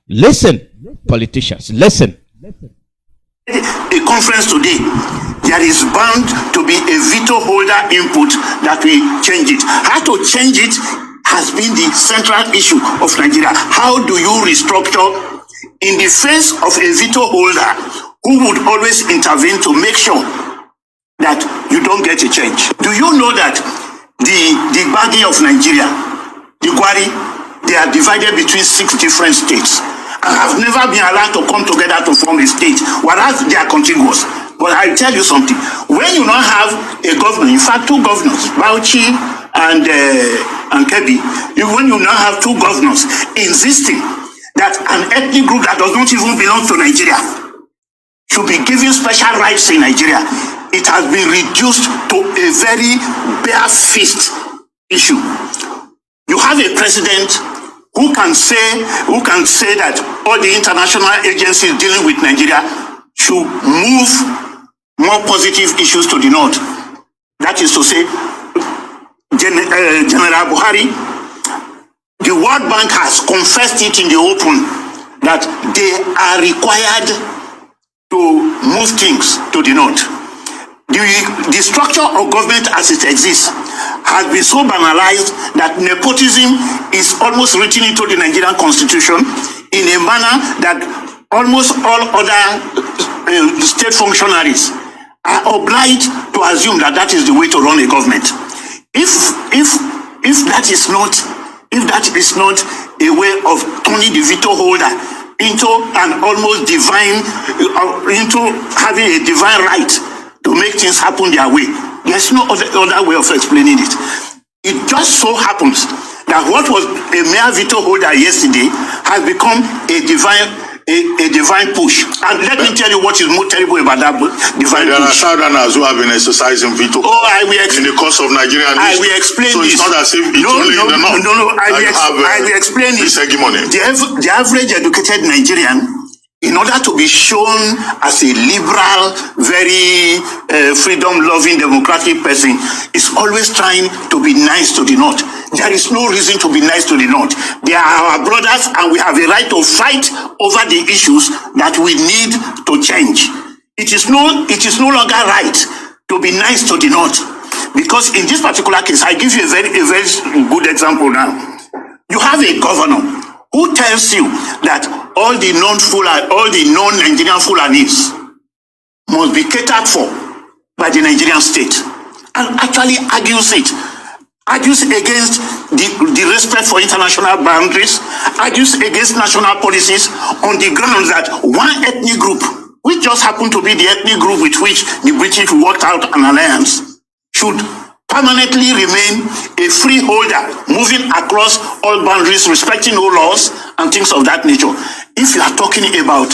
Listen, politicians, listen. A conference today, there is bound to be a veto holder input that will change it. How to change it has been the central issue of Nigeria. How do you restructure in the face of a veto holder who would always intervene to make sure that you don't get a change? Do you know that the body of Nigeria, the Gwari, they are divided between 6 different states and have never been allowed to come together to form a state, whereas they are contiguous. But I tell you something, when you now have a governor, in fact 2 governors, Bauchi and Kebbi, when you now have 2 governors insisting that an ethnic group that does not even belong to Nigeria should be given special rights in Nigeria, it has been reduced to a very bare fist issue. You have a president who can say that all the international agencies dealing with Nigeria should move more positive issues to the north. That is to say, General Buhari, the World Bank has confessed it in the open that they are required to move things to the north. The structure of government as it exists has been so banalized that nepotism is almost written into the Nigerian constitution in a manner that almost all other state functionaries are obliged to assume that that is the way to run a government. If that is not a way of turning the veto holder into an almost divine, into having a divine right to make things happen their way, there's no other way of explaining it. It just so happens that what was a mere veto holder yesterday has become a divine push. And let me tell you what is more terrible about that divine push. There are southerners who have been exercising veto in the course of Nigerian history. I will explain so this. It's not as if it's only in the north. I will explain this. Hegemony. The average educated Nigerian, in order to be shown as a liberal, very freedom-loving, democratic person, is always trying to be nice to the north. There is no reason to be nice to the north. They are our brothers, and we have a right to fight over the issues that we need to change. It is no longer right to be nice to the north, because in this particular case, I give you a very good example now. You have a governor who tells you that all the non-Nigerian Fulanis must be catered for by the Nigerian state, and actually argues against the respect for international boundaries, argues against national policies on the grounds that one ethnic group, which just happened to be the ethnic group with which the British worked out an alliance, should permanently remain a freeholder, moving across all boundaries, respecting no laws and things of that nature. If you are talking about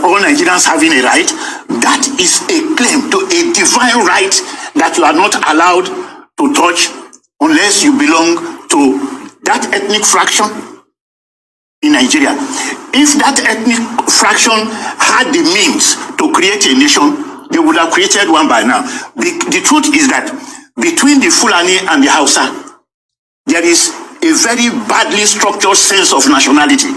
all Nigerians having a right, that is a claim to a divine right that you are not allowed to touch unless you belong to that ethnic fraction in Nigeria. If that ethnic fraction had the means to create a nation, they would have created one by now. The truth is that between the Fulani and the Hausa, there is a very badly structured sense of nationality.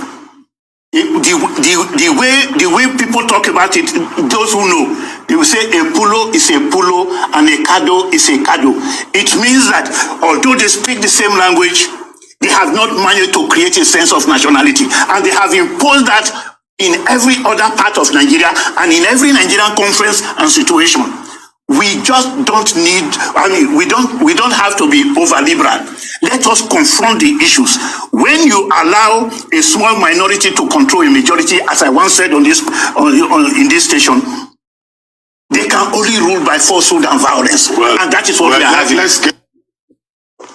The way people talk about it, those who know, they will say a pulo is a pulo and a kado is a kado. It means that although they speak the same language, they have not managed to create a sense of nationality, and they have imposed that in every other part of Nigeria and in every Nigerian conference and situation. We just don't need, we don't have to be over liberal. Let us confront the issues. When you allow a small minority to control a majority, as I once said in this station, they can only rule by falsehood and violence. And that is what we are having.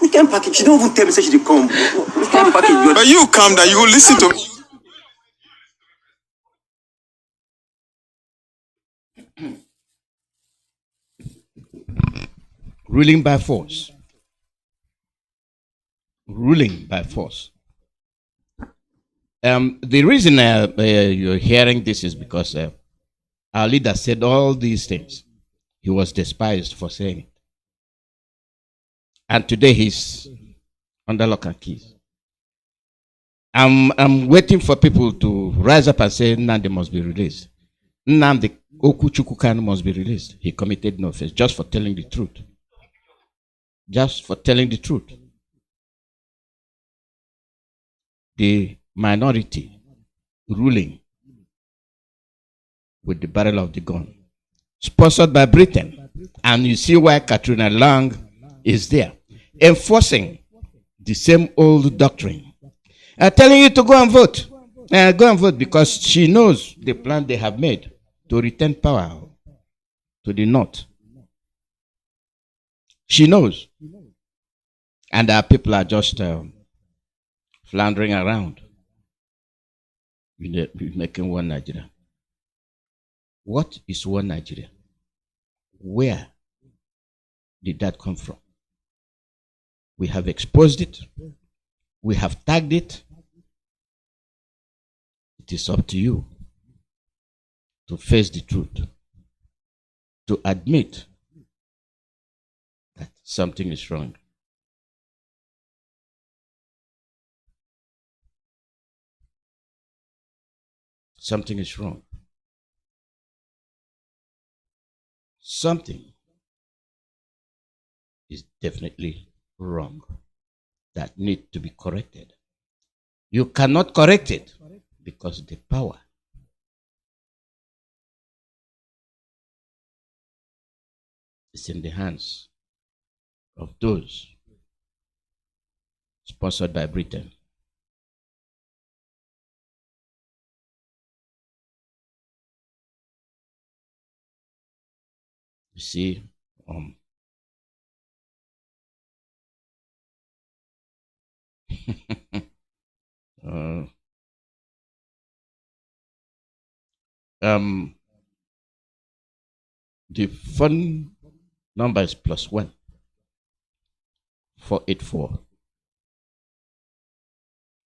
We can package. You don't even tell me say she come. We can package. But you come down, you will listen to me. Ruling by force. Ruling by force. The reason you're hearing this is because our leader said all these things. He was despised for saying it. And today he's under lock and keys. I'm waiting for people to rise up and say Nnamdi must be released. Nnamdi Kanu must be released. He committed no offense just for telling the truth. Just for telling the truth. The minority ruling with the barrel of the gun, sponsored by Britain. And you see why Katrina Lang is there, enforcing the same old doctrine. Telling you to go and vote. Go and vote because she knows the plan they have made to return power to the north. She knows. And our people are just floundering around, making one Nigeria. What is one Nigeria? Where did that come from? We have exposed it. We have tagged it. It is up to you to face the truth, to admit that something is wrong. Something is wrong. Something is definitely wrong that needs to be corrected. You cannot correct it because the power is in the hands of those sponsored by Britain. You see, the phone number is +1 484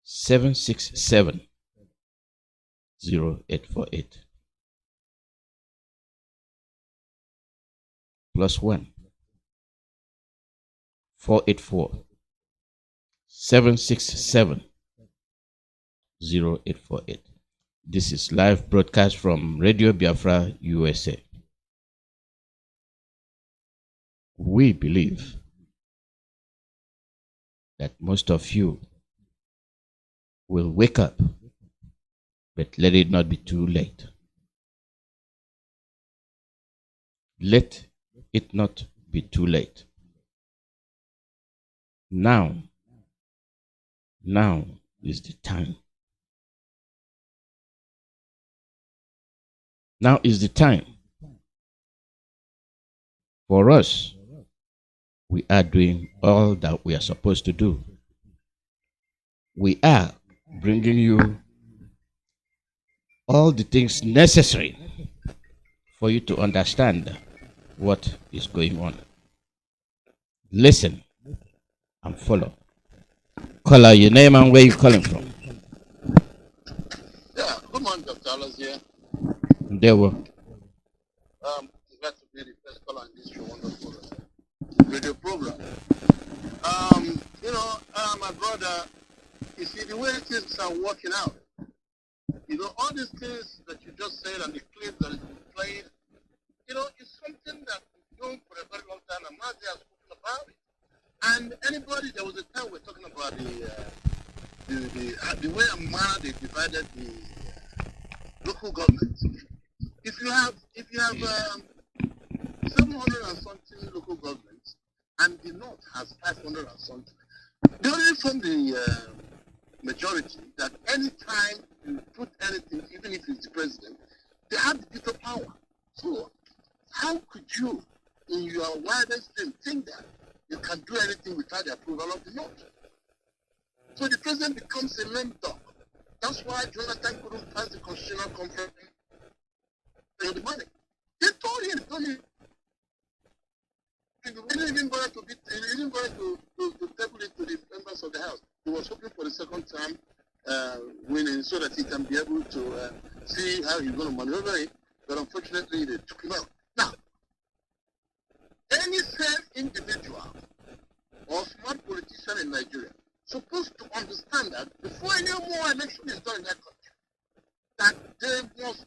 767 0848 +1 484 767 0848. This is live broadcast from Radio Biafra, USA. We believe that most of you will wake up, but let it not be too late. Let it not be too late. Now is the time. Now is the time. For us, we are doing all that we are supposed to do. We are bringing you all the things necessary for you to understand what is going on. Listen and follow. Caller, your name and where you're calling from. Yeah, good morning, Dr. Alozie. There were. Glad to be the first caller on this wonderful radio program. My brother, you see the way things are working out. All these things that you just said and the clip that has been played, it's something that we've known for a very long time, and Mazi has spoken about it. And anybody, there was a time we're talking about the way and manner they divided local governments. If you have 700 and something local governments, and the North has 500 and something, they only from the majority that any time you put anything, even if it's the president, they have the veto power. So how could you, in your wildest dream, think that you can do anything without the approval of the North? So the president becomes a lame duck. That's why Jonathan couldn't pass the constitutional conference in the money. They told him, he didn't even bother to table it to the members of the House. He was hoping for the second time winning so that he can be able to see how he's going to maneuver it. But unfortunately, they took him out. Now, any safe individual or smart politician in Nigeria supposed to understand that before any more election is done in that country, that they must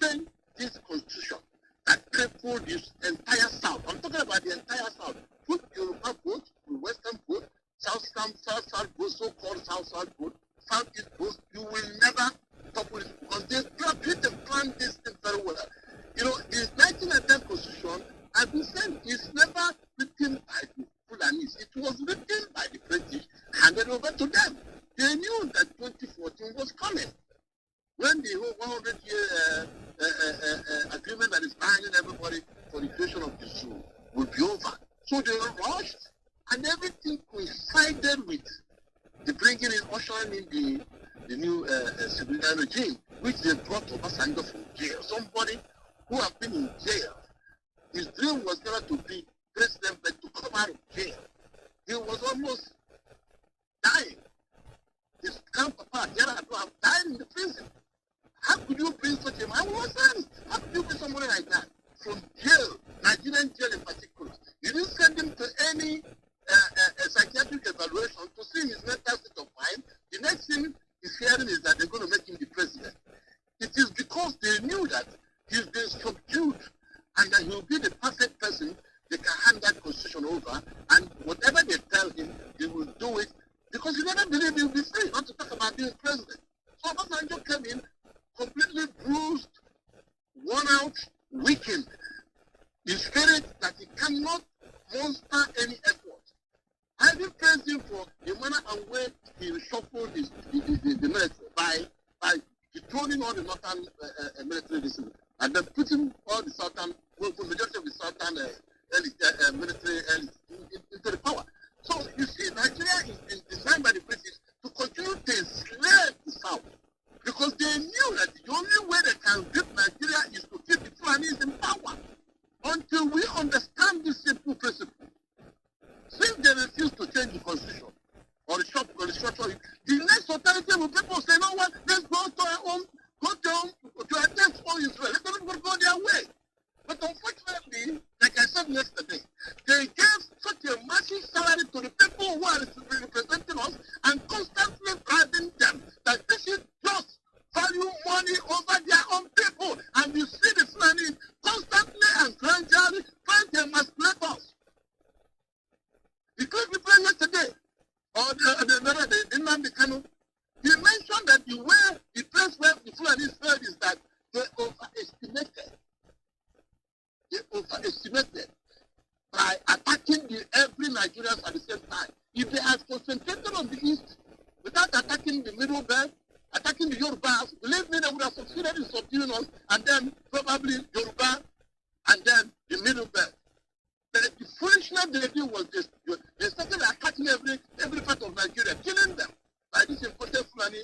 change this constitution that crippled this entire South. I'm talking about the entire South. Put Yoruba vote, Western vote, South vote, so-called South vote, Southeast vote. You will never topple it because they planned this thing very well. You know, the 1910 constitution, I've been saying, is never written by the Fulanis. It was written by the British, handed over to them. They knew that 2014 was coming. When the whole 100-year agreement that is binding everybody for the creation of the zoo will be over. So they rushed, and everything coincided with the bringing in, ushering in the new civilian regime, which they brought Obasanjo from jail. Somebody who has been in jail. His dream was never to be president, but to come out of jail. He was almost dying. His counterpart, Yar'Adua, have died in the prison. How could you bring such a man? How could you bring somebody like that from jail, Nigerian jail in particular? You didn't send him to any psychiatric evaluation to see his mental state of mind. The next thing he's hearing is that they're going to make him the president. It is because they knew that he's been subdued and that he'll be the perfect person. They can hand that constitution over, and whatever they tell him, he will do it because he never believed he'll be free, not to talk about being president. So Obasanjo came in completely bruised, worn out, weakened. His spirit that he cannot muster any effort. I did praise him for the manner and way he reshuffled the military by dethroning all the northern military discipline and then putting all the southern, majority of the southern military into the power. So you see, Nigeria is designed by the British to continue to enslave the South because they knew that the only way they can grip Nigeria is to keep the Fulanis in power. Until we understand this simple principle, since they refuse to change the constitution or the structure, the next alternative will people say, no what, let's go to our own, go to attend all Israel. Let them go their way. But unfortunately, like I said yesterday, they gave such a massive salary to the people who are representing us and constantly bribing them that they should just value money over their own people. And you see the Fulani constantly and gradually trying to emasculate us. The clip we played yesterday, or the Nnamdi Kanu, he mentioned that the place where the Fulani failed is that they overestimated by attacking every Nigerians at the same time. If they had concentrated on the east without attacking the middle belt, attacking the Yorubas, believe me, they would have succeeded in subduing us, and then probably Yoruba, and then the middle belt. But the foolishness they did was this: they started attacking every part of Nigeria, killing them by this important Fulani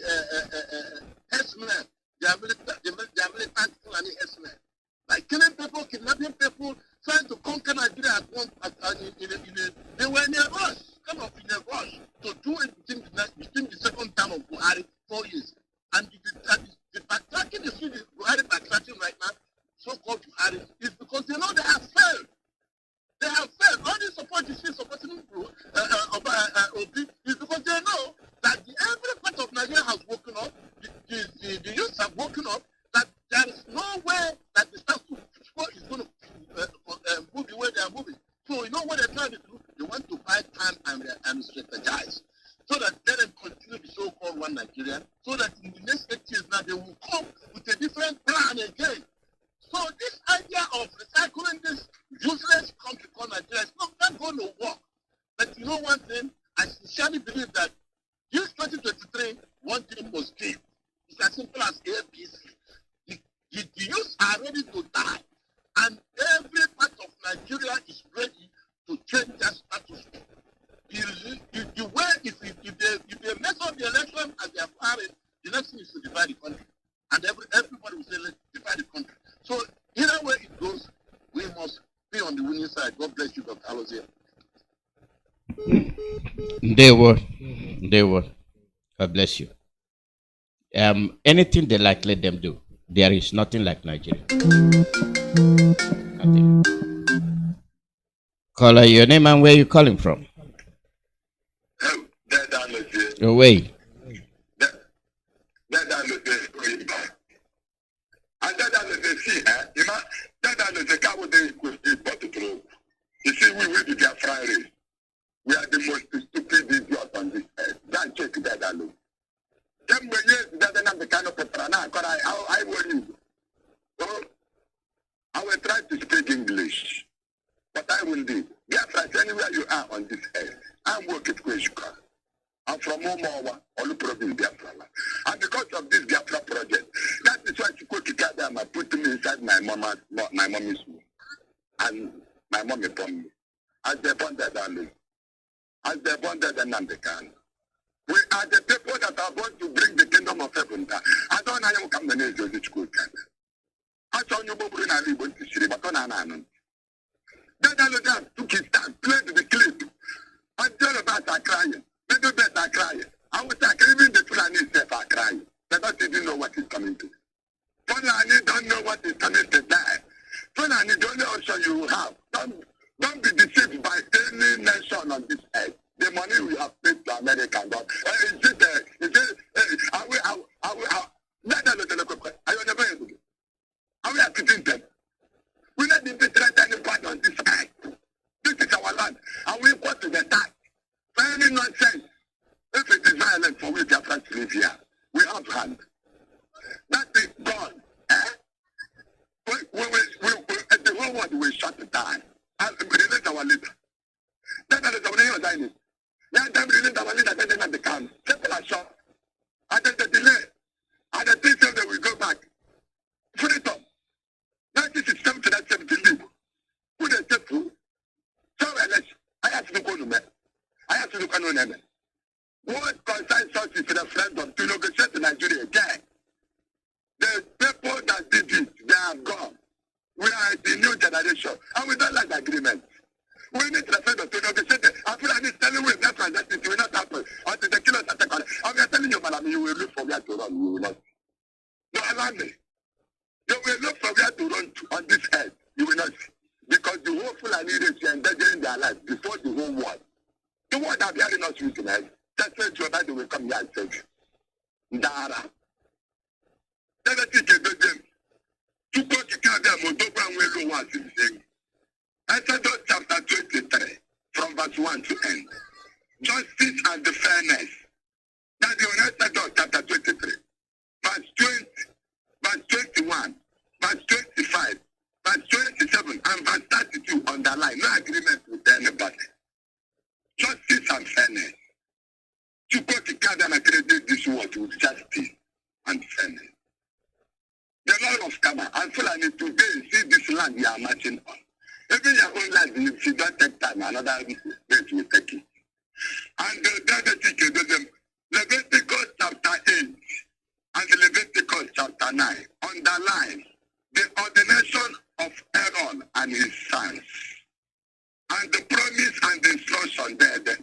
herdsmen, their militant Fulani herdsmen. By killing people, kidnapping people, trying to conquer Nigeria at once. They were in a rush, kind of in a rush, to do it between the second term of Buhari, 4 years. And the backtracking you see the Buhari backtracking right now, so-called Buhari, is because they know they have failed. They have failed. All the support you see supporting Obi is because they know that every part of Nigeria has woken up, the youth have woken up, that there is no way that the status quo is going to move the way they are moving. So you know what they're trying to do? They want to buy time and strategize so that they can continue the so-called one Nigeria, so that in the next 8 years now they will come with a different So this idea of recycling this useless country called Nigeria is not going to work. But you know one thing, I sincerely believe that this 2023, one thing must give. It's as simple as ABC. The youth are ready to die, and every part of Nigeria is ready to change their status. The way, if they mess up the election as they are firing, the next thing is to divide the country. And everybody will say, let's divide the country. So, either way it goes, we must be on the winning side. God bless you, Dr. Alozie. They were. God bless you. Anything they like, let them do. There is nothing like Nigeria. Nothing. Caller, your name and where you calling from? Away. You see, we will be Biafra race. We are the most stupid idiots on this earth. Don't check that alone. Them years doesn't have the kind of paper. I warn you. So, I will try to speak English. What I will do, Biafra, anywhere you are on this earth, I'm working for you. I'm from Momowa, Olu province, Biafra. And because of this Biafra project, that is why she could together and put me inside my mommy's womb. And my mommy born me. As they bonded Ali. As they bonded Nnamdi Kanu. We are the people that are going to bring the kingdom of heaven down. I don't know how you come to the school. I saw you moving and leaving to Sri, but on an then I took his time, played the clip. And the bats are crying. The bats are crying. I was like, even the Fulani self are crying. They don't even know what is coming to. Fulani don't know what is coming to die. Fulani don't know option you have. Don't be deceived by any nation on this earth. The money we have paid to America, God. Are we accusing them? We let them threat anybody on this earth. This is our land, and we go to the tax. Very nonsense. If it is violent for we Biafrans to live here, we have hand. That is gone. The whole world will shut it down. And release our leader. That is our name of dining. Let them release our leader, then they have the count. Simple as short. And then the delay. And the things that we go back. Freedom. 1967 to that 70 leave. Who they take to? So election. I have to go to me. I have to look at no name. What concerns us is the referendum to negotiate in Nigeria again. The people that did it, they are gone. We are the new generation, and we don't like agreement. We need referendum to negotiate. I feel I need telling you that it will not happen until the killers attack on it. And we are telling you, madam, you will look for where to run. You will not. No, allow me. You will look for where to run to on this earth. You will not. Because the whole Fulani race are endangering their lives before the whole world. The world are bearing us with tonight. That's why Joe Biden will come here and say, Ndara. Let us take a them. To go to Canada, Exodus chapter 23, from verse 1 to end. Justice and the fairness. That's the Exodus chapter 23. Verse 20, verse 21, verse 25, verse 27, and verse 32 underline. No agreement with anybody. Justice and fairness. To go to Canada and credit this word with justice and fairness. The Lord of Kama and Fulani today see this land you are marching on. Even your own land, if you don't take time, another place will take it. And the other thing, Leviticus chapter 8 and Leviticus chapter 9 underline the ordination of Aaron and his sons. And the promise and the instruction there.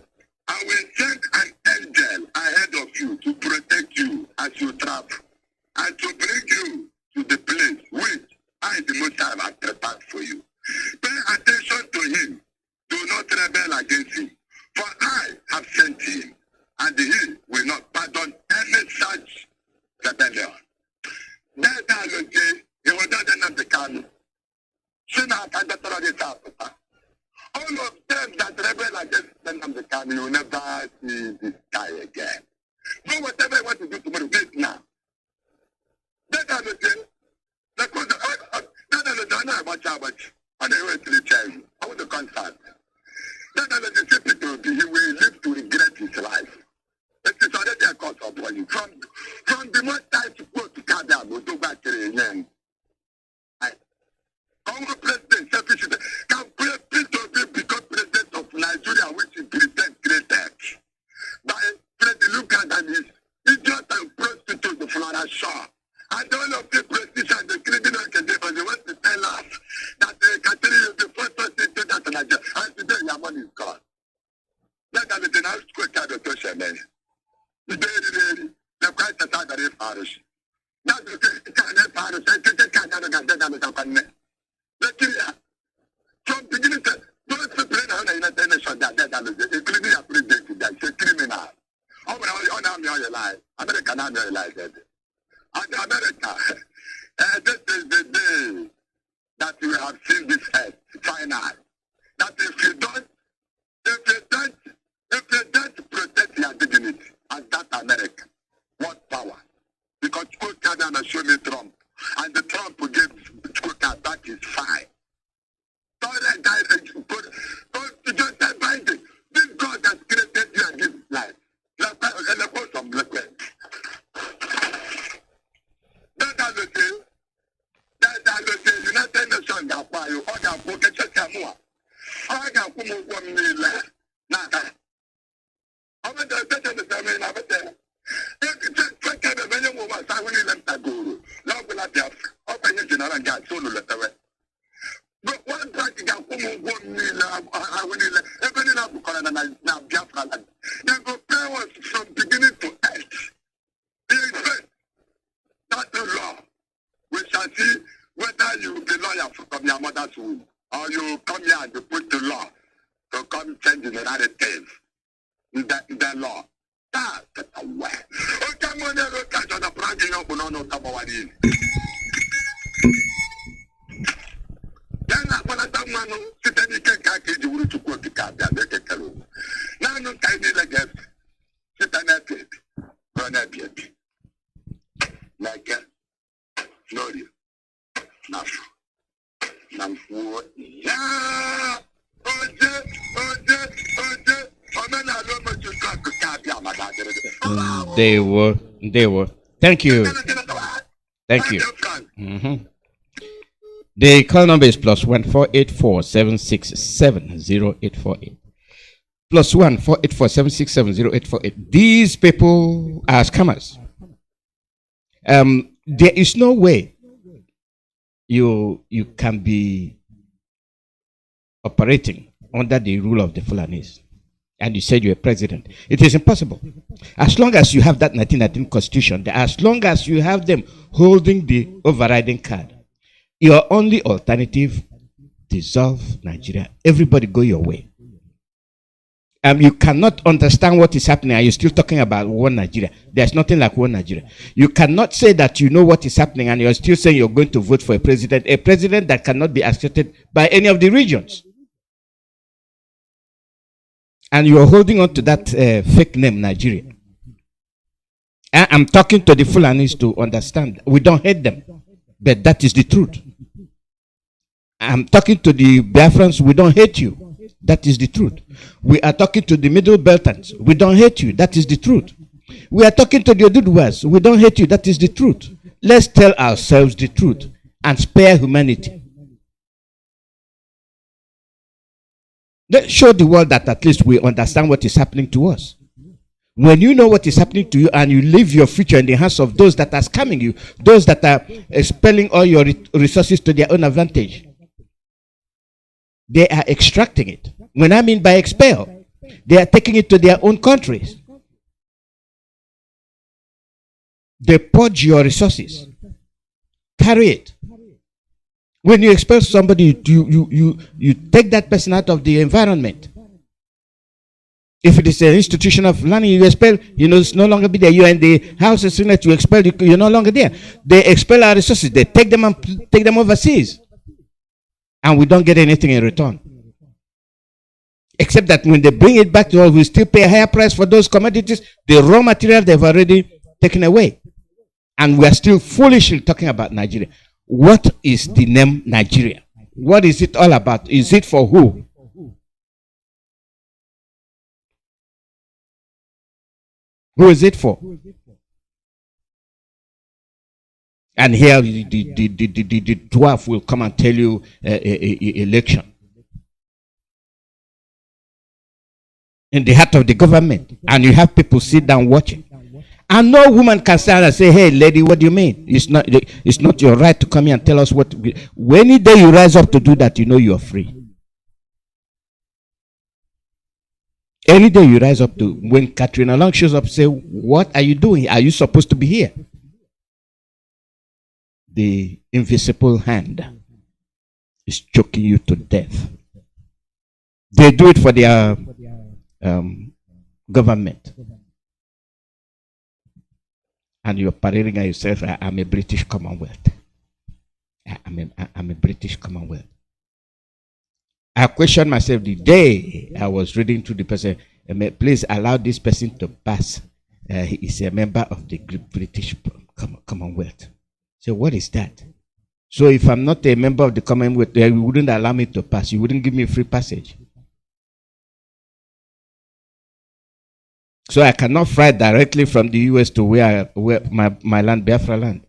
I will send an angel ahead of you to protect you as you travel and to bring you to the place which I, the Most High, have prepared for you. Pay attention to him. Do not rebel against him. For I have sent him, and he will not pardon any such rebellion. That Alozie, he was not Nnamdi Kanu. Soon after the terrorist, all of them that rebel against Nnamdi Kanu, you will never see this guy again. Do whatever you want to do tomorrow, do it now. That Alozie, that much. On the way to the church, I want to concert. Then I let the people he will live to regret his life. It is already a cause of money. From the most time to go to Canada, we'll go back to the end. Congo president, selfish, can Peter become president of Nigeria, which is president created by President Lucas and his idiot and prostitute, the Florida Shaw. And all of the prestige and the criminal endeavors, they want to tell us that the country is the first person to that Nigeria. And today, your money is gone. That is the now quick out of social media. The Christ is out of the parish. That's the kind of parish. I think the kind of from beginning to don't explain how the United Nations that including a president that is a criminal. America now realize that. And America, this is the day that we have seen this earth final. That if you don't protect your dignity, and that America, what power? Because Kanu showed me Trump, and the Trump who gave Kanu back his fine. This God has created you and his life. United Nations got you, or got pocket Chamua. I got Kumu Naka. I'm going to tell you the same thing. I'm going to tell you, now will I have open your general and got solo letter. But one party got Kumu 1 million, I will even up now Biafra. They go pay us from beginning to end. They expect that the law. We shall see whether you will be lawyer from your mother's womb or you come here and you put the law to come change the narrative. The law. That's a way. Okay, money, look at the bragging of no Tabawadi. Then, when I don't want to sit any cake, you will to go to Cabia, make a canoe. Now, no kind of like sit an epic, run epic. Like it. Gloria. Namfu. Yeah. They were. Thank you. Thank you. Mm-hmm. The call number is +1 484 767 0848. +1 484 767 0848. These people are scammers. There is no way you can be operating under the rule of the Fulanis and you said you're a president. It is impossible. As long as you have that 1919 constitution, as long as you have them holding the overriding card, your only alternative, dissolve Nigeria. Everybody go your way. You cannot understand what is happening and you're still talking about one Nigeria. There's nothing like one Nigeria. You cannot say that you know what is happening and you're still saying you're going to vote for a president that cannot be accepted by any of the regions. And you're holding on to that fake name, Nigeria. I'm talking to the Fulanis to understand. We don't hate them, but that is the truth. I'm talking to the Biafrans. We don't hate you. That is the truth. We are talking to the Middle Beltans. We don't hate you. That is the truth. We are talking to the Oduduwas. We don't hate you. That is the truth. Let's tell ourselves the truth and spare humanity. Let's show the world that at least we understand what is happening to us. When you know what is happening to you and you leave your future in the hands of those that are scamming you, those that are expelling all your resources to their own advantage, they are extracting it. When I mean by expel, they are taking it to their own countries. They purge your resources. Carry it. When you expel somebody, you take that person out of the environment. If it is an institution of learning, you expel, it's no longer be there. You are in the House of Senate, you expel, you're no longer there. They expel our resources. They take them and take them overseas. And we don't get anything in return. Except that when they bring it back to us, we still pay a higher price for those commodities. The raw material they've already taken away. And we are still foolishly talking about Nigeria. What is the name Nigeria? What is it all about? Is it for who? Who is it for? And here the dwarf will come and tell you election. In the heart of the government. And you have people sit down watching. And no woman can stand and say, hey, lady, what do you mean? It's not your right to come here and tell us what. When any day you rise up to do that, you know you are free. Any day you rise up to, when Katrina Long shows up, say, what are you doing? Are you supposed to be here? The invisible hand is choking you to death. They do it for their government. And you're parading at yourself, I'm a British Commonwealth. I'm a British Commonwealth. I questioned myself the day I was reading to the person, please allow this person to pass. He is a member of the British Commonwealth. So what is that? So if I'm not a member of the Commonwealth, you wouldn't allow me to pass. You wouldn't give me a free passage. So I cannot fly directly from the US to where my land, Biafra land.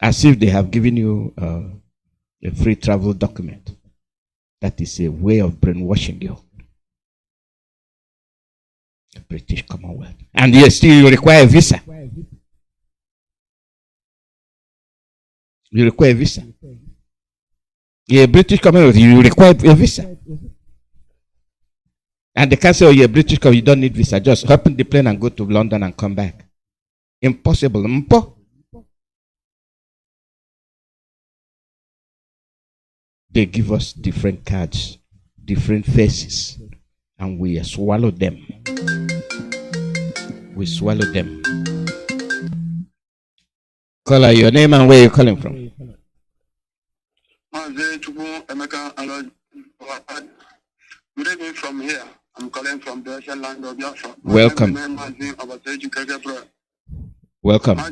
As if they have given you a free travel document. That is a way of brainwashing you. The British Commonwealth. And yes, still you require a visa. You require a visa. You're a British Commonwealth, you require a visa. And they can't say, oh, you're a British Commonwealth, you don't need visa. Just hop in the plane and go to London and come back. Impossible. They give us different cards, different faces, and we swallow them. We swallow them. Caller, your name and where you're calling from? Mazi Iyke Mazi Alozie. Good evening from here. I'm calling from the Russian land of Biafra. Welcome. Welcome. The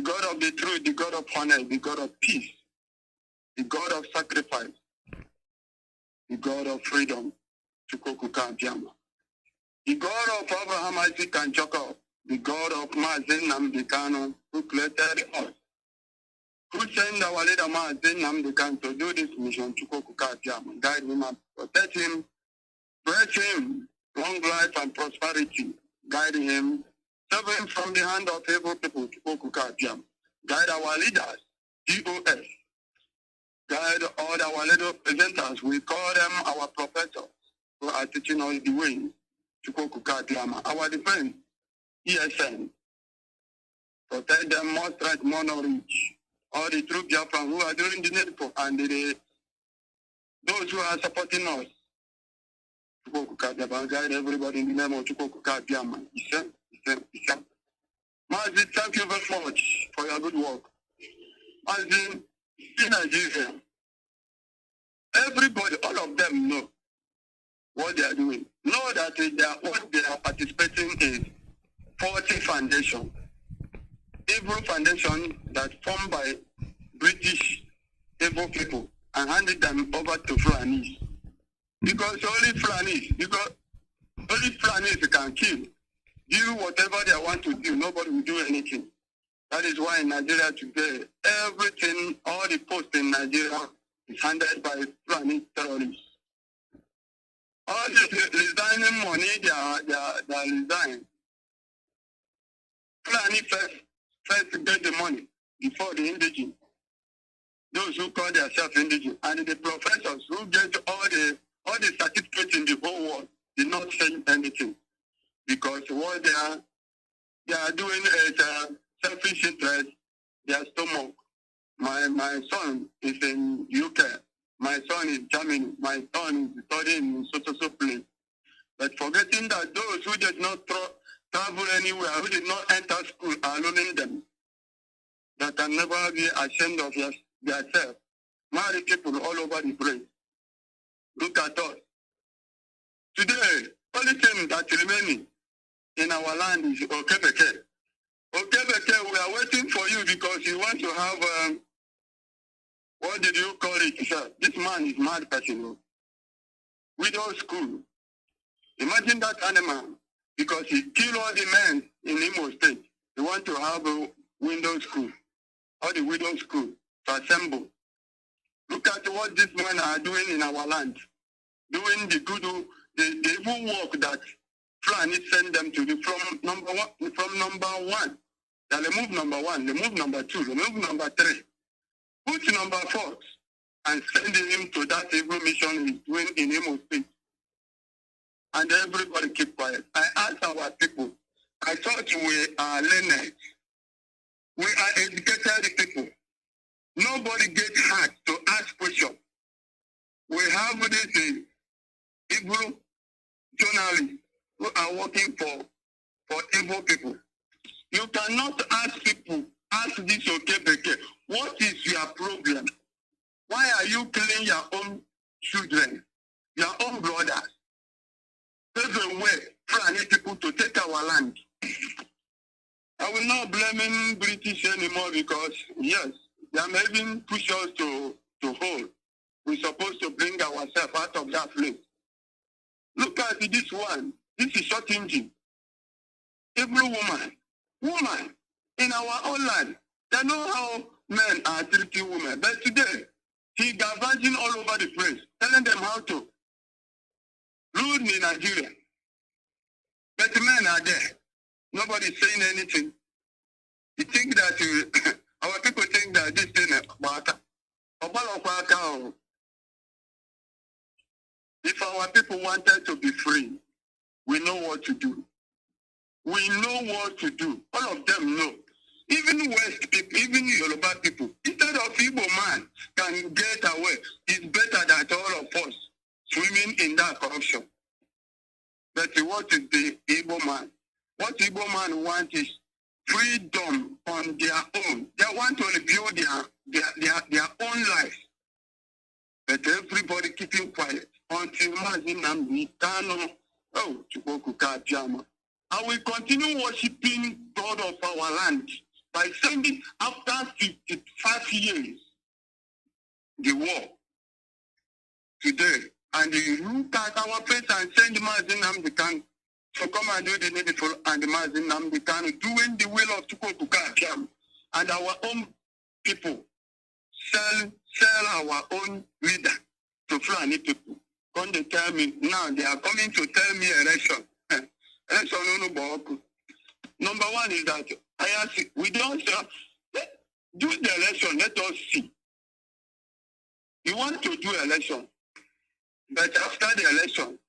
God of the truth, the God of honor, the God of peace, the God of sacrifice, the God of freedom, the God of Abraham, Isaac, and Jacob, the God of Mazi Nnamdi Kanu, who created us, who sent our leader Mazi Nnamdi Kanu to do this mission, guide him and protect him, bless him, long life and prosperity, guide him, save him from the hand of evil people, guide our leaders, GOS, guide all our little presenters, we call them our professors, who are teaching us the way, our defense, ESN, protect them, more strength, more knowledge, all the true Biafrans who are doing the needful, and those who are supporting us, guide everybody in the name of Mazi, thank you very much for your good work. Mazi, in Nigeria, everybody, all of them know what they are doing. Know that what they are participating in 40 foundation, evil foundation that formed by British evil people and handed them over to Fulanis. Because only Fulanis can kill. Do whatever they want to do, nobody will do anything. That is why in Nigeria today, everything, all the posts in Nigeria is handled by Fulani terrorists. All the resigning money, they are resigning. Fulani first get the money before the indigenous. Those who call themselves indigenous. And the professors who get all the certificates in the whole world did not say anything. Because what they are doing is selfish interest, their stomach. My son is in UK. My son is Germany. My son is studying in so place. But forgetting that those who did not travel anywhere, who did not enter school, are learning them. That can never be ashamed of themselves. Marry people all over the place. Look at us. Today, only thing that remaining in our land is Okebeke. Okebeke, we are waiting for you because you want to have, what did you call it, sir? This man is mad person. Widow school. Imagine that animal, because he killed all the men in Imo State. He want to have a window school, or the widow school to assemble. Look at what these men are doing in our land, doing the good, the evil work that Fulani send them to do from number one. They remove number one, remove number two, remove number three, put number four, and sending him to that evil mission he's doing in Imo State. And everybody keep quiet. I asked our people, I thought we are learned. We are educated people. Nobody gets hard to ask questions. We have this evil journalists who are working for evil people. You cannot ask people, ask this Okebeke, what is your problem? Why are you killing your own children, your own brothers? Everywhere, trying people to take our land. I will not blame British anymore because, yes, they are maybe push us to hold. We're supposed to bring ourselves out of that place. Look at this one. This is short engine. Every woman in our own land, they know how men are treating women. But today, he governing all over the place, telling them how to rule in Nigeria. But men are there. Nobody is saying anything. You think that our people think that this thing is about. If our people wanted to be free, we know what to do. We know what to do. All of them know. Even West people, even Yoruba people, instead of Igbo man can get away, it's better than all of us swimming in that corruption. But what is the Igbo man? What Igbo man wants is freedom on their own. They want to rebuild their own life. But everybody keeping quiet until Mazi Nnamdi, Kanu, Chukwuka Jama. I will continue worshiping God of our land by sending, after 55 years, the war today. And you look at our face and send Mazi Nnamdi Kanu to come and do the needful, and Mazi Nnamdi Kanu doing the will of Chukwuka Jama. And our own people sell our own leader to Fulani people. Come they tell me, now they are coming to tell me election. Number one is that we don't do the election, let us see. You want to do election, but after the election,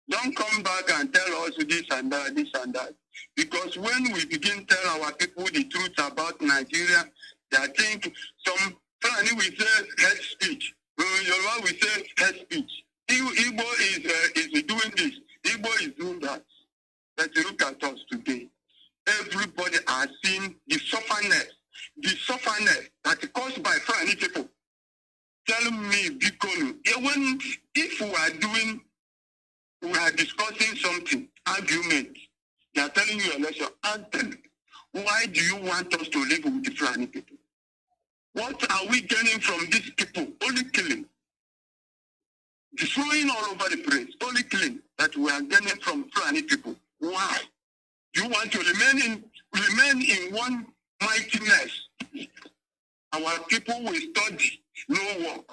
don't come back and tell us this and that. Because when we begin to tell our people the truth about Nigeria, they think some Fulani will say head speech. Yoruba will say head speech. Igbo is doing this. Igbo is doing that. But look at us today. Everybody has seen the sufferness that is caused by Fulani people. Tell me, Bikonu, if we are discussing something, argument, they are telling you election, and then why do you want us to live with the Fulani people? What are we getting from these people? Only killing. Destroying all over the place. Only killing that we are getting from Fulani people. Why? You want to remain in one mightiness. Our people will study, no work,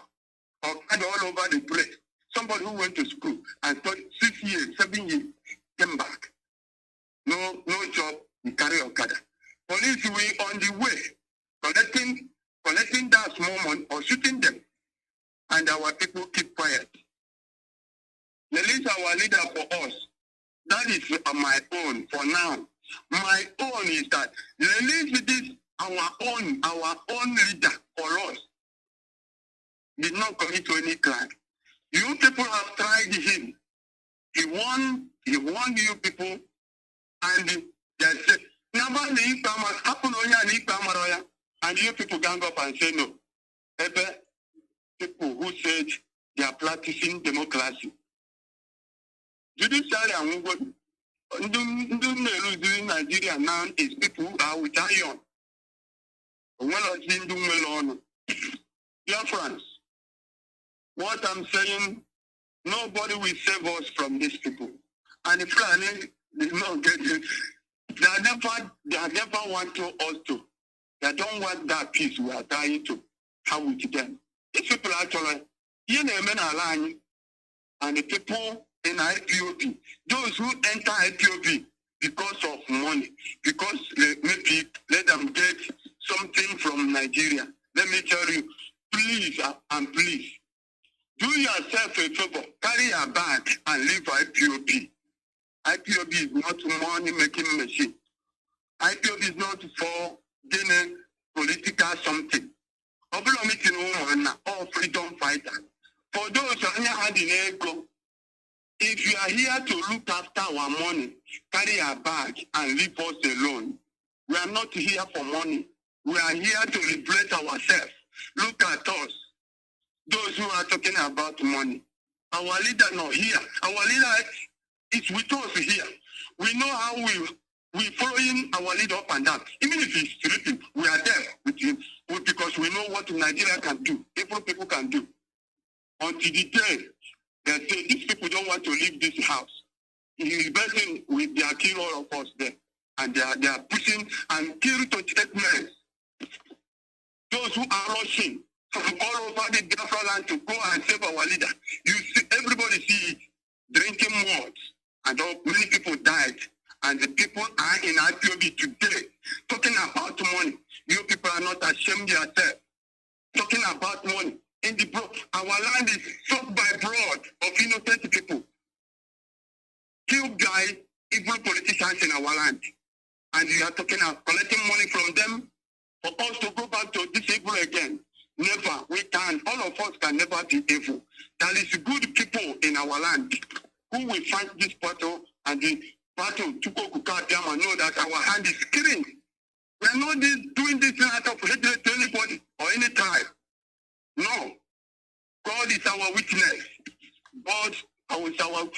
or all over the place. Somebody who went to school and studied 6 years, 7 years, came back. No job, he carry Okada. Police will on the way, collecting that small money or shooting them. And our people keep quiet. Release our leader for us. That is my own for now. My own is that release this our own leader for us. Did not commit to any crime. You people have tried him. He won you people, and they said, and you people gang up and say no. People who said they are practicing democracy. Judiciary and what do Nigeria now is people who are with iron. Well, Biafrans, what I'm saying, nobody will save us from these people. And if they not get it, they never want to us to. They don't want that peace we are trying to have with them. These people actually, and the people in IPOB, those who enter IPOB because of money, because maybe let them get something from Nigeria. Let me tell you, please and please, do yourself a favor, carry a bag and leave IPOB. IPOB is not money-making machine. IPOB is not for gaining political something. Or freedom fighter. For those who are in ego, if you are here to look after our money, carry a bag and leave us alone. We are not here for money. We are here to liberate ourselves. Look at us. Those who are talking about money. Our leader not here. Our leader is with us here. We know how we following our leader up and down. Even if he's sleeping, we are there with him because we know what Nigeria can do. Different people can do. Until the day they say these people don't want to leave this house. He's betting with their kill all of us there. And they are pushing and kill 28 men. Those who are rushing from all over the Biafra land to go and save our leader. You see, everybody see drinking words. And many people died. And the people are in IPOB today talking about money. You people are not ashamed yourself. Talking about money. In the book, our land is sold by blood of innocent people. Killed by evil politicians in our land. And you are talking about collecting money from them for us to go back to this evil again. Never. We can. All of us can never be evil. There is good people in our land who will fight this battle and the battle to go and know that our hand is clean. We are not doing this out of hatred to anybody or any tribe. No. God is our witness. God is our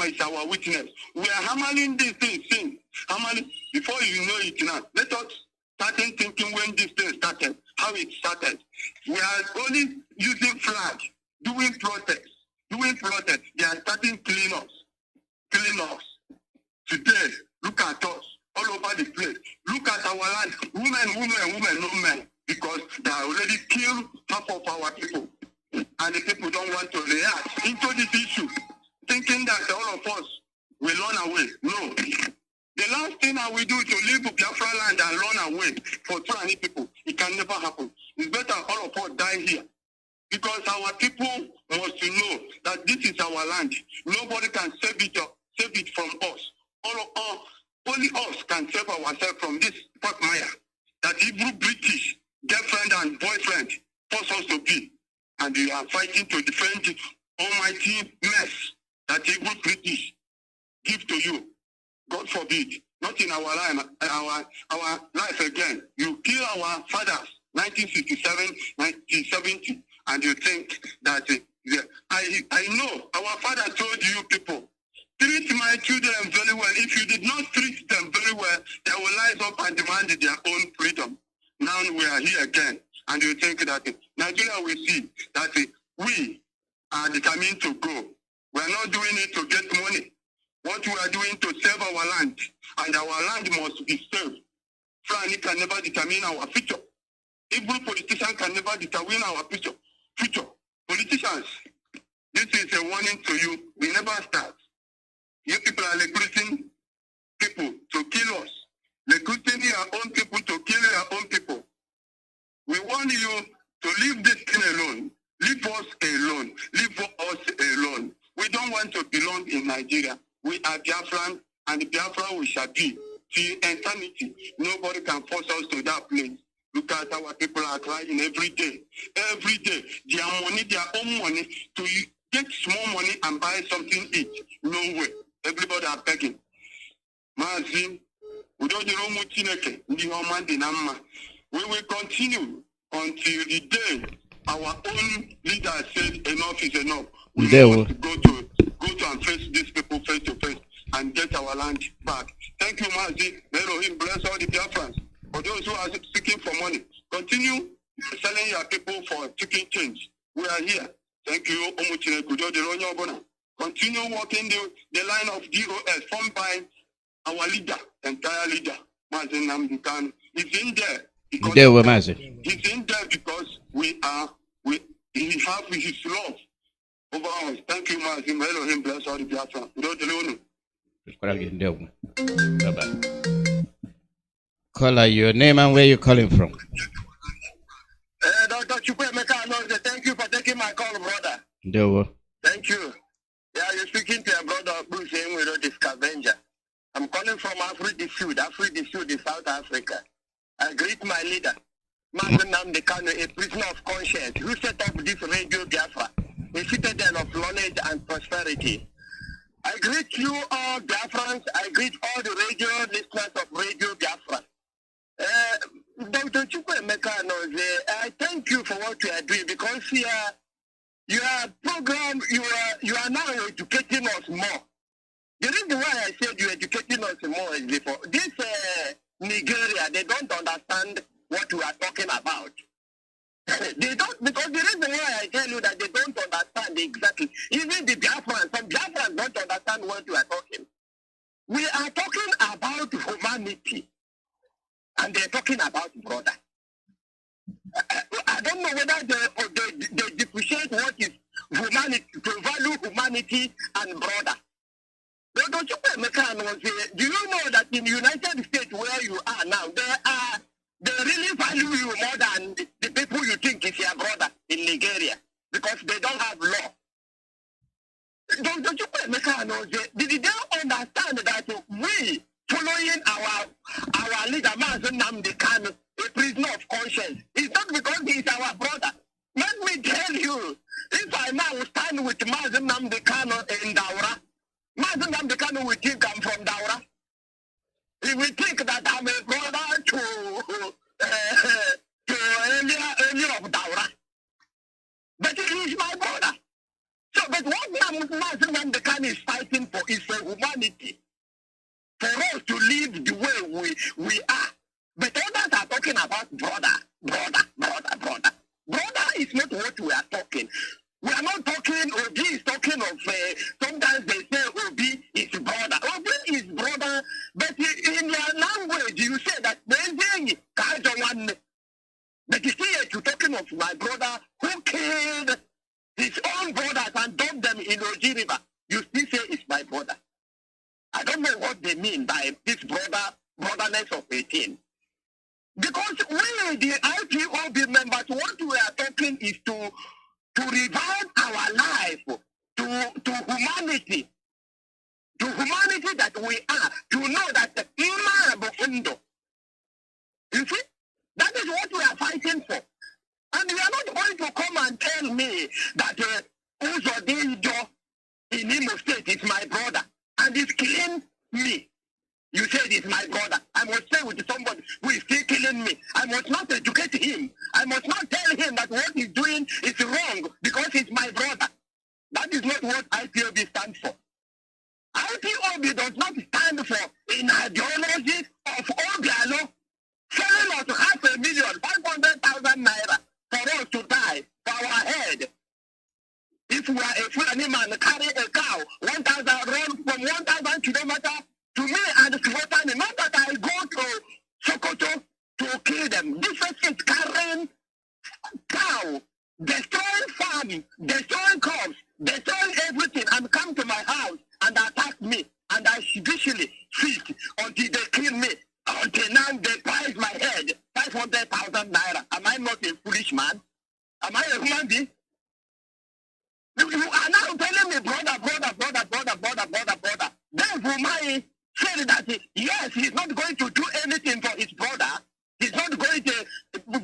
is our witness. We are hammering this thing. Hammering before you know it now. Let us start thinking when this thing started, how it started. We are only using flag, doing protest. They are starting killing us. Today, look at us all over the place. Look at our land. Women, no men. Because they are already killed half of our people. And the people don't want to react into this issue, thinking that all of us will run away. No. The last thing I will do is to leave Biafra land and run away for 200 people. It can never happen. It's better all of us die here. Because our people must know that this is our land. Nobody can save it from us. Only us can save ourselves from this quagmire that evil British girlfriend and boyfriend force us to be. And we are fighting to defend the almighty mess that evil British give to you. God forbid, not in our life again. You kill our fathers, 1967, 1970, and you think that I know our father told you people, treat my children very well. If you did not treat them very well, they will rise up and demand their own freedom. Now we are here again, and you think that Nigeria will see that we are determined to go. We are not doing it to get money. What we are doing to save our land, and our land must be saved. Fulani can never determine our future. Evil politicians can never determine our future. Politicians, this is a warning to you. We never start. You people are recruiting people to kill us. Recruiting your own people to kill your own people. We want you to leave this thing alone. Leave us alone. Leave us alone. We don't want to belong in Nigeria. We are Biafran, and Biafra we shall be till eternity. Nobody can force us to that place. Look at our people are crying every day. Every day. Their money, their own money, to get small money and buy something to eat. No way. Everybody are begging. Mazi, we will continue until the day our own leader said enough is enough. We want to go to and face our land back. Thank you, Mazi. May Elohim bless all the Biafrans. For those who are seeking for money, continue selling your people for chicken change. We are here. Thank you, Omuchine Kujo de Ronyo Bona. Continue walking the line of DOS formed by our leader, entire leader, Mazi Nnamdi Kanu. He's in there. There were Mazi. He's in there because he have his love over us. Thank you, Mazi. May Elohim bless all the Biafrans. Bye-bye. Caller, your name and where you calling from? Dr. Chukwemeka Alozie, thank you for taking my call, brother. There were. Thank you. Yeah, you're speaking to your brother, Bruce Enwero, the scavenger. I'm calling from Africa Sud. Africa Sud is South Africa. I greet my leader, Mazi Nnamdi Kanu, a prisoner of conscience, who set up this Radio Biafra, a citadel of knowledge and prosperity. I greet you all Biafrans. I greet all the radio listeners of Radio Biafra. Dr. Chukwemeka Alozie, I thank you for what you are doing because you are now educating us more. The reason why I said you're educating us more is before this Nigeria, they don't understand what we are talking about. They don't, because the reason why I tell you that they don't understand exactly, even the Biafrans, some Biafrans don't understand what we are talking. We are talking about humanity, and they're talking about brother. I don't know whether they depreciate what is humanity, to value humanity and brother. But don't you do you know that in the United States where you are now, they really value you more than the people you think is your brother in Nigeria because they don't have law. Don't you did they understand that we following our leader Mazi Nnamdi Kanu, a prisoner of conscience? It's not because he is our brother. Let me tell you, if I now stand with Mazi Nnamdi Kanu in Daura, Mazi Nnamdi Kanu will think I'm from Daura. He will think that I'm a brother to earlier of Daura. But he is my brother. So, but what Mazi Nnamdi Kanu is fighting for is for humanity. For us to live the way we are. But others are talking about brother. Brother is not what we are talking. We are not talking, Obi is talking of, sometimes they say Obi is brother. Obi is brother, but in your language you say that but you see you're talking of my brother who killed his own brothers and dumped them in Oji River. You still say it's my brother. I don't know what they mean by this brotherness of 18. Because we, the IPOB members, what we are talking is to revive our life, to humanity. To humanity that we are, to know that you see, that is what we are fighting for. And you are not going to come and tell me that Uzo in Imo State is my brother and he's killing me. You said he's my brother. I must stay with somebody who is still killing me. I must not educate him. I must not tell him that what he's doing is wrong because he's my brother. That is not what IPOB stands for. IPOB does not stand for an ideology of Obiano selling us 500,000, 500,000 naira for us to die for our head. If we are a Fulani man carry a cow 1,000 run from 1,000 kilometers to me and Swatani, not that I go to Sokoto to kill them. This is carrying cow, destroying farm, destroying crops, destroying everything, and come to my house and attack me, and I judicially feed until they kill me. Until now they price my head 500,000 naira. Am I not a foolish man? Am I a human being? You are now telling me brother. Then Vumai said that yes, he's not going to do anything for his brother. He's not going to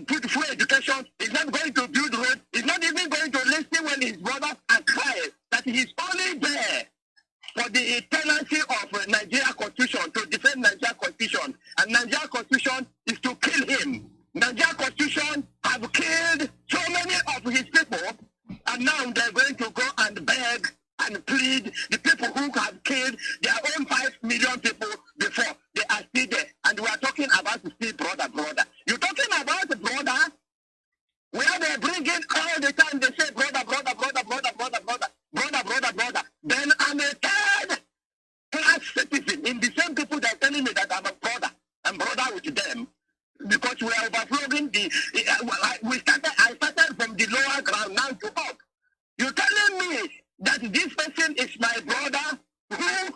put free education. He's not going to build roads. He's not even going to listen when his brothers are crying. That he's only there for the tenancy of Nigeria Constitution, to defend Nigeria Constitution. And Nigeria Constitution is to kill him. Nigeria Constitution have killed so many of his people, and now they're going to go and beg and plead. The people who have killed their own 5 million people before, they are still there. And we are talking about still brother. You're talking about brother, where they bring in all the time, they say brother. Then I'm a third class citizen in the same people that are telling me that I'm a brother. I'm brother with them. Because we are overflowing I started from the lower ground now to up. You're telling me that this person is my brother I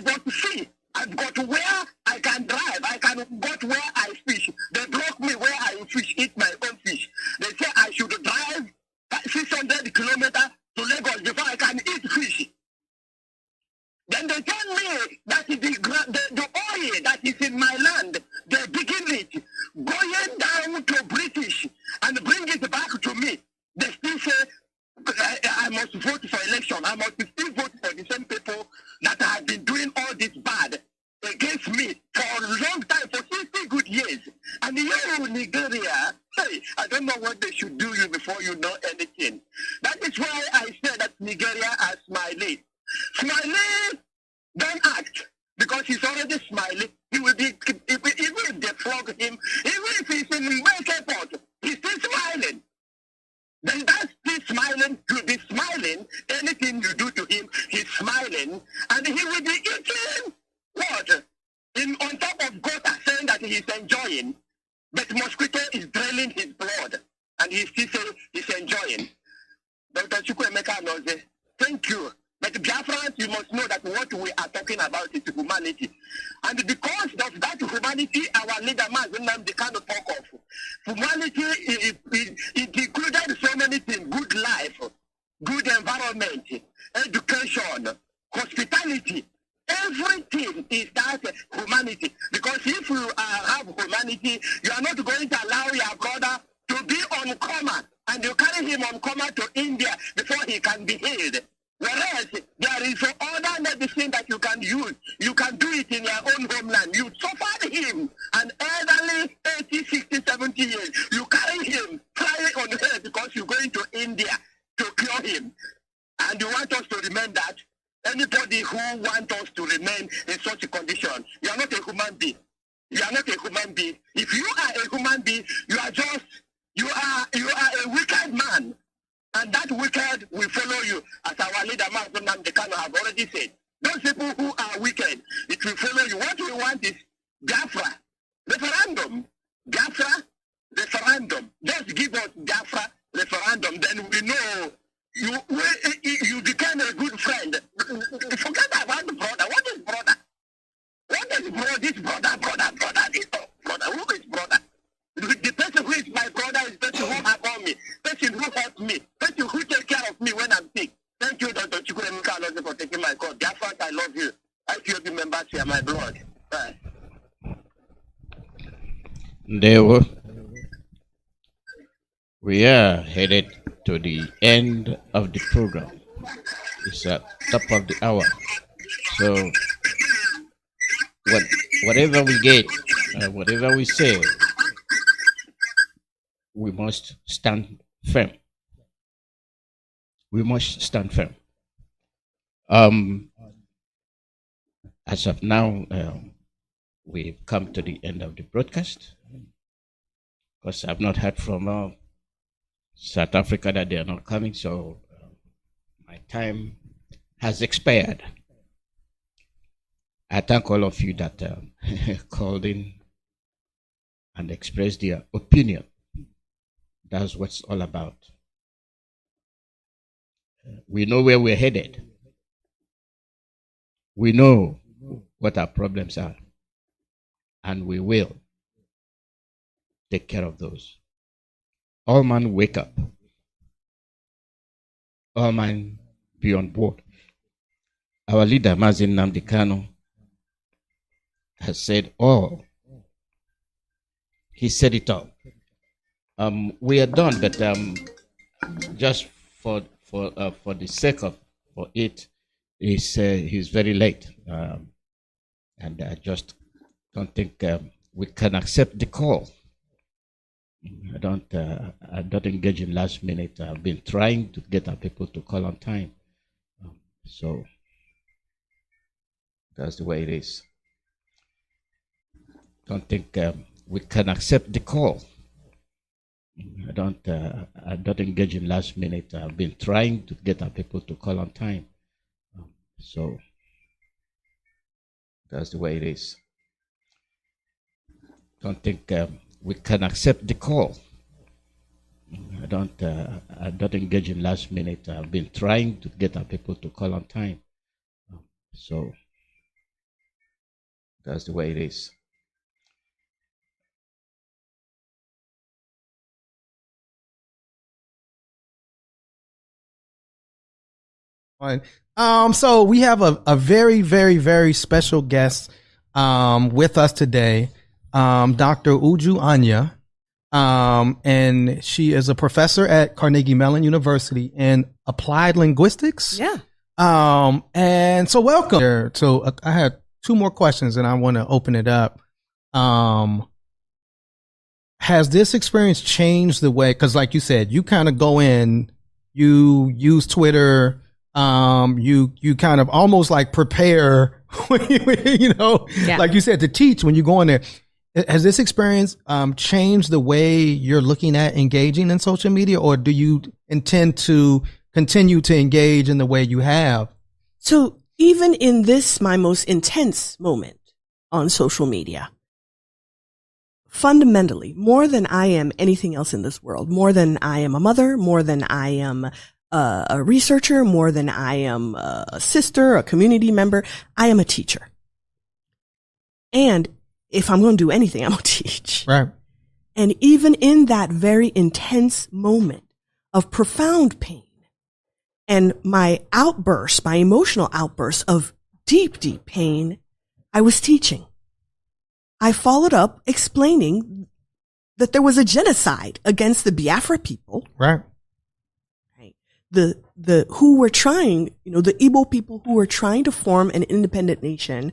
got to see. I've got to where I can drive. I can go to where I fish. They block me where I fish, eat my own fish. They say I should drive 600 kilometers to Lagos before I can eat fish. Then they tell me that the oil that is in my land, they begin it, going down to British and bring it back to me. They still say I must vote for election. I must still vote for the same people that have been doing all this bad against me for a long time, for 60 good years. And you, Nigeria, hey, I don't know what they should do you before you know anything. That is why I said that Nigeria are Smiley. Smiley don't act because he's already smiling. He will be, even if they flog him, even if he's in Wake Airport, he's still smiling. Then that's still smiling. You'll be smiling. Anything you do to him, he's smiling. And he will be eating what? On top of gutter, saying that he's enjoying. But mosquito is draining his blood. And he still saying he's enjoying. Dr. Chukwuemeka Alozie, thank you. But Biafrans, you must know that what we are talking about is humanity. And because of that humanity, our leader, Mazi Nnamdi, cannot talk of. Humanity, it included so many things: good life, good environment, education, hospitality. Everything is that humanity. Because if you have humanity, you are not going to allow your brother to be on coma, and you carry him on coma to India before he can be healed. Whereas there is other medicine that you can use. You can do it in your own homeland. You suffered him, an elderly 80, 60, 70 years. You carry him, fly on the head because you're going to India to cure him. And you want us to remain that. Anybody who wants us to remain in such a condition, you are not a human being. You are not a human being. If you are a human being, you are a wicked man. And that wicked will follow you, as our leader, Nnamdi Kanu, have already said. Those people who are wicked, it will follow you. What we want is Biafra, referendum. Biafra, referendum. Just give us Biafra, referendum. Then we know you become a good friend. Forget about the brother. What is brother? What is brother? This brother, this brother. Who is brother? The person who is my brother is the person who have me, person who helps me, person who takes care of me when I'm sick. Thank you, Dr. Chukwuemeka Alozie, for taking my call. Biafrans, I love you. I feel the members here, my blood. Bye. We are headed to the end of the program. It's at top of the hour. So whatever we get, whatever we say, we must stand firm. We must stand firm. As of now, we've come to the end of the broadcast. Because I've not heard from South Africa that they are not coming, so my time has expired. I thank all of you that called in and expressed their opinion. That's what it's all about. We know where we're headed. We know what our problems are. And we will take care of those. All man wake up. All man be on board. Our leader, Mazi Nnamdi Kanu, has said all. He said it all. We are done, but just for the sake of it, he's very late, and I just don't think we can accept the call. I don't engage in last minute. I've been trying to get our people to call on time. So that's the way it is. Don't think we can accept the call. I don't engage in last minute. I've been trying to get our people to call on time. So that's the way it is. Don't think we can accept the call. I don't engage in last minute. I've been trying to get our people to call on time. So that's the way it is. So we have a very, very, very special guest with us today, Dr. Uju Anya. And she is a professor at Carnegie Mellon University in applied linguistics. Yeah. And so welcome. So I had two more questions and I want to open it up. Has this experience changed the way, because like you said, you kind of go in, you use Twitter, you kind of almost like prepare, like you said, to teach when you go in there. Has this experience changed the way you're looking at engaging in social media, or do you intend to continue to engage in the way you have? So even in this, my most intense moment on social media, fundamentally, more than I am anything else in this world, more than I am a mother, more than I am a researcher, more than I am a sister, a community member, I am a teacher. And if I'm going to do anything, I'm going to teach. Right. And even in that very intense moment of profound pain and my outburst, my emotional outburst of deep, deep pain, I was teaching. I followed up explaining that there was a genocide against the Biafra people. Right. The who were trying, the Igbo people who were trying to form an independent nation